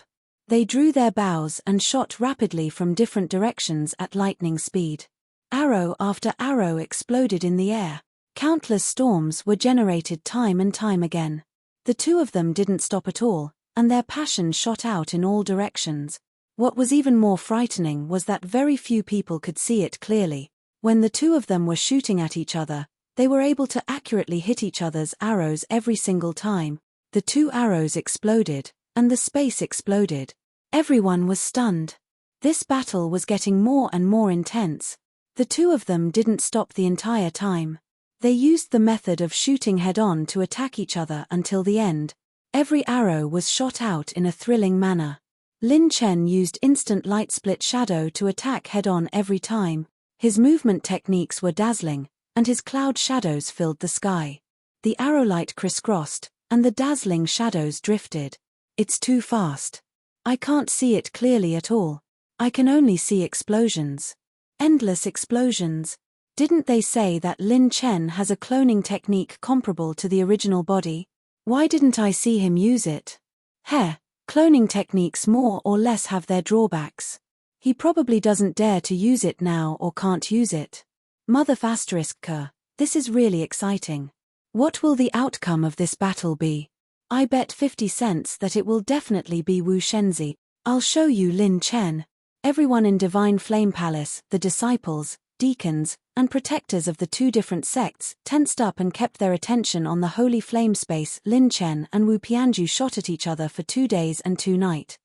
Speaker 1: They drew their bows and shot rapidly from different directions at lightning speed. Arrow after arrow exploded in the air. Countless storms were generated time and time again. The 2 of them didn't stop at all, and their passion shot out in all directions. What was even more frightening was that very few people could see it clearly. When the 2 of them were shooting at each other, they were able to accurately hit each other's arrows every single time. The 2 arrows exploded, and the space exploded. Everyone was stunned. This battle was getting more and more intense. The 2 of them didn't stop the entire time. They used the method of shooting head-on to attack each other until the end. Every arrow was shot out in a thrilling manner. Lin Chen used instant light split shadow to attack head-on every time. His movement techniques were dazzling, and his cloud shadows filled the sky. The arrow light crisscrossed, and the dazzling shadows drifted. It's too fast. I can't see it clearly at all. I can only see explosions. Endless explosions. Didn't they say that Lin Chen has a cloning technique comparable to the original body? Why didn't I see him use it? Heh, cloning techniques more or less have their drawbacks. He probably doesn't dare to use it now or can't use it. Mother ***, this is really exciting. What will the outcome of this battle be? I bet 50 cents that it will definitely be Wu Shenzi. I'll show you Lin Chen. Everyone in Divine Flame Palace, the disciples, deacons, and protectors of the 2 different sects, tensed up and kept their attention on the holy flame space. Lin Chen and Wu Pianju shot at each other for 2 days and 2 nights.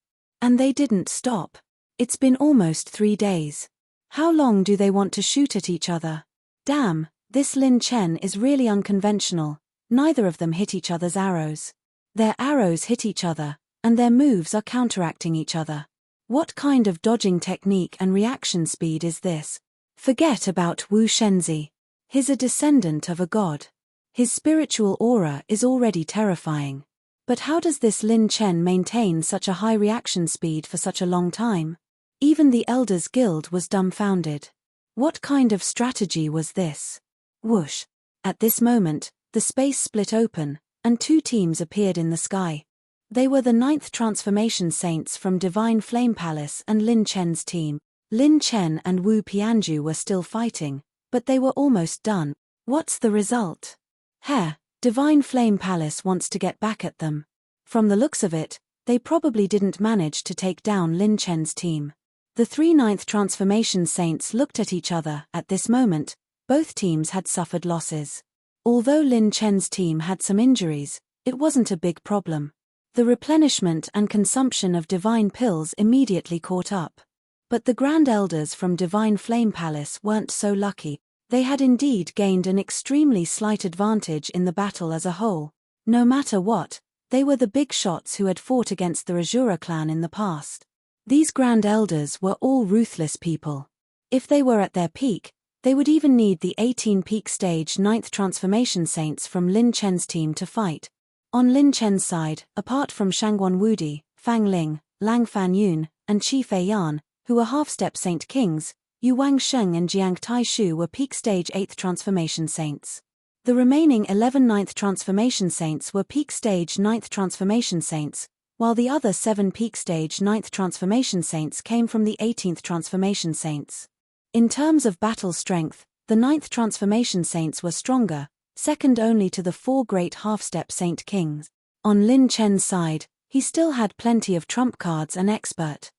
Speaker 1: And they didn't stop. It's been almost 3 days. How long do they want to shoot at each other? Damn, this Lin Chen is really unconventional. Neither of them hit each other's arrows. Their arrows hit each other, and their moves are counteracting each other. What kind of dodging technique and reaction speed is this? Forget about Wu Shenzi. He's a descendant of a god. His spiritual aura is already terrifying. But how does this Lin Chen maintain such a high reaction speed for such a long time? Even the Elders Guild was dumbfounded. What kind of strategy was this? Whoosh! At this moment, the space split open, and two teams appeared in the sky. They were the 9th Transformation Saints from Divine Flame Palace and Lin Chen's team. Lin Chen and Wu Pianju were still fighting, but they were almost done. What's the result? Divine Flame Palace wants to get back at them. From the looks of it, they probably didn't manage to take down Lin Chen's team. The 3 9th Transformation Saints looked at each other. At this moment, both teams had suffered losses. Although Lin Chen's team had some injuries, it wasn't a big problem. The replenishment and consumption of divine pills immediately caught up. But the Grand Elders from Divine Flame Palace weren't so lucky. They had indeed gained an extremely slight advantage in the battle as a whole. No matter what, they were the big shots who had fought against the Rajura clan in the past. These Grand Elders were all ruthless people. If they were at their peak, they would even need the 18 peak stage 9th Transformation Saints from Lin Chen's team to fight. On Lin Chen's side, apart from Shangguan Wudi, Fang Ling, Lang Fanyun, and Qi Feiyan, who were half-step Saint Kings, Yu Wangsheng and Jiang Taishu were peak stage 8th Transformation Saints. The remaining 11 9th Transformation Saints were peak stage 9th Transformation Saints, while the other 7 peak stage 9th Transformation Saints came from the 18th Transformation Saints. In terms of battle strength, the 9th Transformation Saints were stronger, second only to the 4 great half-step Saint Kings. On Lin Chen's side, he still had plenty of trump cards and expert.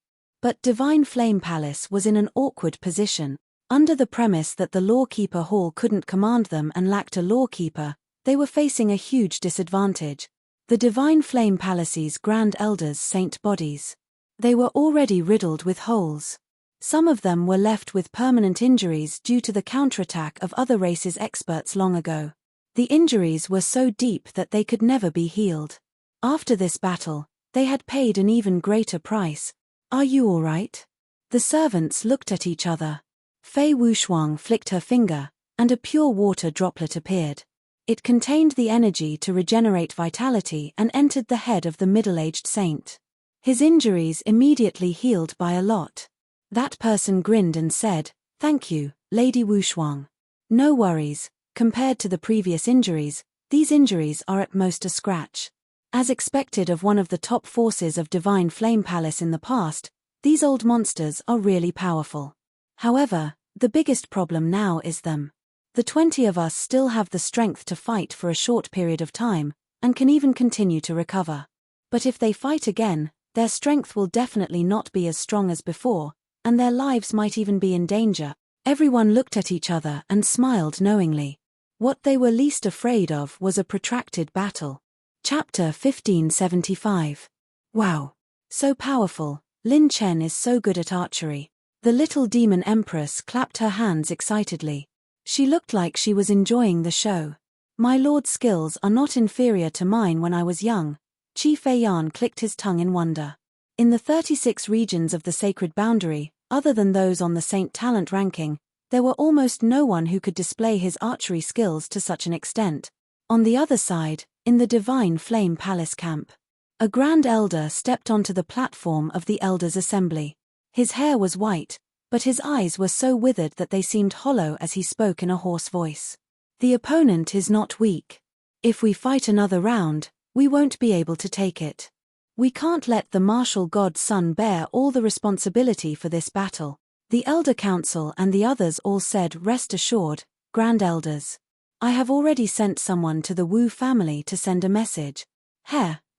Speaker 1: But Divine Flame Palace was in an awkward position. Under the premise that the Lawkeeper Hall couldn't command them and lacked a Lawkeeper, they were facing a huge disadvantage. The Divine Flame Palace's Grand Elders' Saint bodies. They were already riddled with holes. Some of them were left with permanent injuries due to the counterattack of other races' experts long ago. The injuries were so deep that they could never be healed. After this battle, they had paid an even greater price. Are you all right? The servants looked at each other. Fei Wushuang flicked her finger, and a pure water droplet appeared. It contained the energy to regenerate vitality and entered the head of the middle-aged saint. His injuries immediately healed by a lot. That person grinned and said, "Thank you, Lady Wushuang. No worries, compared to the previous injuries, these injuries are at most a scratch." As expected of one of the top forces of Divine Flame Palace in the past, these old monsters are really powerful. However, the biggest problem now is them. The 20 of us still have the strength to fight for a short period of time, and can even continue to recover. But if they fight again, their strength will definitely not be as strong as before, and their lives might even be in danger. Everyone looked at each other and smiled knowingly. What they were least afraid of was a protracted battle. Chapter 1575. Wow! So powerful, Lin Chen is so good at archery. The little demon empress clapped her hands excitedly. She looked like she was enjoying the show. My lord's skills are not inferior to mine when I was young. Qi Feiyan clicked his tongue in wonder. In the 36 regions of the sacred boundary, other than those on the Saint Talent ranking, there were almost no one who could display his archery skills to such an extent. On the other side, in the Divine Flame Palace camp, a Grand Elder stepped onto the platform of the Elders' Assembly. His hair was white, but his eyes were so withered that they seemed hollow as he spoke in a hoarse voice. The opponent is not weak. If we fight another round, we won't be able to take it. We can't let the martial god's son bear all the responsibility for this battle. The Elder Council and the others all said, "Rest assured, Grand Elders. I have already sent someone to the Wu family to send a message.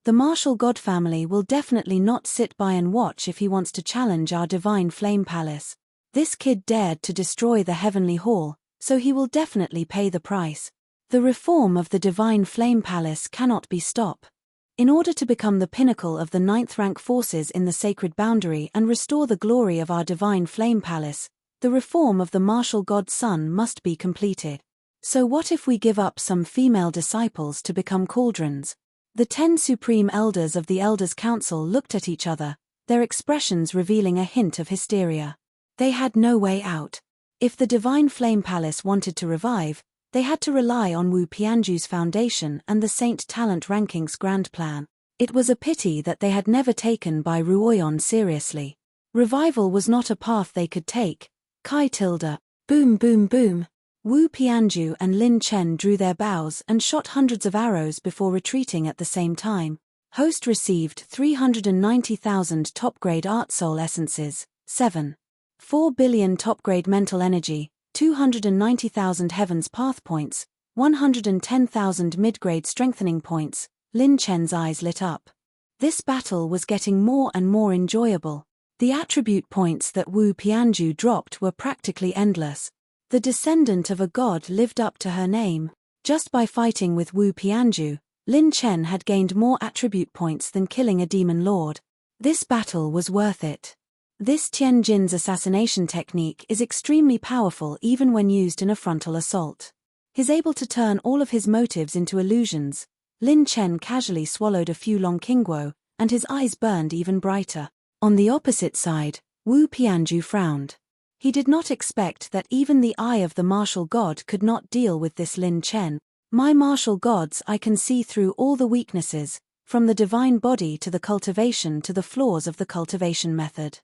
Speaker 1: The martial god family will definitely not sit by and watch if he wants to challenge our Divine Flame Palace. This kid dared to destroy the Heavenly Hall, so he will definitely pay the price. The reform of the Divine Flame Palace cannot be stopped. In order to become the pinnacle of the 9th rank forces in the sacred boundary and restore the glory of our Divine Flame Palace, the reform of the martial god's son must be completed. So what if we give up some female disciples to become cauldrons?" The 10 supreme elders of the Elders' Council looked at each other, their expressions revealing a hint of hysteria. They had no way out. If the Divine Flame Palace wanted to revive, They had to rely on Wu Pianju's foundation and the Saint Talent Rankings grand plan. It was a pity that they had never taken Bai Ruoyan seriously. Revival was not a path they could take. Kai tilde. Boom boom boom. Wu Pianju and Lin Chen drew their bows and shot hundreds of arrows before retreating at the same time. Host received 390,000 top-grade Art Soul Essences, 7.4 billion top-grade Mental Energy, 290,000 Heaven's Path Points, 110,000 mid-grade Strengthening Points. Lin Chen's eyes lit up. This battle was getting more and more enjoyable. The attribute points that Wu Pianju dropped were practically endless. The descendant of a god lived up to her name. Just by fighting with Wu Pianju, Lin Chen had gained more attribute points than killing a demon lord. This battle was worth it. This Tian Jin's assassination technique is extremely powerful even when used in a frontal assault. He's able to turn all of his motives into illusions. Lin Chen casually swallowed a few long qingguo, and his eyes burned even brighter. On the opposite side, Wu Pianju frowned. He did not expect that even the eye of the martial god could not deal with this Lin Chen. My martial gods, I can see through all the weaknesses, from the divine body to the cultivation to the flaws of the cultivation method.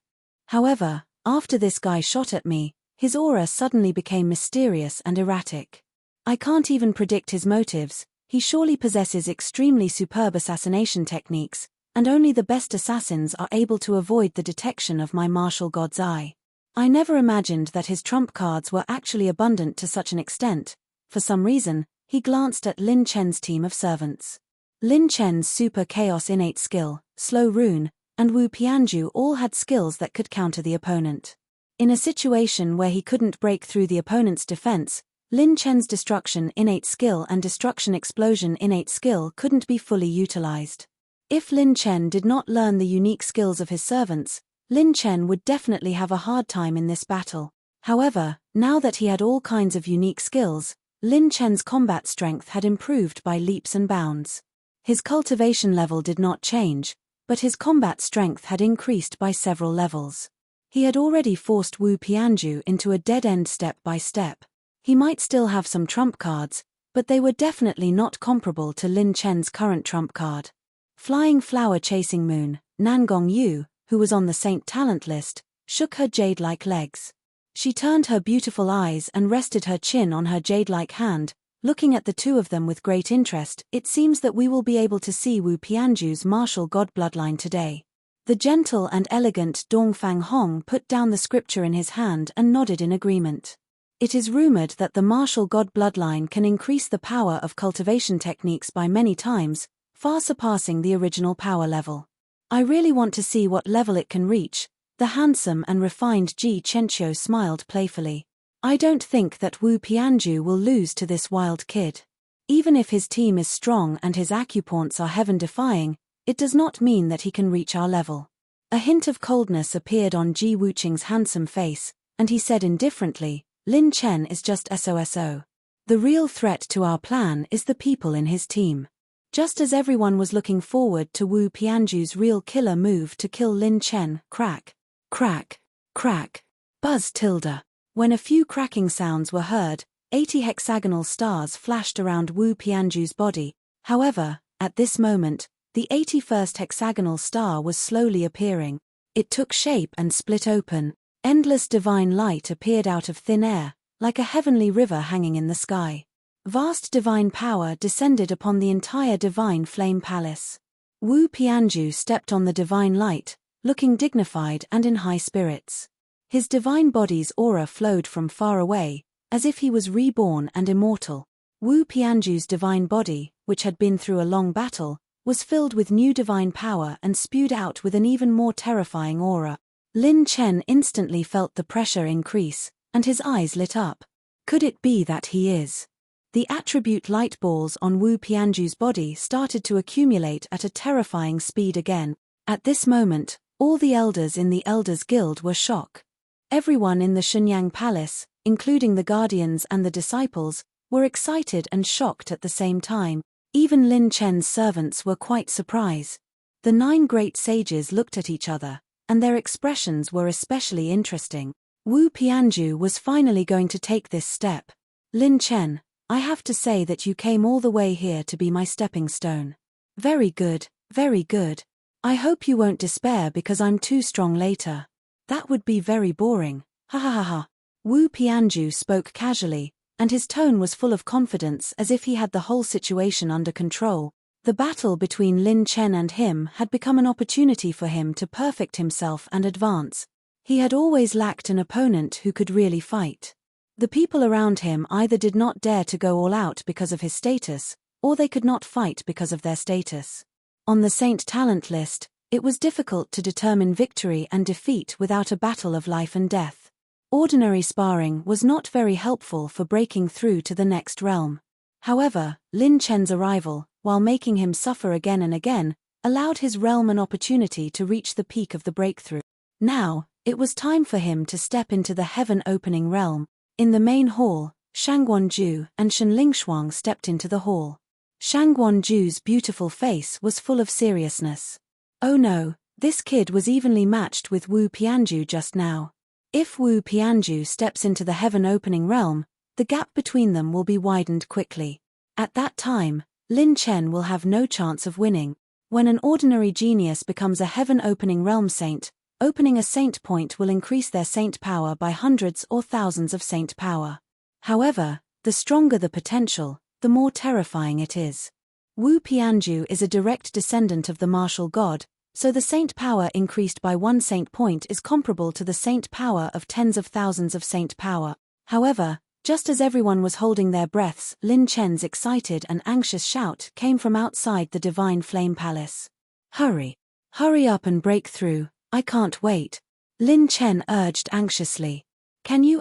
Speaker 1: However, after this guy shot at me, his aura suddenly became mysterious and erratic. I can't even predict his motives. He surely possesses extremely superb assassination techniques, and only the best assassins are able to avoid the detection of my martial god's eye. I never imagined that his trump cards were actually abundant to such an extent. For some reason, he glanced at Lin Chen's team of servants. Lin Chen's super chaos innate skill, slow rune, and Wu Pianju all had skills that could counter the opponent. In a situation where he couldn't break through the opponent's defense, Lin Chen's destruction innate skill and destruction explosion innate skill couldn't be fully utilized. If Lin Chen did not learn the unique skills of his servants, Lin Chen would definitely have a hard time in this battle. However, now that he had all kinds of unique skills, Lin Chen's combat strength had improved by leaps and bounds. His cultivation level did not change, but his combat strength had increased by several levels. He had already forced Wu Pianju into a dead-end step by step. He might still have some trump cards, but they were definitely not comparable to Lin Chen's current trump card. Flying Flower Chasing Moon, Nangong Yu, who was on the Saint Talent list, shook her jade-like legs. She turned her beautiful eyes and rested her chin on her jade-like hand, looking at the two of them with great interest. It seems that we will be able to see Wu Pianju's martial god bloodline today. The gentle and elegant Dongfang Hong put down the scripture in his hand and nodded in agreement. It is rumored that the martial god bloodline can increase the power of cultivation techniques by many times, far surpassing the original power level. I really want to see what level it can reach. The handsome and refined Ji Chenqiu smiled playfully. I don't think that Wu Pianju will lose to this wild kid. Even if his team is strong and his acupoints are heaven-defying, it does not mean that he can reach our level. A hint of coldness appeared on Ji Wuqing's handsome face, and he said indifferently, Lin Chen is just SOSO. The real threat to our plan is the people in his team. Just as everyone was looking forward to Wu Pianju's real killer move to kill Lin Chen, crack, crack, crack, buzz tilde. When a few cracking sounds were heard, 80 hexagonal stars flashed around Wu Pianju's body. However, at this moment, the 81st hexagonal star was slowly appearing. It took shape and split open. Endless divine light appeared out of thin air, like a heavenly river hanging in the sky. Vast divine power descended upon the entire divine flame palace. Wu Pianju stepped on the divine light, looking dignified and in high spirits. His divine body's aura flowed from far away, as if he was reborn and immortal. Wu Pianju's divine body, which had been through a long battle, was filled with new divine power and spewed out with an even more terrifying aura. Lin Chen instantly felt the pressure increase, and his eyes lit up. Could it be that he is? The attribute light balls on Wu Pianju's body started to accumulate at a terrifying speed again. At this moment, all the elders in the Elders Guild were shocked. Everyone in the Shenyang Palace, including the guardians and the disciples, were excited and shocked at the same time. Even Lin Chen's servants were quite surprised. The 9 great sages looked at each other, and their expressions were especially interesting. Wu Pianju was finally going to take this step. Lin Chen, I have to say that you came all the way here to be my stepping stone. Very good, very good. I hope you won't despair because I'm too strong later. That would be very boring. Ha ha ha ha. Wu Pianju spoke casually, and his tone was full of confidence as if he had the whole situation under control. The battle between Lin Chen and him had become an opportunity for him to perfect himself and advance. He had always lacked an opponent who could really fight. The people around him either did not dare to go all out because of his status, or they could not fight because of their status. On the Saint Talent list, it was difficult to determine victory and defeat without a battle of life and death. Ordinary sparring was not very helpful for breaking through to the next realm. However, Lin Chen's arrival, while making him suffer again and again, allowed his realm an opportunity to reach the peak of the breakthrough. Now, it was time for him to step into the heaven-opening realm. In the main hall, Shangguanju and Shenlingshuang stepped into the hall. Shangguanju's beautiful face was full of seriousness. Oh no, this kid was evenly matched with Wu Pianju just now. If Wu Pianju steps into the heaven-opening realm, the gap between them will be widened quickly. At that time, Lin Chen will have no chance of winning. When an ordinary genius becomes a heaven-opening realm saint, opening a saint point will increase their saint power by hundreds or thousands of saint power. However, the stronger the potential, the more terrifying it is. Wu Pianju is a direct descendant of the martial god, so the saint power increased by 1 saint point is comparable to the saint power of tens of thousands of saint power. However, just as everyone was holding their breaths, Lin Chen's excited and anxious shout came from outside the Divine Flame Palace. Hurry! Hurry up and break through, I can't wait. Lin Chen urged anxiously. Can you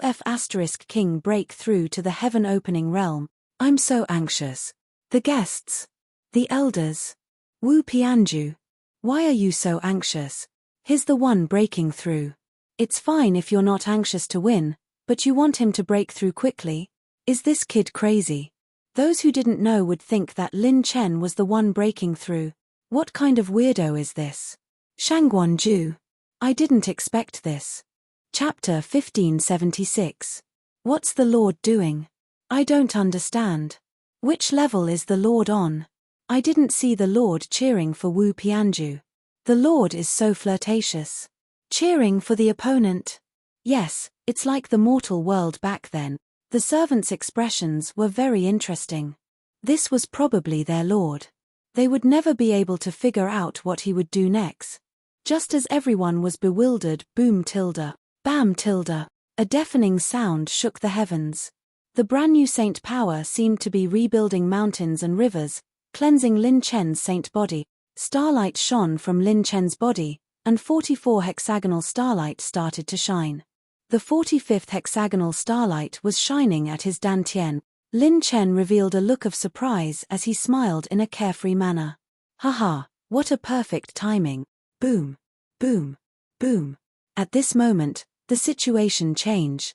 Speaker 1: King break through to the heaven-opening realm? I'm so anxious. The guests. The elders. Wu Pianju. Why are you so anxious? He's the one breaking through. It's fine if you're not anxious to win, but you want him to break through quickly? Is this kid crazy? Those who didn't know would think that Lin Chen was the one breaking through. What kind of weirdo is this? Shangguanju. I didn't expect this. Chapter 1576. What's the Lord doing? I don't understand. Which level is the Lord on? I didn't see the Lord cheering for Wu Pianju. The Lord is so flirtatious. Cheering for the opponent. Yes, it's like the mortal world back then. The servants' expressions were very interesting. This was probably their Lord. They would never be able to figure out what he would do next. Just as everyone was bewildered, boom tilde, bam tilde, a deafening sound shook the heavens. The brand new saint power seemed to be rebuilding mountains and rivers, cleansing Lin Chen's saint body. Starlight shone from Lin Chen's body, and 44 hexagonal starlight started to shine. The 45th hexagonal starlight was shining at his dantian. Lin Chen revealed a look of surprise as he smiled in a carefree manner. Haha, what a perfect timing. Boom, boom, boom. At this moment, the situation changed.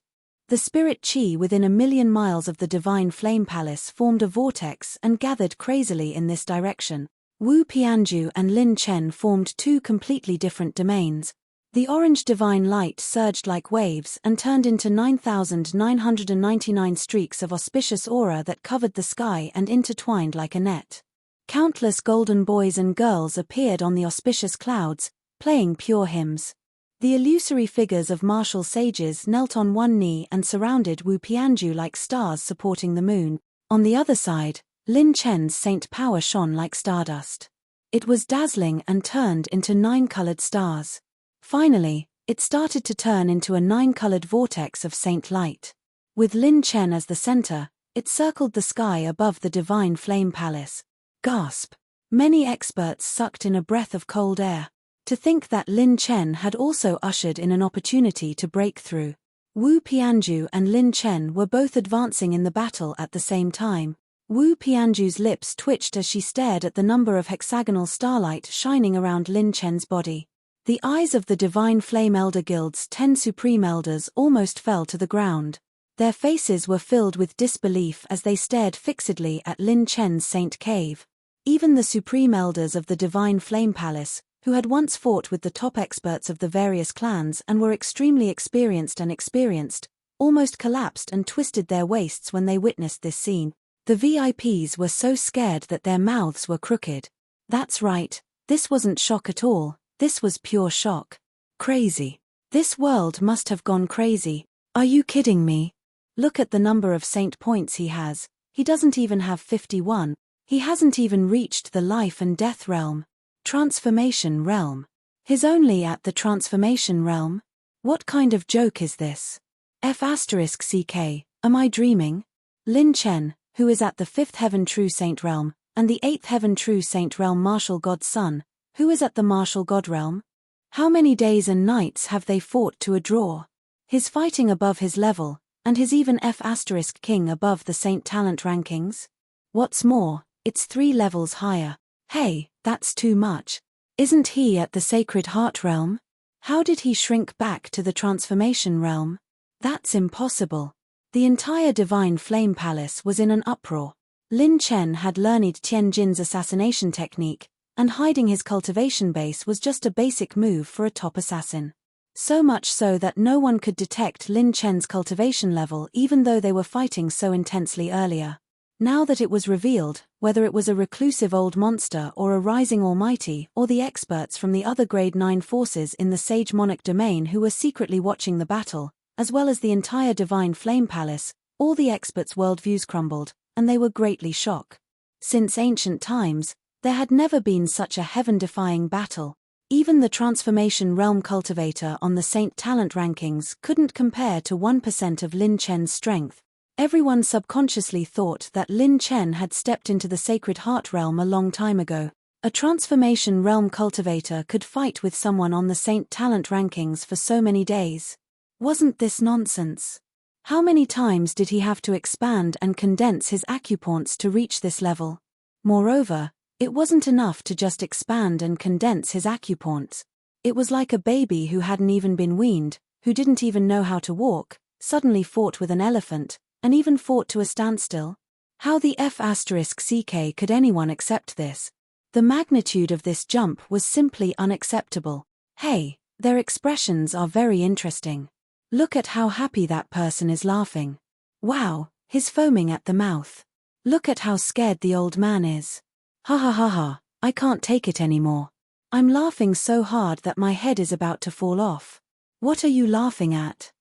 Speaker 1: The spirit chi within 1,000,000 miles of the Divine Flame Palace formed a vortex and gathered crazily in this direction. Wu Pianju and Lin Chen formed 2 completely different domains. The orange divine light surged like waves and turned into 9,999 streaks of auspicious aura that covered the sky and intertwined like a net. Countless golden boys and girls appeared on the auspicious clouds, playing pure hymns. The illusory figures of martial sages knelt on one knee and surrounded Wu Pianju like stars supporting the moon. On the other side, Lin Chen's saint power shone like stardust. It was dazzling and turned into 9-colored stars. Finally, it started to turn into a 9-colored vortex of saint light. With Lin Chen as the center, it circled the sky above the Divine Flame Palace. Gasp! Many experts sucked in a breath of cold air. To think that Lin Chen had also ushered in an opportunity to break through. Wu Pianju and Lin Chen were both advancing in the battle at the same time. Wu Pianju's lips twitched as she stared at the number of hexagonal starlight shining around Lin Chen's body. The eyes of the Divine Flame Elder Guild's 10 Supreme Elders almost fell to the ground. Their faces were filled with disbelief as they stared fixedly at Lin Chen's Saint Cave. Even the Supreme Elders of the Divine Flame Palace, who had once fought with the top experts of the various clans and were extremely experienced, almost collapsed and twisted their waists when they witnessed this scene. The VIPs were so scared that their mouths were crooked. That's right, this wasn't shock at all, this was pure shock. Crazy. This world must have gone crazy. Are you kidding me? Look at the number of saint points he has. He doesn't even have 51. He hasn't even reached the life and death realm. Transformation realm. He's only at the transformation realm? What kind of joke is this? F***ck, am I dreaming? Lin Chen, who is at the 5th heaven true saint realm, and the 8th heaven true saint realm martial god's son, who is at the martial god realm? How many days and nights have they fought to a draw? He's fighting above his level, and he's even F***king above the saint talent rankings. What's more, it's 3 levels higher. Hey, that's too much. Isn't he at the sacred heart realm? How did he shrink back to the transformation realm? That's impossible. The entire divine flame palace was in an uproar. Lin Chen had learned Tianjin's assassination technique, and hiding his cultivation base was just a basic move for a top assassin. So much so that no one could detect Lin Chen's cultivation level even though they were fighting so intensely earlier. Now that it was revealed, whether it was a reclusive old monster or a rising almighty or the experts from the other grade 9 forces in the Sage Monarch domain who were secretly watching the battle, as well as the entire divine flame palace, all the experts' worldviews crumbled, and they were greatly shocked. Since ancient times, there had never been such a heaven-defying battle. Even the transformation realm cultivator on the Saint Talent rankings couldn't compare to 1% of Lin Chen's strength. Everyone subconsciously thought that Lin Chen had stepped into the Sacred Heart realm a long time ago. A transformation realm cultivator could fight with someone on the Saint Talent rankings for so many days. Wasn't this nonsense? How many times did he have to expand and condense his acupoints to reach this level? Moreover, it wasn't enough to just expand and condense his acupoints. It was like a baby who hadn't even been weaned, who didn't even know how to walk, suddenly fought with an elephant, and even fought to a standstill. How the F***ck could anyone accept this? The magnitude of this jump was simply unacceptable. Hey, their expressions are very interesting. Look at how happy that person is laughing. Wow, he's foaming at the mouth. Look at how scared the old man is. Ha ha ha ha, I can't take it anymore. I'm laughing so hard that my head is about to fall off. What are you laughing at?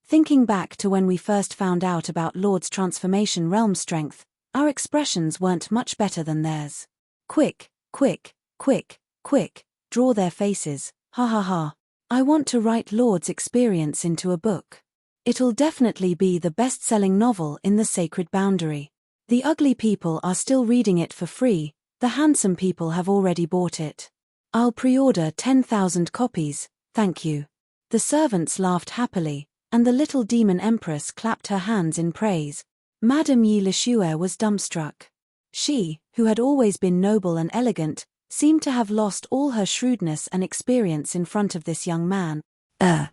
Speaker 1: Thinking back to when we first found out about Lord's transformation realm strength, our expressions weren't much better than theirs. Quick, quick, quick, quick, draw their faces, ha ha ha. I want to write Lord's experience into a book. It'll definitely be the best-selling novel in the sacred boundary. The ugly people are still reading it for free, the handsome people have already bought it. I'll pre-order 10,000 copies, thank you. The servants laughed happily, and the little demon empress clapped her hands in praise. Madame Yi Lishue was dumbstruck. She, who had always been noble and elegant, seemed to have lost all her shrewdness and experience in front of this young man. A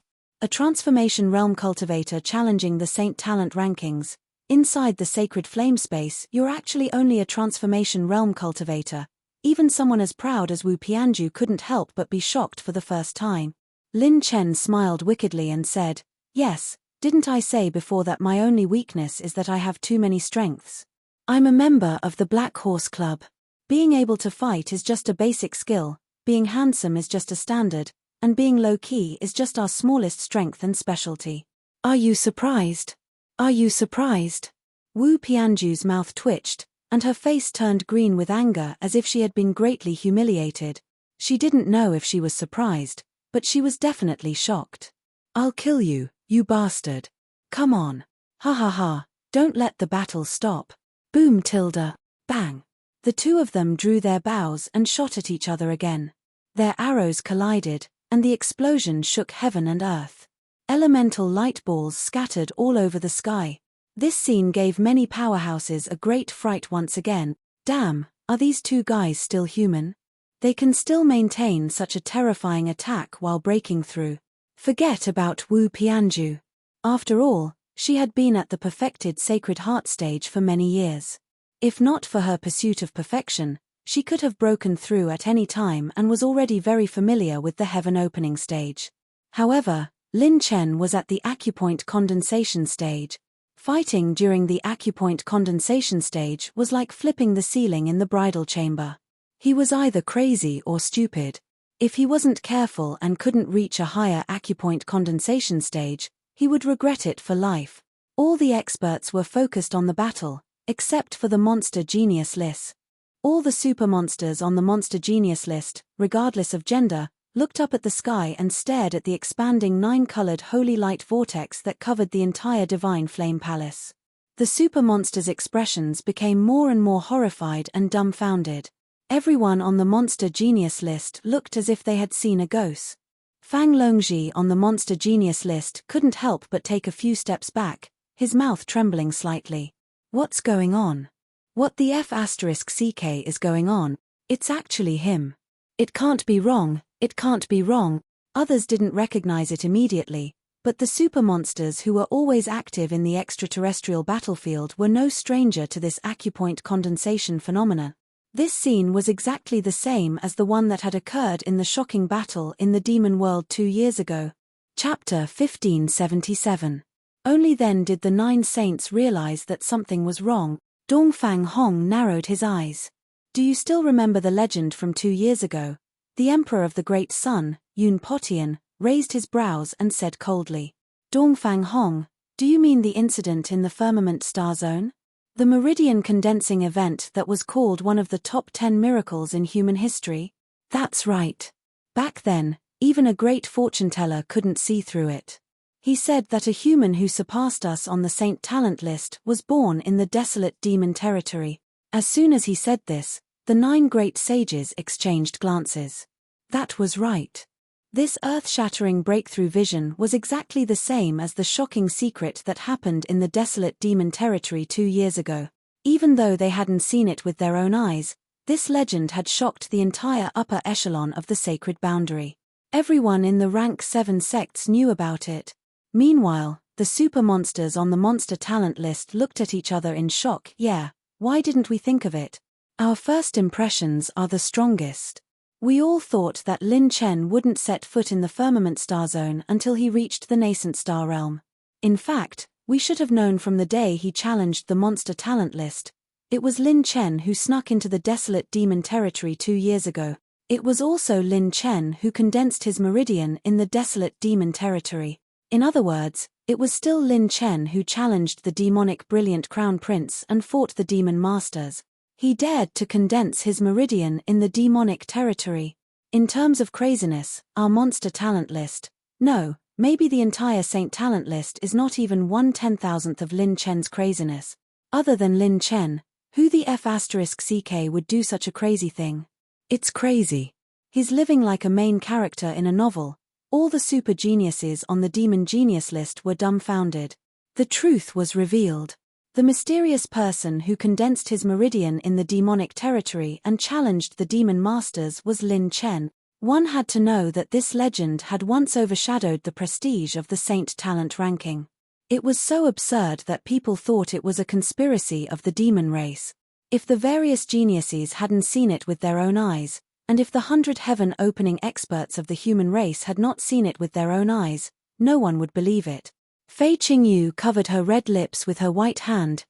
Speaker 1: transformation realm cultivator challenging the Saint Talent rankings. Inside the sacred flame space, you're actually only a transformation realm cultivator. Even someone as proud as Wu Pianju couldn't help but be shocked for the first time. Lin Chen smiled wickedly and said, "Yes, didn't I say before that my only weakness is that I have too many strengths? I'm a member of the Black Horse Club. Being able to fight is just a basic skill, being handsome is just a standard, and being low-key is just our smallest strength and specialty. Are you surprised? Are you surprised?" Wu Pianju's mouth twitched, and her face turned green with anger as if she had been greatly humiliated. She didn't know if she was surprised, but she was definitely shocked. "I'll kill you, you bastard. Come on. Ha ha ha, don't let the battle stop. Boom tilde, bang." The two of them drew their bows and shot at each other again. Their arrows collided, and the explosion shook heaven and earth. Elemental light balls scattered all over the sky. This scene gave many powerhouses a great fright once again. Damn, are these two guys still human? They can still maintain such a terrifying attack while breaking through. Forget about Wu Pianju. After all, she had been at the perfected Sacred Heart stage for many years. If not for her pursuit of perfection, she could have broken through at any time and was already very familiar with the heaven opening stage. However, Lin Chen was at the acupoint condensation stage. Fighting during the acupoint condensation stage was like flipping the ceiling in the bridal chamber. He was either crazy or stupid. If he wasn't careful and couldn't reach a higher acupoint condensation stage, he would regret it for life. All the experts were focused on the battle, except for the monster genius list. All the super monsters on the monster genius list, regardless of gender, looked up at the sky and stared at the expanding 9-colored holy light vortex that covered the entire divine flame palace. The super monsters' expressions became more and more horrified and dumbfounded. Everyone on the monster genius list looked as if they had seen a ghost. Fang Longji on the monster genius list couldn't help but take a few steps back, his mouth trembling slightly. What's going on? What the F***ck is going on? It's actually him. It can't be wrong, it can't be wrong. Others didn't recognize it immediately, but the super monsters who were always active in the extraterrestrial battlefield were no stranger to this acupoint condensation phenomena. This scene was exactly the same as the one that had occurred in the shocking battle in the demon world 2 years ago. Chapter 1577. Only then did the 9 saints realize that something was wrong. Dongfang Hong narrowed his eyes. Do you still remember the legend from 2 years ago? The Emperor of the Great Sun, Yun Potian, raised his brows and said coldly. Dongfang Hong, do you mean the incident in the firmament star zone? The meridian condensing event that was called one of the top 10 miracles in human history? That's right. Back then, even a great fortune-teller couldn't see through it. He said that a human who surpassed us on the saint talent list was born in the desolate demon territory. As soon as he said this, the 9 great sages exchanged glances. That was right. This earth-shattering breakthrough vision was exactly the same as the shocking secret that happened in the desolate demon territory 2 years ago. Even though they hadn't seen it with their own eyes, this legend had shocked the entire upper echelon of the sacred boundary. Everyone in the rank 7 sects knew about it. Meanwhile, the super monsters on the monster talent list looked at each other in shock. Yeah, why didn't we think of it? Our first impressions are the strongest. We all thought that Lin Chen wouldn't set foot in the firmament star zone until he reached the nascent star realm. In fact, we should have known from the day he challenged the monster talent list. It was Lin Chen who snuck into the desolate demon territory 2 years ago. It was also Lin Chen who condensed his meridian in the desolate demon territory. In other words, it was still Lin Chen who challenged the demonic brilliant crown prince and fought the demon masters. He dared to condense his meridian in the demonic territory. In terms of craziness, our monster talent list, no, maybe the entire saint talent list is not even 1/10,000th of Lin Chen's craziness. Other than Lin Chen, who the F***ck would do such a crazy thing? It's crazy. He's living like a main character in a novel. All the super geniuses on the demon genius list were dumbfounded. The truth was revealed. The mysterious person who condensed his meridian in the demonic territory and challenged the demon masters was Lin Chen. One had to know that this legend had once overshadowed the prestige of the saint talent ranking. It was so absurd that people thought it was a conspiracy of the demon race. If the various geniuses hadn't seen it with their own eyes, and if the 100 heaven-opening experts of the human race had not seen it with their own eyes, no one would believe it. Fei Qingyu covered her red lips with her white hand.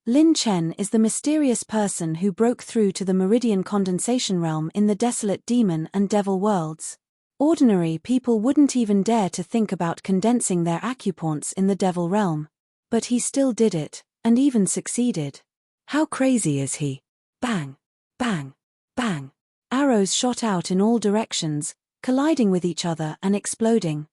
Speaker 1: Lin Chen is the mysterious person who broke through to the meridian condensation realm in the desolate demon and devil worlds. Ordinary people wouldn't even dare to think about condensing their acupoints in the devil realm. But he still did it, and even succeeded. How crazy is he? Bang! Bang! Bang! Arrows shot out in all directions, colliding with each other and exploding.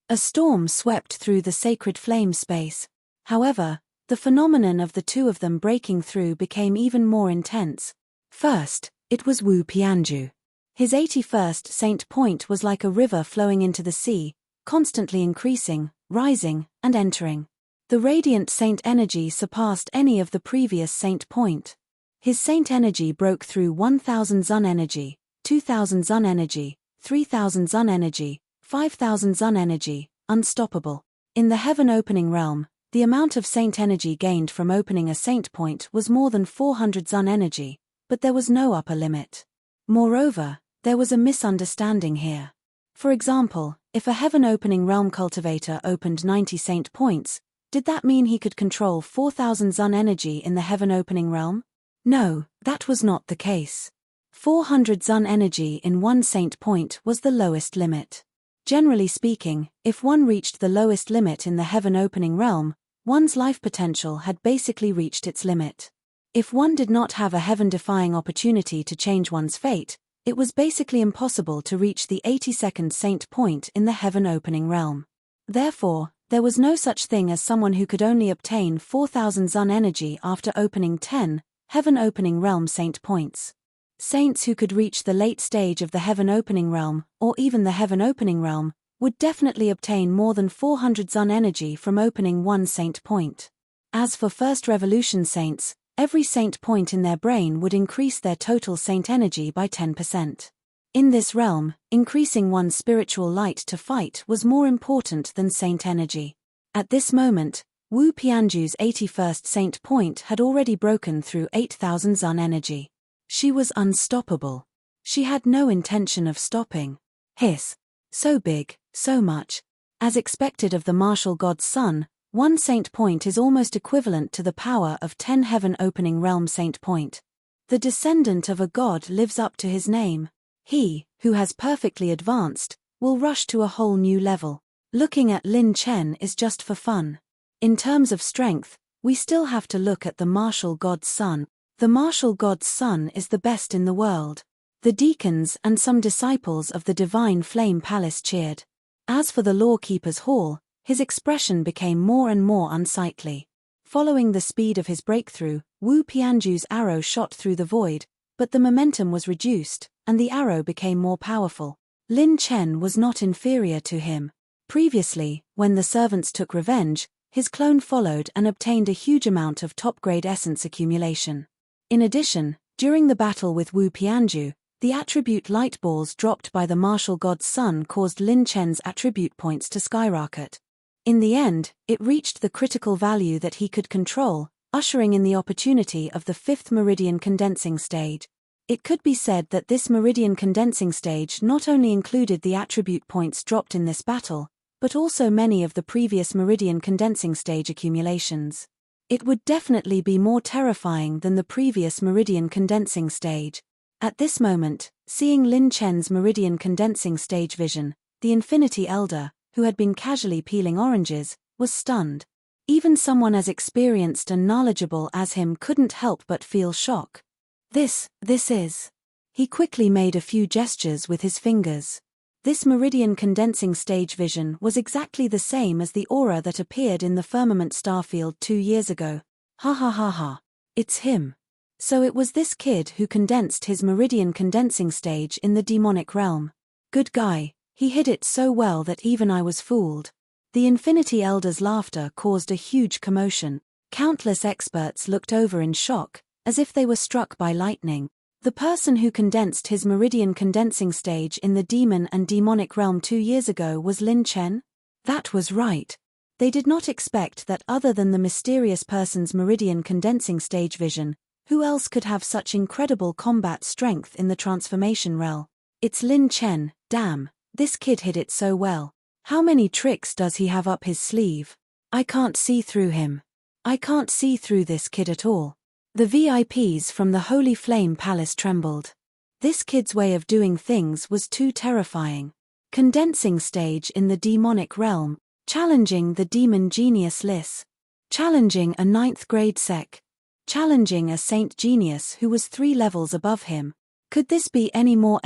Speaker 1: A storm swept through the sacred flame space. However, the phenomenon of the two of them breaking through became even more intense. First, it was Wu Pianju. His 81st saint point was like a river flowing into the sea, constantly increasing, rising, and entering. The radiant saint energy surpassed any of the previous saint point. His saint energy broke through 1,000 Zun energy, 2,000 Zun energy, 3,000 Zun energy, 5,000 Zun energy, unstoppable. In the heaven-opening realm, the amount of saint energy gained from opening a saint point was more than 400 Zun energy, but there was no upper limit. Moreover, there was a misunderstanding here. For example, if a heaven-opening realm cultivator opened 90 saint points, Did that mean he could control 4,000 Zun energy in the heaven-opening realm? No, that was not the case. 400 Zun energy in one saint point was the lowest limit. Generally speaking, if one reached the lowest limit in the heaven-opening realm, one's life potential had basically reached its limit. If one did not have a heaven-defying opportunity to change one's fate, it was basically impossible to reach the 82nd saint point in the heaven-opening realm. Therefore, there was no such thing as someone who could only obtain 4,000 Zun energy after opening 10 heaven-opening realm saint points. Saints who could reach the late stage of the heaven-opening realm, or even the heaven-opening realm, would definitely obtain more than 400 Zun energy from opening one saint point. As for First Revolution saints, every saint point in their brain would increase their total saint energy by 10%. In this realm, increasing one's spiritual light to fight was more important than saint energy. At this moment, Wu Pianju's 81st saint point had already broken through 8,000 Zun energy. She was unstoppable. She had no intention of stopping. Hiss. So big, so much. As expected of the martial god's son, one saint point is almost equivalent to the power of 10 heaven-opening realm saint point. The descendant of a god lives up to his name. He, who has perfectly advanced, will rush to a whole new level. Looking at Lin Chen is just for fun. In terms of strength, we still have to look at the martial god's son. The martial god's son is the best in the world. The deacons and some disciples of the divine flame palace cheered. As for the lawkeeper's hall, his expression became more and more unsightly. Following the speed of his breakthrough, Wu Pianju's arrow shot through the void, but the momentum was reduced, and the arrow became more powerful. Lin Chen was not inferior to him. Previously, when the servants took revenge, his clone followed and obtained a huge amount of top-grade essence accumulation. In addition, during the battle with Wu Pianju, the attribute light balls dropped by the martial god's son caused Lin Chen's attribute points to skyrocket. In the end, it reached the critical value that he could control, ushering in the opportunity of the 5th meridian condensing stage. It could be said that this meridian condensing stage not only included the attribute points dropped in this battle, but also many of the previous meridian condensing stage accumulations. It would definitely be more terrifying than the previous meridian condensing stage. At this moment, seeing Lin Chen's meridian condensing stage vision, the Infinity Elder, who had been casually peeling oranges, was stunned. Even someone as experienced and knowledgeable as him couldn't help but feel shock. This is. He quickly made a few gestures with his fingers. This meridian condensing stage vision was exactly the same as the aura that appeared in the firmament starfield 2 years ago. Ha ha ha ha. It's him. So it was this kid who condensed his meridian condensing stage in the demonic realm. Good guy, he hid it so well that even I was fooled. The Infinity Elder's laughter caused a huge commotion. Countless experts looked over in shock, as if they were struck by lightning. The person who condensed his meridian condensing stage in the demon and demonic realm 2 years ago was Lin Chen? That was right. They did not expect that other than the mysterious person's meridian condensing stage vision, who else could have such incredible combat strength in the transformation realm? It's Lin Chen, damn, this kid hid it so well. How many tricks does he have up his sleeve? I can't see through him. I can't see through this kid at all. The VIPs from the Holy Flame Palace trembled. This kid's way of doing things was too terrifying. Condensing stage in the demonic realm, challenging the demon genius Lis, challenging a 9th grade sec, challenging a saint genius who was 3 levels above him. Could this be any more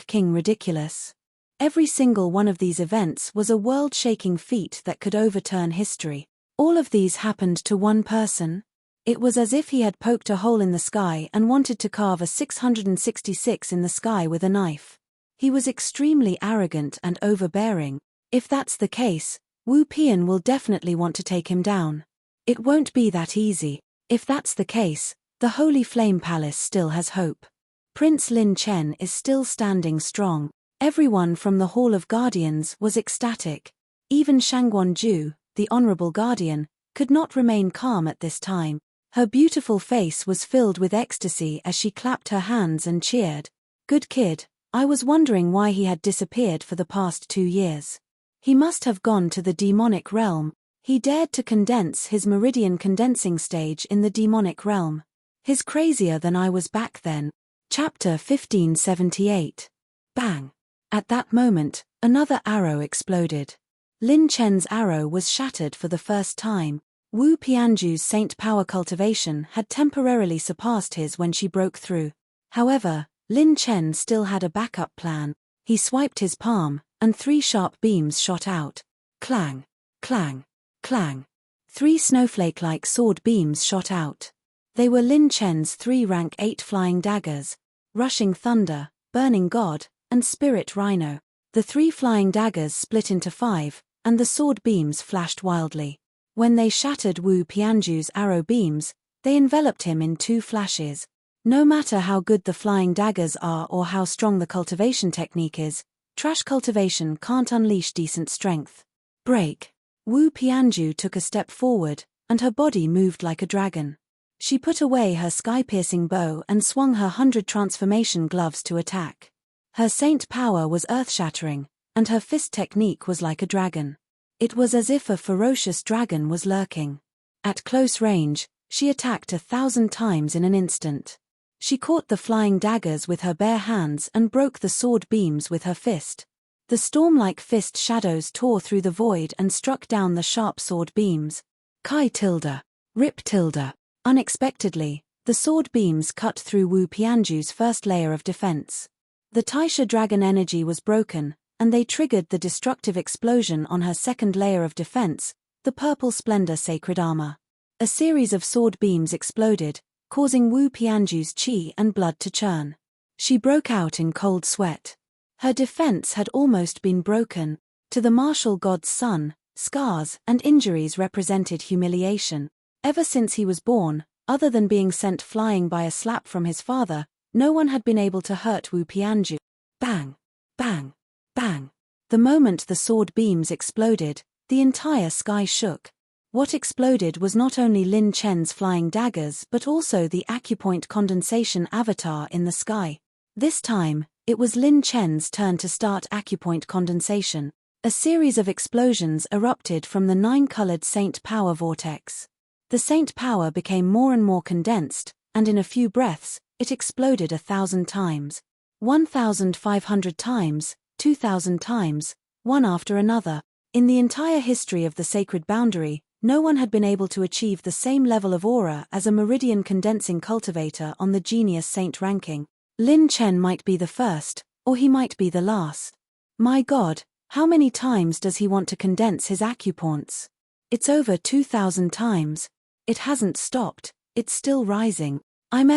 Speaker 1: King ridiculous? Every single one of these events was a world-shaking feat that could overturn history. All of these happened to one person. It was as if he had poked a hole in the sky and wanted to carve a 666 in the sky with a knife. He was extremely arrogant and overbearing. If that's the case, Wu Pian will definitely want to take him down. It won't be that easy. If that's the case, the Holy Flame Palace still has hope. Prince Lin Chen is still standing strong. Everyone from the Hall of Guardians was ecstatic. Even Shangguan Ju, the Honorable Guardian, could not remain calm at this time. Her beautiful face was filled with ecstasy as she clapped her hands and cheered. Good kid, I was wondering why he had disappeared for the past 2 years. He must have gone to the demonic realm. He dared to condense his meridian condensing stage in the demonic realm. He's crazier than I was back then. Chapter 1578. Bang! At that moment, another arrow exploded. Lin Chen's arrow was shattered for the first time. Wu Pianju's saint power cultivation had temporarily surpassed his when she broke through. However, Lin Chen still had a backup plan. He swiped his palm, and 3 sharp beams shot out. Clang! Clang! Clang! 3 snowflake-like sword beams shot out. They were Lin Chen's 3 rank 8 flying daggers: Rushing Thunder, Burning God, and Spirit Rhino. The 3 flying daggers split into 5, and the sword beams flashed wildly. When they shattered Wu Pianju's arrow beams, they enveloped him in 2 flashes. No matter how good the flying daggers are or how strong the cultivation technique is, trash cultivation can't unleash decent strength. Break! Wu Pianju took a step forward, and her body moved like a dragon. She put away her sky-piercing bow and swung her 100 transformation gloves to attack. Her saint power was earth-shattering, and her fist technique was like a dragon. It was as if a ferocious dragon was lurking. At close range, she attacked 1,000 times in an instant. She caught the flying daggers with her bare hands and broke the sword beams with her fist. The storm-like fist shadows tore through the void and struck down the sharp sword beams. Kai tilde. Rip tilde. Unexpectedly, the sword beams cut through Wu Pianju's first layer of defense. The Taisha dragon energy was broken, and they triggered the destructive explosion on her second layer of defense, the Purple Splendor Sacred Armor. A series of sword beams exploded, causing Wu Pianju's qi and blood to churn. She broke out in cold sweat. Her defense had almost been broken. To the martial god's son, scars and injuries represented humiliation. Ever since he was born, other than being sent flying by a slap from his father, no one had been able to hurt Wu Pianju. Bang! Bang! Bang! The moment the sword beams exploded, the entire sky shook. What exploded was not only Lin Chen's flying daggers but also the acupoint condensation avatar in the sky. This time, it was Lin Chen's turn to start acupoint condensation. A series of explosions erupted from the 9-colored saint power vortex. The saint power became more and more condensed, and in a few breaths, it exploded 1,000 times. 1,500 times, 2,000 times, one after another. In the entire history of the sacred boundary, no one had been able to achieve the same level of aura as a meridian condensing cultivator on the genius saint ranking. Lin Chen might be the first, or he might be the last. My God, how many times does he want to condense his acupoints? It's over 2,000 times. It hasn't stopped, it's still rising. I'm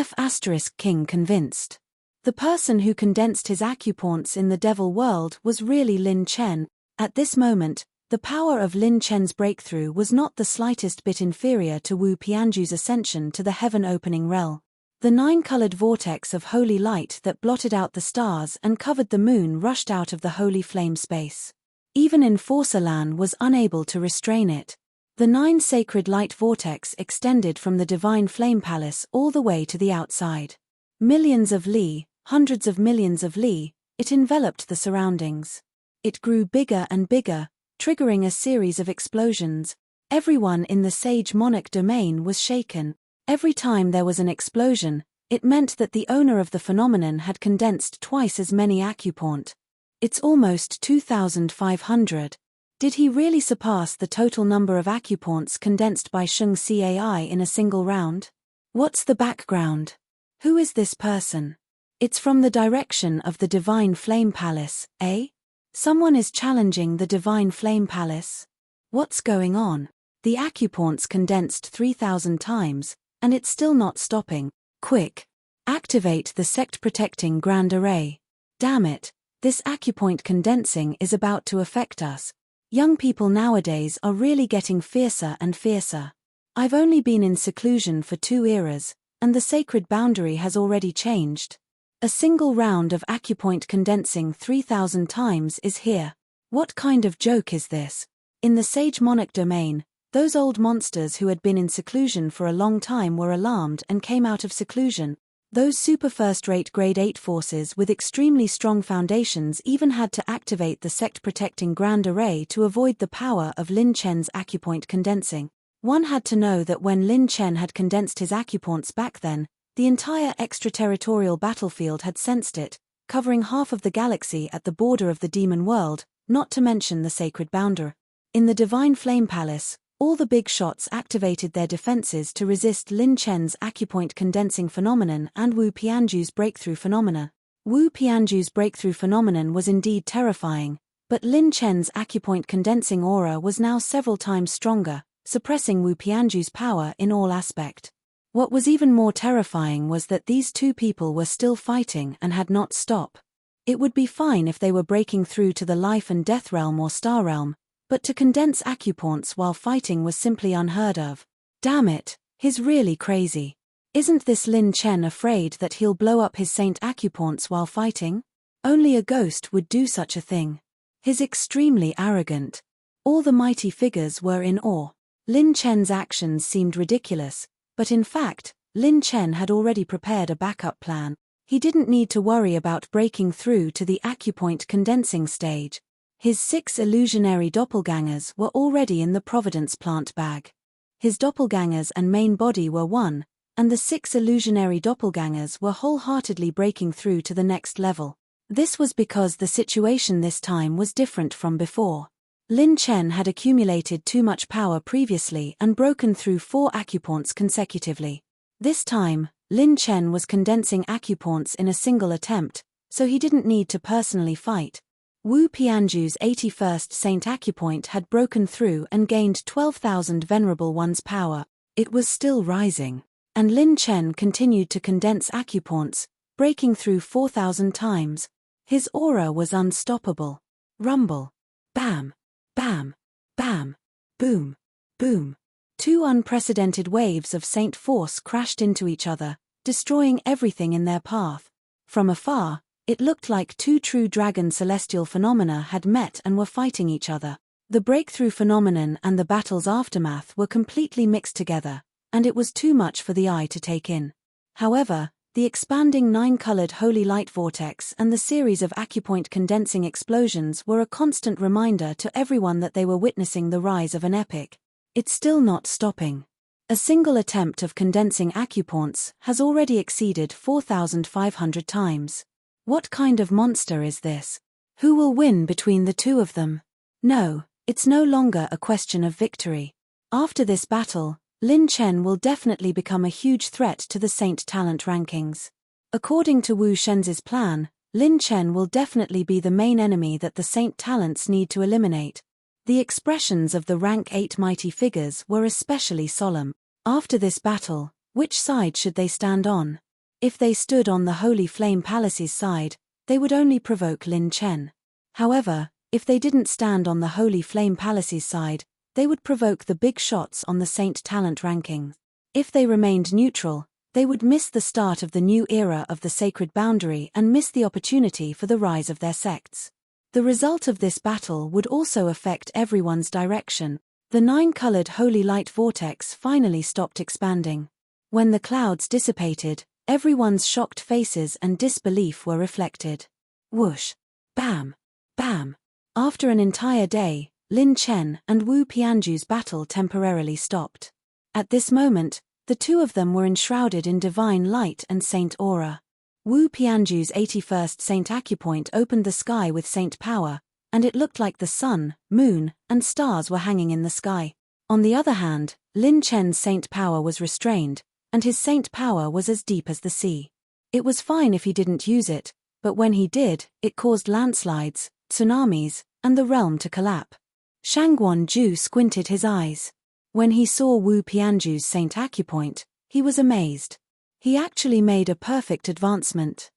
Speaker 1: King convinced. The person who condensed his acupoints in the devil world was really Lin Chen. At this moment, the power of Lin Chen's breakthrough was not the slightest bit inferior to Wu Pianju's ascension to the heaven-opening realm. The 9-colored vortex of holy light that blotted out the stars and covered the moon rushed out of the holy flame space. Even Enforcerlan was unable to restrain it. The 9 sacred light vortex extended from the divine flame palace all the way to the outside. Millions of li, hundreds of millions of li, it enveloped the surroundings. It grew bigger and bigger, triggering a series of explosions. Everyone in the Sage Monarch domain was shaken. Every time there was an explosion, it meant that the owner of the phenomenon had condensed twice as many acupoint. It's almost 2,500. Did he really surpass the total number of acupoints condensed by Sheng Cai in a single round? What's the background? Who is this person? It's from the direction of the Divine Flame Palace, eh? Someone is challenging the Divine Flame Palace? What's going on? The acupoints condensed 3,000 times, and it's still not stopping. Quick! Activate the sect-protecting Grand Array. Damn it, this acupoint condensing is about to affect us. Young people nowadays are really getting fiercer and fiercer. I've only been in seclusion for 2 eras, and the sacred boundary has already changed. A single round of acupoint condensing 3,000 times is here. What kind of joke is this? In the Sage Monarch domain, those old monsters who had been in seclusion for a long time were alarmed and came out of seclusion. Those super first-rate grade 8 forces with extremely strong foundations even had to activate the sect-protecting Grand Array to avoid the power of Lin Chen's acupoint condensing. One had to know that when Lin Chen had condensed his acupoints back then, the entire extraterritorial battlefield had sensed it, covering half of the galaxy at the border of the demon world, not to mention the sacred boundary. In the Divine Flame Palace, all the big shots activated their defenses to resist Lin Chen's acupoint condensing phenomenon and Wu Pianju's breakthrough phenomena. Wu Pianju's breakthrough phenomenon was indeed terrifying, but Lin Chen's acupoint condensing aura was now several times stronger, suppressing Wu Pianju's power in all aspect. What was even more terrifying was that these two people were still fighting and had not stopped. It would be fine if they were breaking through to the life and death realm or star realm, but to condense acupoints while fighting was simply unheard of. Damn it, he's really crazy. Isn't this Lin Chen afraid that he'll blow up his saint acupoints while fighting? Only a ghost would do such a thing. He's extremely arrogant. All the mighty figures were in awe. Lin Chen's actions seemed ridiculous, but in fact, Lin Chen had already prepared a backup plan. He didn't need to worry about breaking through to the acupoint condensing stage. His 6 illusionary doppelgangers were already in the Providence plant bag. His doppelgangers and main body were one, and the 6 illusionary doppelgangers were wholeheartedly breaking through to the next level. This was because the situation this time was different from before. Lin Chen had accumulated too much power previously and broken through 4 acupoints consecutively. This time, Lin Chen was condensing acupoints in a single attempt, so he didn't need to personally fight. Wu Pianju's 81st Saint Acupoint had broken through and gained 12,000 Venerable One's power. It was still rising, and Lin Chen continued to condense acupoints, breaking through 4,000 times. His aura was unstoppable. Rumble. Bam. Bam. Bam. Boom. Boom. 2 unprecedented waves of Saint Force crashed into each other, destroying everything in their path. From afar, it looked like 2 true dragon celestial phenomena had met and were fighting each other. The breakthrough phenomenon and the battle's aftermath were completely mixed together, and it was too much for the eye to take in. However, the expanding 9-colored holy light vortex and the series of acupoint condensing explosions were a constant reminder to everyone that they were witnessing the rise of an epic. It's still not stopping. A single attempt of condensing acupoints has already exceeded 4,500 times. What kind of monster is this? Who will win between the two of them? No, it's no longer a question of victory. After this battle, Lin Chen will definitely become a huge threat to the Saint Talent rankings. According to Wu Shenz's plan, Lin Chen will definitely be the main enemy that the Saint Talents need to eliminate. The expressions of the rank 8 mighty figures were especially solemn. After this battle, which side should they stand on? If they stood on the Holy Flame Palace's side, they would only provoke Lin Chen. However, if they didn't stand on the Holy Flame Palace's side, they would provoke the big shots on the Saint Talent ranking. If they remained neutral, they would miss the start of the new era of the sacred boundary and miss the opportunity for the rise of their sects. The result of this battle would also affect everyone's direction. The 9-colored holy light vortex finally stopped expanding. When the clouds dissipated, everyone's shocked faces and disbelief were reflected. Whoosh. Bam. Bam. After an entire day, Lin Chen and Wu Pianju's battle temporarily stopped. At this moment, the two of them were enshrouded in divine light and saint aura. Wu Pianju's 81st Saint Acupoint opened the sky with saint power, and it looked like the sun, moon, and stars were hanging in the sky. On the other hand, Lin Chen's saint power was restrained, and his saint power was as deep as the sea. It was fine if he didn't use it, but when he did, it caused landslides, tsunamis, and the realm to collapse. Shangguan Ju squinted his eyes. When he saw Wu Pianju's Saint Acupoint, he was amazed. He actually made a perfect advancement.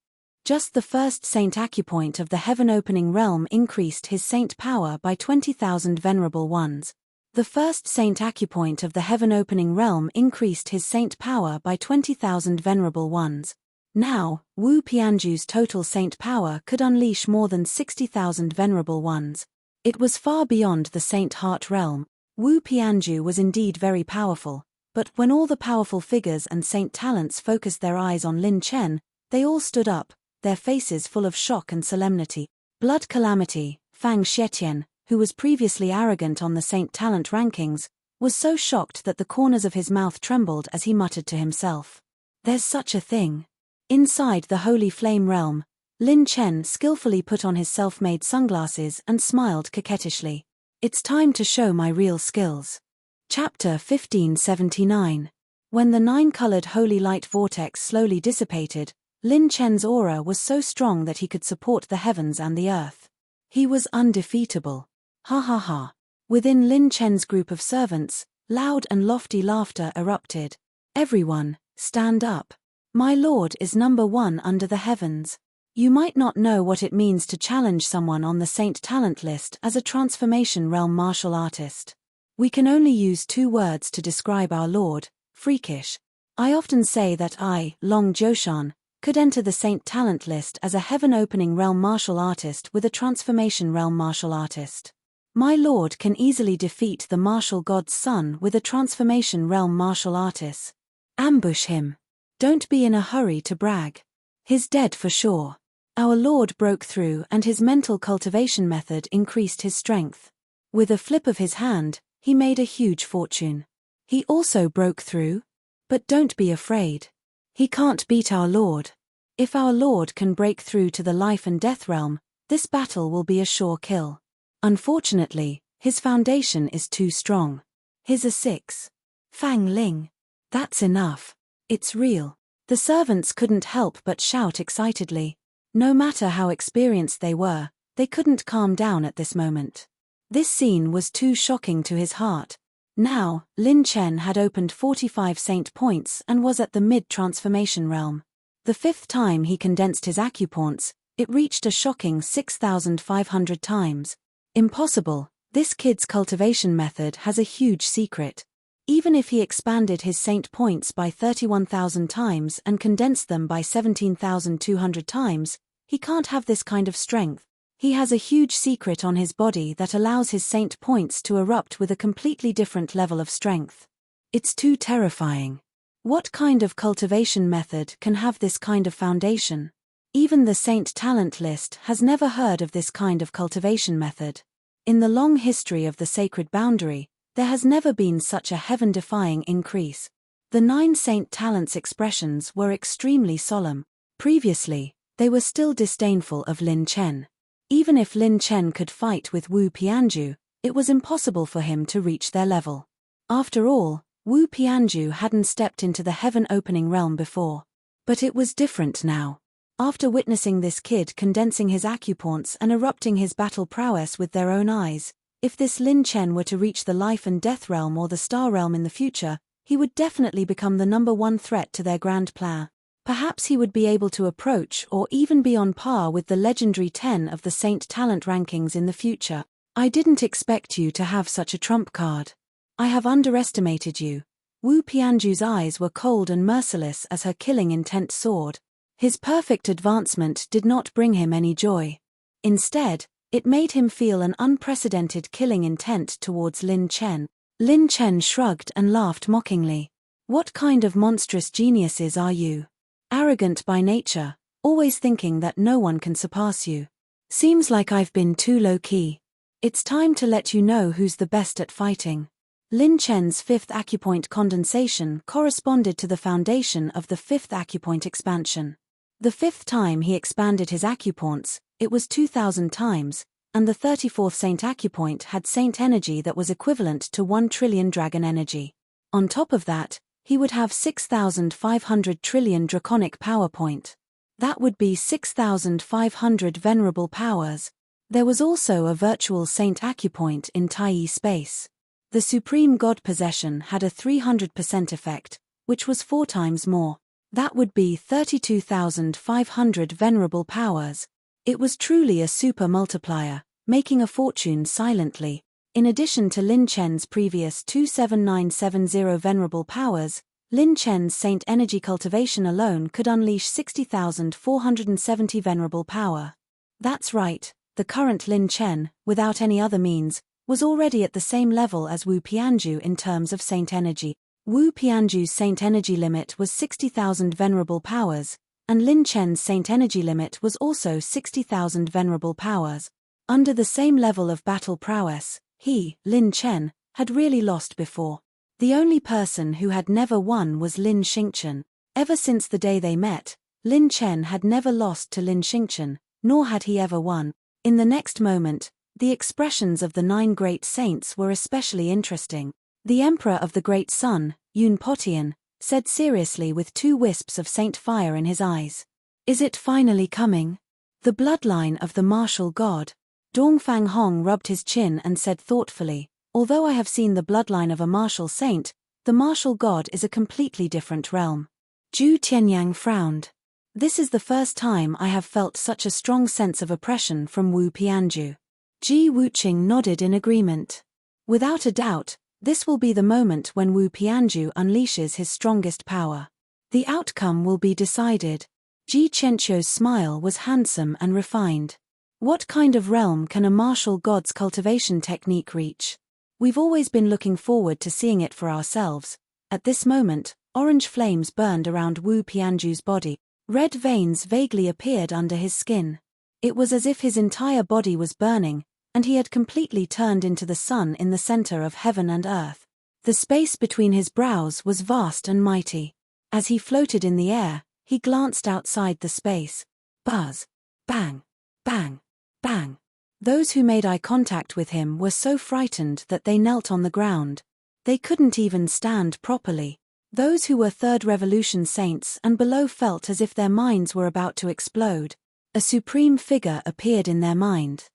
Speaker 1: Just the first Saint Acupoint of the heaven-opening realm increased his saint power by 20,000 Venerable Ones. The first Saint Acupoint of the heaven-opening realm increased his saint power by 20,000 Venerable Ones. Now, Wu Pianju's total saint power could unleash more than 60,000 Venerable Ones. It was far beyond the Saint Heart realm. Wu Pianju was indeed very powerful, But when all the powerful figures and saint talents focused their eyes on Lin Chen, they all stood up, their faces full of shock and solemnity. Blood Calamity, Fang Xietian, who was previously arrogant on the saint talent rankings, was so shocked that the corners of his mouth trembled as he muttered to himself. There's such a thing. Inside the Holy Flame realm, Lin Chen skillfully put on his self-made sunglasses and smiled coquettishly. It's time to show my real skills. Chapter 1579. When the 9-colored holy light vortex slowly dissipated, Lin Chen's aura was so strong that he could support the heavens and the earth. He was undefeatable. Ha ha ha. Within Lin Chen's group of servants, loud and lofty laughter erupted. Everyone, stand up. My lord is number 1 under the heavens. You might not know what it means to challenge someone on the Saint Talent list as a Transformation Realm martial artist. We can only use 2 words to describe our lord: freakish. I often say that I, Long Jiushan, could enter the Saint Talent list as a heaven-opening realm martial artist with a Transformation Realm martial artist. My lord can easily defeat the martial god's son with a Transformation Realm martial artist. Ambush him. Don't be in a hurry to brag. He's dead for sure. Our lord broke through and his mental cultivation method increased his strength. With a flip of his hand, he made a huge fortune. He also broke through? But don't be afraid. He can't beat our lord. If our lord can break through to the life and death realm, this battle will be a sure kill. Unfortunately, his foundation is too strong. He's a 6. Fang Ling. That's enough. It's real. The servants couldn't help but shout excitedly. No matter how experienced they were, they couldn't calm down at this moment. This scene was too shocking to his heart. Now, Lin Chen had opened 45 saint points and was at the mid-transformation realm. The 5th time he condensed his acupoints, it reached a shocking 6,500 times. Impossible, this kid's cultivation method has a huge secret. Even if he expanded his saint points by 31,000 times and condensed them by 17,200 times, he can't have this kind of strength. He has a huge secret on his body that allows his saint points to erupt with a completely different level of strength. It's too terrifying. What kind of cultivation method can have this kind of foundation? Even the Saint Talent list has never heard of this kind of cultivation method. In the long history of the sacred boundary, there has never been such a heaven-defying increase. The 9 Saint Talents expressions were extremely solemn. Previously, they were still disdainful of Lin Chen. Even if Lin Chen could fight with Wu Pianju, it was impossible for him to reach their level. After all, Wu Pianju hadn't stepped into the heaven-opening realm before. But it was different now. After witnessing this kid condensing his acupoints and erupting his battle prowess with their own eyes, if this Lin Chen were to reach the life and death realm or the star realm in the future, he would definitely become the number 1 threat to their grand plan. Perhaps he would be able to approach or even be on par with the legendary 10 of the Saint Talent rankings in the future. I didn't expect you to have such a trump card. I have underestimated you. Wu Pianju's eyes were cold and merciless as her killing intent soared. His perfect advancement did not bring him any joy. Instead, it made him feel an unprecedented killing intent towards Lin Chen. Lin Chen shrugged and laughed mockingly. What kind of monstrous geniuses are you? Arrogant by nature, always thinking that no one can surpass you. Seems like I've been too low-key. It's time to let you know who's the best at fighting. Lin Chen's 5th acupoint condensation corresponded to the foundation of the 5th acupoint expansion. The 5th time he expanded his acupoints, it was 2,000 times, and the 34th Saint Acupoint had Saint energy that was equivalent to 1 trillion dragon energy. On top of that, he would have 6,500 trillion draconic power point. That would be 6,500 venerable powers. There was also a virtual Saint Acupoint in Tai space. The Supreme God Possession had a 300% effect, which was 4 times more. That would be 32,500 venerable powers. It was truly a super multiplier, making a fortune silently. In addition to Lin Chen's previous 27970 venerable powers, Lin Chen's Saint Energy cultivation alone could unleash 60,470 venerable power. That's right, the current Lin Chen, without any other means, was already at the same level as Wu Pianju in terms of Saint Energy. Wu Pianju's saint energy limit was 60,000 venerable powers, and Lin Chen's saint energy limit was also 60,000 venerable powers. Under the same level of battle prowess, he, Lin Chen, had really lost before. The only person who had never won was Lin Xingchen. Ever since the day they met, Lin Chen had never lost to Lin Xingchen, nor had he ever won. In the next moment, the expressions of the 9 great saints were especially interesting. The Emperor of the Great Sun, Yun Potian, said seriously with 2 wisps of saint fire in his eyes. Is it finally coming? The bloodline of the martial god. Dongfang Hong rubbed his chin and said thoughtfully, although I have seen the bloodline of a martial saint, the martial god is a completely different realm. Zhu Tianyang frowned. This is the first time I have felt such a strong sense of oppression from Wu Pianju. Ji Wuqing nodded in agreement. Without a doubt, this will be the moment when Wu Pianju unleashes his strongest power. The outcome will be decided. Ji Qianqiu's smile was handsome and refined. What kind of realm can a martial god's cultivation technique reach? We've always been looking forward to seeing it for ourselves. At this moment, orange flames burned around Wu Pianju's body. Red veins vaguely appeared under his skin. It was as if his entire body was burning, and he had completely turned into the sun in the center of heaven and earth. The space between his brows was vast and mighty. As he floated in the air, he glanced outside the space. Buzz. Bang. Bang. Bang. Those who made eye contact with him were so frightened that they knelt on the ground. They couldn't even stand properly. Those who were Third Revolution saints and below felt as if their minds were about to explode. A supreme figure appeared in their mind.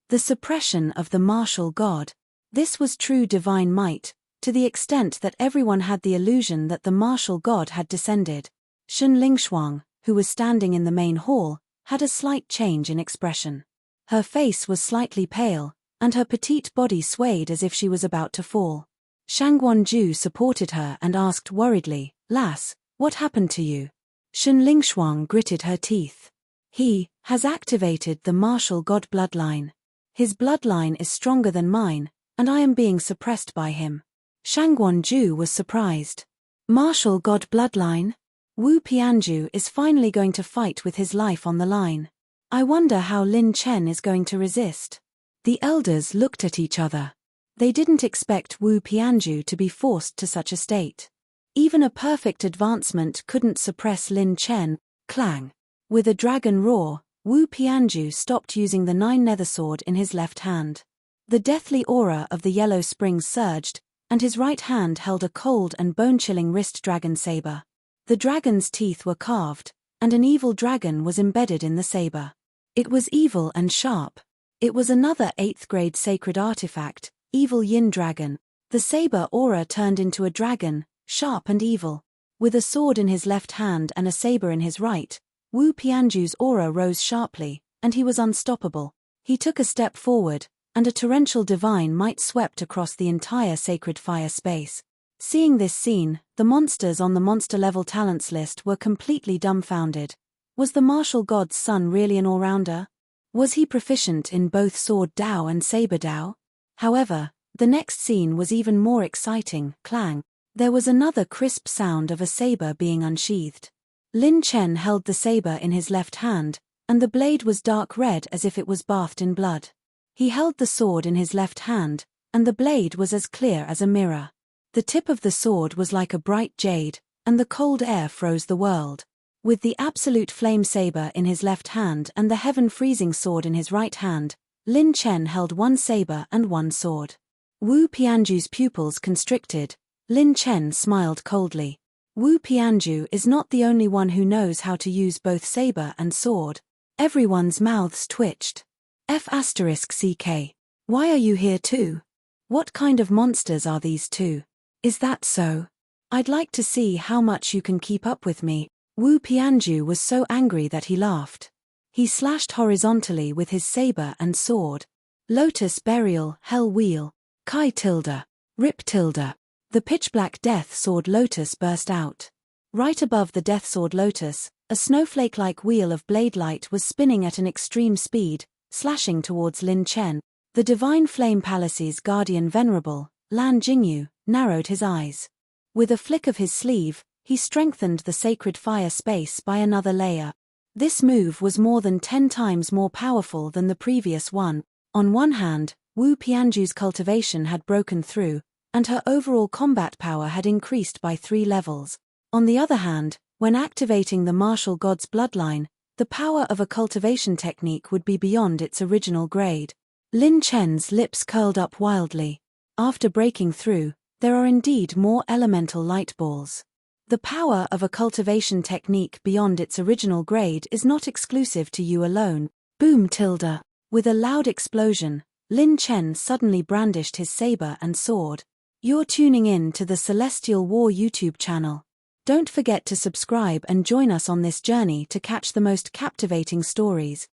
Speaker 1: The suppression of the martial god. This was true divine might, to the extent that everyone had the illusion that the martial god had descended. Shen Lingshuang, who was standing in the main hall, had a slight change in expression. Her face was slightly pale, and her petite body swayed as if she was about to fall. Shang Guanju supported her and asked worriedly, "Lass, what happened to you?" Shen Lingshuang gritted her teeth. He has activated the martial god bloodline. His bloodline is stronger than mine, and I am being suppressed by him. Shang Guanju was surprised. Martial god bloodline? Wu Pianju is finally going to fight with his life on the line. I wonder how Lin Chen is going to resist. The elders looked at each other. They didn't expect Wu Pianju to be forced to such a state. Even a perfect advancement couldn't suppress Lin Chen. Clang. With a dragon roar, Wu Pianju stopped using the 9 nether sword in his left hand. The deathly aura of the yellow springs surged, and his right hand held a cold and bone-chilling wrist dragon saber. The dragon's teeth were carved, and an evil dragon was embedded in the saber. It was evil and sharp. It was another 8th grade sacred artifact, Evil Yin Dragon. The saber aura turned into a dragon, sharp and evil. With a sword in his left hand and a saber in his right, Wu Pianju's aura rose sharply, and he was unstoppable. He took a step forward, and a torrential divine might swept across the entire sacred fire space. Seeing this scene, the monsters on the monster-level talents list were completely dumbfounded. Was the martial god's son really an all-rounder? Was he proficient in both sword Dao and saber Dao? However, the next scene was even more exciting. Clang. There was another crisp sound of a saber being unsheathed. Lin Chen held the saber in his left hand, and the blade was dark red as if it was bathed in blood. He held the sword in his left hand, and the blade was as clear as a mirror. The tip of the sword was like a bright jade, and the cold air froze the world. With the absolute flame saber in his left hand and the heaven-freezing sword in his right hand, Lin Chen held one saber and one sword. Wu Pianju's pupils constricted. Lin Chen smiled coldly. Wu Pianju is not the only one who knows how to use both saber and sword. Everyone's mouths twitched. F***CK. Why are you here too? What kind of monsters are these two? Is that so? I'd like to see how much you can keep up with me. Wu Pianju was so angry that he laughed. He slashed horizontally with his saber and sword. Lotus Burial, Hell Wheel, Kai tilde, Rip tilde. The pitch-black death sword Lotus burst out. Right above the death sword Lotus, a snowflake-like wheel of blade light was spinning at an extreme speed, slashing towards Lin Chen. The Divine Flame Palace's guardian venerable, Lan Jingyu, narrowed his eyes. With a flick of his sleeve, he strengthened the sacred fire space by another layer. This move was more than 10 times more powerful than the previous one. On one hand, Wu Pianju's cultivation had broken through, and her overall combat power had increased by 3 levels. On the other hand, when activating the martial god's bloodline, the power of a cultivation technique would be beyond its original grade. Lin Chen's lips curled up wildly. After breaking through, there are indeed more elemental light balls. The power of a cultivation technique beyond its original grade is not exclusive to you alone. Boom tilde. With a loud explosion, Lin Chen suddenly brandished his saber and sword. You're tuning in to the Celestial War YouTube channel. Don't forget to subscribe and join us on this journey to catch the most captivating stories.